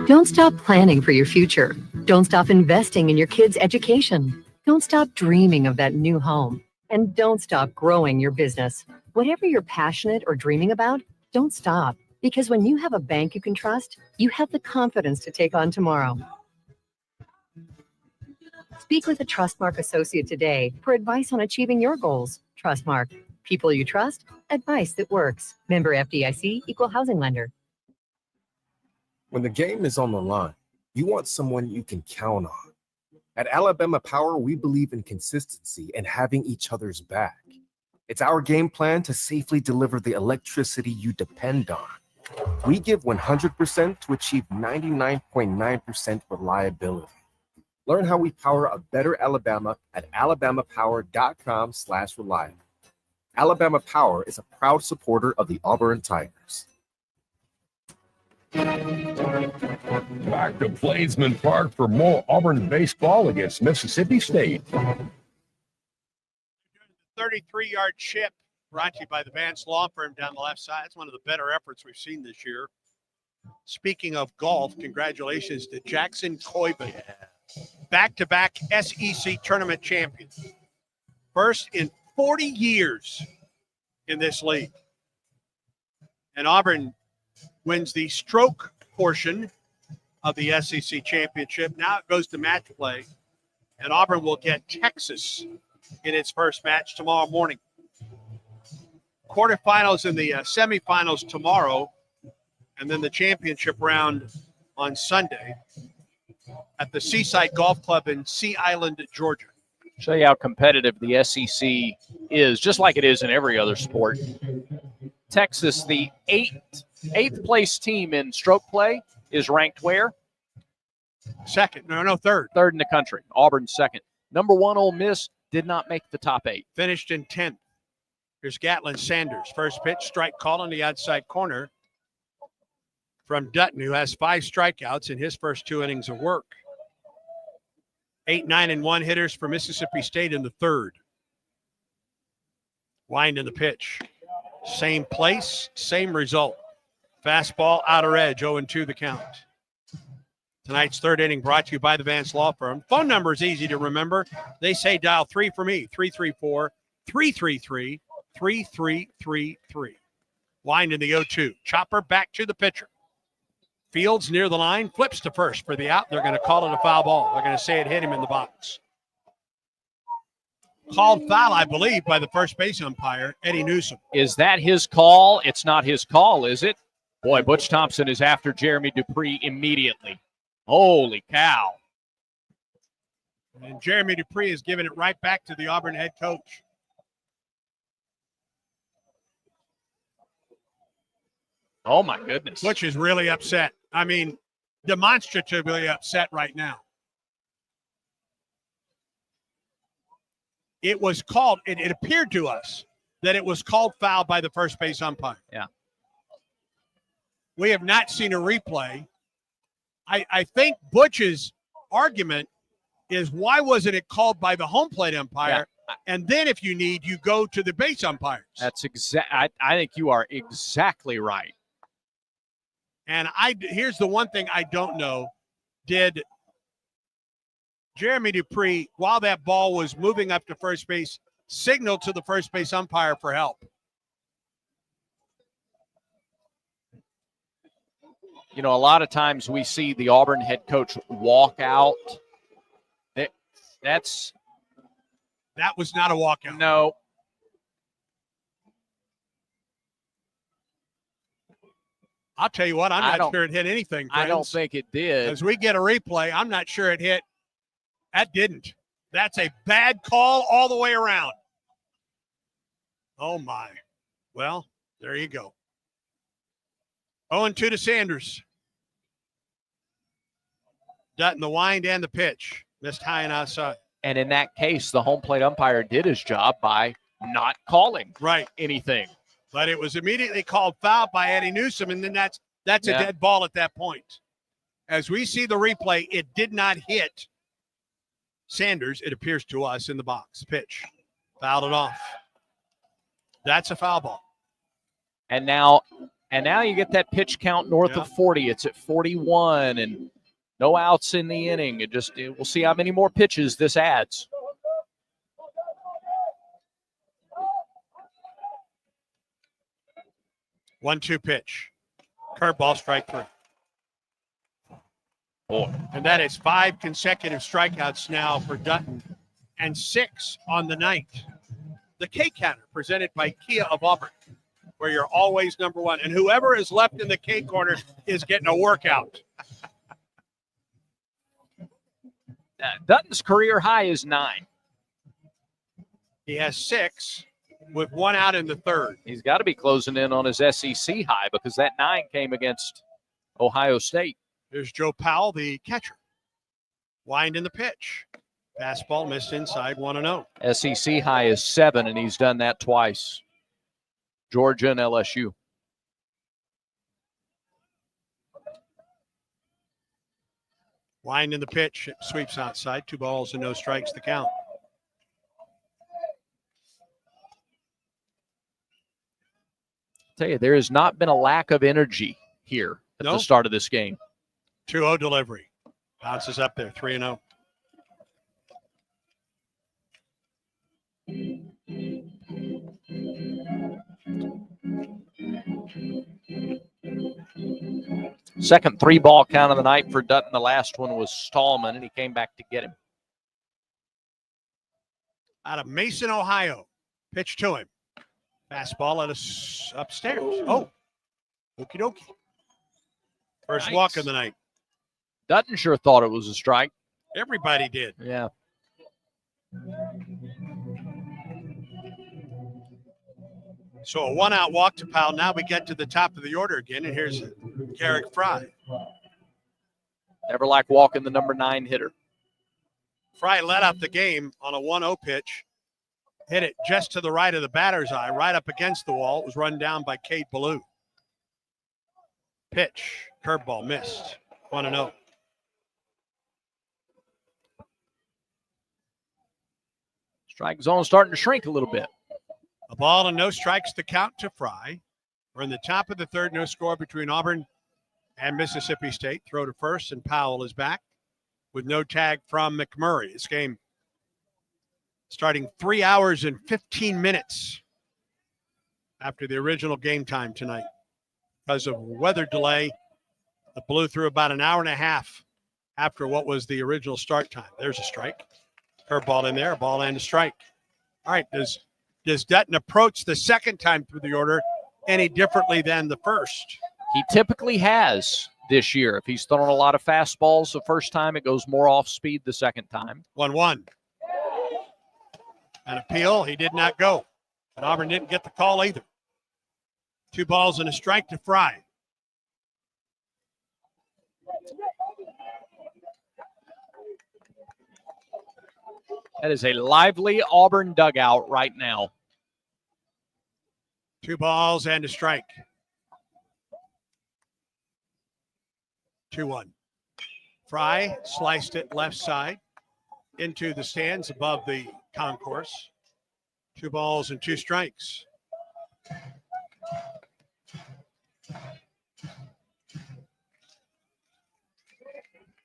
Don't stop planning for your future. Don't stop investing in your kids' education. Don't stop dreaming of that new home. And don't stop growing your business. Whatever you're passionate or dreaming about, don't stop. Because when you have a bank you can trust, you have the confidence to take on tomorrow. Speak with a Trustmark associate today for advice on achieving your goals. Trustmark. People you trust. Advice that works. Member FDIC, Equal Housing Lender. When the game is on the line, you want someone you can count on. At Alabama Power, we believe in consistency and having each other's back. It's our game plan to safely deliver the electricity you depend on. We give 100% to achieve 99.9% reliability. Learn how we power a better Alabama at alabamapower.com/reliable. Alabama Power is a proud supporter of the Auburn Tigers. Back to Plainsman Park for more Auburn baseball against Mississippi State. 33-yard chip brought to you by the Vance Law Firm down the left side. It's one of the better efforts we've seen this year. Speaking of golf, congratulations to Jackson Coiban, back-to-back SEC tournament champion. First in 40 years in this league. And Auburn wins the stroke portion of the SEC championship. Now it goes to match play, and Auburn will get Texas in its first match tomorrow morning. Quarterfinals and the semifinals tomorrow, and then the championship round on Sunday at the Seaside Golf Club in Sea Island, Georgia. Show you how competitive the SEC is, just like it is in every other sport. Texas, the eighth place team in stroke play, is ranked where? Second. No, third. Third in the country. Auburn second. Number 1, Ole Miss, did not make the top 8. Finished in 10th. Here's Gatlin Sanders. First pitch, strike call on the outside corner from Dutton, who has 5 strikeouts in his first 2 innings of work. 8, 9, and 1 hitters for Mississippi State in the third. Wind in the pitch. Same place, same result. Fastball, outer edge, 0-2 the count. Tonight's third inning brought to you by the Vance Law Firm. Phone number is easy to remember. They say dial 3 for me, 334-333-3333. Wind in the 0-2. Chopper back to the pitcher. Fields near the line, flips to first for the out. They're going to call it a foul ball. They're going to say it hit him in the box. Called foul, I believe, by the first base umpire, Eddie Newsom. Is that his call? It's not his call, is it? Boy, Butch Thompson is after Jeremy Dupree immediately. Holy cow. And Jeremy Dupree is giving it right back to the Auburn head coach. Oh, my goodness. Butch is really upset. I mean, demonstratively upset right now. It was called, it appeared to us that it was called foul by the first base umpire. Yeah. We have not seen a replay. I think Butch's argument is, why wasn't it called by the home plate umpire? Yeah. And then if you need, you go to the base umpires. That's I think you are exactly right. And here's the one thing I don't know. Did Jeremy Dupree, while that ball was moving up to first base, signal to the first base umpire for help? You know, a lot of times we see the Auburn head coach walk out. That was not a walkout. No. I'll tell you what, I'm not sure it hit anything, friends. I don't think it did. As we get a replay, I'm not sure it hit. That didn't. That's a bad call all the way around. Oh, my. Well, there you go. 0-2 to Sanders. Dutton, the wind and the pitch. Missed high and outside. And in that case, the home plate umpire did his job by not calling anything. But it was immediately called foul by Eddie Newsom, and then that's a dead ball at that point. As we see the replay, it did not hit Sanders, it appears to us, in the box. Pitch. Fouled it off. That's a foul ball. And now you get that pitch count north of 40. It's at 41, and no outs in the inning. We'll see how many more pitches this adds. One-two pitch. Curveball, strike 3. Boy. And that is 5 consecutive strikeouts now for Dutton and 6 on the night. The K Counter, presented by Kia of Auburn, where you're always number one. And whoever is left in the K corner is getting a workout. Dutton's career high is 9. He has 6. with 1 out in the third. He's got to be closing in on his SEC high because that 9 came against Ohio State. Here's Joe Powell, the catcher. Wind in the pitch. Fastball missed inside, 1-0. SEC high is 7, and he's done that twice. Georgia and LSU. Wind in the pitch. It sweeps outside. 2 balls and no strikes to count. Tell you, there has not been a lack of energy here at the start of this game. 2-0 delivery. Bounces up there, 3-0. Second 3-ball count of the night for Dutton. The last one was Stallman, and he came back to get him. Out of Mason, Ohio. Pitch to him. Fastball at us upstairs. Oh, okie dokie. First walk of the night. Dutton sure thought it was a strike. Everybody did. Yeah. So a 1-out walk to Powell. Now we get to the top of the order again, and here's Garrick Fry. Never like walking the number 9 hitter. Fry led up the game on a 1-0 pitch. Hit it just to the right of the batter's eye, right up against the wall. It was run down by Cade Ballou. Pitch, curveball missed. 1-0. Strike zone starting to shrink a little bit. A ball and no strikes to count to Fry. We're in the top of the third, no score between Auburn and Mississippi State. Throw to first, and Powell is back with no tag from McMurray. This game starting 3 hours and 15 minutes after the original game time tonight. Because of weather delay, it blew through about an hour and a half after what was the original start time. There's a strike. Curveball in there, a ball and a strike. All right, does Dutton approach the second time through the order any differently than the first? He typically has this year. If he's thrown a lot of fastballs the first time, it goes more off speed the second time. 1-1. An appeal, he did not go. And Auburn didn't get the call either. 2 balls and a strike to Fry. That is a lively Auburn dugout right now. 2 balls and a strike. 2-1. Fry sliced it left side into the stands above the concourse. 2 balls and 2 strikes.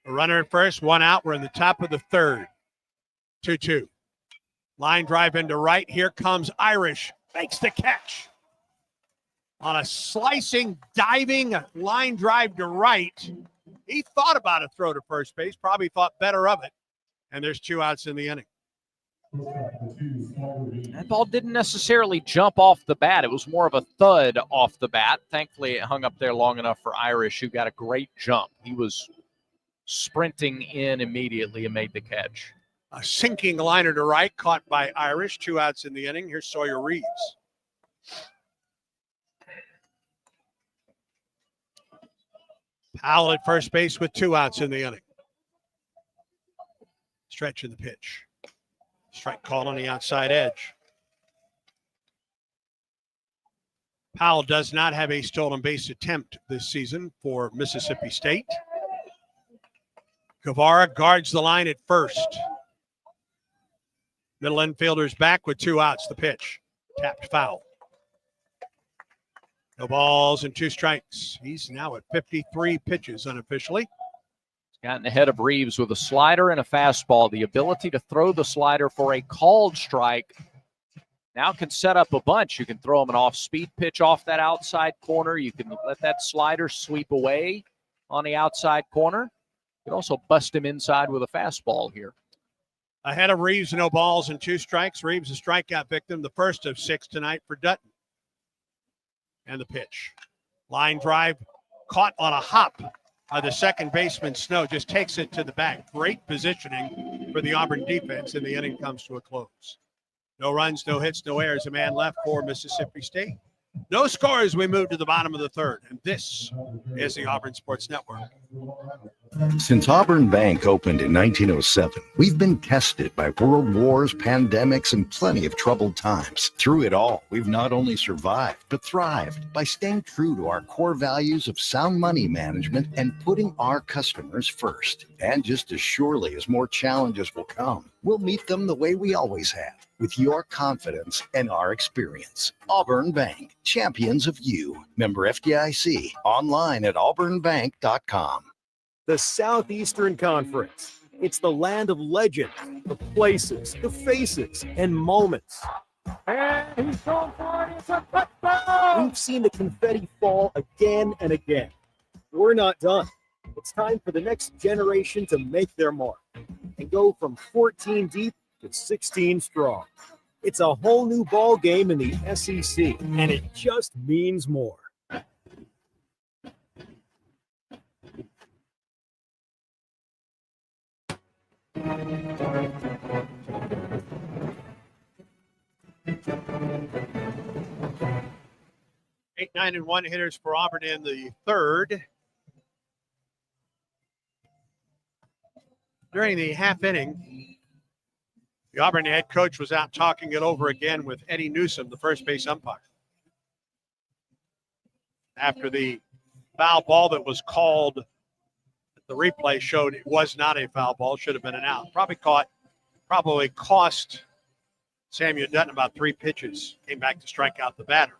A runner at first, 1 out. We're in the top of the third. 2-2. Line drive into right. Here comes Irish. Makes the catch. On a slicing, diving line drive to right. He thought about a throw to first base, probably thought better of it. And there's 2 outs in the inning. That ball didn't necessarily jump off the bat. It was more of a thud off the bat. Thankfully, it hung up there long enough for Irish, who got a great jump. He was sprinting in immediately and made the catch. A sinking liner to right, caught by Irish. 2 outs in the inning. Here's Sawyer Reeves. Powell at first base with 2 outs in the inning. Stretch in the pitch. Strike called on the outside edge. Powell does not have a stolen base attempt this season for Mississippi State. Guevara guards the line at first. Middle infielder's back with 2 outs. The pitch. Tapped foul. No balls and 2 strikes. He's now at 53 pitches unofficially. He's gotten ahead of Reeves with a slider and a fastball. The ability to throw the slider for a called strike now can set up a bunch. You can throw him an off-speed pitch off that outside corner. You can let that slider sweep away on the outside corner. You can also bust him inside with a fastball here. Ahead of Reeves, no balls and 2 strikes. Reeves a strikeout victim, the first of 6 tonight for Dutton. And the pitch. Line drive caught on a hop by the second baseman, Snow. Just takes it to the back. Great positioning for the Auburn defense, and the inning comes to a close. No runs, no hits, no errors. A man left for Mississippi State. No scores. We move to the bottom of the third. And this is the Auburn Sports Network. Since Auburn Bank opened in 1907, we've been tested by world wars, pandemics, and plenty of troubled times. Through it all, we've not only survived, but thrived by staying true to our core values of sound money management and putting our customers first. And just as surely as more challenges will come, we'll meet them the way we always have, with your confidence and our experience. Auburn Bank, champions of you. Member FDIC, online at auburnbank.com. The Southeastern Conference. It's the land of legends, the places, the faces, and moments. And he's going for it. It's a touchdown! We've seen the confetti fall again and again. We're not done. It's time for the next generation to make their mark and go from 14 deep to 16 strong. It's a whole new ball game in the SEC, and it just means more. Eight, 9, and 1 hitters for Auburn in the third. During the half inning, the Auburn head coach was out talking it over again with Eddie Newsom, the first base umpire. After the foul ball that was called, the replay showed it was not a foul ball, should have been an out. Probably cost Samuel Dutton about 3 pitches. Came back to strike out the batter.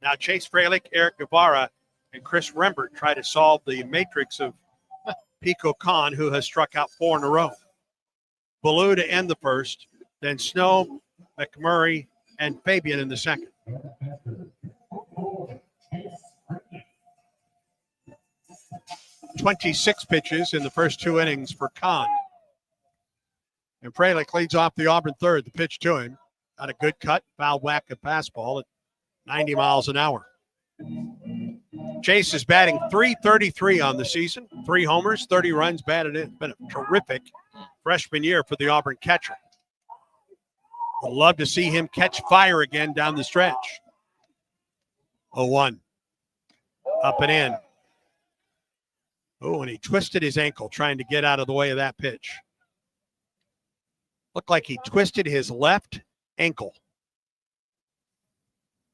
Now Chase Freilich, Eric Guevara, and Chris Rembert try to solve the matrix of Pico Khan, who has struck out 4 in a row. Ballou to end the first, then Snow, McMurray, and Fabian in the second. "26 pitches in the first 2 innings for Khan. And Freilich leads off the Auburn third. The pitch to him. Got a good cut, foul whack a fastball at 90 miles an hour. Chase is batting .333 on the season. 3 homers, 30 runs batted in. Been a terrific freshman year for the Auburn catcher. Would love to see him catch fire again down the stretch. 0-1. Up and in. Oh, and he twisted his ankle trying to get out of the way of that pitch. Looked like he twisted his left ankle.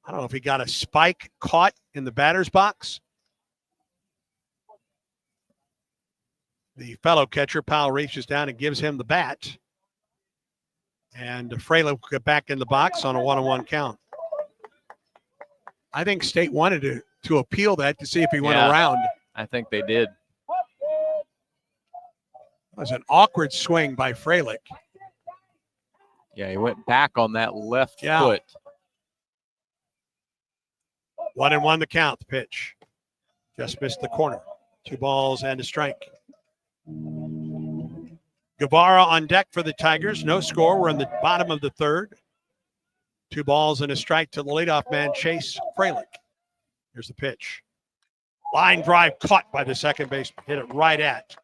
I don't know if he got a spike caught in the batter's box. The fellow catcher, Powell, reaches down and gives him the bat. And Freilich will get back in the box on a 1-1 count. I think State wanted to appeal that to see if he went around. I think they did. It was an awkward swing by Freilich. Yeah, he went back on that left foot. 1-1 the count, the pitch. Just missed the corner. 2 balls and a strike. Guevara on deck for the Tigers. No score. We're in the bottom of the third. 2 balls and a strike to the leadoff man, Chase Freilich. Here's the pitch. Line drive caught by the second baseman. Hit it right at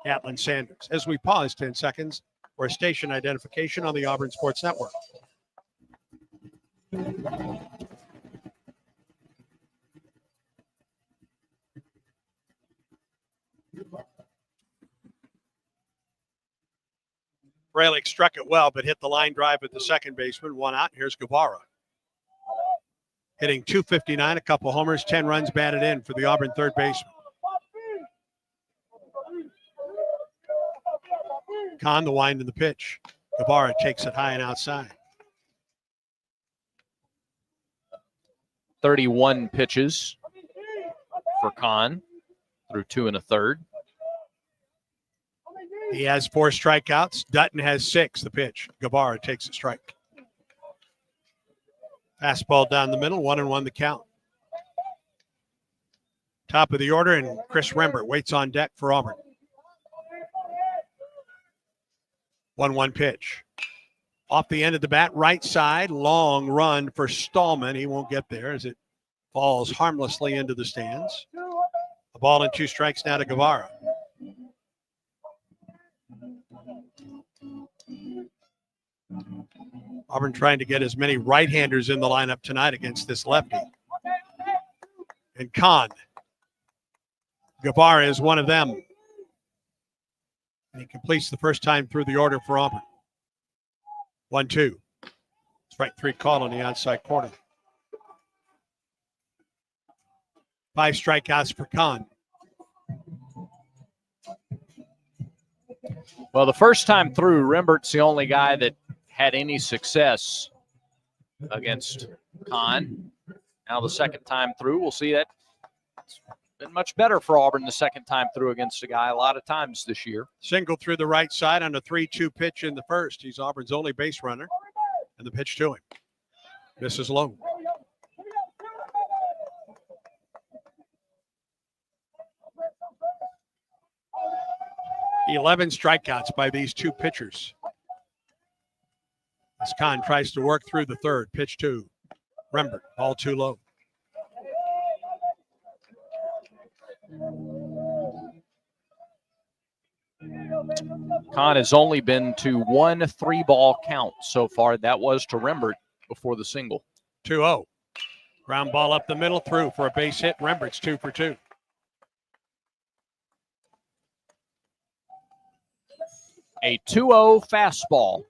Catlin Sanders. As we pause 10 seconds for station identification on the Auburn Sports Network. Freilich struck it well, but hit the line drive at the second baseman. 1 out. Here's Guevara. Hitting .259, a couple homers, 10 runs batted in for the Auburn third baseman. Khan, the wind of the pitch. Guevara takes it high and outside. 31 pitches for Khan through 2 1/3. He has 4 strikeouts. Dutton has 6. The pitch. Guevara takes a strike. Fastball down the middle. 1-1 the count. Top of the order, and Chris Rembert waits on deck for Auburn. 1-1 pitch. Off the end of the bat, right side. Long run for Stallman. He won't get there as it falls harmlessly into the stands. A ball and 2 strikes now to Guevara. Auburn trying to get as many right-handers in the lineup tonight against this lefty. And Khan. Guevara is one of them. And he completes the first time through the order for Auburn. 1-2. Strike 3 call on the outside corner. 5 strikeouts for Khan. Well, the first time through, Rembert's the only guy that had any success against Khan. Now the second time through, we'll see that it's been much better for Auburn the second time through against a guy a lot of times this year. Single through the right side on a 3-2 pitch in the first. He's Auburn's only base runner. And the pitch to him. Misses low. "11 strikeouts by these two pitchers. As Khan tries to work through the third. Pitch to Rembert. Ball too low. Khan has only been to 1 3-ball count so far. That was to Rembert before the single. 2-0. Ground ball up the middle, through for a base hit. Rembert's 2 for 2. A 2-0 fastball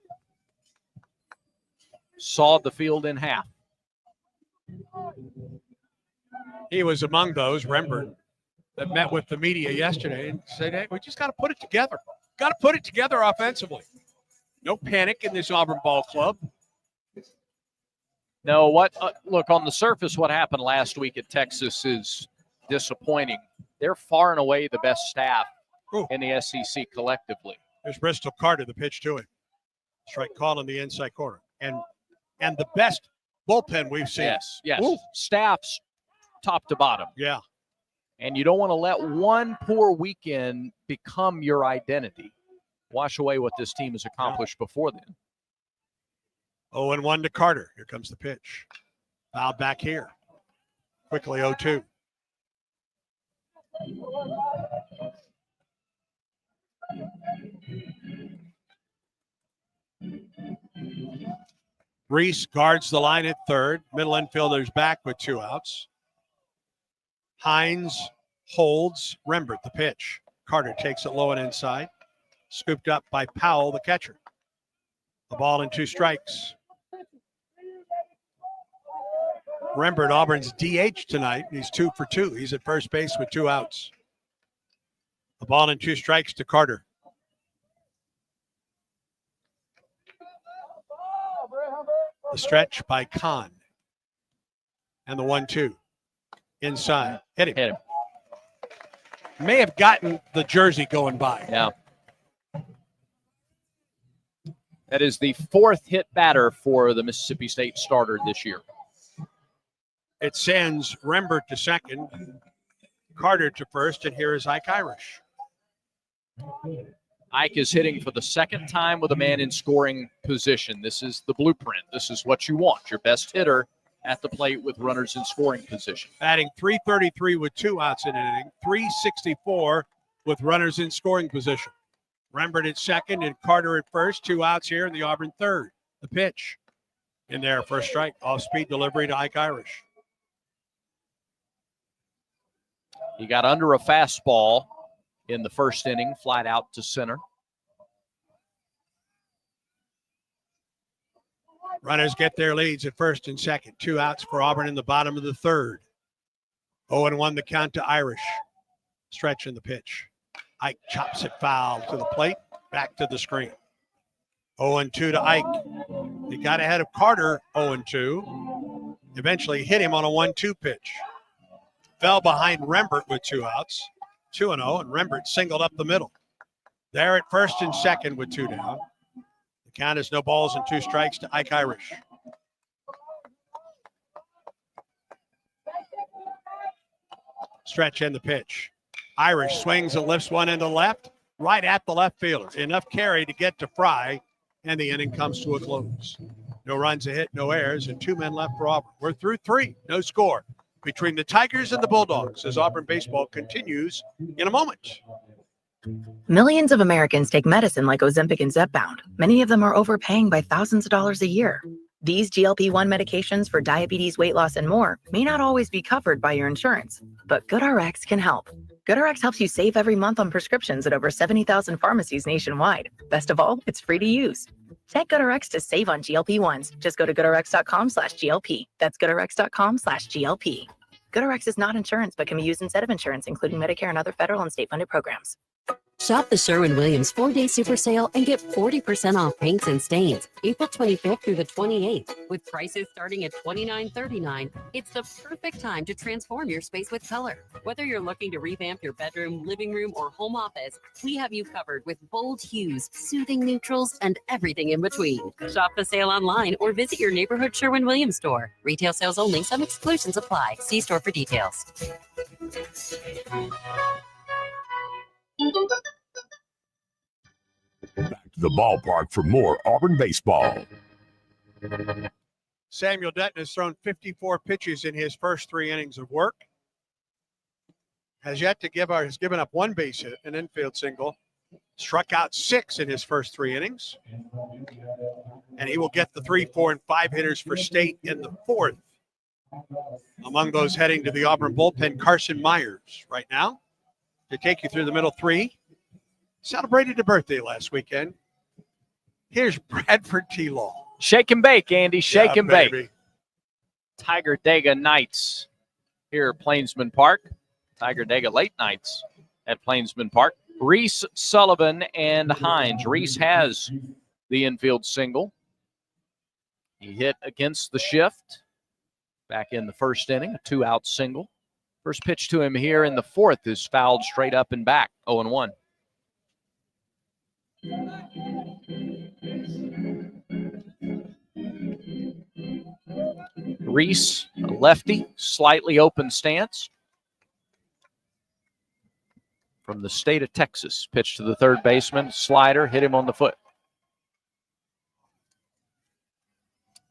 sawed the field in half. He was among those, Rembert, that met with the media yesterday and said, hey, we just got to put it together. Got to put it together offensively. No panic in this Auburn ball club. No, look, on the surface, what happened last week at Texas is disappointing. They're far and away the best staff in the SEC collectively. There's Bristol Carter, the pitch to him. Strike call in the inside corner. And the best bullpen we've seen. Yes. Ooh. Staffs top to bottom. Yeah. And you don't want to let one poor weekend become your identity. Wash away what this team has accomplished before then. 0-1 to Carter. Here comes the pitch. Foul back here. Quickly 0-2. Reese guards the line at third. Middle infielder's back with 2 outs. Hines holds. Rembert, the pitch. Carter takes it low and inside. Scooped up by Powell, the catcher. The ball and 2 strikes. Rembert, Auburn's DH tonight. He's 2 for 2. He's at first base with 2 outs. The ball and 2 strikes to Carter. The stretch by Khan. And the 1-2. Inside. Hit him. May have gotten the jersey going by. Yeah. That is the 4th hit batter for the Mississippi State starter this year. It sends Rembert to second, Carter to first, and here is Ike Irish. Ike is hitting for the second time with a man in scoring position. This is the blueprint. This is what you want. Your best hitter at the plate with runners in scoring position. Batting .333 with 2 outs in an inning, .364 with runners in scoring position. Rembert at second and Carter at first. 2 outs here in the Auburn third. The pitch in there for a strike. Off-speed delivery to Ike Irish. He got under a fastball in the first inning, flied out to center. Runners get their leads at first and second. 2 outs for Auburn in the bottom of the third. 0-1 the count to Irish. Stretch in the pitch. Ike chops it foul to the plate. Back to the screen. 0-2 to Ike. He got ahead of Carter 0-2. Eventually hit him on a 1-2 pitch. Fell behind Rembert with 2 outs. 2-0, and Rembert singled up the middle. There at first and second with 2 down. The count is no balls and 2 strikes to Ike Irish. Stretch in the pitch. Irish swings and lifts one into left, right at the left fielder. Enough carry to get to Fry, and the inning comes to a close. No runs, a hit, no errors, and 2 men left for Auburn. We're through 3, no score between the Tigers and the Bulldogs as Auburn baseball continues in a moment. Millions of Americans take medicine like Ozempic and Zepbound. Many of them are overpaying by thousands of dollars a year. These GLP-1 medications for diabetes, weight loss, and more may not always be covered by your insurance, but GoodRx can help. GoodRx helps you save every month on prescriptions at over 70,000 pharmacies nationwide. Best of all, it's free to use. Take GoodRx to save on GLP-1s. Just go to goodrx.com/GLP. That's goodrx.com/GLP. GoodRx is not insurance, but can be used instead of insurance, including Medicare and other federal and state-funded programs. Shop the Sherwin-Williams 4-day super sale and get 40% off paints and stains April 25th through the 28th. With prices starting at $29.39, it's the perfect time to transform your space with color. Whether you're looking to revamp your bedroom, living room, or home office, we have you covered with bold hues, soothing neutrals, and everything in between. Shop the sale online or visit your neighborhood Sherwin-Williams store. Retail sales only. Some exclusions apply. See store for details. Back to the ballpark for more Auburn baseball. Samuel Dutton has thrown 54 pitches in his first 3 innings of work. Has given up 1 base hit, an infield single. Struck out 6 in his first 3 innings. And he will get the 3, 4, and 5 hitters for State in the 4th. Among those heading to the Auburn bullpen, Carson Myers right now to take you through the middle 3. Celebrated a birthday last weekend. Here's Bradford T. Law. Shake and bake, Andy. Shake and bake. Baby. Tiger Dega Nights here at Plainsman Park. Tiger Dega late nights at Plainsman Park. Reese, Sullivan, and Hines. Reese has the infield single. He hit against the shift back in the first inning, a 2-out single. First pitch to him here in the 4th is fouled straight up and back, 0-1. Reese, a lefty, slightly open stance. From the state of Texas, pitch to the third baseman, slider, hit him on the foot.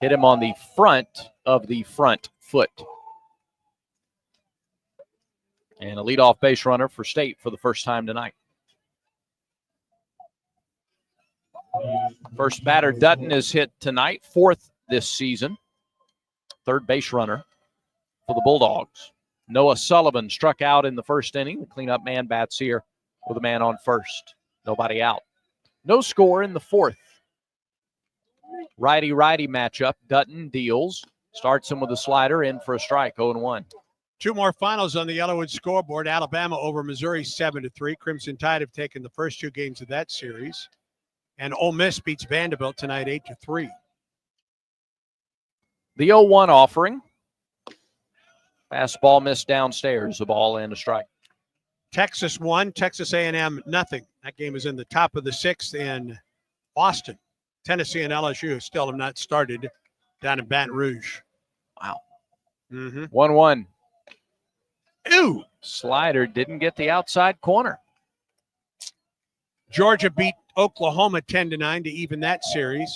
Hit him on the front of the front foot. And a leadoff base runner for State for the first time tonight. First batter, Dutton, is hit tonight, 4th this season. Third base runner for the Bulldogs. Noah Sullivan struck out in the first inning. The cleanup man bats here with a man on first. Nobody out. No score in the 4th. Righty-righty matchup. Dutton deals. Starts him with a slider, in for a strike, 0-1. 2 more finals on the Yellowwood scoreboard. Alabama over Missouri 7-3. Crimson Tide have taken the first 2 games of that series. And Ole Miss beats Vanderbilt tonight 8-3. The 0-1 offering. Fastball missed downstairs, a ball and a strike. Texas 1, Texas A&M nothing. That game is in the top of the 6th in Boston. Tennessee and LSU still have not started down in Baton Rouge. Wow. 1-1. Ooh. Slider didn't get the outside corner. Georgia beat Oklahoma 10-9 to even that series.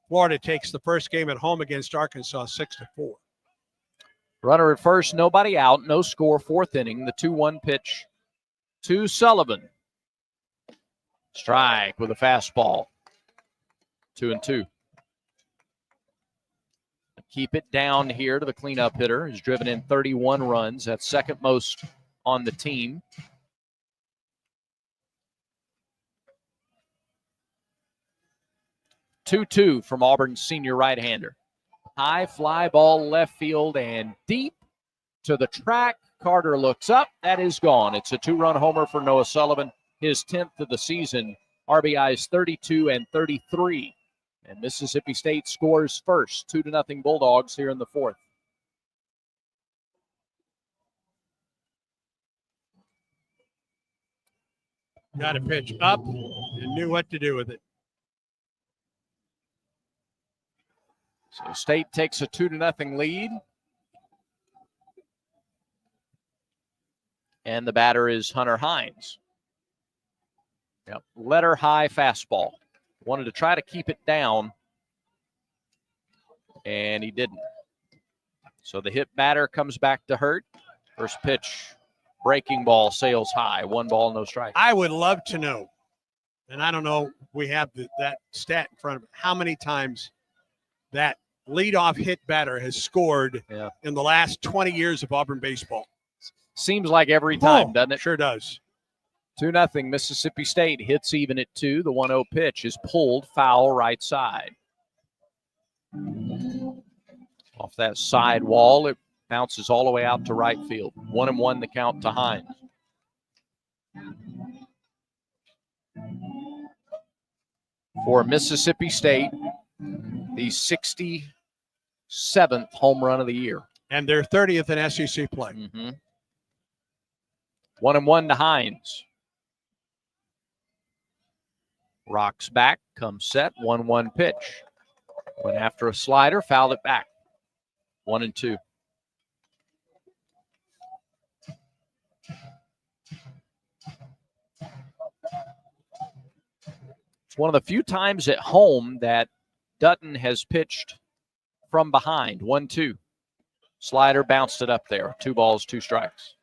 Florida takes the first game at home against Arkansas 6-4. Runner at first, nobody out, no score, 4th inning. The 2-1 pitch to Sullivan. Strike with a fastball. 2-2. Keep it down here to the cleanup hitter. He's driven in 31 runs. That's second most on the team. Two from Auburn's senior right-hander. High fly ball left field and deep to the track. Carter looks up. That is gone. It's a 2-run homer for Noah Sullivan. His 10th of the season. RBIs 32 and 33. And Mississippi State scores first. 2-0 Bulldogs here in the 4th. Got a pitch up and knew what to do with it. So State takes a 2-0 lead. And the batter is Hunter Hines. Yep, letter high fastball. Wanted to try to keep it down, and he didn't. So the hit batter comes back to hurt. First pitch breaking ball sails high. 1 ball, no strike. I would love to know, and I don't know, we have that stat in front of it, how many times that leadoff hit batter has scored in the last 20 years of Auburn baseball. Seems like every time, doesn't it? Sure does. 2-0 Mississippi State hits even at 2. The 1-0 pitch is pulled foul right side. Off that side wall, it bounces all the way out to right field. 1-1 the count to Hines. For Mississippi State, the 67th home run of the year. And their 30th in SEC play. 1-1 to Hines. Rocks back, comes set, 1-1 pitch. Went after a slider, fouled it back. 1-2. It's one of the few times at home that Dutton has pitched from behind. 1-2. Slider bounced it up there. 2 balls, 2 strikes.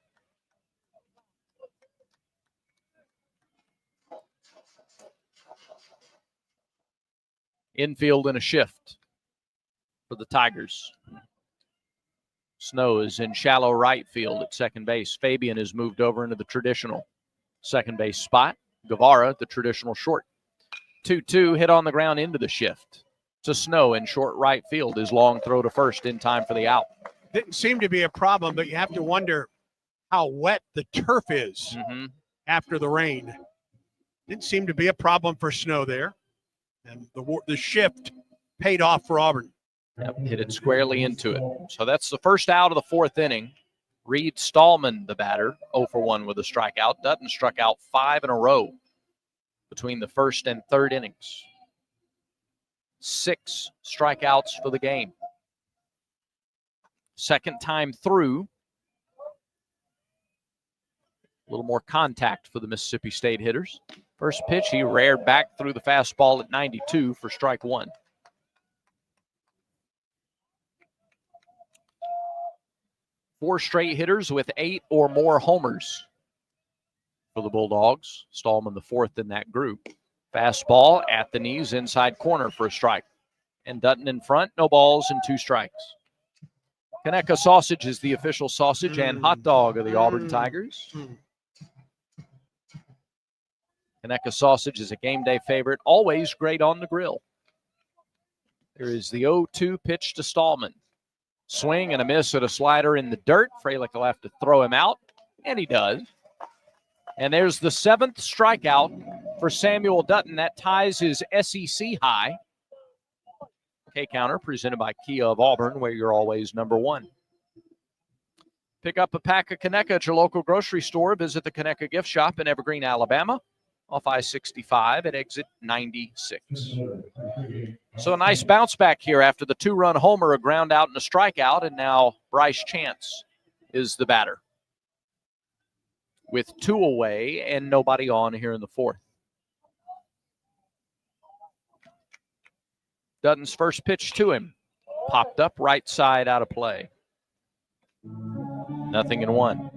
Infield in a shift for the Tigers. Snow is in shallow right field at second base. Fabian has moved over into the traditional second base spot. Guevara, the traditional short. 2-2 hit on the ground into the shift. To Snow in short right field. His long throw to first in time for the out. Didn't seem to be a problem, but you have to wonder how wet the turf is after the rain. Didn't seem to be a problem for Snow there. And the shift paid off for Auburn. Yep, hit it squarely into it. So that's the first out of the 4th inning. Reed Stallman, the batter, 0 for 1 with a strikeout. Dutton struck out 5 in a row between the 1st and 3rd innings. 6 strikeouts for the game. Second time through. A little more contact for the Mississippi State hitters. First pitch, he reared back through the fastball at 92 for strike 1. Four straight hitters with 8 or more homers for the Bulldogs. Stallman the 4th in that group. Fastball at the knees, inside corner for a strike. And Dutton in front, no balls and 2 strikes. Conecuh sausage is the official sausage and hot dog of the Auburn Tigers. Conecuh sausage is a game day favorite, always great on the grill. There is the 0-2 pitch to Stallman. Swing and a miss at a slider in the dirt. Freilich will have to throw him out, and he does. And there's the 7th strikeout for Samuel Dutton. That ties his SEC high. K-Counter presented by Kia of Auburn, where you're always number 1. Pick up a pack of Conecuh at your local grocery store. Visit the Conecuh gift shop in Evergreen, Alabama, off I-65 at exit 96. So a nice bounce back here after the 2-run homer, a ground out and a strikeout, and now Bryce Chance is the batter with 2 away and nobody on here in the 4th. Dutton's first pitch to him popped up right side out of play. 0-1.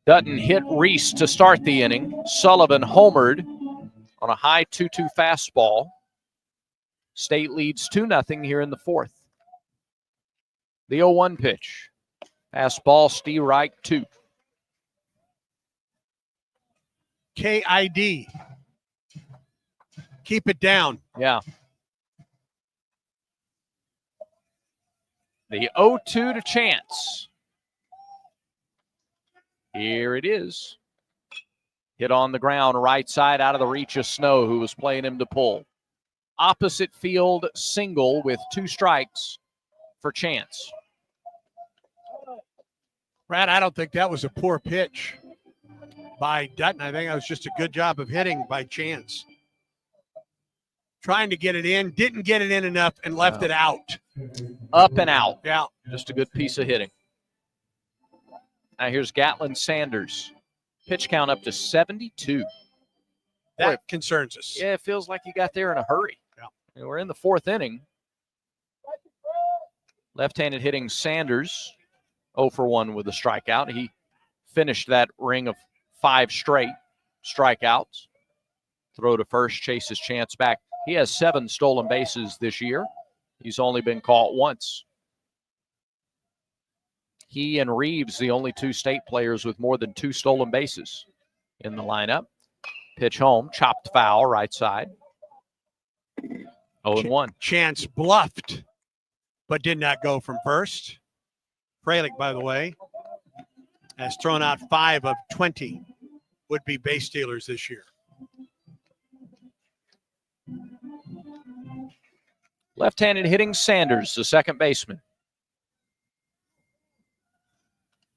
Dutton hit Reese to start the inning. Sullivan homered on a high 2-2 fastball. State leads 2-0 here in the 4th. The 0-1 pitch. Fastball, Steve Reich, 2. KID. Keep it down. Yeah. The 0-2 to Chance. Here it is. Hit on the ground, right side out of the reach of Snow, who was playing him to pull. Opposite field single with 2 strikes for Chance. Brad, I don't think that was a poor pitch by Dutton. I think that was just a good job of hitting by Chance. Trying to get it in, didn't get it in enough, and left it out. Up and out. Yeah. Just a good piece of hitting. Now here's Gatlin Sanders. Pitch count up to 72. That concerns us. Yeah, it feels like you got there in a hurry. Yeah. I mean, we're in the 4th inning. Left-handed hitting Sanders 0 for 1 with a strikeout. He finished that ring of 5 straight strikeouts. Throw to first, chases Chance back. He has 7 stolen bases this year. He's only been caught once. He and Reeves, the only 2 state players with more than 2 stolen bases in the lineup. Pitch home, chopped foul, right side. 0-1. Chance bluffed, but did not go from first. Fralick, by the way, has thrown out 5 of 20 would-be base stealers this year. Left-handed hitting Sanders, the second baseman.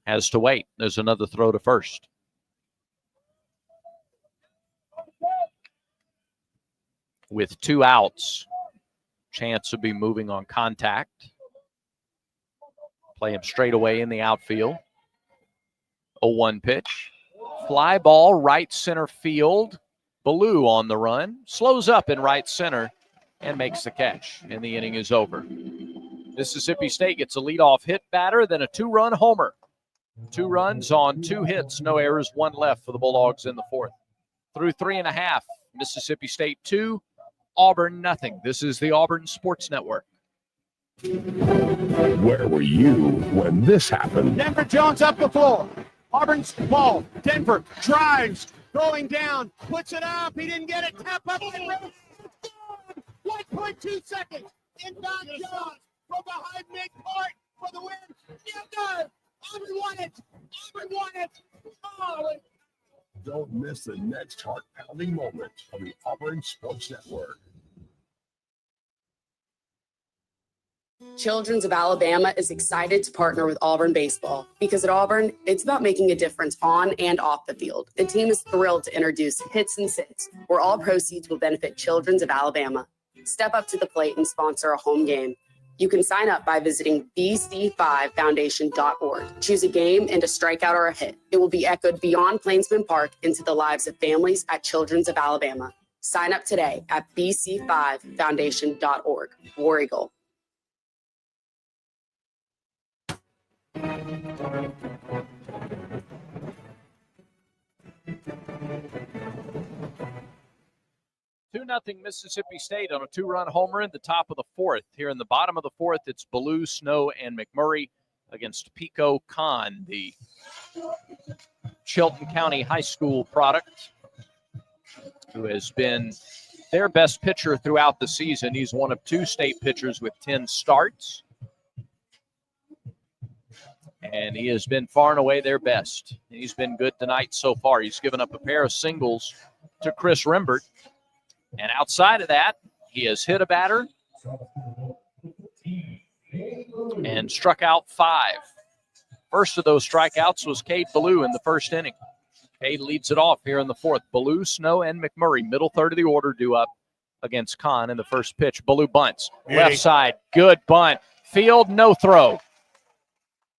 Has to wait. There's another throw to first. With 2 outs, Chance would be moving on contact. Play him straight away in the outfield. 0-1 pitch. Fly ball, right center field. Ballou on the run. Slows up in right center and makes the catch. And the inning is over. Mississippi State gets a leadoff hit batter, then a 2-run homer. 2 runs on 2 hits, no errors, 1 left for the Bulldogs in the 4th. Through 3.5, Mississippi State 2, Auburn nothing. This is the Auburn Sports Network. Where were you when this happened? Denver Jones up the floor. Auburn's ball. Denver drives, going down, puts it up. He didn't get it. Tap up and run. 1.2 seconds. Inbound Jones from behind midcourt for the win. Yeah, no. Auburn won it. Auburn won it. Oh. Don't miss the next heart-pounding moment on the Auburn Sports Network. Children's of Alabama is excited to partner with Auburn Baseball because at Auburn, it's about making a difference on and off the field. The team is thrilled to introduce Hits and Sits, where all proceeds will benefit Children's of Alabama. Step up to the plate and sponsor a home game. You can sign up by visiting bc5foundation.org. Choose a game and a strikeout or a hit. It will be echoed beyond Plainsman Park into the lives of families at Children's of Alabama. Sign up today at bc5foundation.org. War Eagle. Two 2-0 Mississippi State on a 2-run homer in the top of the 4th. Here in the bottom of the 4th, it's Ballou, Snow, and McMurray against Pico Khan, the Chilton County High School product, who has been their best pitcher throughout the season. He's one of 2 state pitchers with 10 starts. And he has been far and away their best. He's been good tonight so far. He's given up a pair of singles to Chris Rembert. And outside of that, he has hit a batter and struck out 5. First of those strikeouts was Cade Ballou in the first inning. Cade leads it off here in the 4th. Ballou, Snow, and McMurray, middle third of the order, due up against Kahn in the first pitch. Ballou bunts. Left side, good bunt. Field, no throw.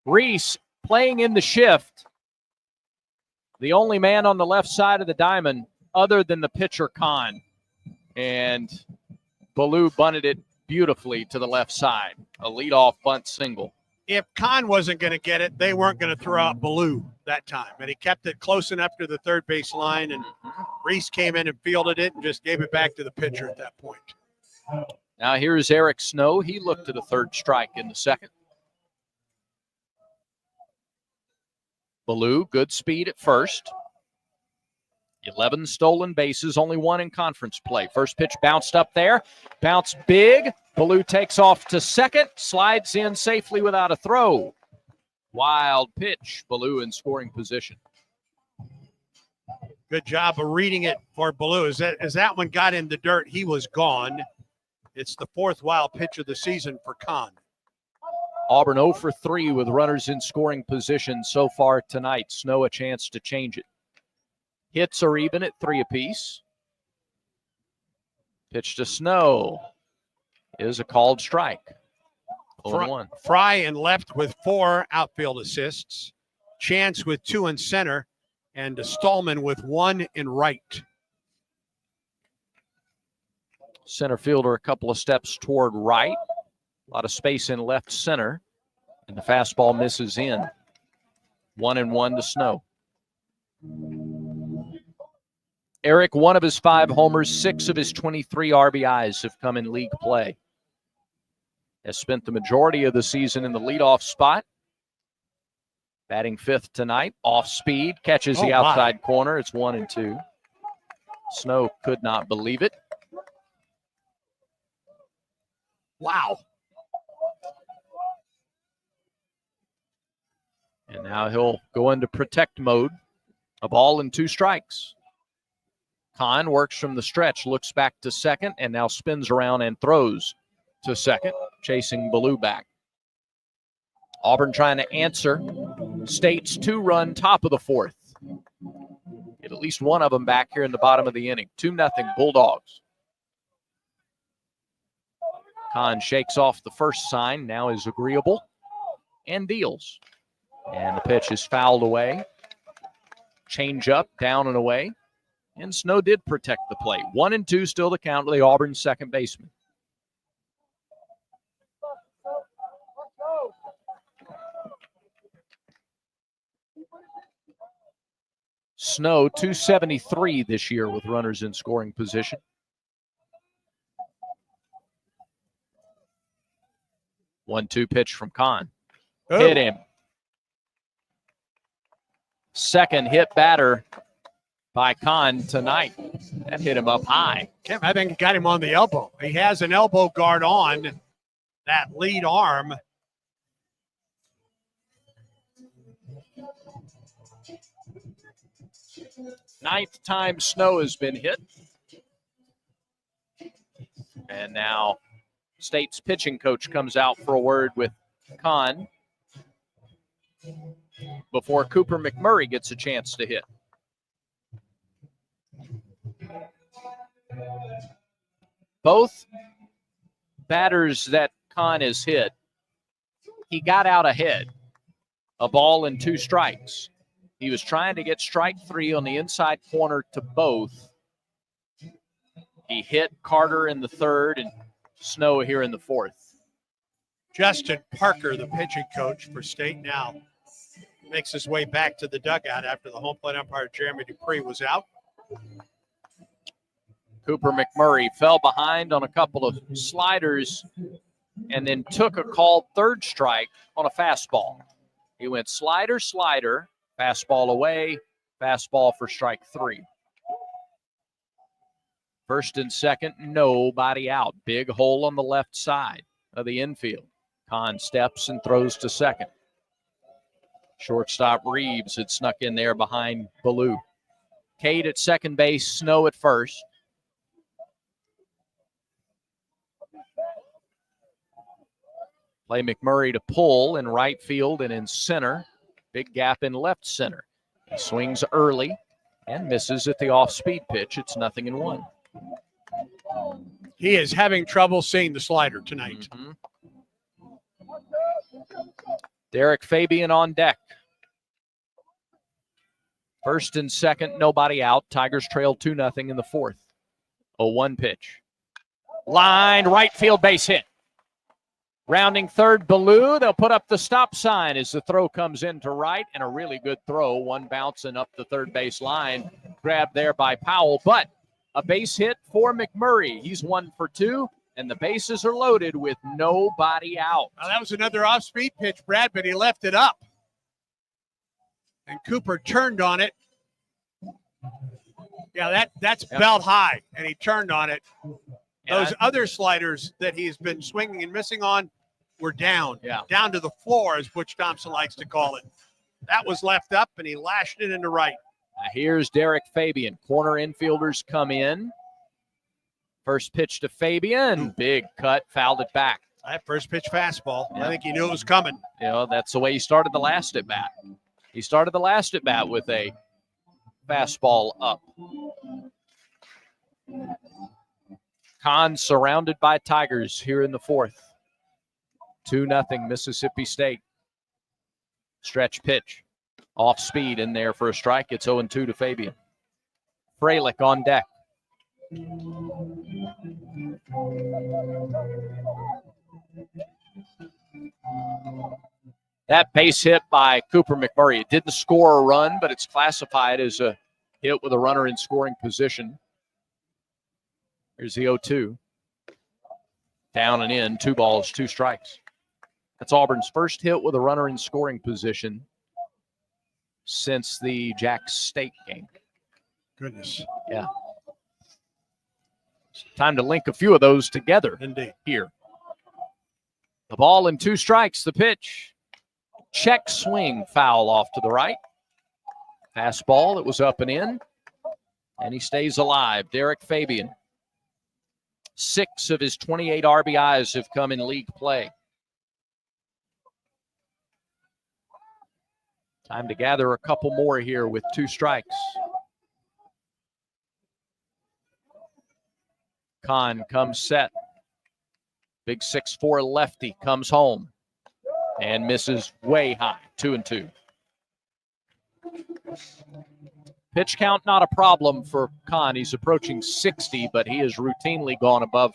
Reese playing in the shift. The only man on the left side of the diamond other than the pitcher, Kahn. And Ballou bunted it beautifully to the left side. A leadoff bunt single. If Kahn wasn't going to get it, they weren't going to throw out Ballou that time. And he kept it close enough to the third base line, and Reese came in and fielded it and just gave it back to the pitcher at that point. Now here's Eric Snow. He looked to the third strike in the second. Ballou, good speed at first. 11 stolen bases, only 1 in conference play. First pitch bounced up there. Bounce big. Ballou takes off to second. Slides in safely without a throw. Wild pitch. Ballou in scoring position. Good job of reading it for Ballou. As that one got in the dirt, he was gone. It's the 4th wild pitch of the season for Kahn. Auburn 0 for 3 with runners in scoring position so far tonight. Snow a chance to change it. Hits are even at 3 apiece. Pitch to Snow is a called strike. 0-1. Fry in left with 4 outfield assists. Chance with 2 in center. And Stallman with 1 in right. Center fielder a couple of steps toward right. A lot of space in left center. And the fastball misses in. 1-1 to Snow. Eric, one of his 5 homers, 6 of his 23 RBIs have come in league play. Has spent the majority of the season in the leadoff spot. Batting 5th tonight, off speed, catches the outside corner. It's 1-2. Snow could not believe it. Wow. And now he'll go into protect mode. A ball and 2 strikes. Kahn works from the stretch, looks back to second, and now spins around and throws to second, chasing Ballou back. Auburn trying to answer State's 2-run top of the 4th. Get at least one of them back here in the bottom of the inning. 2-0 Bulldogs. Kahn shakes off the first sign, now is agreeable, and deals. And the pitch is fouled away. Change up, down and away. And Snow did protect the plate. 1-2 still the count to the Auburn second baseman. Snow, 273 this year with runners in scoring position. One-two pitch from Kahn. Oh. Hit him. Second hit batter by Kahn tonight. That hit him up high. I think it got him on the elbow. He has an elbow guard on that lead arm. Ninth time Snow has been hit. And now State's pitching coach comes out for a word with Kahn before Cooper McMurray gets a chance to hit. Both batters that Kahn has hit, he got out ahead. A ball and 2 strikes. He was trying to get strike 3 on the inside corner to both. He hit Carter in the 3rd and Snow here in the 4th. Justin Parker, the pitching coach for State, now makes his way back to the dugout after the home plate umpire Jeremy Dupree was out. Cooper McMurray fell behind on a couple of sliders and then took a called 3rd strike on a fastball. He went slider, slider, fastball away, fastball for strike 3. First and second, nobody out. Big hole on the left side of the infield. Kahn steps and throws to second. Shortstop Reeves had snuck in there behind Ballou. Cade at second base, Snow at first. Play McMurray to pull in right field and in center. Big gap in left center. He swings early and misses at the off-speed pitch. It's 0-1. He is having trouble seeing the slider tonight. Mm-hmm. Derek Fabian on deck. First and second, nobody out. Tigers trail 2-0 in the 4th. 0-1 pitch. Line, right field base hit. Rounding third, Ballou. They'll put up the stop sign as the throw comes in to right, and a really good throw. One bouncing up the third base line. Grabbed there by Powell, but a base hit for McMurray. He's 1 for 2, and the bases are loaded with nobody out. Now, that was another off-speed pitch, Brad, but he left it up. And Cooper turned on it. Yeah, that's belt high, and he turned on it. Those other sliders that he's been swinging and missing on were down. Yeah. Down to the floor, as Butch Thompson likes to call it. That was left up, and he lashed it into right. Now here's Derek Fabian. Corner infielders come in. First pitch to Fabian. Big cut, fouled it back. That first pitch fastball. Yeah. I think he knew it was coming. You know, that's the way he started the last at bat. He started the last at bat with a fastball up. Kahn surrounded by Tigers here in the 4th. 2-0 Mississippi State. Stretch pitch. Off speed in there for a strike. It's 0-2 to Fabian. Freilich on deck. That base hit by Cooper McMurray. It didn't score a run, but it's classified as a hit with a runner in scoring position. Here's the 0-2. Down and in, 2 balls, 2 strikes. That's Auburn's first hit with a runner in scoring position since the Jack State game. Goodness. Yeah. It's time to link a few of those together. Indeed. Here. The ball and 2 strikes. The pitch. Check swing, foul off to the right. Fastball that was up and in. And he stays alive. Derek Fabian. 6 of his 28 RBIs have come in league play. Time to gather a couple more here with 2 strikes. Kahn comes set. Big 6'4" lefty comes home and misses way high. 2-2. Pitch count not a problem for Kahn. He's approaching 60, but he has routinely gone above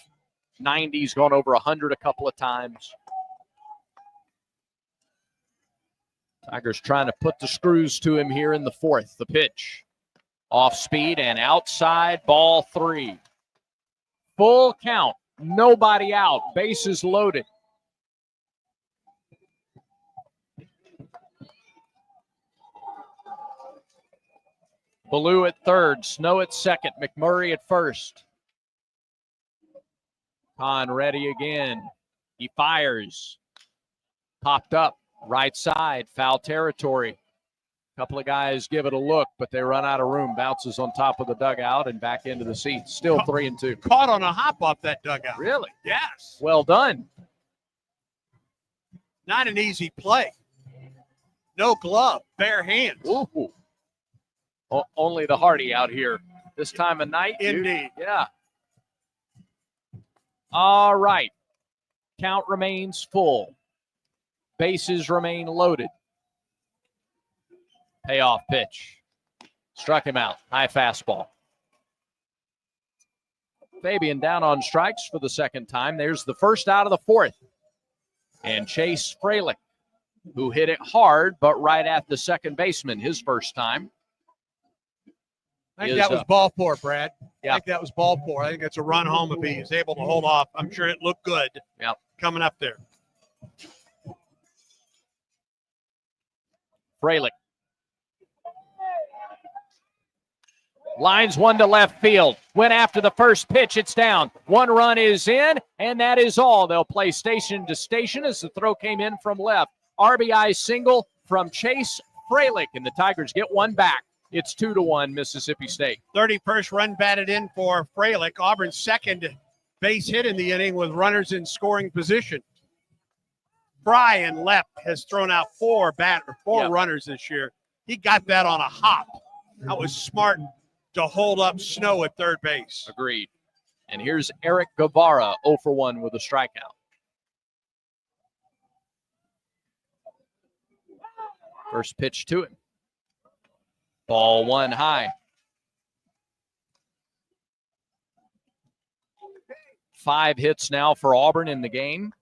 90. He's gone over 100 a couple of times. Tigers trying to put the screws to him here in the 4th. The pitch. Off speed and outside, ball 3. Full count. Nobody out. Bases loaded. Ballou at third. Snow at second. McMurray at first. Kahn ready again. He fires. Popped up. Right side. Foul territory. Couple of guys give it a look, but they run out of room. Bounces on top of the dugout and back into the seats. Still 3-2. Caught on a hop off that dugout. Really? Yes. Well done. Not an easy play. No glove, bare hands. Ooh. Only the hardy out here this time of night. Indeed. Yeah. All right. Count remains full. Bases remain loaded. Payoff pitch. Struck him out. High fastball. Fabian down on strikes for the second time. There's the first out of the 4th. And Chase Fralick, who hit it hard, but right at the second baseman, his first time. I think that was ball 4, Brad. Yeah. I think that was ball 4. I think it's a run home if he is able to hold off. I'm sure it looked good coming up there. Fralick. Lines one to left field. Went after the first pitch. It's down. 1 run is in, and that is all. They'll play station to station as the throw came in from left. RBI single from Chase Fralick, and the Tigers get 1 back. It's 2-1 Mississippi State. 31st run batted in for Fralick. Auburn's second base hit in the inning with runners in scoring position. Fry in left has thrown out 4 runners this year. He got that on a hop. That was smart to hold up Snow at third base. Agreed. And here's Eric Guevara, 0 for 1 with a strikeout. First pitch to him. Ball 1 high. 5 hits now for Auburn in the game.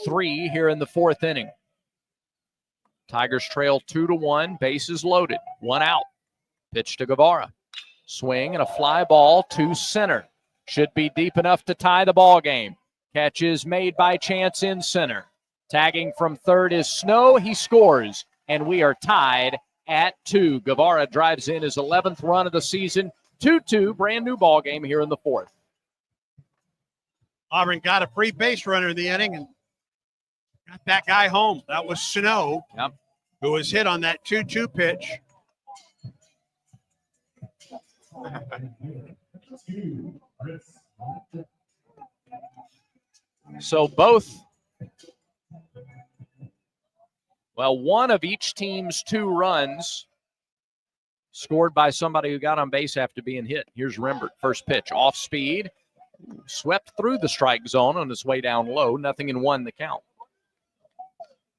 3 here in the 4th inning. Tigers trail 2-1. Bases loaded. 1 out. Pitch to Guevara. Swing and a fly ball to center. Should be deep enough to tie the ball game. Catch is made by Chance in center. Tagging from third is Snow. He scores, and we are tied at 2. Guevara drives in his 11th run of the season. 2-2, brand new ball game here in the 4th. Auburn got a free base runner in the inning and got that guy home. That was Snow, who was hit on that 2-2 pitch. So one of each team's 2 runs scored by somebody who got on base after being hit. Here's Rembert, first pitch, off speed, swept through the strike zone on his way down low, 0-1 the count.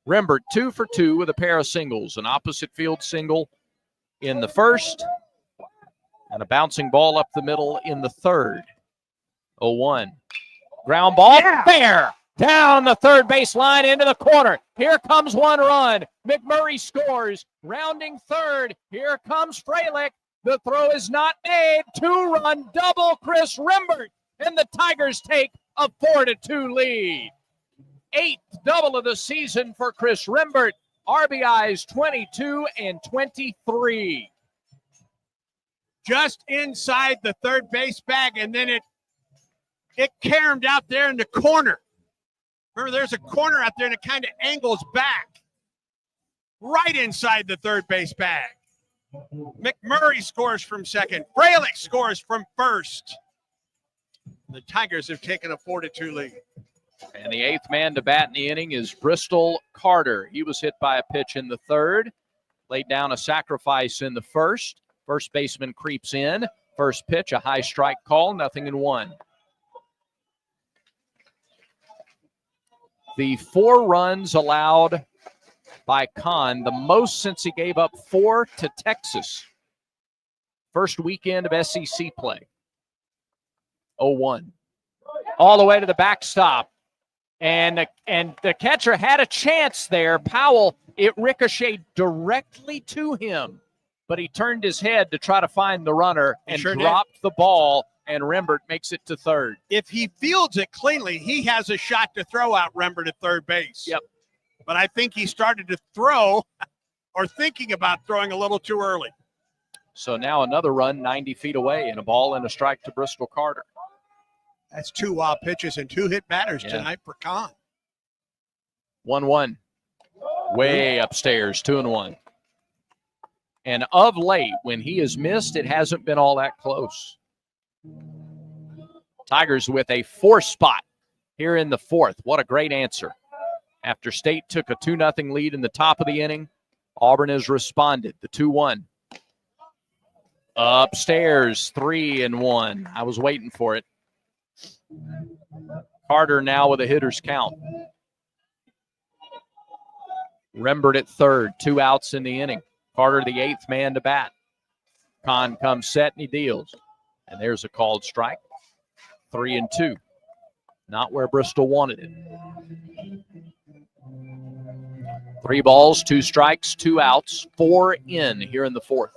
Rembert 2 for 2 with a pair of singles, an opposite field single in the first, and a bouncing ball up the middle in the third. 0-1. Ground ball, fair. Down the third base line into the corner. Here comes one run. McMurray scores. Rounding third. Here comes Fralick. The throw is not made. 2-run double, Chris Rembert. And the Tigers take a 4-2 lead. 8th double of the season for Chris Rembert. RBIs 22 and 23. Just inside the third base bag, and then it caromed out there in the corner. Remember, there's a corner out there, and it kind of angles back right inside the third base bag. McMurray scores from second. Fralick scores from first. The Tigers have taken a 4-2 lead. And the 8th man to bat in the inning is Bristol Carter. He was hit by a pitch in the third, laid down a sacrifice in the first. First baseman creeps in. First pitch, a high strike call, 0-1. The 4 runs allowed by Kahn, the most since he gave up 4 to Texas. First weekend of SEC play. 0-1. All the way to the backstop. And the catcher had a chance there. Powell, it ricocheted directly to him, but he turned his head to try to find the runner and dropped the ball, and Rembert makes it to third. If he fields it cleanly, he has a shot to throw out Rembert at third base. Yep. But I think he started to throw or thinking about throwing a little too early. So now another run 90 feet away and a ball and a strike to Bristol Carter. That's 2 wild pitches and 2 hit batters tonight for Kahn. 1-1. Way upstairs, 2-1. And of late, when he has missed, it hasn't been all that close. Tigers with a 4 spot here in the 4th. What a great answer. After State took a 2-0 lead in the top of the inning, Auburn has responded. The 2-1. Upstairs, 3-1. I was waiting for it. Carter now with a hitter's count. Rembert at third, 2 outs in the inning. Carter, the 8th man to bat. Kahn comes set and he deals. And there's a called strike. 3-2. Not where Bristol wanted it. 3 balls, 2 strikes, 2 outs, 4 in here in the 4th.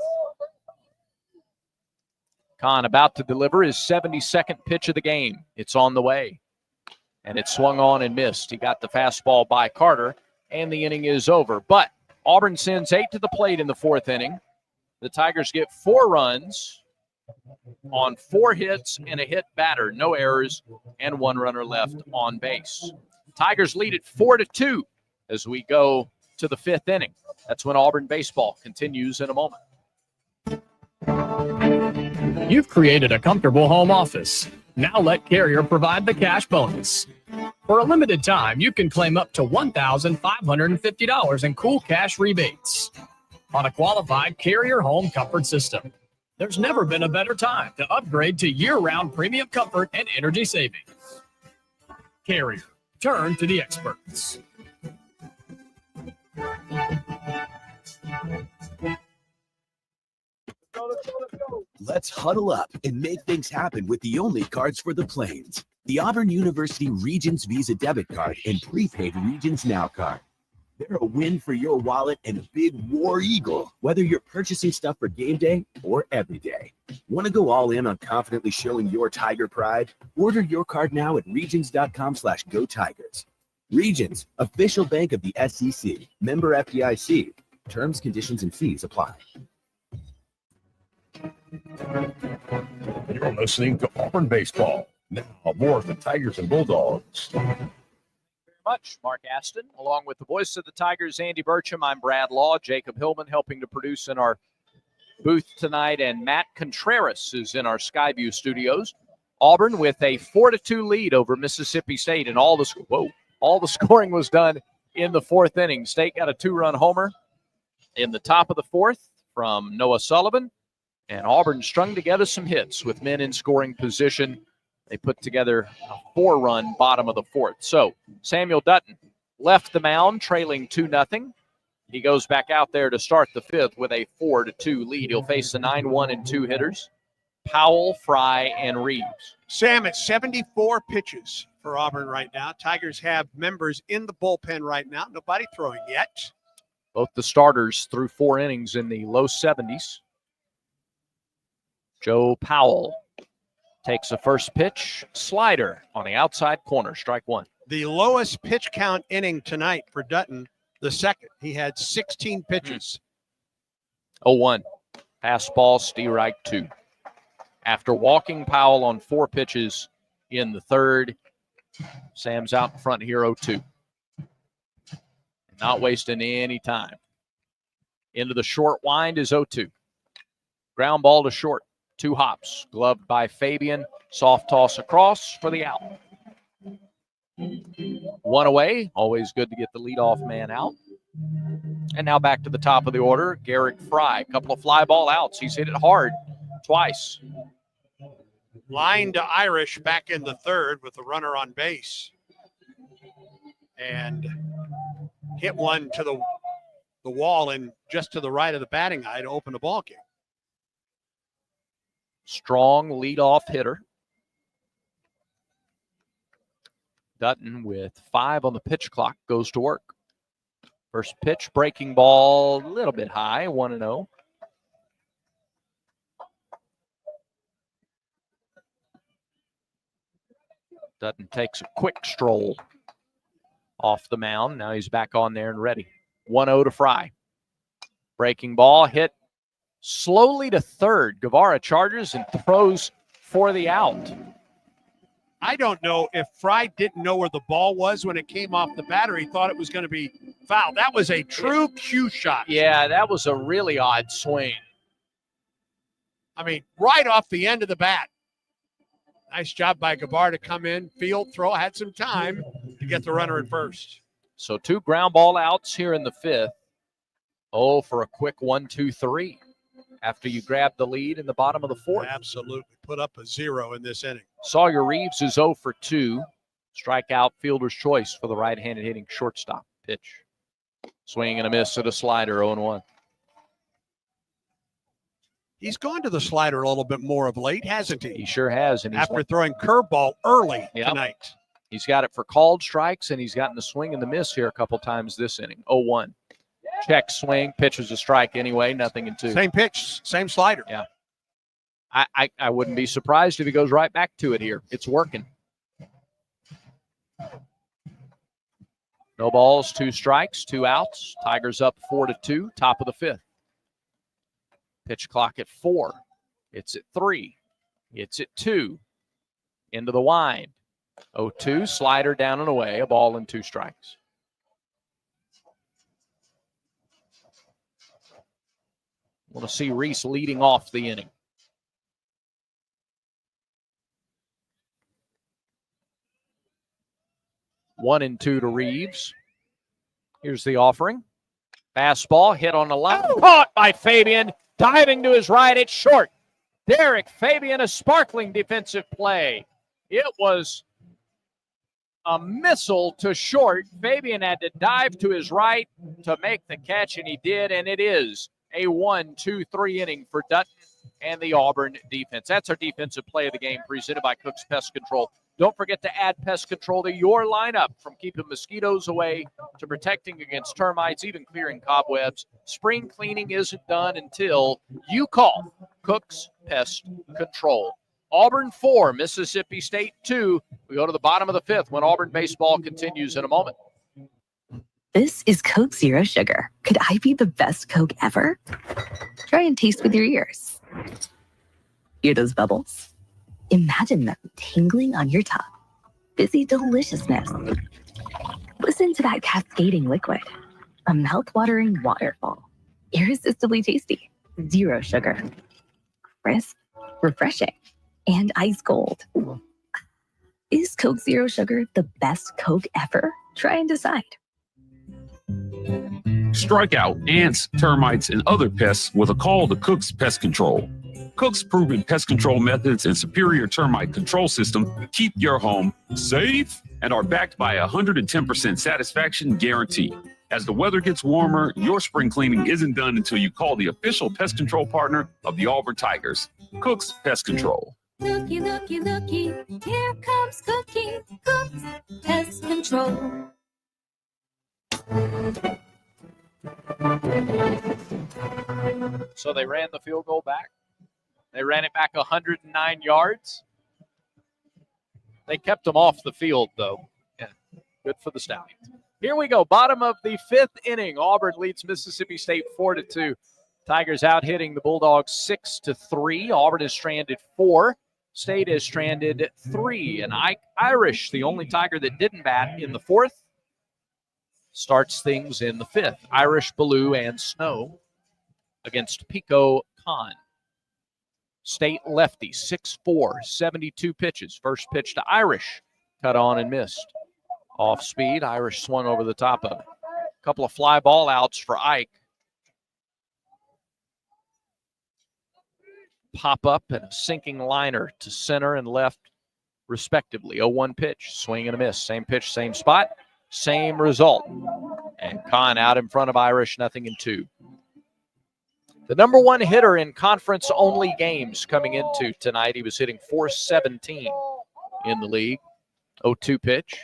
Kahn about to deliver his 72nd pitch of the game. It's on the way. And it swung on and missed. He got the fastball by Carter, and the inning is over. But Auburn sends 8 to the plate in the 4th inning. The Tigers get 4 runs on 4 hits and a hit batter. No errors and 1 runner left on base. Tigers lead it 4-2 as we go to the 5th inning. That's when Auburn baseball continues in a moment. You've created a comfortable home office. Now let Carrier provide the cash bonus. For a limited time, you can claim up to $1,550 in cool cash rebates on a qualified Carrier home comfort system. There's never been a better time to upgrade to year-round premium comfort and energy savings. Carrier, turn to the experts. Let's huddle up and make things happen with the only cards for the Plains. The Auburn University Regents Visa Debit Card and prepaid Regents Now card. They're a win for your wallet and a big war eagle, whether you're purchasing stuff for game day or every day. Want to go all in on confidently showing your Tiger pride? Order your card now at regions.com/go Tigers. Regions, official bank of the SEC. Member FDIC. Terms, conditions, and fees apply. You're listening to Auburn Baseball. Now, more of the Tigers and Bulldogs. Very much, Mark Aston, along with the voice of the Tigers, Andy Burcham. I'm Brad Law, Jacob Hillman helping to produce in our booth tonight, and Matt Contreras is in our Skyview studios. Auburn with a 4-2 lead over Mississippi State, and all the scoring was done in the 4th inning. State got a 2-run homer in the top of the 4th from Noah Sullivan, and Auburn strung together some hits with men in scoring position. They put together a 4-run bottom of the 4th. So Samuel Dutton left the mound trailing 2-0. He goes back out there to start the 5th with a 4-2 lead. He'll face the 9-1 and 2 hitters, Powell, Fry, and Reeves. Sam, it's 74 pitches, for Auburn right now. Tigers have members in the bullpen right now. Nobody throwing yet. Both the starters threw 4 innings in the low 70s. Joe Powell takes a first pitch, slider on the outside corner, strike one. The lowest pitch count inning tonight for Dutton, the second. He had 16 pitches. 0-1. Pass ball, Steerike 2. After walking Powell on 4 pitches in the third, Sam's out in front here, 0-2. Not wasting any time. Into the short wind is 0-2. Ground ball to short. 2 hops. Gloved by Fabian. Soft toss across for the out. 1 away. Always good to get the leadoff man out. And now back to the top of the order. Garrick Fry. A couple of fly ball outs. He's hit it hard twice. Line to Irish back in the third with the runner on base. And hit one to the wall and just to the right of the batting eye to open the ball game. Strong leadoff hitter. Dutton with 5 on the pitch clock goes to work. First pitch, breaking ball, a little bit high, 1-0. Dutton takes a quick stroll off the mound. Now he's back on there and ready. 1-0 to Fry. Breaking ball hit slowly to third. Guevara charges and throws for the out. I don't know if Fry didn't know where the ball was when it came off the batter. He thought it was going to be foul. That was a true cue shot. Yeah, that was a really odd swing. I mean, right off the end of the bat. Nice job by Guevara to come in, field, throw, had some time to get the runner at first. So 2 ground ball outs here in the 5th. Oh, for a quick 1-2-3 after you grab the lead in the bottom of the 4th. Absolutely. Put up a 0 in this inning. Sawyer Reeves is 0 for 2. Strikeout, fielder's choice for the right-handed hitting shortstop. Pitch. Swing and a miss at a slider, 0-1. He's gone to the slider a little bit more of late, hasn't he? He sure has. And after throwing curveball early tonight. He's got it for called strikes, and he's gotten the swing and the miss here a couple times this inning. 0-1. Check swing, pitches a strike anyway, 0-2. Same pitch, same slider. Yeah. I wouldn't be surprised if he goes right back to it here. It's working. No balls, 2 strikes, 2 outs. Tigers up 4-2, top of the 5th. Pitch clock at 4. It's at 3. It's at 2. Into the wind. 0-2, slider down and away, a ball and 2 strikes. Want to see Reese leading off the inning. 1-2 to Reeves. Here's the offering. Fastball hit on the line. Caught by Fabian. Diving to his right. It's short. Derek Fabian, a sparkling defensive play. It was a missile to short. Fabian had to dive to his right to make the catch, and he did, and it is a 1-2-3 inning for Dutton and the Auburn defense. That's our defensive play of the game, presented by Cook's Pest Control. Don't forget to add pest control to your lineup, from keeping mosquitoes away to protecting against termites, even clearing cobwebs. Spring cleaning isn't done until you call Cook's Pest Control. Auburn 4, Mississippi State 2. We go to the bottom of the 5th when Auburn baseball continues in a moment. This is Coke Zero Sugar. Could I be the best Coke ever? Try and taste with your ears. Hear those bubbles? Imagine them tingling on your tongue. Fizzy deliciousness. Listen to that cascading liquid. A mouth-watering waterfall. Irresistibly tasty. Zero sugar. Crisp, refreshing, and ice cold. Is Coke Zero Sugar the best Coke ever? Try and decide. Strike out ants, termites, and other pests with a call to Cook's Pest Control. Cook's proven pest control methods and superior termite control system keep your home safe and are backed by a 110% satisfaction guarantee. As the weather gets warmer, your spring cleaning isn't done until you call the official pest control partner of the Auburn Tigers, Cook's Pest Control. Looky, looky, looky, here comes Cookie. Cook, Pest Control. So they ran the field goal back. They ran it back 109 yards. They kept them off the field, though. Yeah, good for the Stallions. Here we go. Bottom of the 5th inning. Auburn leads Mississippi State 4-2. Tigers out hitting the Bulldogs 6-3. Auburn is stranded 4. State is stranded 3. And Irish, the only Tiger that didn't bat in the 4th, starts things in the 5th. Irish, Ballou, and Snow against Pico Khan. State lefty, 6'4", 72 pitches. First pitch to Irish, cut on and missed. Off speed, Irish swung over the top of it. A couple of fly ball outs for Ike. Pop up and a sinking liner to center and left, respectively. 0-1 pitch, swing and a miss. Same pitch, same spot, same result. And Khan out in front of Irish, 0-2. The number one hitter in conference-only games coming into tonight. He was hitting .417 in the league. 0-2 pitch.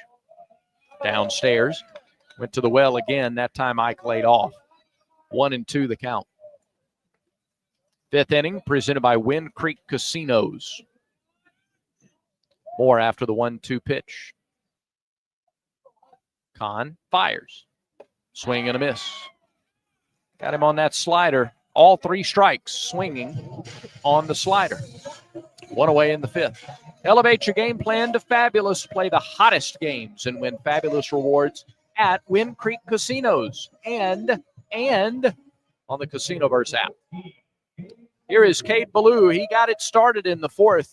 Downstairs. Went to the well again. That time Ike laid off. 1-2 the count. 5th inning presented by Wind Creek Casinos. More after the 1-2 pitch. Khan fires. Swing and a miss. Got him on that slider. All 3 strikes swinging on the slider. 1 away in the 5th. Elevate your game plan to Fabulous. Play the hottest games and win fabulous rewards at Wind Creek Casinos and on the Casinoverse app. Here is Cade Ballou. He got it started in the 4th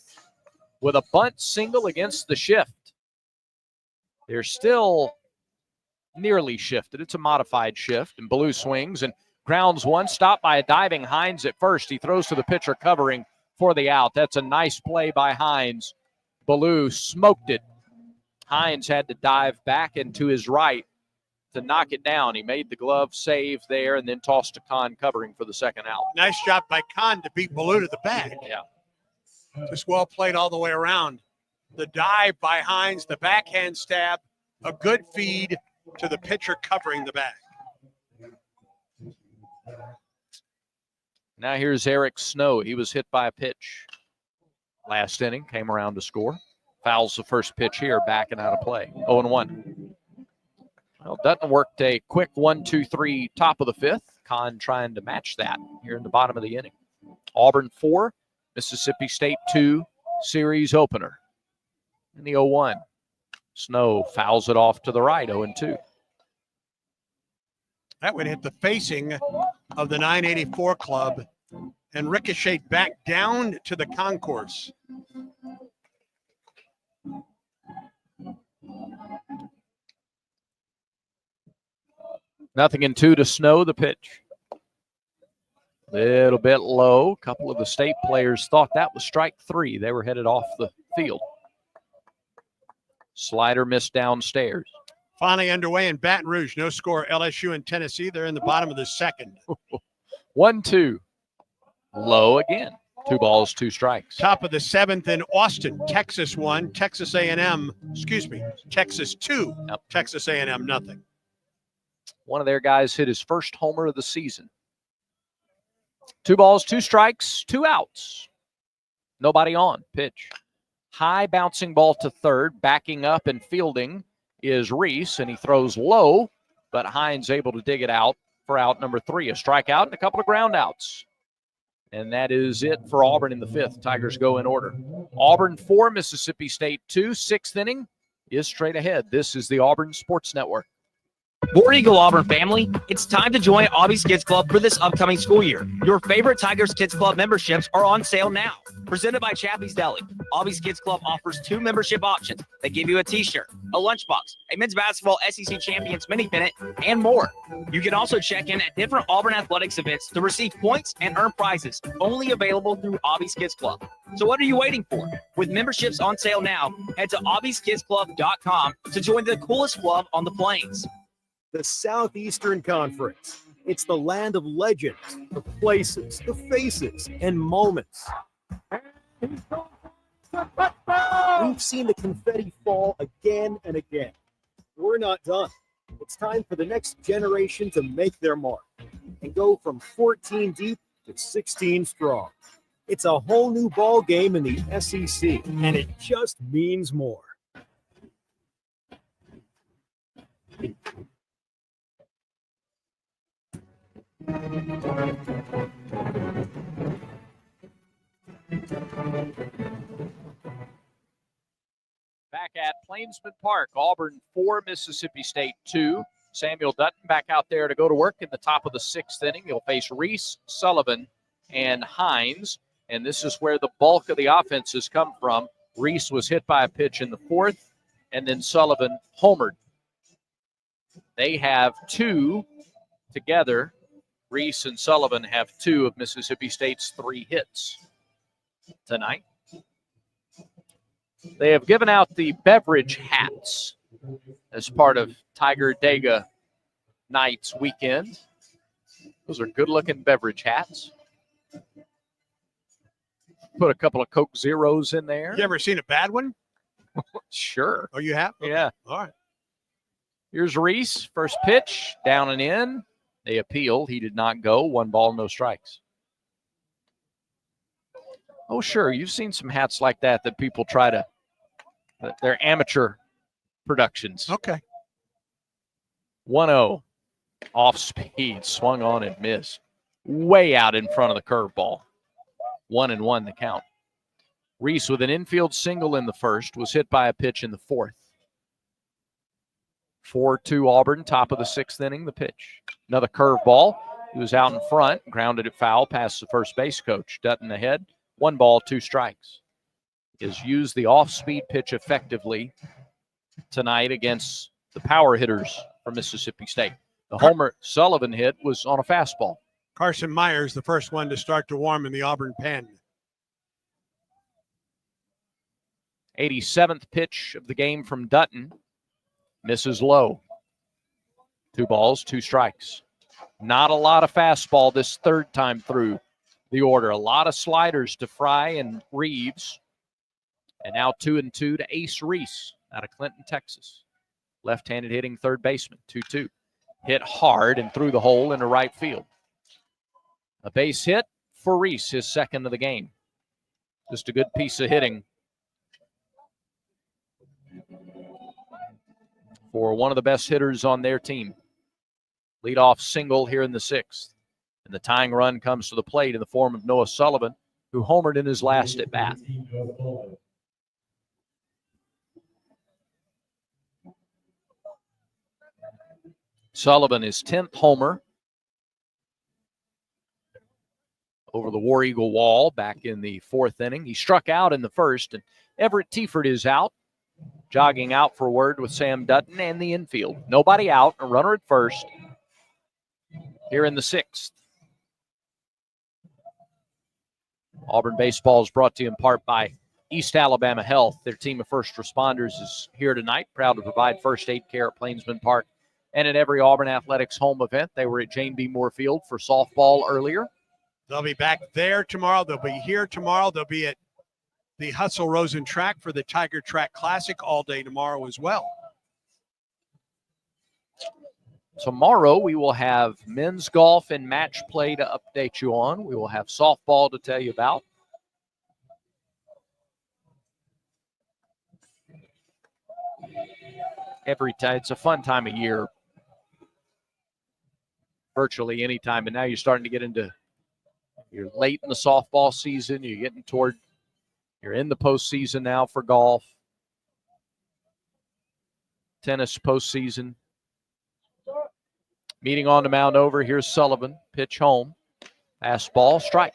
with a bunt single against the shift. They're still nearly shifted. It's a modified shift, and Ballou swings and grounds one, stopped by a diving Hines at first. He throws to the pitcher covering for the out. That's a nice play by Hines. Ballou smoked it. Hines had to dive back and to his right to knock it down. He made the glove save there and then tossed to Kahn covering for the second out. Nice job by Kahn to beat Ballou to the bag. Yeah. Just well played all the way around. The dive by Hines, the backhand stab, a good feed to the pitcher covering the bag. Now here's Eric Snow. He was hit by a pitch last inning, came around to score. Fouls the first pitch here, backing out of play. 0-1. Well, Dutton worked a quick 1-2-3 top of the 5th. Kahn trying to match that here in the bottom of the inning. Auburn 4, Mississippi State 2, series opener. In the 0-1. Snow fouls it off to the right, 0-2. That would hit the facing of the 984 club and ricochet back down to the concourse. Nothing in 2 to Snow, the pitch. Little bit low. A couple of the State players thought that was strike 3. They were headed off the field. Slider missed downstairs. Finally underway in Baton Rouge. No score, LSU and Tennessee. They're in the bottom of the 2nd. 1-2. Low again. 2 balls, 2 strikes. Top of the 7th in Austin. Texas 1, Texas 2, Yep. Texas A&M nothing. One of their guys hit his first homer of the season. 2 balls, 2 strikes, 2 outs. Nobody on. Pitch. High bouncing ball to third. Backing up and fielding is Reese, and he throws low, but Hines able to dig it out for out number 3. A strikeout and a couple of ground outs. And that is it for Auburn in the 5th. Tigers go in order. Auburn 4, Mississippi State 2. 6th inning is straight ahead. This is the Auburn Sports Network. War Eagle Auburn family, it's time to join Aubie's Kids Club for this upcoming school year. Your favorite Tigers Kids Club memberships are on sale now. Presented by Chappie's Deli, Aubie's Kids Club offers 2 membership options. They give you a t-shirt, a lunchbox, a men's basketball SEC Champions mini pennant, and more. You can also check in at different Auburn athletics events to receive points and earn prizes, only available through Aubie's Kids Club. So what are you waiting for? With memberships on sale now, head to aubieskidsclub.com to join the coolest club on the plains. The Southeastern Conference. It's the land of legends, the places, the faces, and moments. We've seen the confetti fall again and again. We're not done. It's time for the next generation to make their mark and go from 14 deep to 16 strong. It's a whole new ball game in the SEC, and it just means more. Back at Plainsman Park, Auburn 4, Mississippi State 2. Samuel Dutton back out there to go to work in the top of the 6th inning. He'll face Reese, Sullivan, and Hines. And this is where the bulk of the offense has come from. Reese was hit by a pitch in the 4th, and then Sullivan homered. They have 2 together. Reese and Sullivan have 2 of Mississippi State's 3 hits tonight. They have given out the beverage hats as part of Tiger Dega Nights weekend. Those are good-looking beverage hats. Put a couple of Coke Zeros in there. You ever seen a bad one? Sure. Oh, you have? Okay. Yeah. All right. Here's Reese. First pitch, down and in. They appealed. He did not go. 1 ball, no strikes. Oh, sure. You've seen some hats like that people try to, they're amateur productions. Okay. 1-0. Off speed. Swung on and missed. Way out in front of the curveball. 1-1 the count. Reese with an infield single in the first was hit by a pitch in the 4th. 4-2 Auburn, top of the 6th inning, the pitch. Another curveball. He was out in front, grounded it foul past the first base coach. Dutton ahead. 1 ball, 2 strikes. Has used the off-speed pitch effectively tonight against the power hitters for Mississippi State. The homer Sullivan hit was on a fastball. Carson Myers, the first one to start to warm in the Auburn pen. 87th pitch of the game from Dutton. Misses low. 2 balls, 2 strikes. Not a lot of fastball this third time through the order. A lot of sliders to Fry and Reeves. And now 2-2 to Ace Reese out of Clinton, Texas. Left-handed hitting third baseman, 2-2. Hit hard and through the hole into right field. A base hit for Reese, his second of the game. Just a good piece of hitting for one of the best hitters on their team. Leadoff single here in the 6th. And the tying run comes to the plate in the form of Noah Sullivan, who homered in his last at bat. Sullivan, his 10th homer over the War Eagle wall back in the 4th inning. He struck out in the first, and Everett Tiefert is out, jogging out for word with Sam Dutton and the infield. Nobody out, a runner at first here in the 6th. Auburn baseball is brought to you in part by East Alabama Health. Their team of first responders is here tonight, proud to provide first aid care at Plainsman Park and at every Auburn Athletics home event. They were at Jane B. Moore Field for softball earlier. They'll be back there tomorrow. They'll be here tomorrow. They'll be at the Hustle Rosen track for the Tiger Track Classic all day tomorrow as well. Tomorrow we will have men's golf and match play to update you on. We will have softball to tell you about. Every time, it's a fun time of year. Virtually any time, and now you're starting to get into, you're late in the softball season, you're getting toward, you're in the postseason now for golf. Tennis postseason. Meeting on the mound over, here's Sullivan, pitch home, fastball, strike.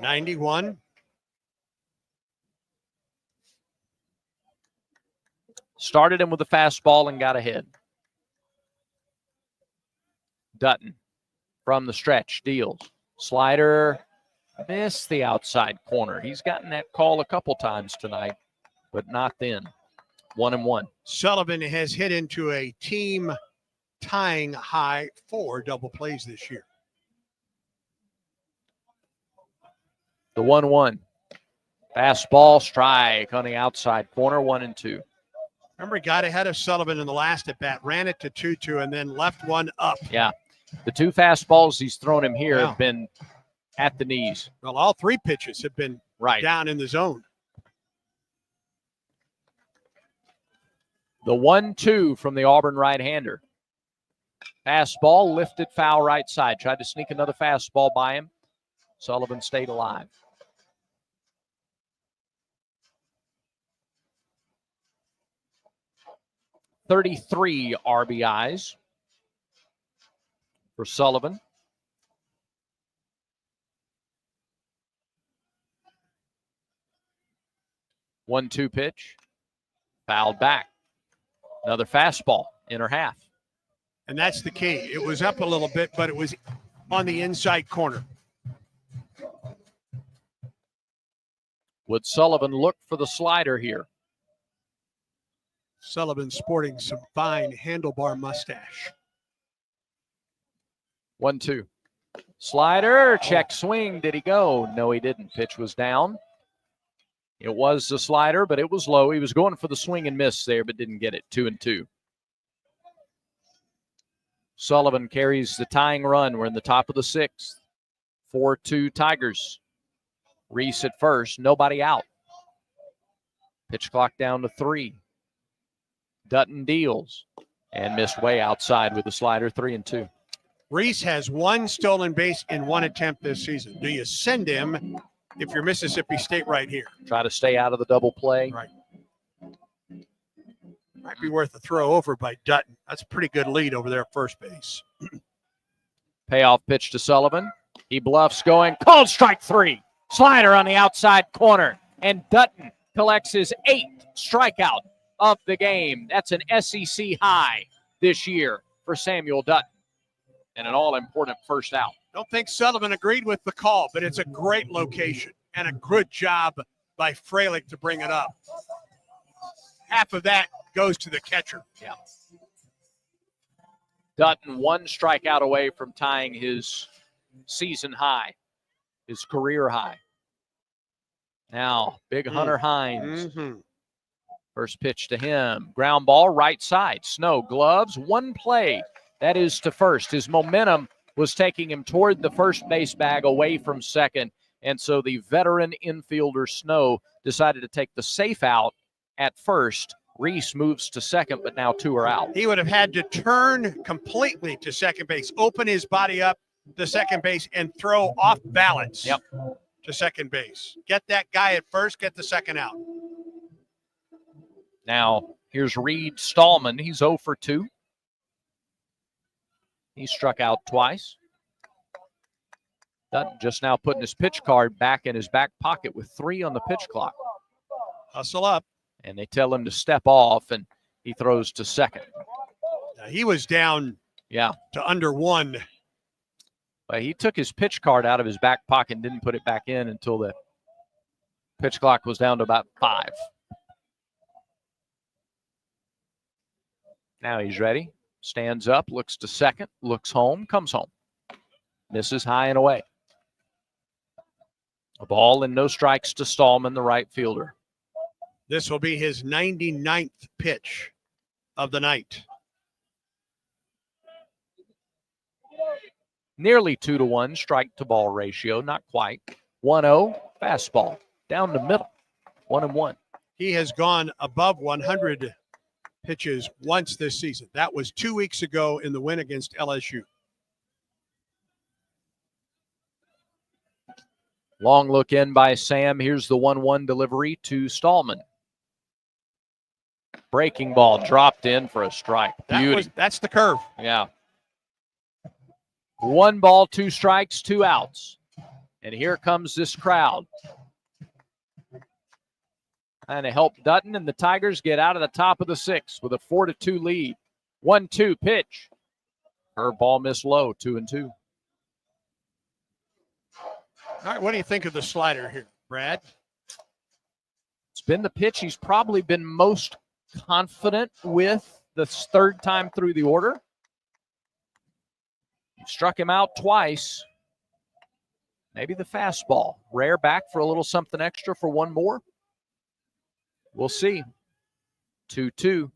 91. Started him with a fastball and got ahead. Dutton from the stretch deals. Slider missed the outside corner. He's gotten that call a couple times tonight, but not then. 1-1. Sullivan has hit into a team tying high 4 double plays this year. The 1-1. Fastball, strike on the outside corner, 1-2. Remember, he got ahead of Sullivan in the last at bat, ran it to 2-2, and then left one up. Yeah. The 2 fastballs he's thrown him here Wow. have been at the knees. Well, all 3 pitches have been down in the zone. The 1-2 from the Auburn right-hander. Fastball lifted foul right side. Tried to sneak another fastball by him. Sullivan stayed alive. .33 RBIs for Sullivan. One-two pitch. Fouled back. Another fastball, inner half. And that's the key. It was up a little bit, but it was on the inside corner. Would Sullivan look for the slider here? Sullivan sporting some fine handlebar mustache. 1-2. Slider, check swing. Did he go? No, he didn't. Pitch was down. It was the slider, but it was low. He was going for the swing and miss there, but didn't get it. 2-2. Sullivan carries the tying run. We're in the top of the 6th. 4-2 Tigers. Reese at first. Nobody out. Pitch clock down to 3. Dutton deals and missed way outside with the slider. 3-2. Reese has 1 stolen base in 1 attempt this season. Do you send him if you're Mississippi State right here? Try to stay out of the double play. Right. Might be worth a throw over by Dutton. That's a pretty good lead over there at first base. Payoff pitch to Sullivan. He bluffs going. Called strike 3. Slider on the outside corner. And Dutton collects his 8th strikeout of the game. That's an SEC high this year for Samuel Dutton. And an all-important first out. Don't think Sullivan agreed with the call, but it's a great location and a good job by Fralick to bring it up. Half of that goes to the catcher. Yeah. Dutton 1 strikeout away from tying his season high, his career high. Now, big Hunter Hines. First pitch to him. Ground ball, right side. Snow, gloves, 1 play. That is to first. His momentum was taking him toward the first base bag away from second. And so the veteran infielder Snow decided to take the safe out at first. Reese moves to second, but now 2 are out. He would have had to turn completely to second base, open his body up to second base, and throw off balance to second base. Get that guy at first, get the second out. Now, here's Reed Stallman. He's 0 for 2. He struck out twice. Dutton just now putting his pitch card back in his back pocket with 3 on the pitch clock. Hustle up. And they tell him to step off, and he throws to second. Now, he was down to under 1. But he took his pitch card out of his back pocket and didn't put it back in until the pitch clock was down to about 5. Now he's ready. Stands up, looks to second, looks home, comes home. Misses high and away. A ball and no strikes to Stallman, the right fielder. This will be his 99th pitch of the night. Nearly 2-to-1 strike to ball ratio, not quite. 1-0 fastball down the middle. 1-1. He has gone above 100 pitches once this season. That was 2 weeks ago in the win against LSU. Long look in by Sam. Here's the 1-1 delivery to Stallman. Breaking ball dropped in for a strike. Beauty. That's the curve. Yeah. 1 ball, 2 strikes, 2 outs. And here comes this crowd. And to help Dutton and the Tigers get out of the top of the 6th with a 4-2 lead. 1-2 pitch. Curveball missed low, 2-2. All right, what do you think of the slider here, Brad? It's been the pitch he's probably been most confident with the 3rd time through the order. Struck him out twice. Maybe the fastball. Rare back for a little something extra for one more. We'll see. 2-2.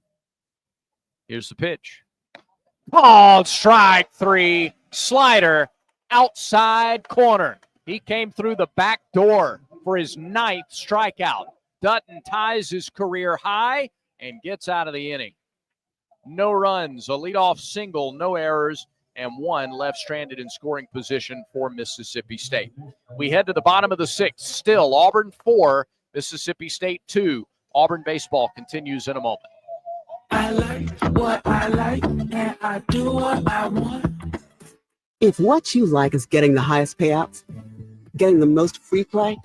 Here's the pitch. Called strike 3. Slider outside corner. He came through the back door for his 9th strikeout. Dutton ties his career high and gets out of the inning. No runs, a leadoff single, no errors, and one left stranded in scoring position for Mississippi State. We head to the bottom of the 6th. Still Auburn 4, Mississippi State 2. Auburn baseball continues in a moment. I like what I like, and I do what I want. If what you like is getting the highest payouts, getting the most free play,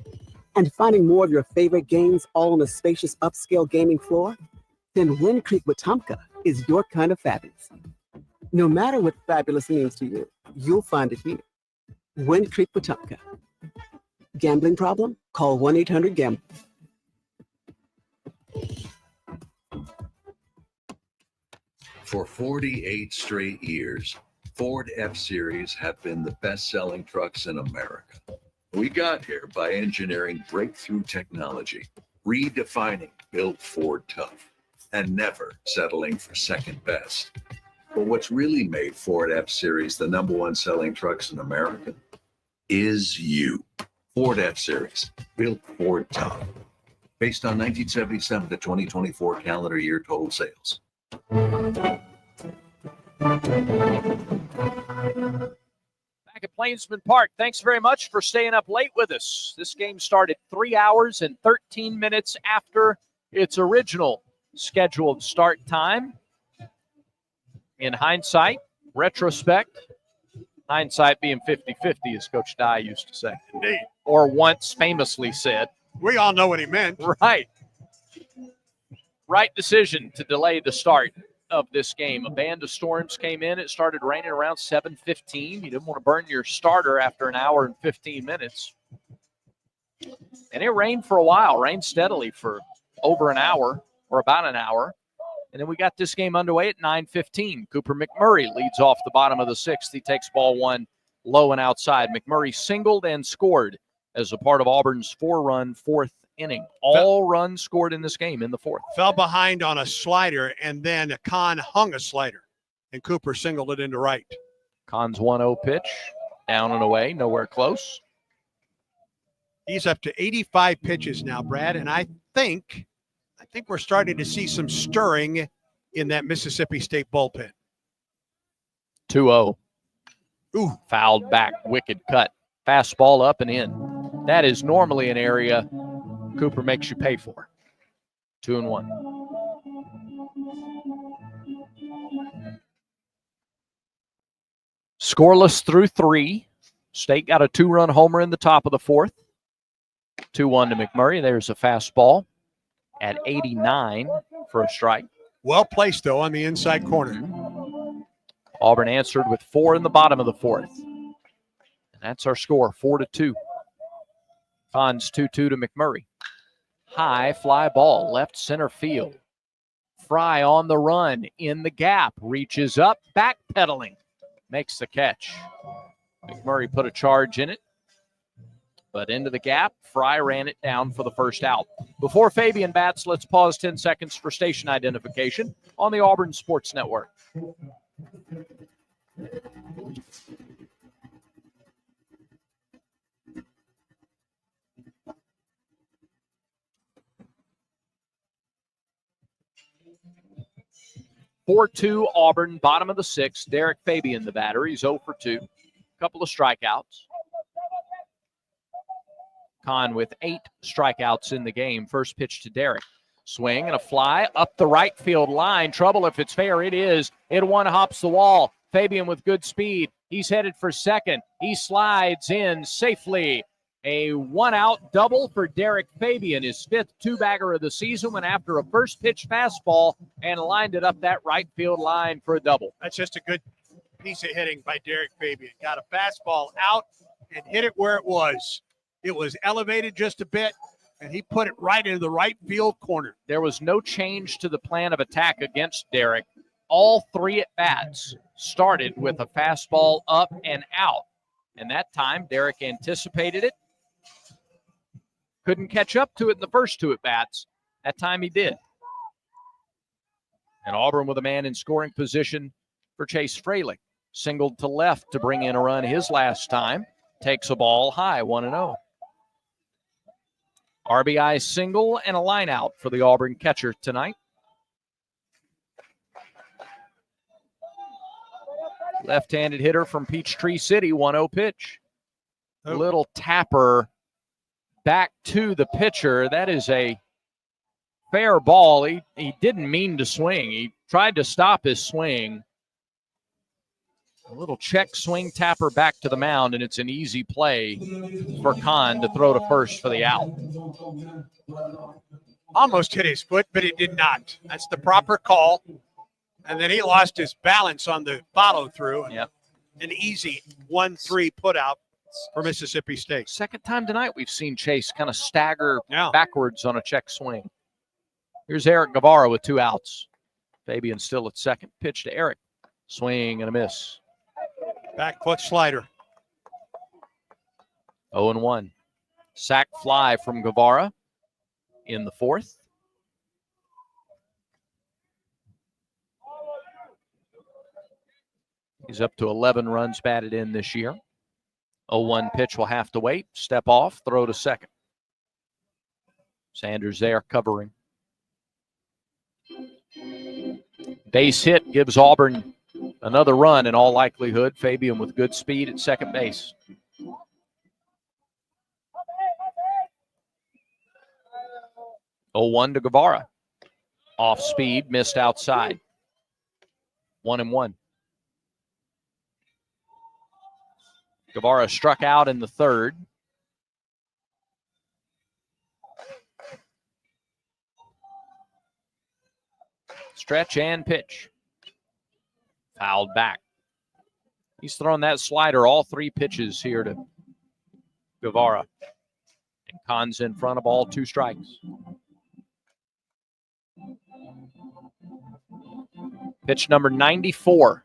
and finding more of your favorite games all on a spacious upscale gaming floor, then Wind Creek Wetumpka is your kind of fabulous. No matter what fabulous means to you, you'll find it here. Wind Creek Wetumpka. Gambling problem? Call 1-800-GAMBLE. For 48 straight years, Ford F-Series have been the best-selling trucks in America. We got here by engineering breakthrough technology, redefining Built Ford Tough, and never settling for second best. But what's really made Ford F-Series the #1 selling trucks in America is you. Ford F-Series, Built Ford Tough, based on 1977 to 2024 calendar year total sales. Back at Plainsman Park, thanks very much for staying up late with us. This game started 3 hours and 13 minutes after its original scheduled start time. In hindsight, retrospect, hindsight being 50-50, as Coach Dye used to say. Indeed. Or once famously said. We all know what he meant. Right. Right decision to delay the start of this game. A band of storms came in. It started raining around 7:15. You didn't want to burn your starter after an hour and 15 minutes. And it rained for a while, rained steadily for over an hour or about an hour. And then we got this game underway at 9:15. Cooper McMurray leads off the bottom of the 6th. He takes ball 1 low and outside. McMurray singled and scored as a part of Auburn's 4-run 4th inning. All runs scored in this game in the 4th. Fell behind on a slider, and then Kahn hung a slider, and Cooper singled it into right. Kahn's 1-0 pitch, down and away, nowhere close. He's up to 85 pitches now, Brad, and I think we're starting to see some stirring in that Mississippi State bullpen. 2-0. Ooh. Fouled back, wicked cut. Fastball up and in. That is normally an area Cooper makes you pay for. 2-1. Scoreless through 3. State got a 2-run homer in the top of the 4th. 2-1 to McMurray. There's a fastball at 89 for a strike. Well placed, though, on the inside corner. Auburn answered with 4 in the bottom of the 4th. And that's our score, 4-2. Kahn's 2-2 to McMurray. High fly ball, left center field. Fry on the run, in the gap, reaches up, backpedaling, makes the catch. McMurray put a charge in it, but into the gap, Fry ran it down for the first out. Before Fabian bats, let's pause 10 seconds for station identification on the Auburn Sports Network. 4-2 Auburn, bottom of the 6th. Derek Fabian, the batter. He's 0 for 2. Couple of strikeouts. Kahn with 8 strikeouts in the game. First pitch to Derek. Swing and a fly up the right field line. Trouble if it's fair. It is. It one hops the wall. Fabian with good speed. He's headed for second. He slides in safely. A 1-out double for Derek Fabian, his 5th two-bagger of the season, went after a first-pitch fastball and lined it up that right field line for a double. That's just a good piece of hitting by Derek Fabian. Got a fastball out and hit it where it was. It was elevated just a bit, and he put it right into the right field corner. There was no change to the plan of attack against Derek. All 3 at-bats started with a fastball up and out. And that time, Derek anticipated it. Couldn't catch up to it in the first two at-bats. That time he did. And Auburn with a man in scoring position for Chase Fralick. Singled to left to bring in a run his last time. Takes a ball high, 1-0. RBI single and a line out for the Auburn catcher tonight. Left-handed hitter from Peachtree City, 1-0 pitch. Little tapper back to the pitcher. That is a fair ball. He didn't mean to swing. He tried to stop his swing. A little check swing tapper back to the mound, and it's an easy play for Kahn to throw to first for the out. Almost hit his foot, but it did not. That's the proper call. And then he lost his balance on the follow-through. Yep. An easy 1-3 put-out for Mississippi State. Second time tonight we've seen Chase kind of stagger backwards on a check swing. Here's Eric Guevara with 2 outs. Fabian still at second. Pitch to Eric. Swing and a miss. Back foot slider. 0-1. Sack fly from Guevara in the fourth. He's up to 11 runs batted in this year. 0-1 pitch will have to wait. Step off, throw to second. Sanders there covering. Base hit gives Auburn another run in all likelihood. Fabian with good speed at second base. Oh, 1 to Guevara. Off speed, missed outside. 1-1. Guevara struck out in the third. Stretch and pitch. Fouled back. He's thrown that slider all 3 pitches here to Guevara. And Kahn's in front of all 2 strikes. Pitch number 94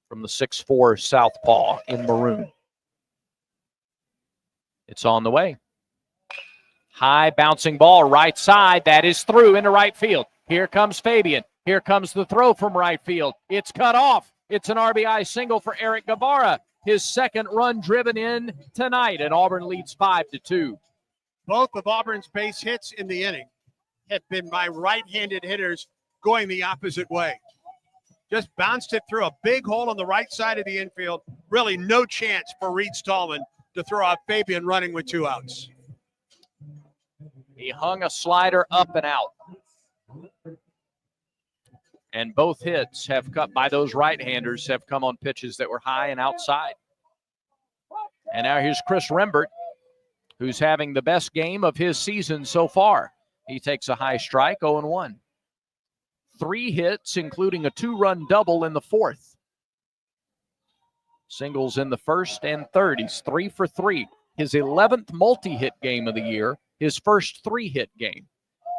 from the 6'4 southpaw in maroon. It's on the way. High bouncing ball, right side. That is through into right field. Here comes Fabian. Here comes the throw from right field. It's cut off. It's an RBI single for Eric Guevara. His second run driven in tonight, and Auburn leads 5-2. Both of Auburn's base hits in the inning have been by right-handed hitters going the opposite way. Just bounced it through a big hole on the right side of the infield. Really no chance for Reed Stallman to throw out Fabian running with 2 outs. He hung a slider up and out. And both hits have cut by those right-handers have come on pitches that were high and outside. And now here's Chris Rembert, who's having the best game of his season so far. He takes a high strike, 0-1. 3 hits, including a 2-run double in the fourth. Singles in the first and third. He's 3 for 3. His 11th multi-hit game of the year, his first 3-hit game.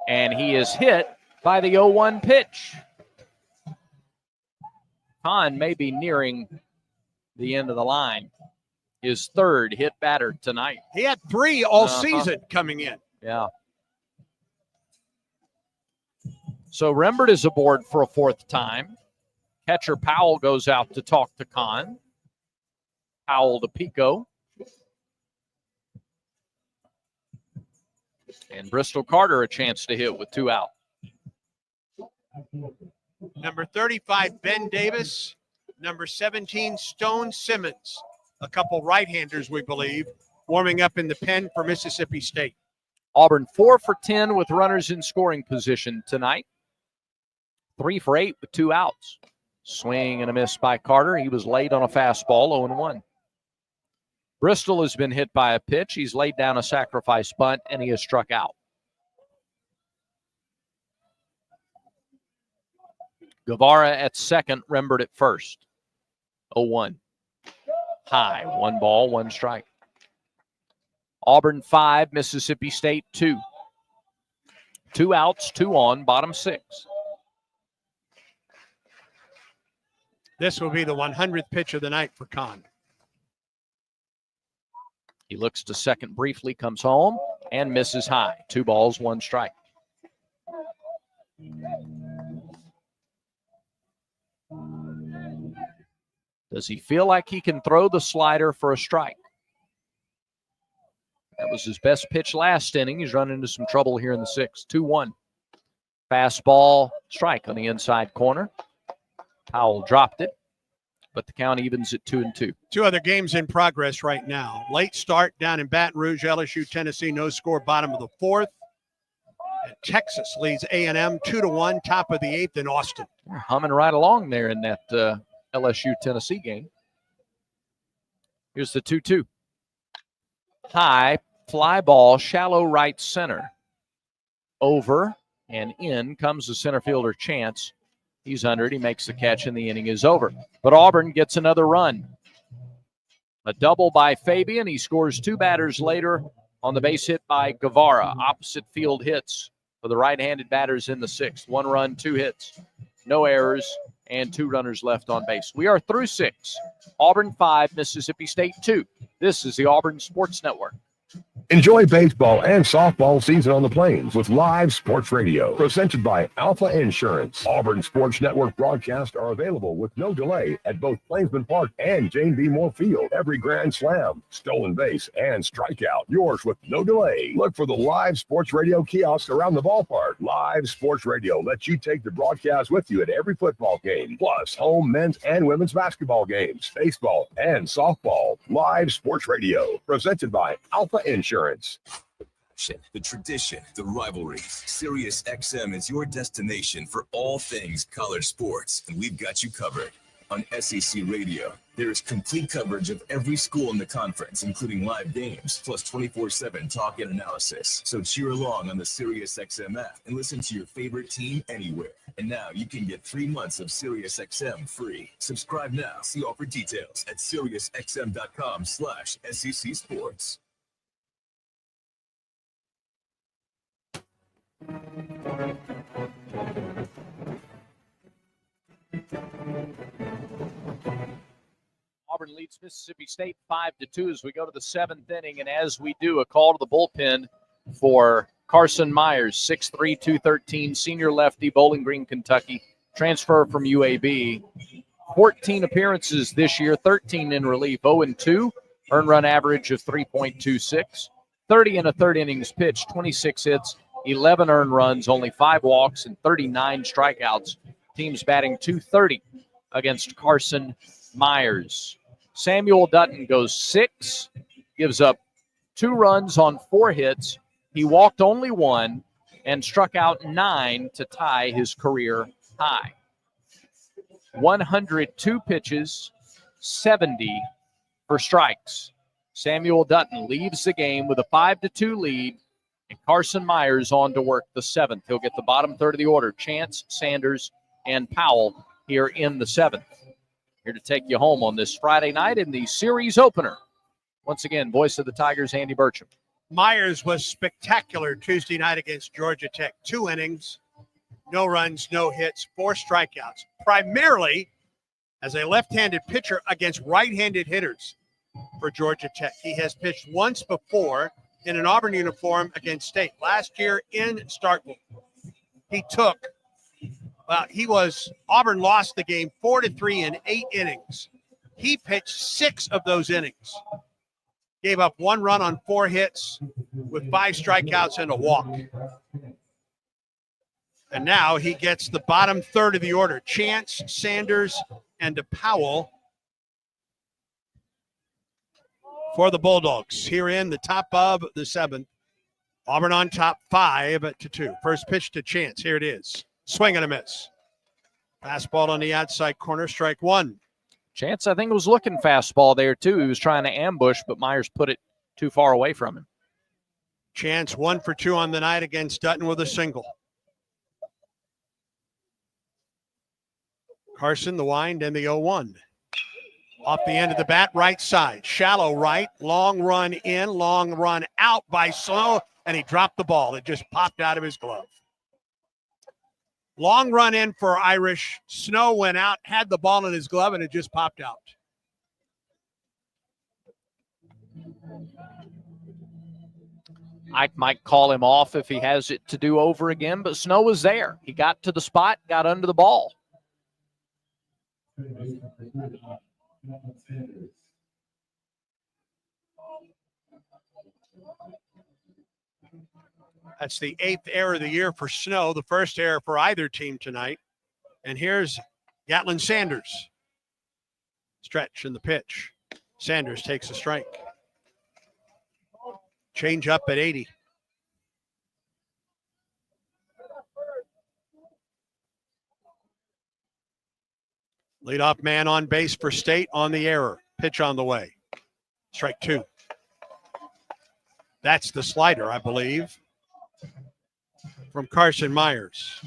And he is hit by the 0-1 pitch. Kahn may be nearing the end of the line. His third hit batter tonight. He had 3 all season coming in. Yeah. So Rembert is aboard for a 4th time. Catcher Powell goes out to talk to Kahn. Powell to Pico. And Bristol Carter a chance to hit with 2 out. Number 35, Ben Davis. Number 17, Stone Simmons. A couple right-handers, we believe, warming up in the pen for Mississippi State. Auburn 4 for 10 with runners in scoring position tonight. 3 for 8 with 2 outs. Swing and a miss by Carter. He was late on a fastball, 0-1. Bristol has been hit by a pitch. He's laid down a sacrifice bunt, and he is struck out. Guevara at second, Rembert at first. 0-1. High. 1 ball, 1 strike. Auburn 5, Mississippi State 2. 2 outs, 2 on, bottom 6. This will be the 100th pitch of the night for Kahn. He looks to second briefly, comes home, and misses high. 2 balls, 1 strike. Does he feel like he can throw the slider for a strike? That was his best pitch last inning. He's run into some trouble here in the 6th. 2-1. Fastball, strike on the inside corner. Powell dropped it, but the count evens at 2-2. 2 other games in progress right now. Late start down in Baton Rouge, LSU, Tennessee, no score, bottom of the 4th. And Texas leads A&M 2-1, top of the 8th in Austin. We're humming right along there in that LSU Tennessee game. Here's the 2-2. High fly ball, shallow right center. Over and in comes the center fielder Chance. He's under it. He makes the catch, and the inning is over. But Auburn gets another run. A double by Fabian. He scores 2 batters later on the base hit by Guevara. Opposite field hits for the right-handed batters in the 6th. 1 run, 2 hits, no errors, and 2 runners left on base. We are through 6. Auburn 5, Mississippi State 2. This is the Auburn Sports Network. Enjoy baseball and softball season on the Plains with live sports radio. Presented by Alpha Insurance. Auburn Sports Network broadcasts are available with no delay at both Plainsman Park and Jane B. Moore Field. Every grand slam, stolen base, and strikeout. Yours with no delay. Look for the live sports radio kiosks around the ballpark. Live sports radio lets you take the broadcast with you at every football game. Plus, home men's and women's basketball games, baseball, and softball. Live sports radio. Presented by Alpha Insurance. The tradition, the rivalry. Sirius XM is your destination for all things college sports, and we've got you covered. On SEC Radio, there is complete coverage of every school in the conference, including live games, plus 24/7 talk and analysis. So cheer along on the Sirius XM app and listen to your favorite team anywhere. And now you can get 3 months of Sirius XM free. Subscribe now. See offer details at SiriusXM.com/SEC Sports. Auburn leads Mississippi State 5-2 as we go to the 7th inning, and as we do, a call to the bullpen for Carson Myers, 6'3", 213, senior lefty, Bowling Green, Kentucky, transfer from UAB. 14 appearances this year, 13 in relief, 0-2, earned run average of 3.26, 30 and a third innings pitched, 26 hits, 11 earned runs, only 5 walks, and 39 strikeouts. Team's batting .230 against Carson Myers. Samuel Dutton goes 6, gives up 2 runs on 4 hits. He walked only 1 and struck out 9 to tie his career high. 102 pitches, 70 for strikes. Samuel Dutton leaves the game with a 5-2 lead, and Carson Myers on to work the 7th. He'll get the bottom third of the order. Chance, Sanders, and Powell here in the 7th. Here to take you home on this Friday night in the series opener. Once again, voice of the Tigers, Andy Burcham. Myers was spectacular Tuesday night against Georgia Tech. 2 innings, no runs, no hits, 4 strikeouts, primarily as a left-handed pitcher against right-handed hitters for Georgia Tech. He has pitched once before in an Auburn uniform against State. Last year in Starkville, Auburn lost the game 4-3 in 8 innings. He pitched 6 of those innings. Gave up 1 run on 4 hits with 5 strikeouts and a walk. And now he gets the bottom third of the order. Chance, Sanders, and Powell for the Bulldogs here in the top of the 7th. Auburn on top 5-2. First pitch to Chance. Here it is. Swing and a miss. Fastball on the outside corner, strike 1. Chance, I think, was looking fastball there, too. He was trying to ambush, but Myers put it too far away from him. Chance 1 for 2 on the night against Dutton with a single. Carson, the wind, and the 0-1. Off the end of the bat, right side. Shallow right, long run in, long run out by Snow, and he dropped the ball. It just popped out of his glove. Long run in for Irish. Snow went out, had the ball in his glove, and it just popped out. I might call him off if he has it to do over again, but Snow was there. He got to the spot, got under the ball. That's the 8th error of the year for Snow, the first error for either team tonight. And here's Gatlin Sanders. Stretch in the pitch. Sanders takes a strike. Change up at 80. Leadoff man on base for State on the error. Pitch on the way. Strike 2. That's the slider, I believe, from Carson Myers.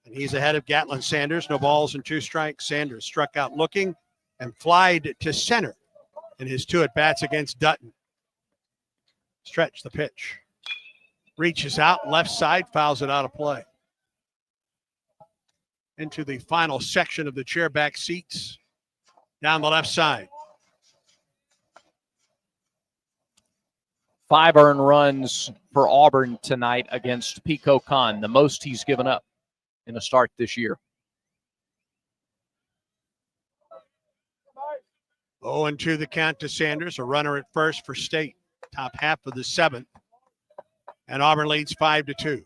And he's ahead of Gatlin Sanders. No balls and 2 strikes. Sanders struck out looking and flied to center in his 2 at-bats against Dutton. Stretch the pitch. Reaches out, left side, fouls it out of play. Into the final section of the chairback seats down the left side. 5 earned runs for Auburn tonight against Pico Khan, the most he's given up in a start this year. 0-2 the count to Sanders, a runner at first for State. Top half of the 7th. And Auburn leads 5-2.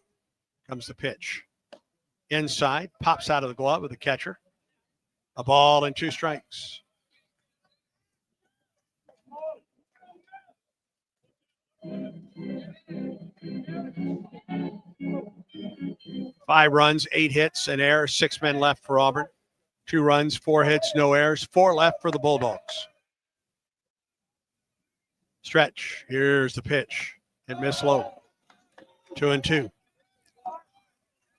Comes the pitch. Inside, pops out of the glove of the catcher. A ball and 2 strikes. Five runs, 8 hits, an error, 6 men left for Auburn. 2 runs, 4 hits, no errors, 4 left for the Bulldogs. Stretch. Here's the pitch. It missed low. 2-2.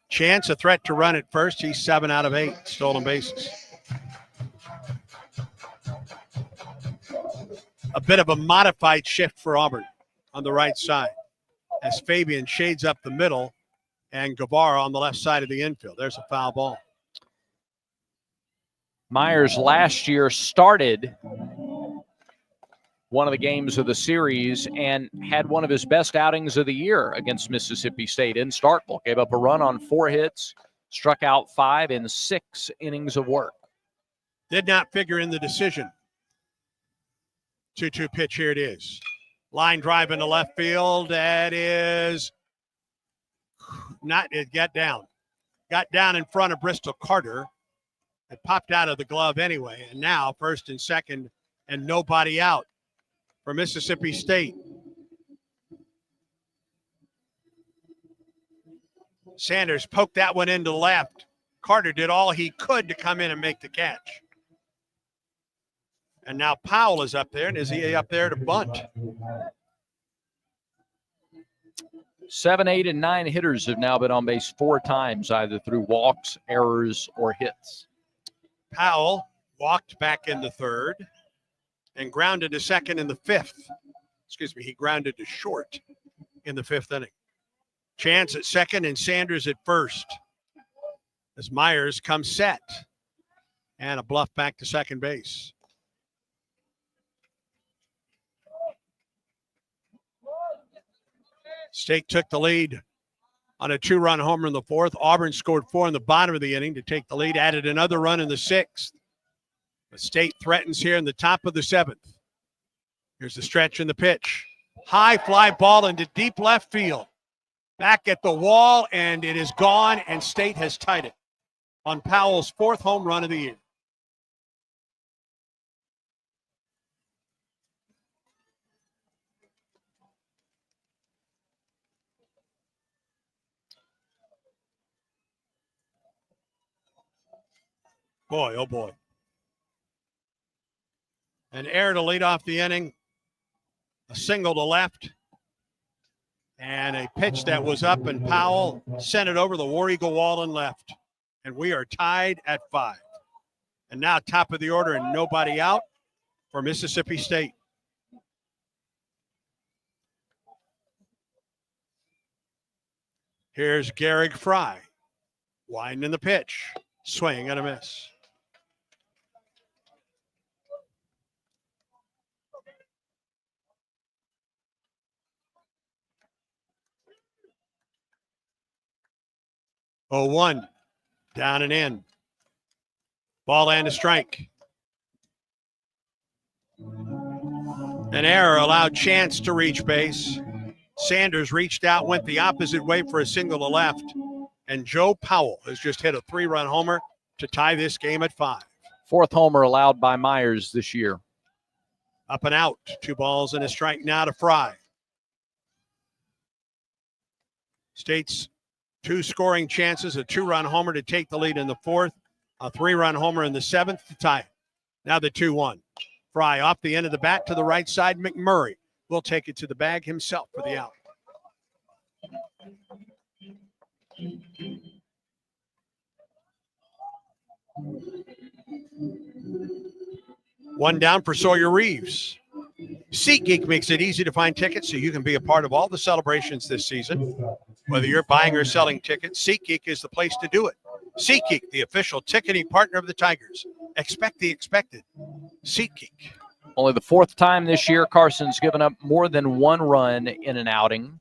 Chance, a threat to run at first. He's 7 out of 8 stolen bases. A bit of a modified shift for Auburn on the right side as Fabian shades up the middle and Guevara on the left side of the infield. There's a foul ball. Myers last year started one of the games of the series and had one of his best outings of the year against Mississippi State in Starkville. Gave up a run on 4 hits, struck out 5 in 6 innings of work. Did not figure in the decision. 2-2 pitch, here it is. Line drive into left field. That is not, it got down. Got down in front of Bristol Carter. It popped out of the glove anyway. And now first and second and nobody out for Mississippi State. Sanders poked that one into left. Carter did all he could to come in and make the catch. And now Powell is up there, and is he up there to bunt? 7, 8, and 9 hitters have now been on base 4 times, either through walks, errors, or hits. Powell walked back in the 3rd and grounded to second in the 5th. Excuse me, he grounded to short in the 5th inning. Chance at second and Sanders at first as Myers comes set. And a bluff back to second base. State took the lead on a 2-run homer in the 4th. Auburn scored 4 in the bottom of the inning to take the lead, added another run in the 6th. The State threatens here in the top of the 7th. Here's the stretch and the pitch. High fly ball into deep left field. Back at the wall, and it is gone, and State has tied it on Powell's 4th home run of the year. Boy, oh boy. An error to lead off the inning. A single to left. And a pitch that was up, and Powell sent it over the War Eagle wall and left. And we are tied at 5. And now top of the order and nobody out for Mississippi State. Here's Garrick Fry. Winding the pitch. Swing and a miss. 0-1. Down and in. Ball and a strike. An error allowed Chance to reach base. Sanders reached out, went the opposite way for a single to left. And Joe Powell has just hit a 3-run homer to tie this game at 5. Fourth homer allowed by Myers this year. Up and out. 2 balls and a strike now to Fry. State's 2 scoring chances, a 2-run homer to take the lead in the 4th, a 3-run homer in the 7th to tie it. Now the 2-1. Fry off the end of the bat to the right side. McMurray will take it to the bag himself for the out. One down for Sawyer Reeves. SeatGeek makes it easy to find tickets so you can be a part of all the celebrations this season. Whether you're buying or selling tickets, SeatGeek is the place to do it. SeatGeek, the official ticketing partner of the Tigers. Expect the expected. SeatGeek. Only the 4th time this year Carson's given up more than 1 run in an outing.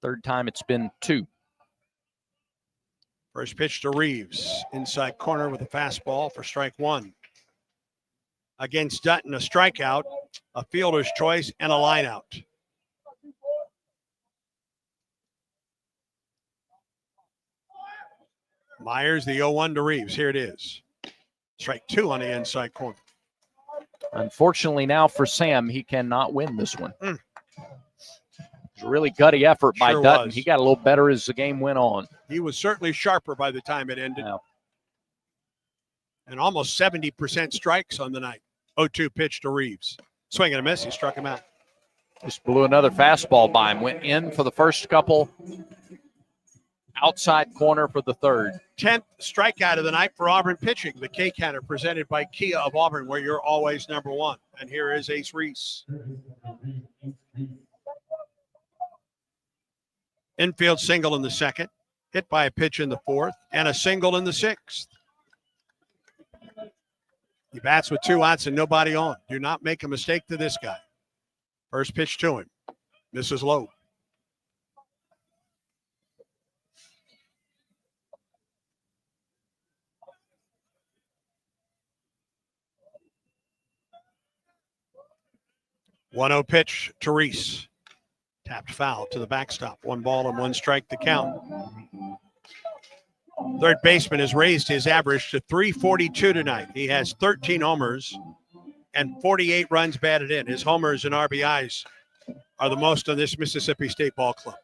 3rd time it's been 2. First pitch to Reeves. Inside corner with a fastball for strike 1. Against Dutton, a strikeout, a fielder's choice, and a lineout. Myers, the 0-1 to Reeves. Here it is. Strike 2 on the inside corner. Unfortunately now for Sam, he cannot win this one. It was a really gutty effort by Dutton. Was. He got a little better as the game went on. He was certainly sharper by the time it ended. And almost 70% strikes on the night. 0-2 pitch to Reeves. Swing and a miss. He struck him out. Just blew another fastball by him. Went in for the first couple. Outside corner for the 3rd. 10th strikeout of the night for Auburn pitching. The K-Counter presented by Kia of Auburn, where you're always number 1. And here is Ace Reese. Infield single in the 2nd. Hit by a pitch in the 4th. And a single in the 6th. He bats with 2 outs and nobody on. Do not make a mistake to this guy. First pitch to him. This is low. One-zero pitch to Reese. Tapped foul to the backstop. 1 ball and 1 strike to count. Third baseman has raised his average to .342 tonight. He has 13 homers and 48 runs batted in. His homers and RBIs are the most on this Mississippi State ball club.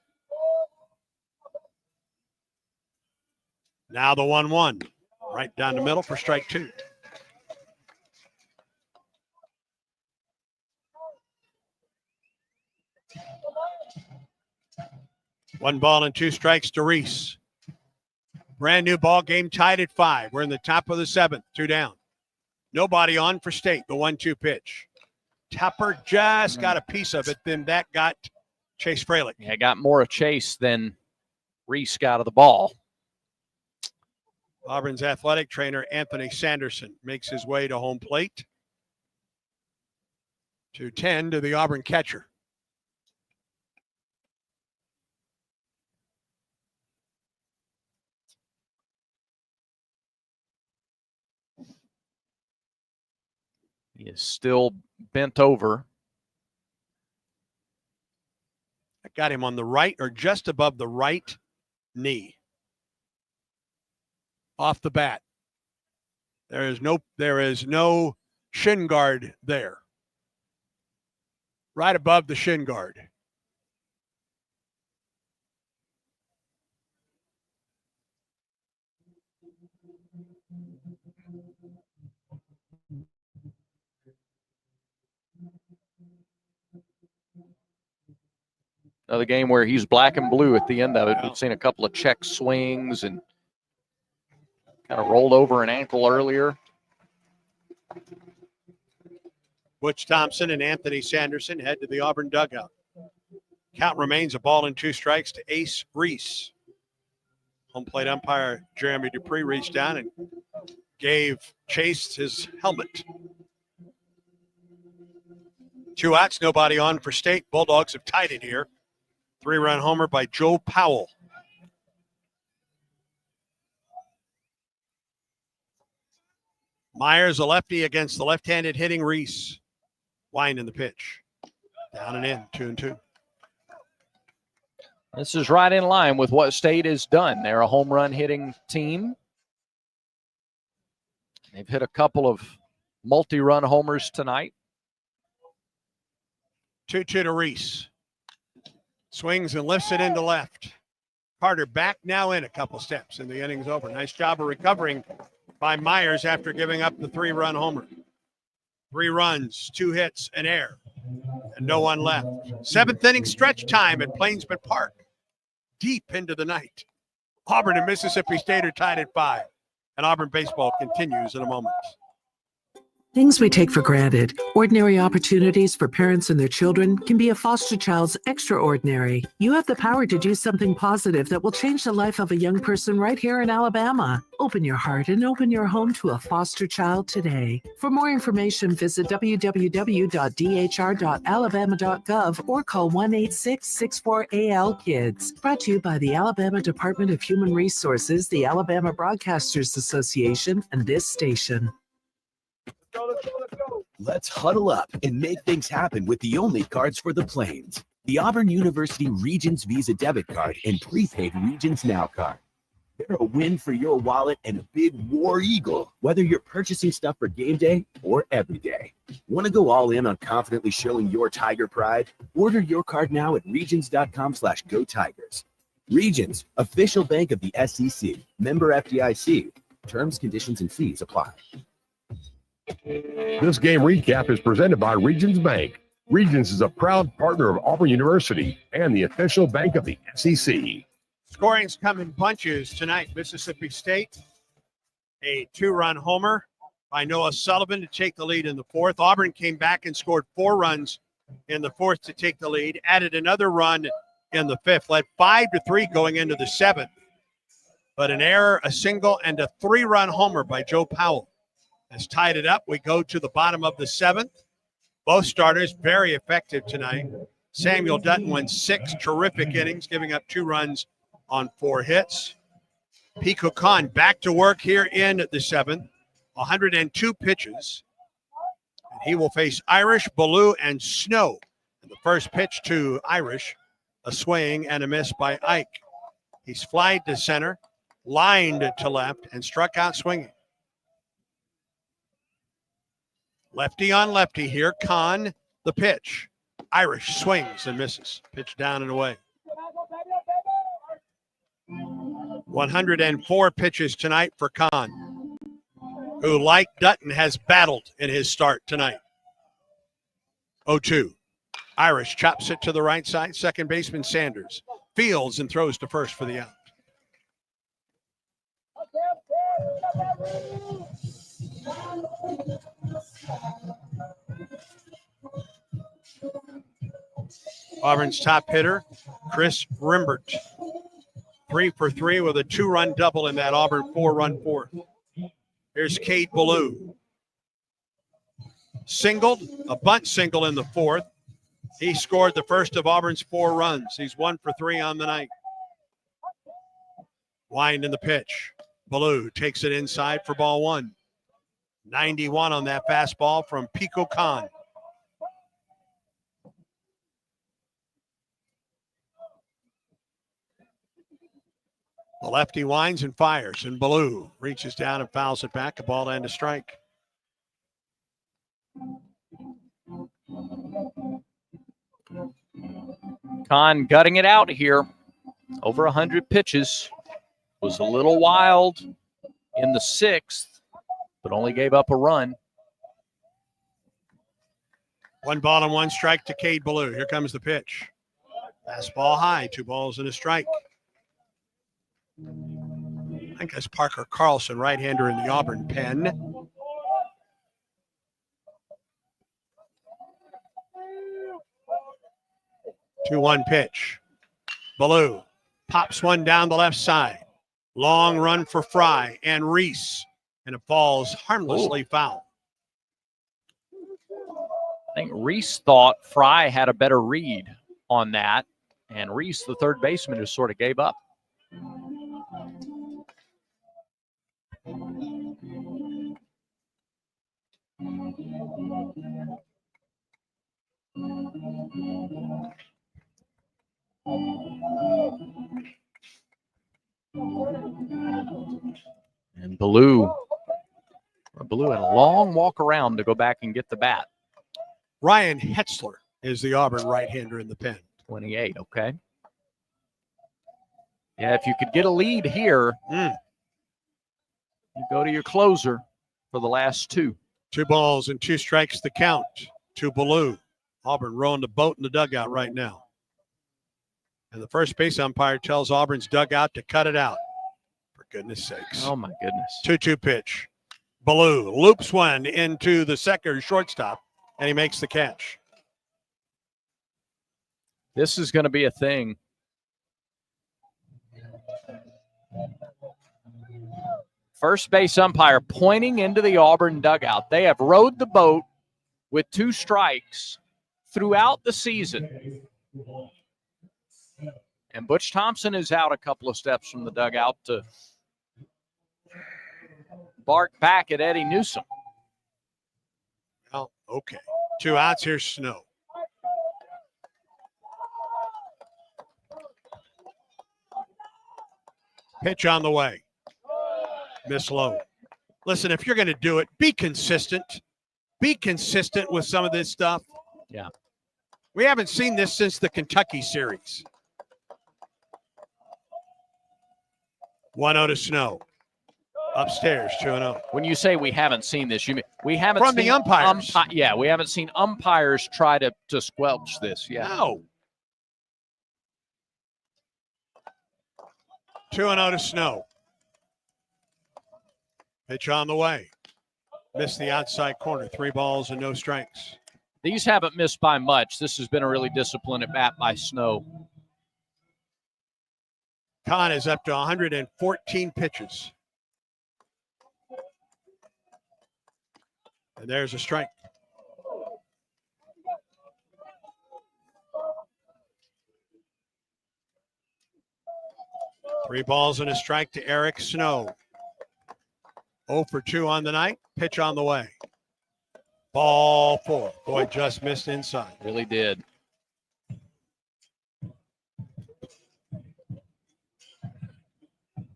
Now the 1-1. Right down the middle for strike 2. One ball and 2 strikes to Reese. Brand new ball game tied at 5. We're in the top of the 7th. 2 down. Nobody on for State. The 1-2 pitch. Tupper just got a piece of it. Then that got Chase Fralick. Yeah, got more of Chase than Reese got of the ball. Auburn's athletic trainer, Anthony Sanderson, makes his way to home plate. 2-10 to the Auburn catcher. He is still bent over. I got him on the right or just above the right knee. Off the bat. There is no shin guard there. Right above the shin guard. Another game where he's black and blue at the end of it. We've seen a couple of check swings and kind of rolled over an ankle earlier. Butch Thompson and Anthony Sanderson head to the Auburn dugout. Count remains 1 ball and 2 strikes to Ace Reese. Home plate umpire Jeremy Dupree reached down and gave Chase his helmet. 2 outs, nobody on for State. Bulldogs have tied it here. 3-run homer by Joe Powell. Myers, a lefty against the left-handed hitting Reese. Wind in the pitch. Down and in, 2-2. This is right in line with what State has done. They're a home run hitting team. They've hit a couple of multi-run homers tonight. 2-2 to Reese. Swings and lifts it into left. Carter back now in a couple steps, and the inning's over. Nice job of recovering by Myers after giving up the 3-run homer. 3 runs, 2 hits, an error, and no one left. 7th inning stretch time at Plainsman Park. Deep into the night. Auburn and Mississippi State are tied at 5, and Auburn baseball continues in a moment. Things we take for granted, ordinary opportunities for parents and their children, can be a foster child's extraordinary. You have the power to do something positive that will change the life of a young person right here in Alabama. Open your heart and open your home to a foster child today. For more information, visit www.dhr.alabama.gov or call 1-866-64-AL-KIDS. Brought to you by the Alabama Department of Human Resources, the Alabama Broadcasters Association, and this station. Let's huddle up and make things happen with the only cards for the Plains. The Auburn University Regions Visa Debit Card and prepaid Regions Now card. They're a win for your wallet and a big war eagle, whether you're purchasing stuff for game day or every day. Want to go all in on confidently showing your Tiger pride? Order your card now at regions.com/go Tigers. Regions, official bank of the SEC. Member FDIC. Terms, conditions, and fees apply. This game recap is presented by Regions Bank. Regions is a proud partner of Auburn University and the official bank of the SEC. Scoring's come in bunches tonight. Mississippi State, a 2-run homer by Noah Sullivan to take the lead in the 4th. Auburn came back and scored 4 runs in the 4th to take the lead, added another run in the 5th, led 5-3 going into the 7th. But an error, a single, and a 3-run homer by Joe Powell has tied it up. We go to the bottom of the 7th. Both starters very effective tonight. Samuel Dutton went 6 terrific innings, giving up 2 runs on 4 hits. Pico Khan back to work here in the 7th. 102 pitches. And he will face Irish, Ballou, and Snow. And the first pitch to Irish, a swing and a miss by Ike. He's flied to center, lined to left, and struck out swinging. Lefty on lefty here. Khan, the pitch. Irish swings and misses. Pitch down and away. 104 pitches tonight for Khan, who, like Dutton, has battled in his start tonight. 0-2. Irish chops it to the right side. Second baseman Sanders fields and throws to first for the out. Auburn's top hitter, Chris Rimbert. 3 for 3 with a 2-run double in that Auburn 4-run 4th. Here's Cade Ballou. Singled, a bunt single in the 4th. He scored the first of Auburn's 4 runs. He's 1 for 3 on the night. Wind in the pitch. Ballou takes it inside for ball 1. 91 on that fastball from Pico Khan. The lefty winds and fires, and Ballou reaches down and fouls it back, a ball and a strike. Khan gutting it out here. Over 100 pitches. Was a little wild in the 6th, but only gave up a run. 1 ball and 1 strike to Cade Ballou. Here comes the pitch. Fastball high, 2 balls and a strike. I think that's Parker Carlson, right-hander in the Auburn pen. Two-one pitch. Ballou pops one down the left side. Long run for Fry and Reese, and it falls harmlessly foul. I think Reese thought Fry had a better read on that, and Reese, the third baseman, just sort of gave up. And Blue had a long walk around to go back and get the bat. Ryan Hetzler is the Auburn right-hander in the pen. 28, okay. Yeah, if you could get a lead here, you go to your closer for the last two. 2 balls and 2 strikes the count to Ballou. Auburn rowing the boat in the dugout right now. And the first base umpire tells Auburn's dugout to cut it out. For goodness sakes. Oh, my goodness. 2-2 pitch. Ballou loops one into the second shortstop, and he makes the catch. This is going to be a thing. First base umpire pointing into the Auburn dugout. They have rowed the boat with 2 strikes throughout the season. And Butch Thompson is out a couple of steps from the dugout to bark back at Eddie Newsom. Well, okay. 2 outs. Here's Snow. Pitch on the way. Miss low. Listen, if you're going to do it, be consistent. Be consistent with some of this stuff. Yeah. We haven't seen this since the Kentucky series. 1-0 to Snow. Upstairs, 2-0. When you say we haven't seen this, you mean we haven't from seen the umpires. Yeah, we haven't seen umpires try to squelch this. Yeah. No. 2-0 to Snow. Pitch on the way. Missed the outside corner. 3 balls and no strikes. These haven't missed by much. This has been a really disciplined at bat by Snow. Kahn is up to 114 pitches. And there's a strike. Three balls and a strike to Eric Snow. 0 for 2 on the night. Pitch on the way. Ball 4. Boy, just missed inside. Really did.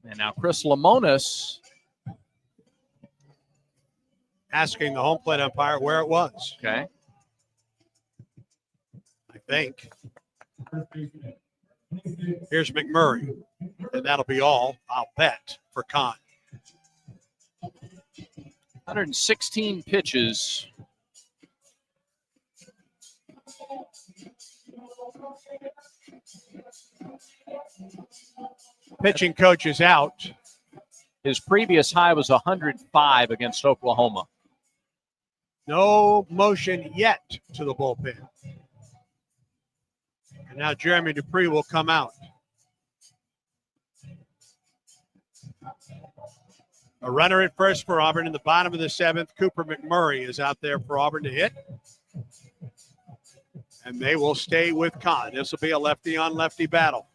And now Chris Lamonis asking the home plate umpire where it was. Okay. I think. Here's McMurray. And that'll be all, I'll bet, for Kahn. 116 pitches. Pitching coach is out. His previous high was 105 against Oklahoma. No motion yet to the bullpen. And now Jeremy Dupree will come out. A runner at first for Auburn in the bottom of the 7th. Cooper McMurray is out there for Auburn to hit. And they will stay with Kahn. This will be a lefty-on-lefty battle.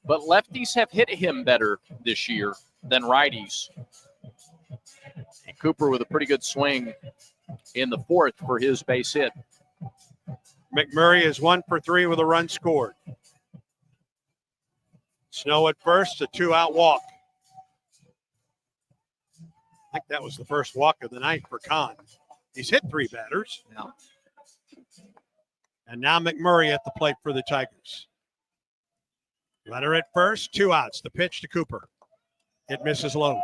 But lefties have hit him better this year than righties. And Cooper with a pretty good swing in the 4th for his base hit. McMurray is 1 for 3 with a run scored. Snow at first, a 2-out walk. I think that was the first walk of the night for Kahn. He's hit 3 batters. Yeah. And now McMurray at the plate for the Tigers. Runner at first, 2 outs. The pitch to Cooper. It misses low.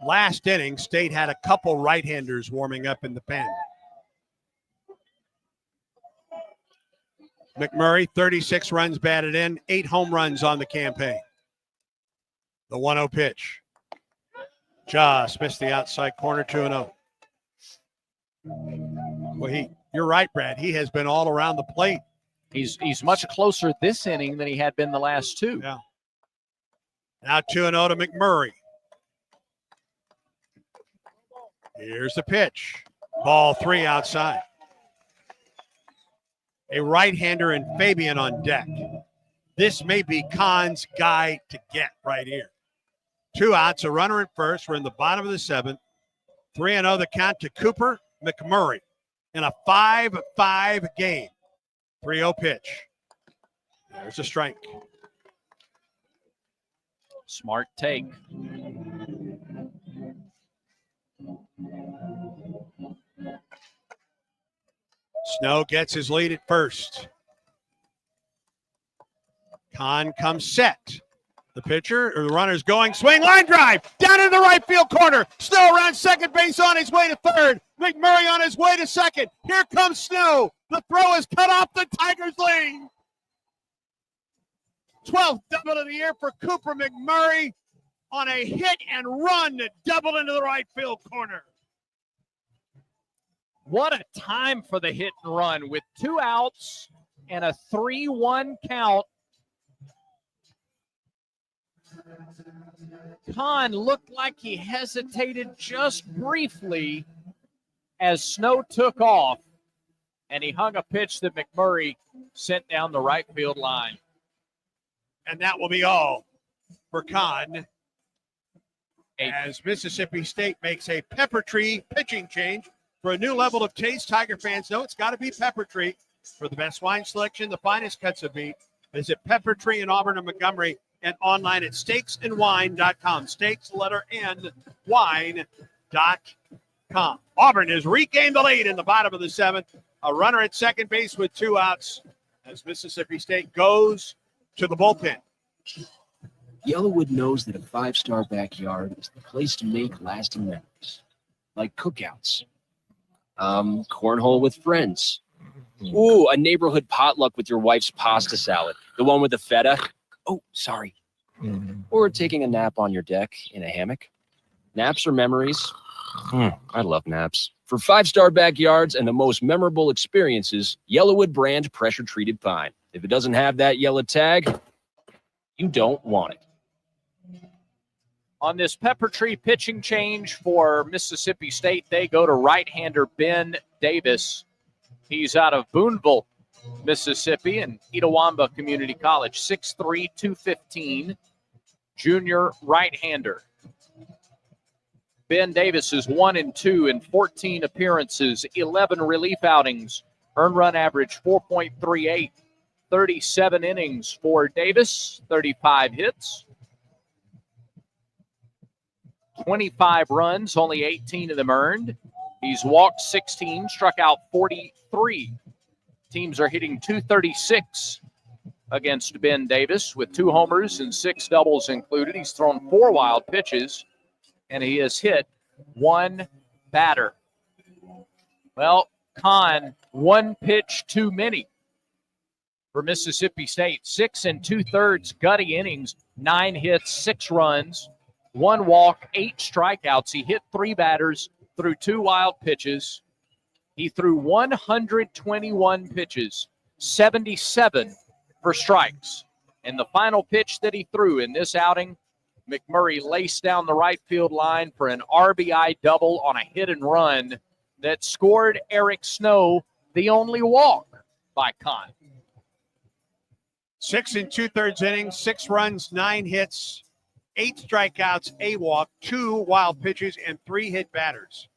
Last inning, State had a couple right-handers warming up in the pen. McMurray, 36 runs batted in, 8 home runs on the campaign. The 1-0 pitch. Just missed the outside corner, 2-0. Well, you're right, Brad. He has been all around the plate. He's much closer this inning than he had been the last 2. Yeah. Now 2-0 to McMurray. Here's the pitch. Ball 3 outside. A right-hander and Fabian on deck. This may be Kahn's guy to get right here. 2 outs, a runner at first. We're in the bottom of the 7th. 3-0 the count to Cooper McMurray in a 5-5 game. 3-0 pitch. There's a strike. Smart take. Snow gets his lead at first. Kahn comes set. The pitcher, or the runner's going, swing, line drive, down in the right field corner. Snow around second base on his way to third. McMurray on his way to second. Here comes Snow. The throw is cut off the Tigers' lead. 12th double of the year for Cooper McMurray on a hit and run that doubled into the right field corner. What a time for the hit and run with 2 outs and a 3-1 count. Kahn looked like he hesitated just briefly as Snow took off, and he hung a pitch that McMurray sent down the right field line. And that will be all for Kahn as Mississippi State makes a Pepper Tree pitching change for a new level of taste. Tiger fans know it's got to be Pepper Tree. For the best wine selection, the finest cuts of beef, visit Pepper Tree in Auburn and Montgomery and online at steaksandwine.com. Steaks, letter N, wine.com. Auburn has regained the lead in the bottom of the 7th. A runner at second base with 2 outs as Mississippi State goes to the bullpen. Yellowwood knows that a 5-star backyard is the place to make lasting memories, like cookouts, cornhole with friends. Ooh, a neighborhood potluck with your wife's pasta salad, the one with the feta. Oh, sorry. Or taking a nap on your deck in a hammock. Naps are memories. I love naps. For 5-star backyards and the most memorable experiences, Yellowwood brand pressure-treated pine. If it doesn't have that yellow tag, you don't want it. On this Pepper Tree pitching change for Mississippi State, they go to right-hander Ben Davis. He's out of Boonville, Mississippi, and Itawamba Community College. 6'3", 215, junior right-hander. Ben Davis is 1-2 in 14 appearances, 11 relief outings, earned run average 4.38, 37 innings for Davis, 35 hits, 25 runs, only 18 of them earned. He's walked 16, struck out 43. Teams are hitting .236 against Ben Davis with 2 homers and 6 doubles included. He's thrown 4 wild pitches, and he has hit 1 batter. Well, Kahn, 1 pitch too many for Mississippi State. 6 2/3 gutty innings, 9 hits, 6 runs, 1 walk, 8 strikeouts. He hit 3 batters, threw 2 wild pitches. He threw 121 pitches, 77 for strikes. And the final pitch that he threw in this outing, McMurray laced down the right field line for an RBI double on a hit and run that scored Eric Snow the only walk by Kahn. 6 2/3 innings, 6 runs, 9 hits, 8 strikeouts, a walk, 2 wild pitches, and 3 hit batters.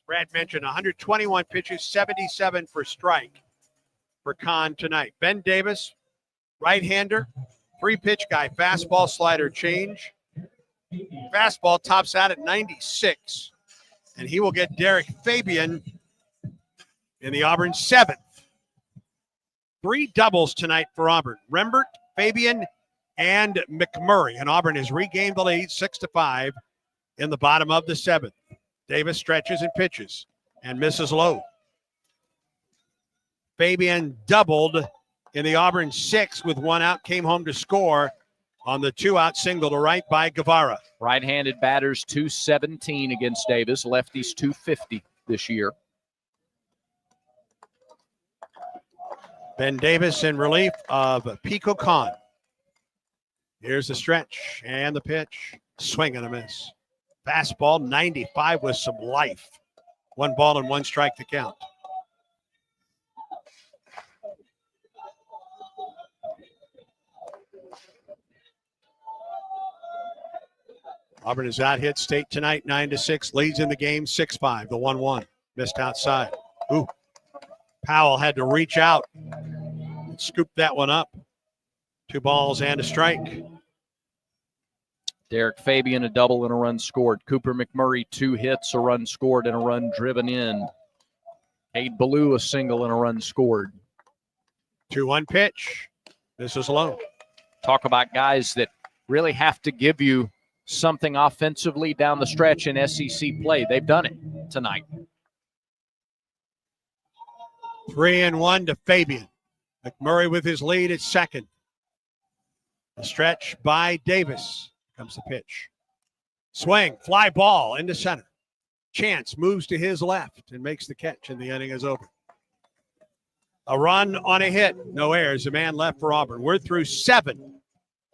Brad mentioned 121 pitches, 77 for strike for Kahn tonight. Ben Davis, right-hander, 3-pitch guy, fastball, slider, change. Fastball tops out at 96, and he will get Derek Fabian in the Auburn 7th. 3 doubles tonight for Auburn. Rembert, Fabian, and McMurray. And Auburn has regained the lead 6-5 in the bottom of the 7th. Davis stretches and pitches and misses low. Fabian doubled in the Auburn 6th with 1 out, came home to score on the 2-out single to right by Guevara. Right-handed batters, .217 against Davis. Lefties, .250 this year. Ben Davis in relief of Pico Kahn. Here's the stretch and the pitch. Swing and a miss. Fastball, 95 with some life. 1 ball and 1 strike to count. Auburn has out-hit State tonight 9-6, leads in the game 6-5, the 1-1. Missed outside. Ooh. Powell had to reach out and scoop that one up. 2 balls and a strike. Derek Fabian, a double and a run scored. Cooper McMurray, 2 hits, a run scored, and a run driven in. Cade Ballou, a single and a run scored. 2-1 pitch. This is low. Talk about guys that really have to give you something offensively down the stretch in SEC play. They've done it tonight. 3-1 to Fabian. McMurray with his lead at second. A stretch by Davis. Comes the pitch. Swing, fly ball into center. Chance moves to his left and makes the catch, and the inning is over. A run on a hit. No errors. A man left for Auburn. We're through 7.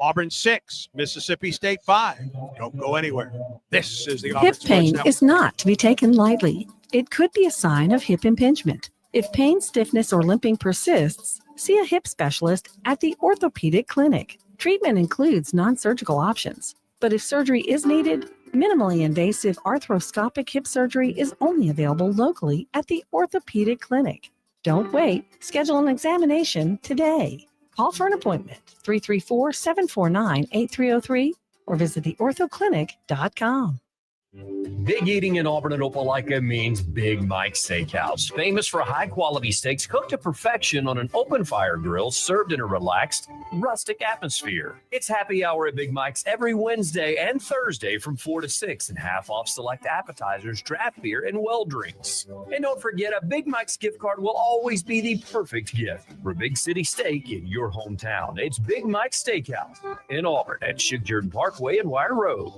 Auburn 6. Mississippi State 5. Don't go anywhere. This is the Auburn Hip Sports pain Network. is not to be taken lightly. It could be a sign of hip impingement. If pain, stiffness, or limping persists, see a hip specialist at the orthopedic clinic. Treatment includes non-surgical options, but if surgery is needed, minimally invasive arthroscopic hip surgery is only available locally at the orthopedic clinic. Don't wait. Schedule an examination today. Call for an appointment, 334-749-8303, or visit theorthoclinic.com. Big eating in Auburn and Opelika means Big Mike's Steakhouse, famous for high-quality steaks cooked to perfection on an open fire grill served in a relaxed, rustic atmosphere. It's happy hour at Big Mike's every Wednesday and Thursday from 4 to 6 and half off select appetizers, draft beer, and well drinks. And don't forget, a Big Mike's gift card will always be the perfect gift for big city steak in your hometown. It's Big Mike's Steakhouse in Auburn at Shigdurn Parkway and Wire Road.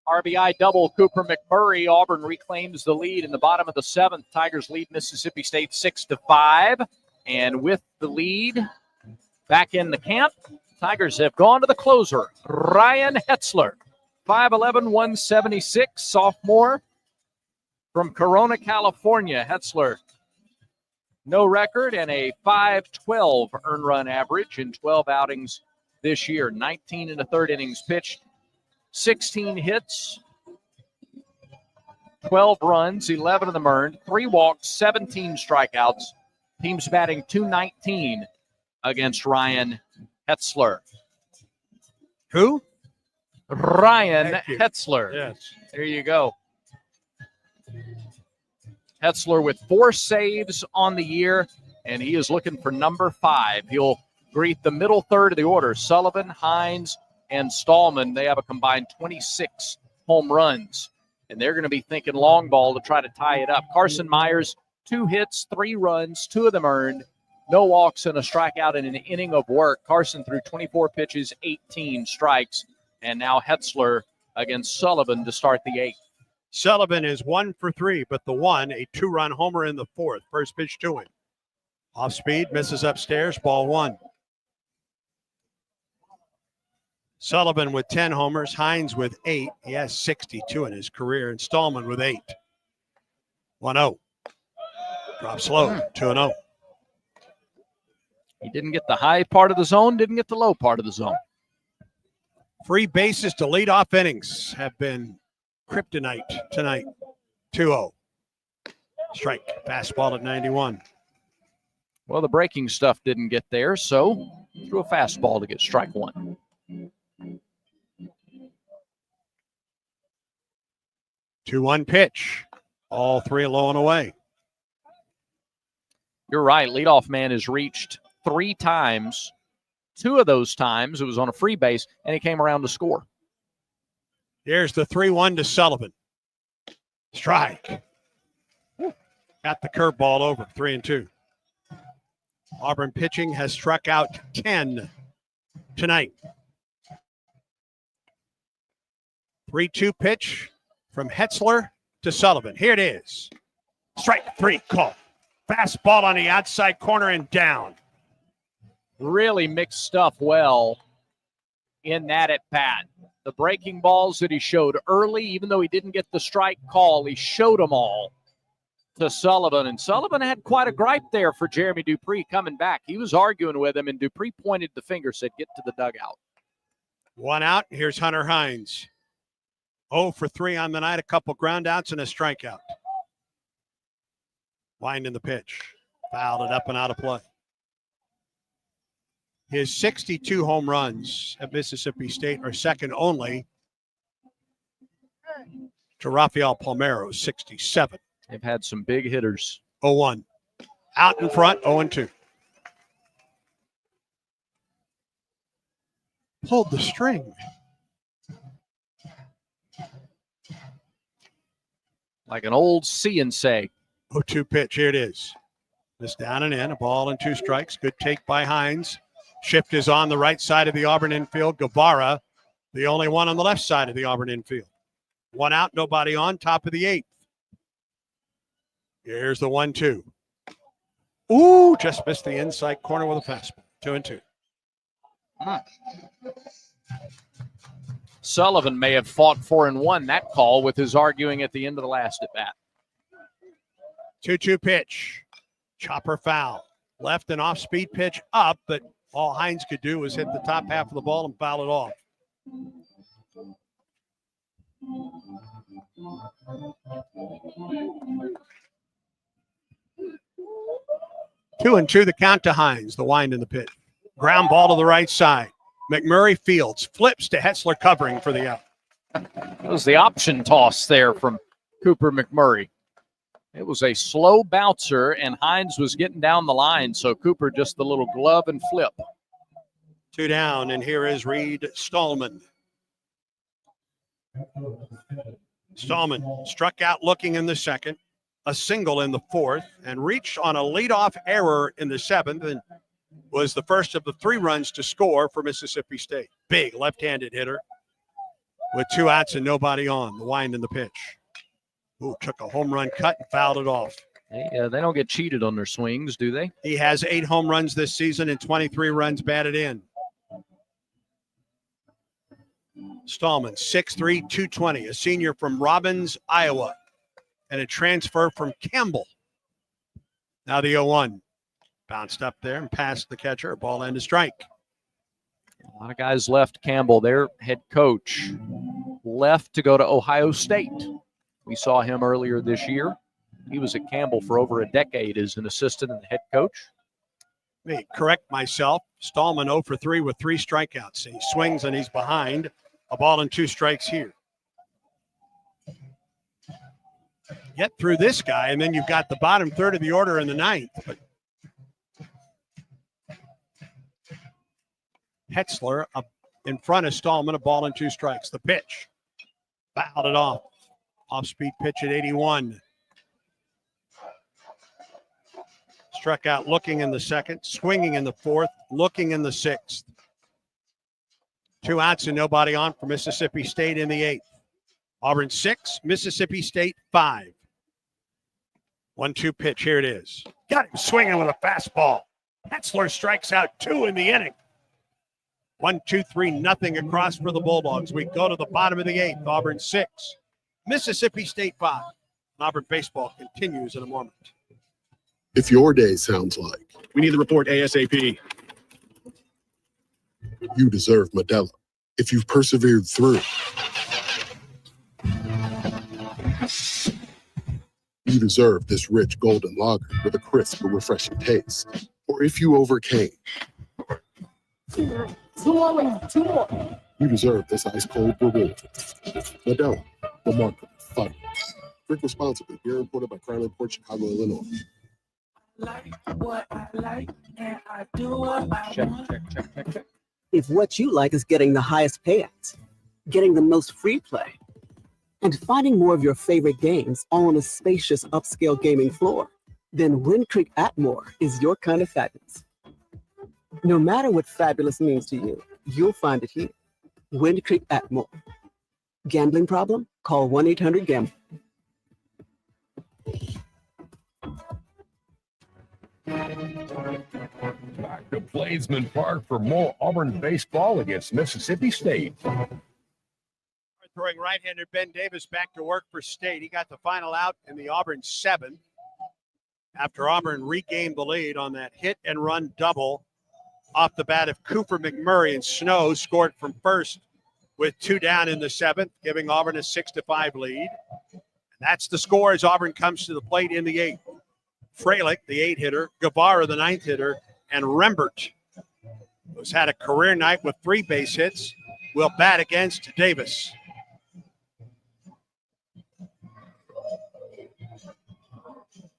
RBI double, Cooper McMurray. Auburn reclaims the lead in the bottom of the 7th. Tigers lead Mississippi State 6-5. And with the lead back in the camp, Tigers have gone to the closer, Ryan Hetzler. 5'11", 176, sophomore from Corona, California. Hetzler, no record and a 5.12 earned run average in 12 outings this year. 19 1/3 innings pitched. 16 hits, 12 runs, 11 of them earned, 3 walks, 17 strikeouts. Team's batting .219 against Ryan Hetzler. Who? Ryan Hetzler. Yes. There you go. Hetzler with 4 saves on the year, and he is looking for number 5. He'll greet the middle third of the order. Sullivan, Hines, and Stallman. They have a combined 26 home runs, and they're going to be thinking long ball to try to tie it up. Carson Myers, 2 hits, 3 runs, 2 of them earned, no walks and a strikeout in an inning of work. Carson threw 24 pitches, 18 strikes, and now Hetzler against Sullivan to start the 8th. Sullivan is 1 for 3, but the 1, a 2-run homer in the 4th. First pitch to him. Off speed, misses upstairs, ball 1. Sullivan with 10 homers, Hines with 8. He has 62 in his career, and Stallman with 8. 1-0. Drops low, 2-0. He didn't get the high part of the zone, didn't get the low part of the zone. Free bases to lead off innings have been kryptonite tonight. 2-0. Strike, fastball at 91. Well, the breaking stuff didn't get there, so threw a fastball to get strike 1. 2-1 pitch. All 3 low and away. You're right. Leadoff man has reached 3 times. 2 of those times it was on a free base, and he came around to score. Here's the 3-1 to Sullivan. Strike. Got the curveball over. 3-2. Auburn pitching has struck out 10 tonight. 3-2 pitch from Hetzler to Sullivan. Here it is. Strike 3 call. Fastball on the outside corner and down. Really mixed stuff well in that at bat. The breaking balls that he showed early, even though he didn't get the strike call, he showed them all. to Sullivan, and Sullivan had quite a gripe there for Jeremy Dupree coming back. He was arguing with him, and Dupree pointed the finger, said, get to the dugout. One out. Here's Hunter Hines. 0 for 3 on the night, a couple ground outs and a strikeout. Winding the pitch. Fouled it up and out of play. His 62 home runs at Mississippi State are second only to Rafael Palmeiro's 67. They've had some big hitters. 0-1. Out in front, 0-2. Pulled the string. Like an old see and say. 0-2 pitch. Here it is. This down and in. A ball and 2 strikes. Good take by Hines. Shift is on the right side of the Auburn infield. Guevara, the only one on the left side of the Auburn infield. 1 out, nobody on, top of the 8th. Here's the 1-2. Ooh, just missed the inside corner with a fastball. 2-2. Sullivan may have fought 4 and 1 that call with his arguing at the end of the last at bat. 2-2 pitch. Chopper foul. Left and off speed pitch up, but all Hines could do was hit the top half of the ball and foul it off. Two and two, the count to Hines, the wind in the pit. Ground ball to the right side. McMurray fields, flips to Hetzler covering for the out. That was the option toss there from Cooper McMurray. It was a slow bouncer, and Hines was getting down the line, so Cooper just the little glove and flip. 2 down, and here is Reed Stallman. Stallman struck out looking in the second, a single in the 4th, and reached on a leadoff error in the 7th, and was the first of the 3 runs to score for Mississippi State. Big left-handed hitter with 2 outs and nobody on. The wind in the pitch. Ooh, took a home run cut and fouled it off. They don't get cheated on their swings, do they? He has 8 home runs this season and 23 runs batted in. Stallman, 6'3", 220, a senior from Robbins, Iowa, and a transfer from Campbell. Now the 0-1. Bounced up there and passed the catcher. Ball and a strike. A lot of guys left Campbell, their head coach, left to go to Ohio State. We saw him earlier this year. He was at Campbell for over a decade as an assistant and head coach. Let me correct myself. Stallman 0 for 3 with 3 strikeouts. He swings and he's behind. A ball and 2 strikes here. Get through this guy, and then you've got the bottom third of the order in the 9th. But Hetzler up in front of Stallman, a ball and 2 strikes. The pitch. Fouled it off. Off-speed pitch at 81. Struck out looking in the 2nd, swinging in the 4th, looking in the 6th. 2 outs and nobody on for Mississippi State in the 8th. Auburn 6, Mississippi State 5. 1-2 pitch. Here it is. Got him swinging with a fastball. Hetzler strikes out 2 in the inning. 1-2-3, nothing across for the Bulldogs. We go to the bottom of the 8th. Auburn 6, Mississippi State 5. Auburn baseball continues in a moment. If your day sounds like We need the report ASAP. you deserve Modelo, if you've persevered through, you deserve this rich golden lager with a crisp but refreshing taste. Or if you overcame, Two more. you deserve this ice cold reward. Modelo, the mark of fun. Drink responsibly. Beer imported by Crown Port Chicago, Illinois. Like what I like, and I do what I want. Check. If what you like is getting the highest payouts, getting the most free play, and finding more of your favorite games all on a spacious upscale gaming floor, then Wind Creek Atmore is your kind of fabulous. No matter what fabulous means to you, you'll find it here. Wind Creek Atmore. Gambling problem? Call 1-800-GAMBLER. Back to Bladesman Park for more Auburn baseball against Mississippi State. Throwing right-hander Ben Davis back to work for State. He got the final out in the Auburn 7th. after Auburn regained the lead on that hit and run double off the bat of Cooper McMurray, and Snow scored from first with 2 down in the 7th, giving Auburn a 6-5 lead. And that's the score as Auburn comes to the plate in the 8th. Freilich, the 8-hitter, Guevara, the 9th hitter, and Rembert, who's had a career night with 3 base hits, will bat against Davis.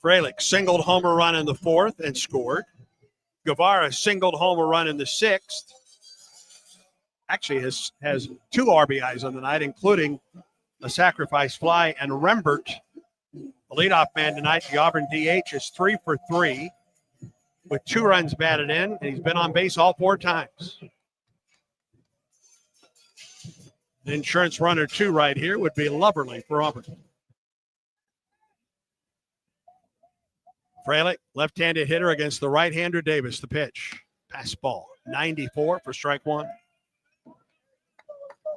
Freilich singled homer run in the 4th and scored. Guevara singled homer run in the 6th. Actually has 2 RBIs on the night, including a sacrifice fly. And Rembert, the leadoff man tonight, the Auburn DH, is 3 for 3 with 2 runs batted in, and he's been on base all 4 times. The insurance runner 2 right here would be Loverly for Auburn. Freilich, left-handed hitter against the right-hander Davis. The pitch, pass ball, 94 for strike 1.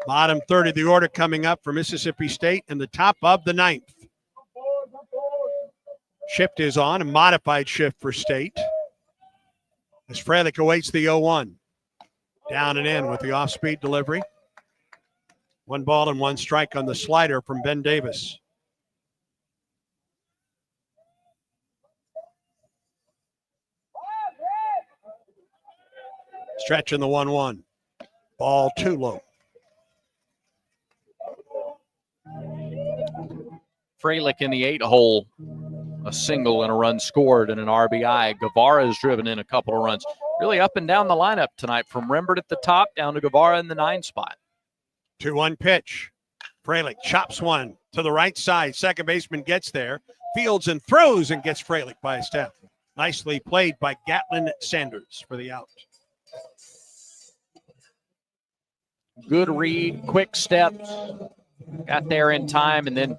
Bottom third of the order coming up for Mississippi State in the top of the 9th. Shift is on, a modified shift for State. As Freilich awaits the 0-1. Down and in with the off-speed delivery. 1 ball and 1 strike on the slider from Ben Davis. Stretch in the 1-1. Ball too low. Freilich in the 8-hole, a single and a run scored and an RBI. Guevara has driven in a couple of runs. Really up and down the lineup tonight, from Rembert at the top down to Guevara in the 9 spot. 2-1 pitch. Freilich chops one to the right side. Second baseman gets there, fields and throws and gets Freilich by a step. Nicely played by Gatlin Sanders for the out. Good read, quick steps, got there in time, and then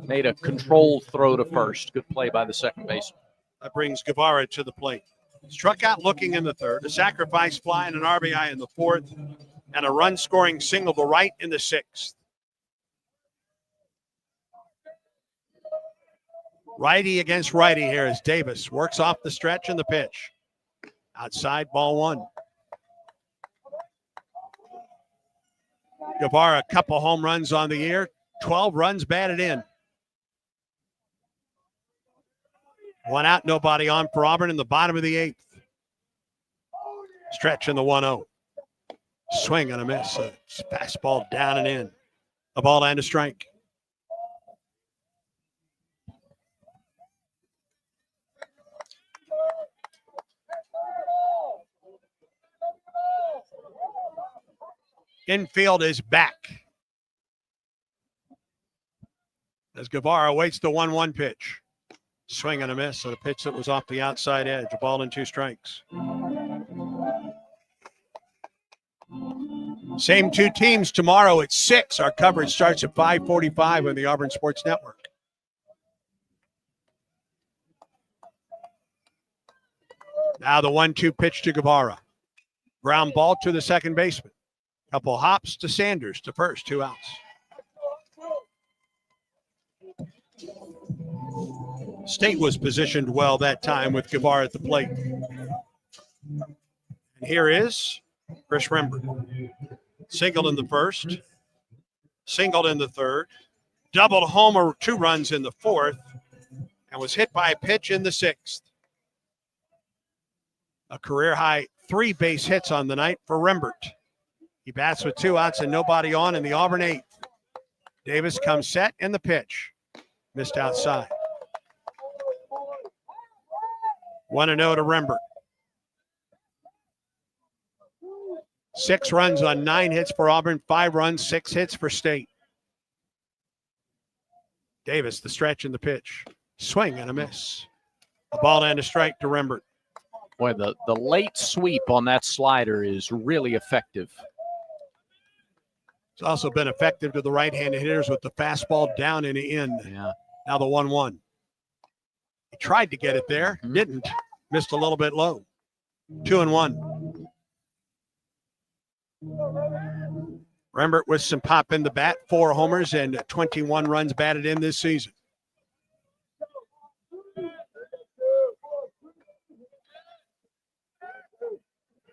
made a controlled throw to first. Good play by the second baseman. That brings Guevara to the plate. Struck out looking in the 3rd, a sacrifice fly and an RBI in the 4th, and a run-scoring single to right in the 6th. Righty against righty here as Davis works off the stretch and the pitch. Outside, ball 1. Guevara, a couple home runs on the year, 12 runs batted in. 1 out, nobody on for Auburn in the bottom of the 8th. Stretch in the 1-0. Swing and a miss. A fastball down and in. A ball and a strike. Infield is back as Guevara waits the 1-1 pitch. Swing and a miss on a pitch that was off the outside edge. A ball and 2 strikes. Same 2 teams tomorrow at 6. Our coverage starts at 5:45 on the Auburn Sports Network. Now the 1-2 pitch to Guevara. Ground ball to the second baseman. Couple hops to Sanders to first, 2 outs. State was positioned well that time with Guevara at the plate. And here is Chris Rembert. Singled in the 1st, singled in the 3rd, doubled homer 2 runs in the 4th, and was hit by a pitch in the 6th. A career high 3 base hits on the night for Rembert. He bats with 2 outs and nobody on in the Auburn 8th. Davis comes set in the pitch. Missed outside. 1-0 to Rembert. 6 runs on 9 hits for Auburn, 5 runs, 6 hits for State. Davis, the stretch in the pitch. Swing and a miss. A ball and a strike to Rembert. Boy, the late sweep on that slider is really effective. It's also been effective to the right-handed hitters with the fastball down and in. Yeah. Now the 1-1. He tried to get it there, didn't. Missed a little bit low. 2-1. Rembert with some pop in the bat, 4 homers and 21 runs batted in this season.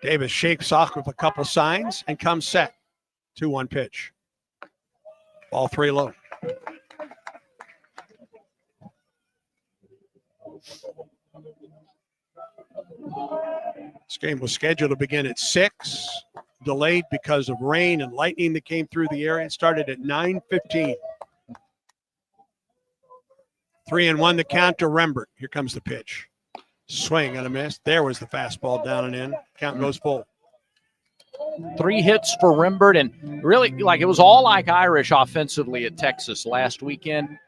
Davis shakes off with a couple signs and comes set. 2-1 pitch. Ball 3 low. This game was scheduled to begin at 6, delayed because of rain and lightning that came through the area. It started at 9:15. 3-1 the count to Rembert. Here comes the pitch. Swing and a miss. There was the fastball down and in. Count goes full. 3 hits for Rembert, and really, it was all like Irish offensively at Texas last weekend.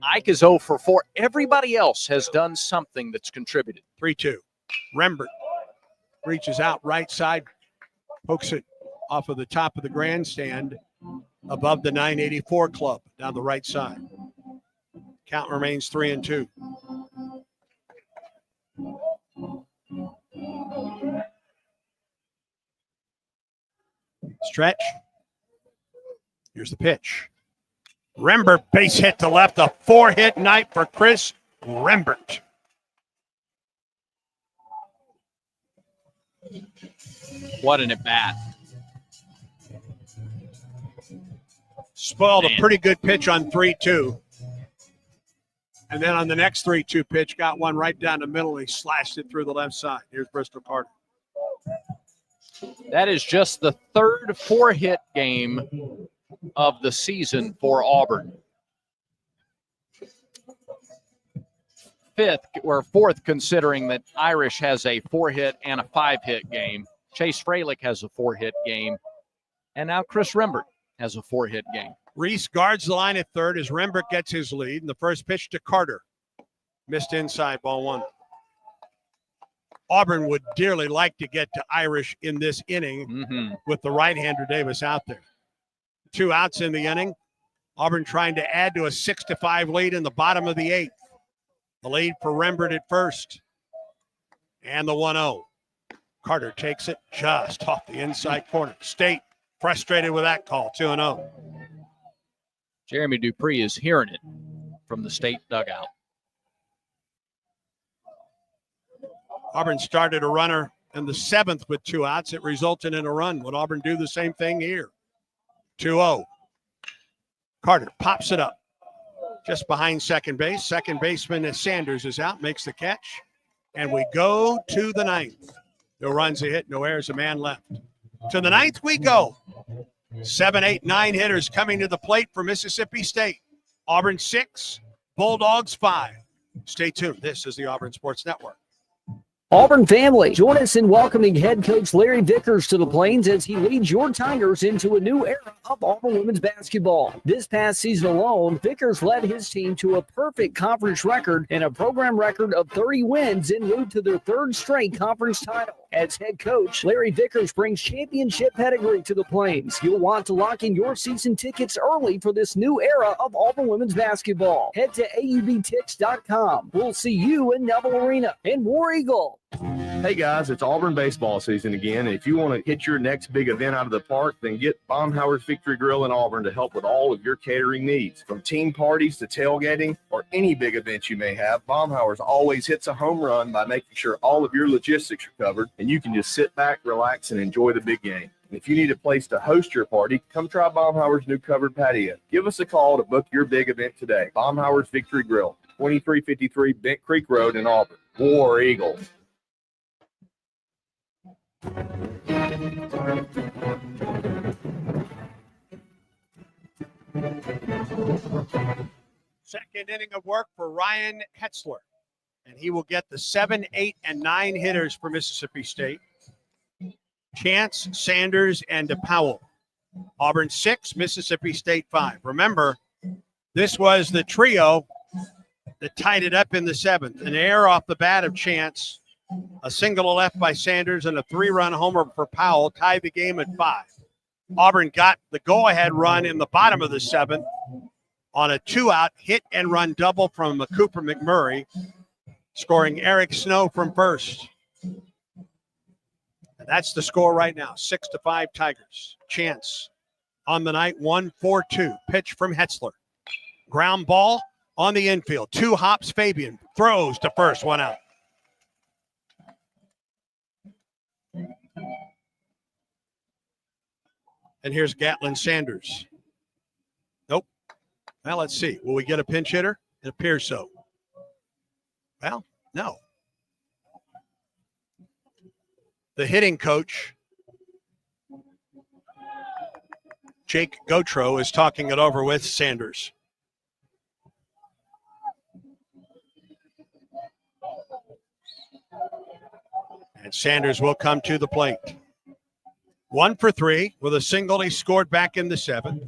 Ike is 0 for 4. Everybody else has done something that's contributed. 3-2. Rembert reaches out right side, pokes it off of the top of the grandstand above the 984 club down the right side. Count remains 3-2. Stretch. Here's the pitch. Rembert base hit to left. A 4-hit night for Chris Rembert. What an at-bat. Spoiled a pretty good pitch on 3-2. And then on the next 3-2 pitch, got one right down the middle. He slashed it through the left side. Here's Bristol Carter. That is just the third 4-hit game of the season for Auburn. Fourth, considering that Irish has a 4-hit and a 5-hit game. Chase Freilich has a 4-hit game. And now Chris Rembert has a 4-hit game. Reese guards the line at third as Rembert gets his lead. And the first pitch to Carter. Missed inside, ball 1. Auburn would dearly like to get to Irish in this inning with the right-hander Davis out there. 2 outs in the inning. Auburn trying to add to a 6-5 lead in the bottom of the 8th. The lead for Rembert at first. And the 1-0. Carter takes it just off the inside corner. State frustrated with that call, 2-0. Jeremy Dupree is hearing it from the State dugout. Auburn started a runner in the 7th with 2 outs. It resulted in a run. Would Auburn do the same thing here? 2-0. Carter pops it up just behind second base. Second baseman Sanders is out, makes the catch. And we go to the 9th. No runs, a hit, no errors, a man left. To the 9th we go. 7, 8, 9 hitters coming to the plate for Mississippi State. Auburn 6, Bulldogs 5. Stay tuned. This is the Auburn Sports Network. Auburn family, join us in welcoming head coach Larry Vickers to the Plains as he leads your Tigers into a new era of Auburn women's basketball. This past season alone, Vickers led his team to a perfect conference record and a program record of 30 wins en route to their 3rd straight conference title. As head coach, Larry Vickers brings championship pedigree to the Plains. You'll want to lock in your season tickets early for this new era of Auburn women's basketball. Head to aubtix.com. We'll see you in Neville Arena and War Eagle. Hey guys, it's Auburn baseball season again. And if you want to hit your next big event out of the park, then get Baumhauer's Victory Grill in Auburn to help with all of your catering needs. From team parties to tailgating or any big event you may have, Baumhauer's always hits a home run by making sure all of your logistics are covered and you can just sit back, relax, and enjoy the big game. And if you need a place to host your party, come try Baumhauer's new covered patio. Give us a call to book your big event today. Baumhauer's Victory Grill, 2353 Bent Creek Road in Auburn. War Eagle. Second inning of work for Ryan Hetzler. And he will get the 7, 8, and 9 hitters for Mississippi State. Chance, Sanders, and Powell. Auburn 6, Mississippi State 5. Remember, this was the trio that tied it up in the 7th. An error off the bat of Chance, a single left by Sanders, and a 3-run homer for Powell tied the game at 5. Auburn got the go-ahead run in the bottom of the 7th on a 2-out hit-and-run double from Cooper McMurray, scoring Eric Snow from first. And that's the score right now, 6-5 Tigers. Chance on the night, 1-4-2. Pitch from Hetzler. Ground ball on the infield. 2 hops, Fabian throws to first, 1 out. And here's Gatlin Sanders. Nope. Well, let's see. Will we get a pinch hitter? It appears so. Well, no. The hitting coach, Jake Gautreaux, is talking it over with Sanders. And Sanders will come to the plate. 1 for 3 with a single. He scored back in the 7th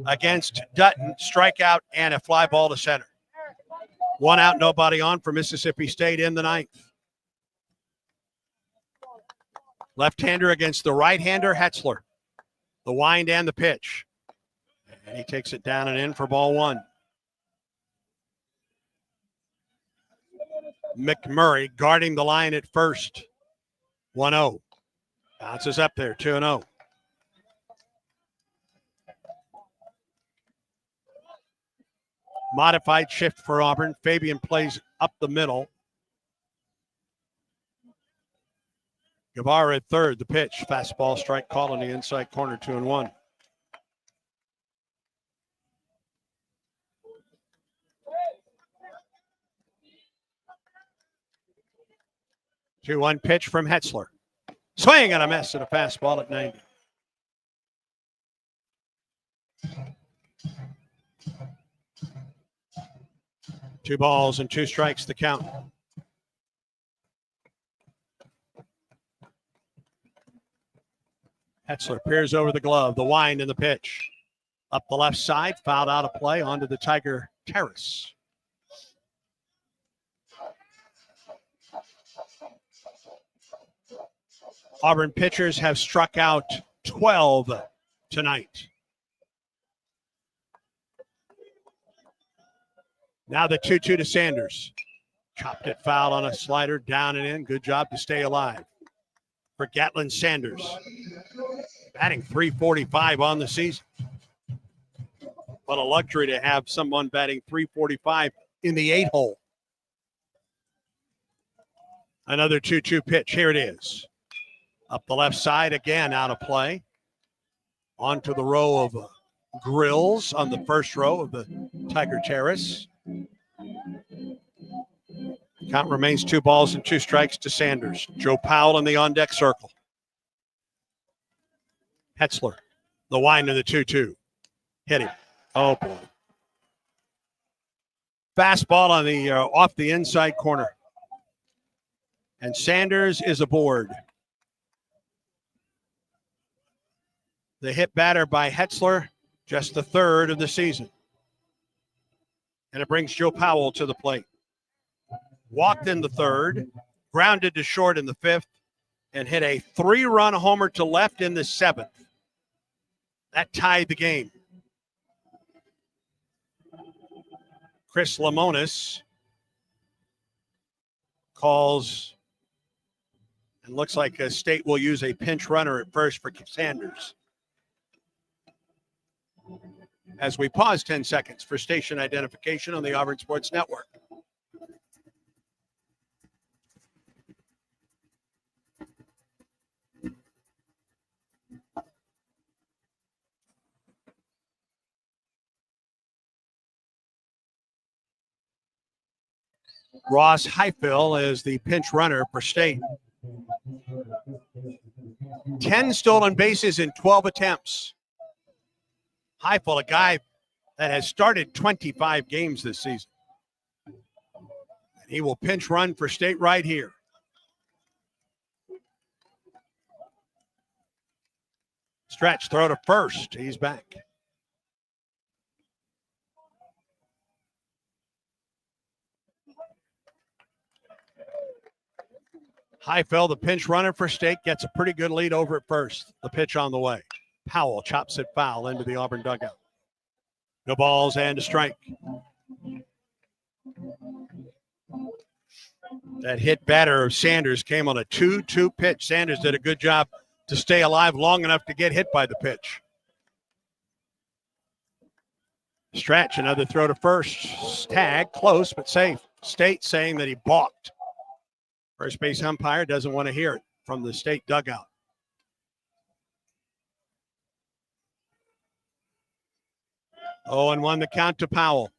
against Dutton, strikeout and a fly ball to center. 1 out, nobody on for Mississippi State in the 9th. Left-hander against the right-hander, Hetzler. The wind and the pitch. And he takes it down and in for ball 1. McMurray guarding the line at first. 1-0. Bounces up there, 2-0. Modified shift for Auburn. Fabian plays up the middle. Guevara at third. The pitch. Fastball strike call in the inside corner, 2-1. Two-one pitch from Hetzler. Swing and a miss and a fastball at 90. Two balls and 2 strikes to count. Hetzler peers over the glove, the wind and the pitch. Up the left side, fouled out of play onto the Tiger terrace. Auburn pitchers have struck out 12 tonight. Now the 2-2 to Sanders. Chopped it foul on a slider, down and in. Good job to stay alive for Gatlin Sanders. Batting .345 on the season. What a luxury to have someone batting .345 in the 8-hole. Another 2-2 pitch. Here it is. Up the left side again, out of play. Onto the row of grills on the first row of the Tiger Terrace. Count remains 2 balls and 2 strikes to Sanders. Joe Powell in the on-deck circle. Hetzler, the wind of the 2-2. Hit him. Oh, boy. Fastball on the off the inside corner. And Sanders is aboard. The hit batter by Hetzler, just the 3rd of the season. And it brings Joe Powell to the plate. Walked in the 3rd, grounded to short in the 5th, and hit a 3-run homer to left in the 7th. That tied the game. Chris Lemonis calls, and looks like State will use a pinch runner at first for Sanders. As we pause 10 seconds for station identification on the Auburn Sports Network. Ross Heifel is the pinch runner for State. 10 stolen bases in 12 attempts. Heifel, a guy that has started 25 games this season. He will pinch run for State right here. Stretch, throw to first. He's back. Heifel, the pinch runner for State, gets a pretty good lead over at first. The pitch on the way. Powell chops it foul into the Auburn dugout. No balls and a strike. That hit batter of Sanders came on a 2-2 pitch. Sanders did a good job to stay alive long enough to get hit by the pitch. Stretch, another throw to first. Tag, close but safe. State saying that he balked. First base umpire doesn't want to hear it from the State dugout. 0-1 the count to Powell.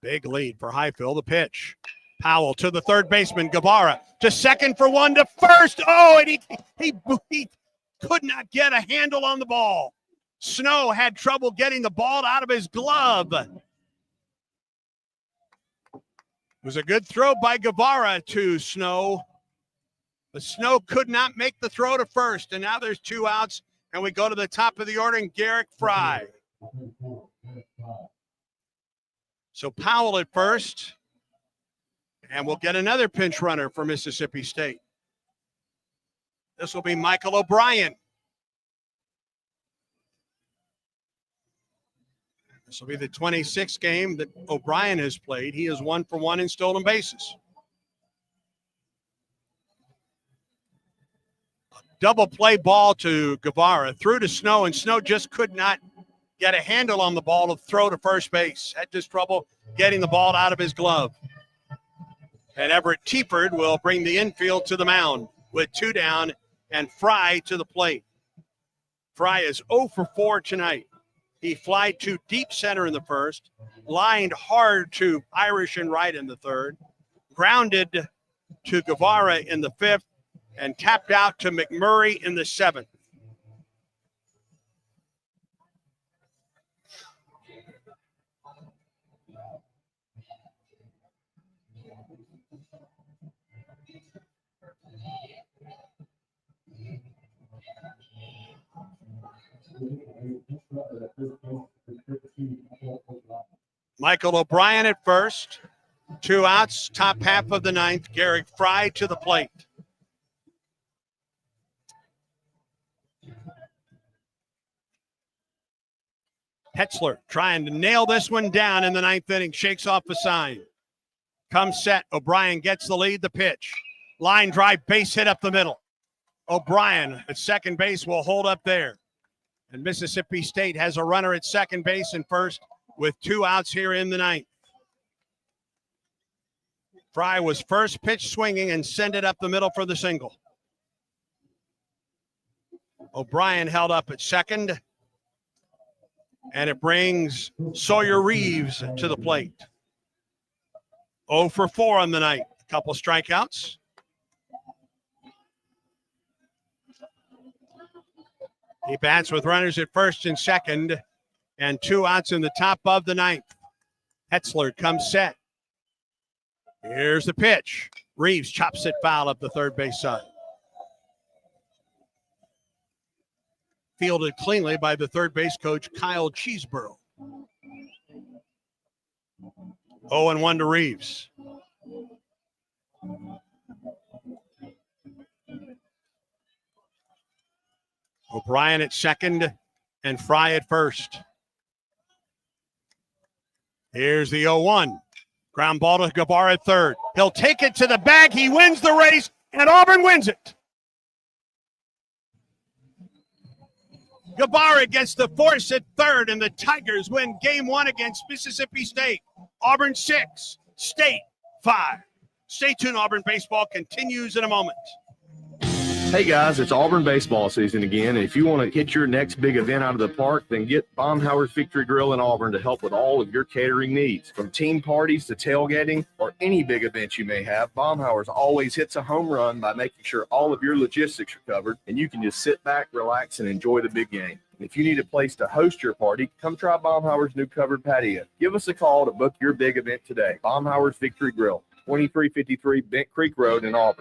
Big lead for Highfield. The pitch. Powell to the third baseman. Guevara to second for one to first. Oh, and he could not get a handle on the ball. Snow had trouble getting the ball out of his glove. It was a good throw by Guevara to Snow. But Snow could not make the throw to first. And now there's 2 outs. And we go to the top of the order and Garrick Fry. So Powell at first. And we'll get another pinch runner for Mississippi State. This will be Michael O'Brien. This will be the 26th game that O'Brien has played. He is 1 for 1 in stolen bases. Double play ball to Guevara, threw to Snow, and Snow just could not get a handle on the ball to throw to first base. Had just trouble getting the ball out of his glove. And Everett Teaford will bring the infield to the mound with 2 down and Fry to the plate. Fry is 0 for 4 tonight. He flied to deep center in the first, lined hard to Irish and right in the third, grounded to Guevara in the fifth, and tapped out to McMurray in the seventh. Michael O'Brien at first. 2 outs, top half of the ninth. Garrick Fry to the plate. Hetzler trying to nail this one down in the ninth inning. Shakes off a sign. Comes set. O'Brien gets the lead. The pitch. Line drive, base hit up the middle. O'Brien at second base will hold up there. And Mississippi State has a runner at second base and first with 2 outs here in the ninth. Fry was first pitch swinging and sent it up the middle for the single. O'Brien held up at second. And it brings Sawyer Reeves to the plate. 0 for 4 on the night. A couple strikeouts. He bats with runners at first and second, and 2 outs in the top of the ninth. Hetzler comes set. Here's the pitch. Reeves chops it foul up the third base side. Fielded cleanly by the third base coach, Kyle Cheeseborough. 0-1 to Reeves. O'Brien at second and Fry at first. Here's the 0-1. Ground ball to Guevara at third. He'll take it to the bag. He wins the race, and Auburn wins it. Guevara gets the force at third, and the Tigers win game 1 against Mississippi State. Auburn 6, State 5. Stay tuned. Auburn baseball continues in a moment. Hey guys, it's Auburn baseball season again, and if you want to hit your next big event out of the park, then get Baumhauer's Victory Grill in Auburn to help with all of your catering needs. From team parties to tailgating or any big event you may have, Baumhauer's always hits a home run by making sure all of your logistics are covered, and you can just sit back, relax, and enjoy the big game. And if you need a place to host your party, come try Baumhauer's new covered patio. Give us a call to book your big event today. Baumhauer's Victory Grill, 2353 Bent Creek Road in Auburn.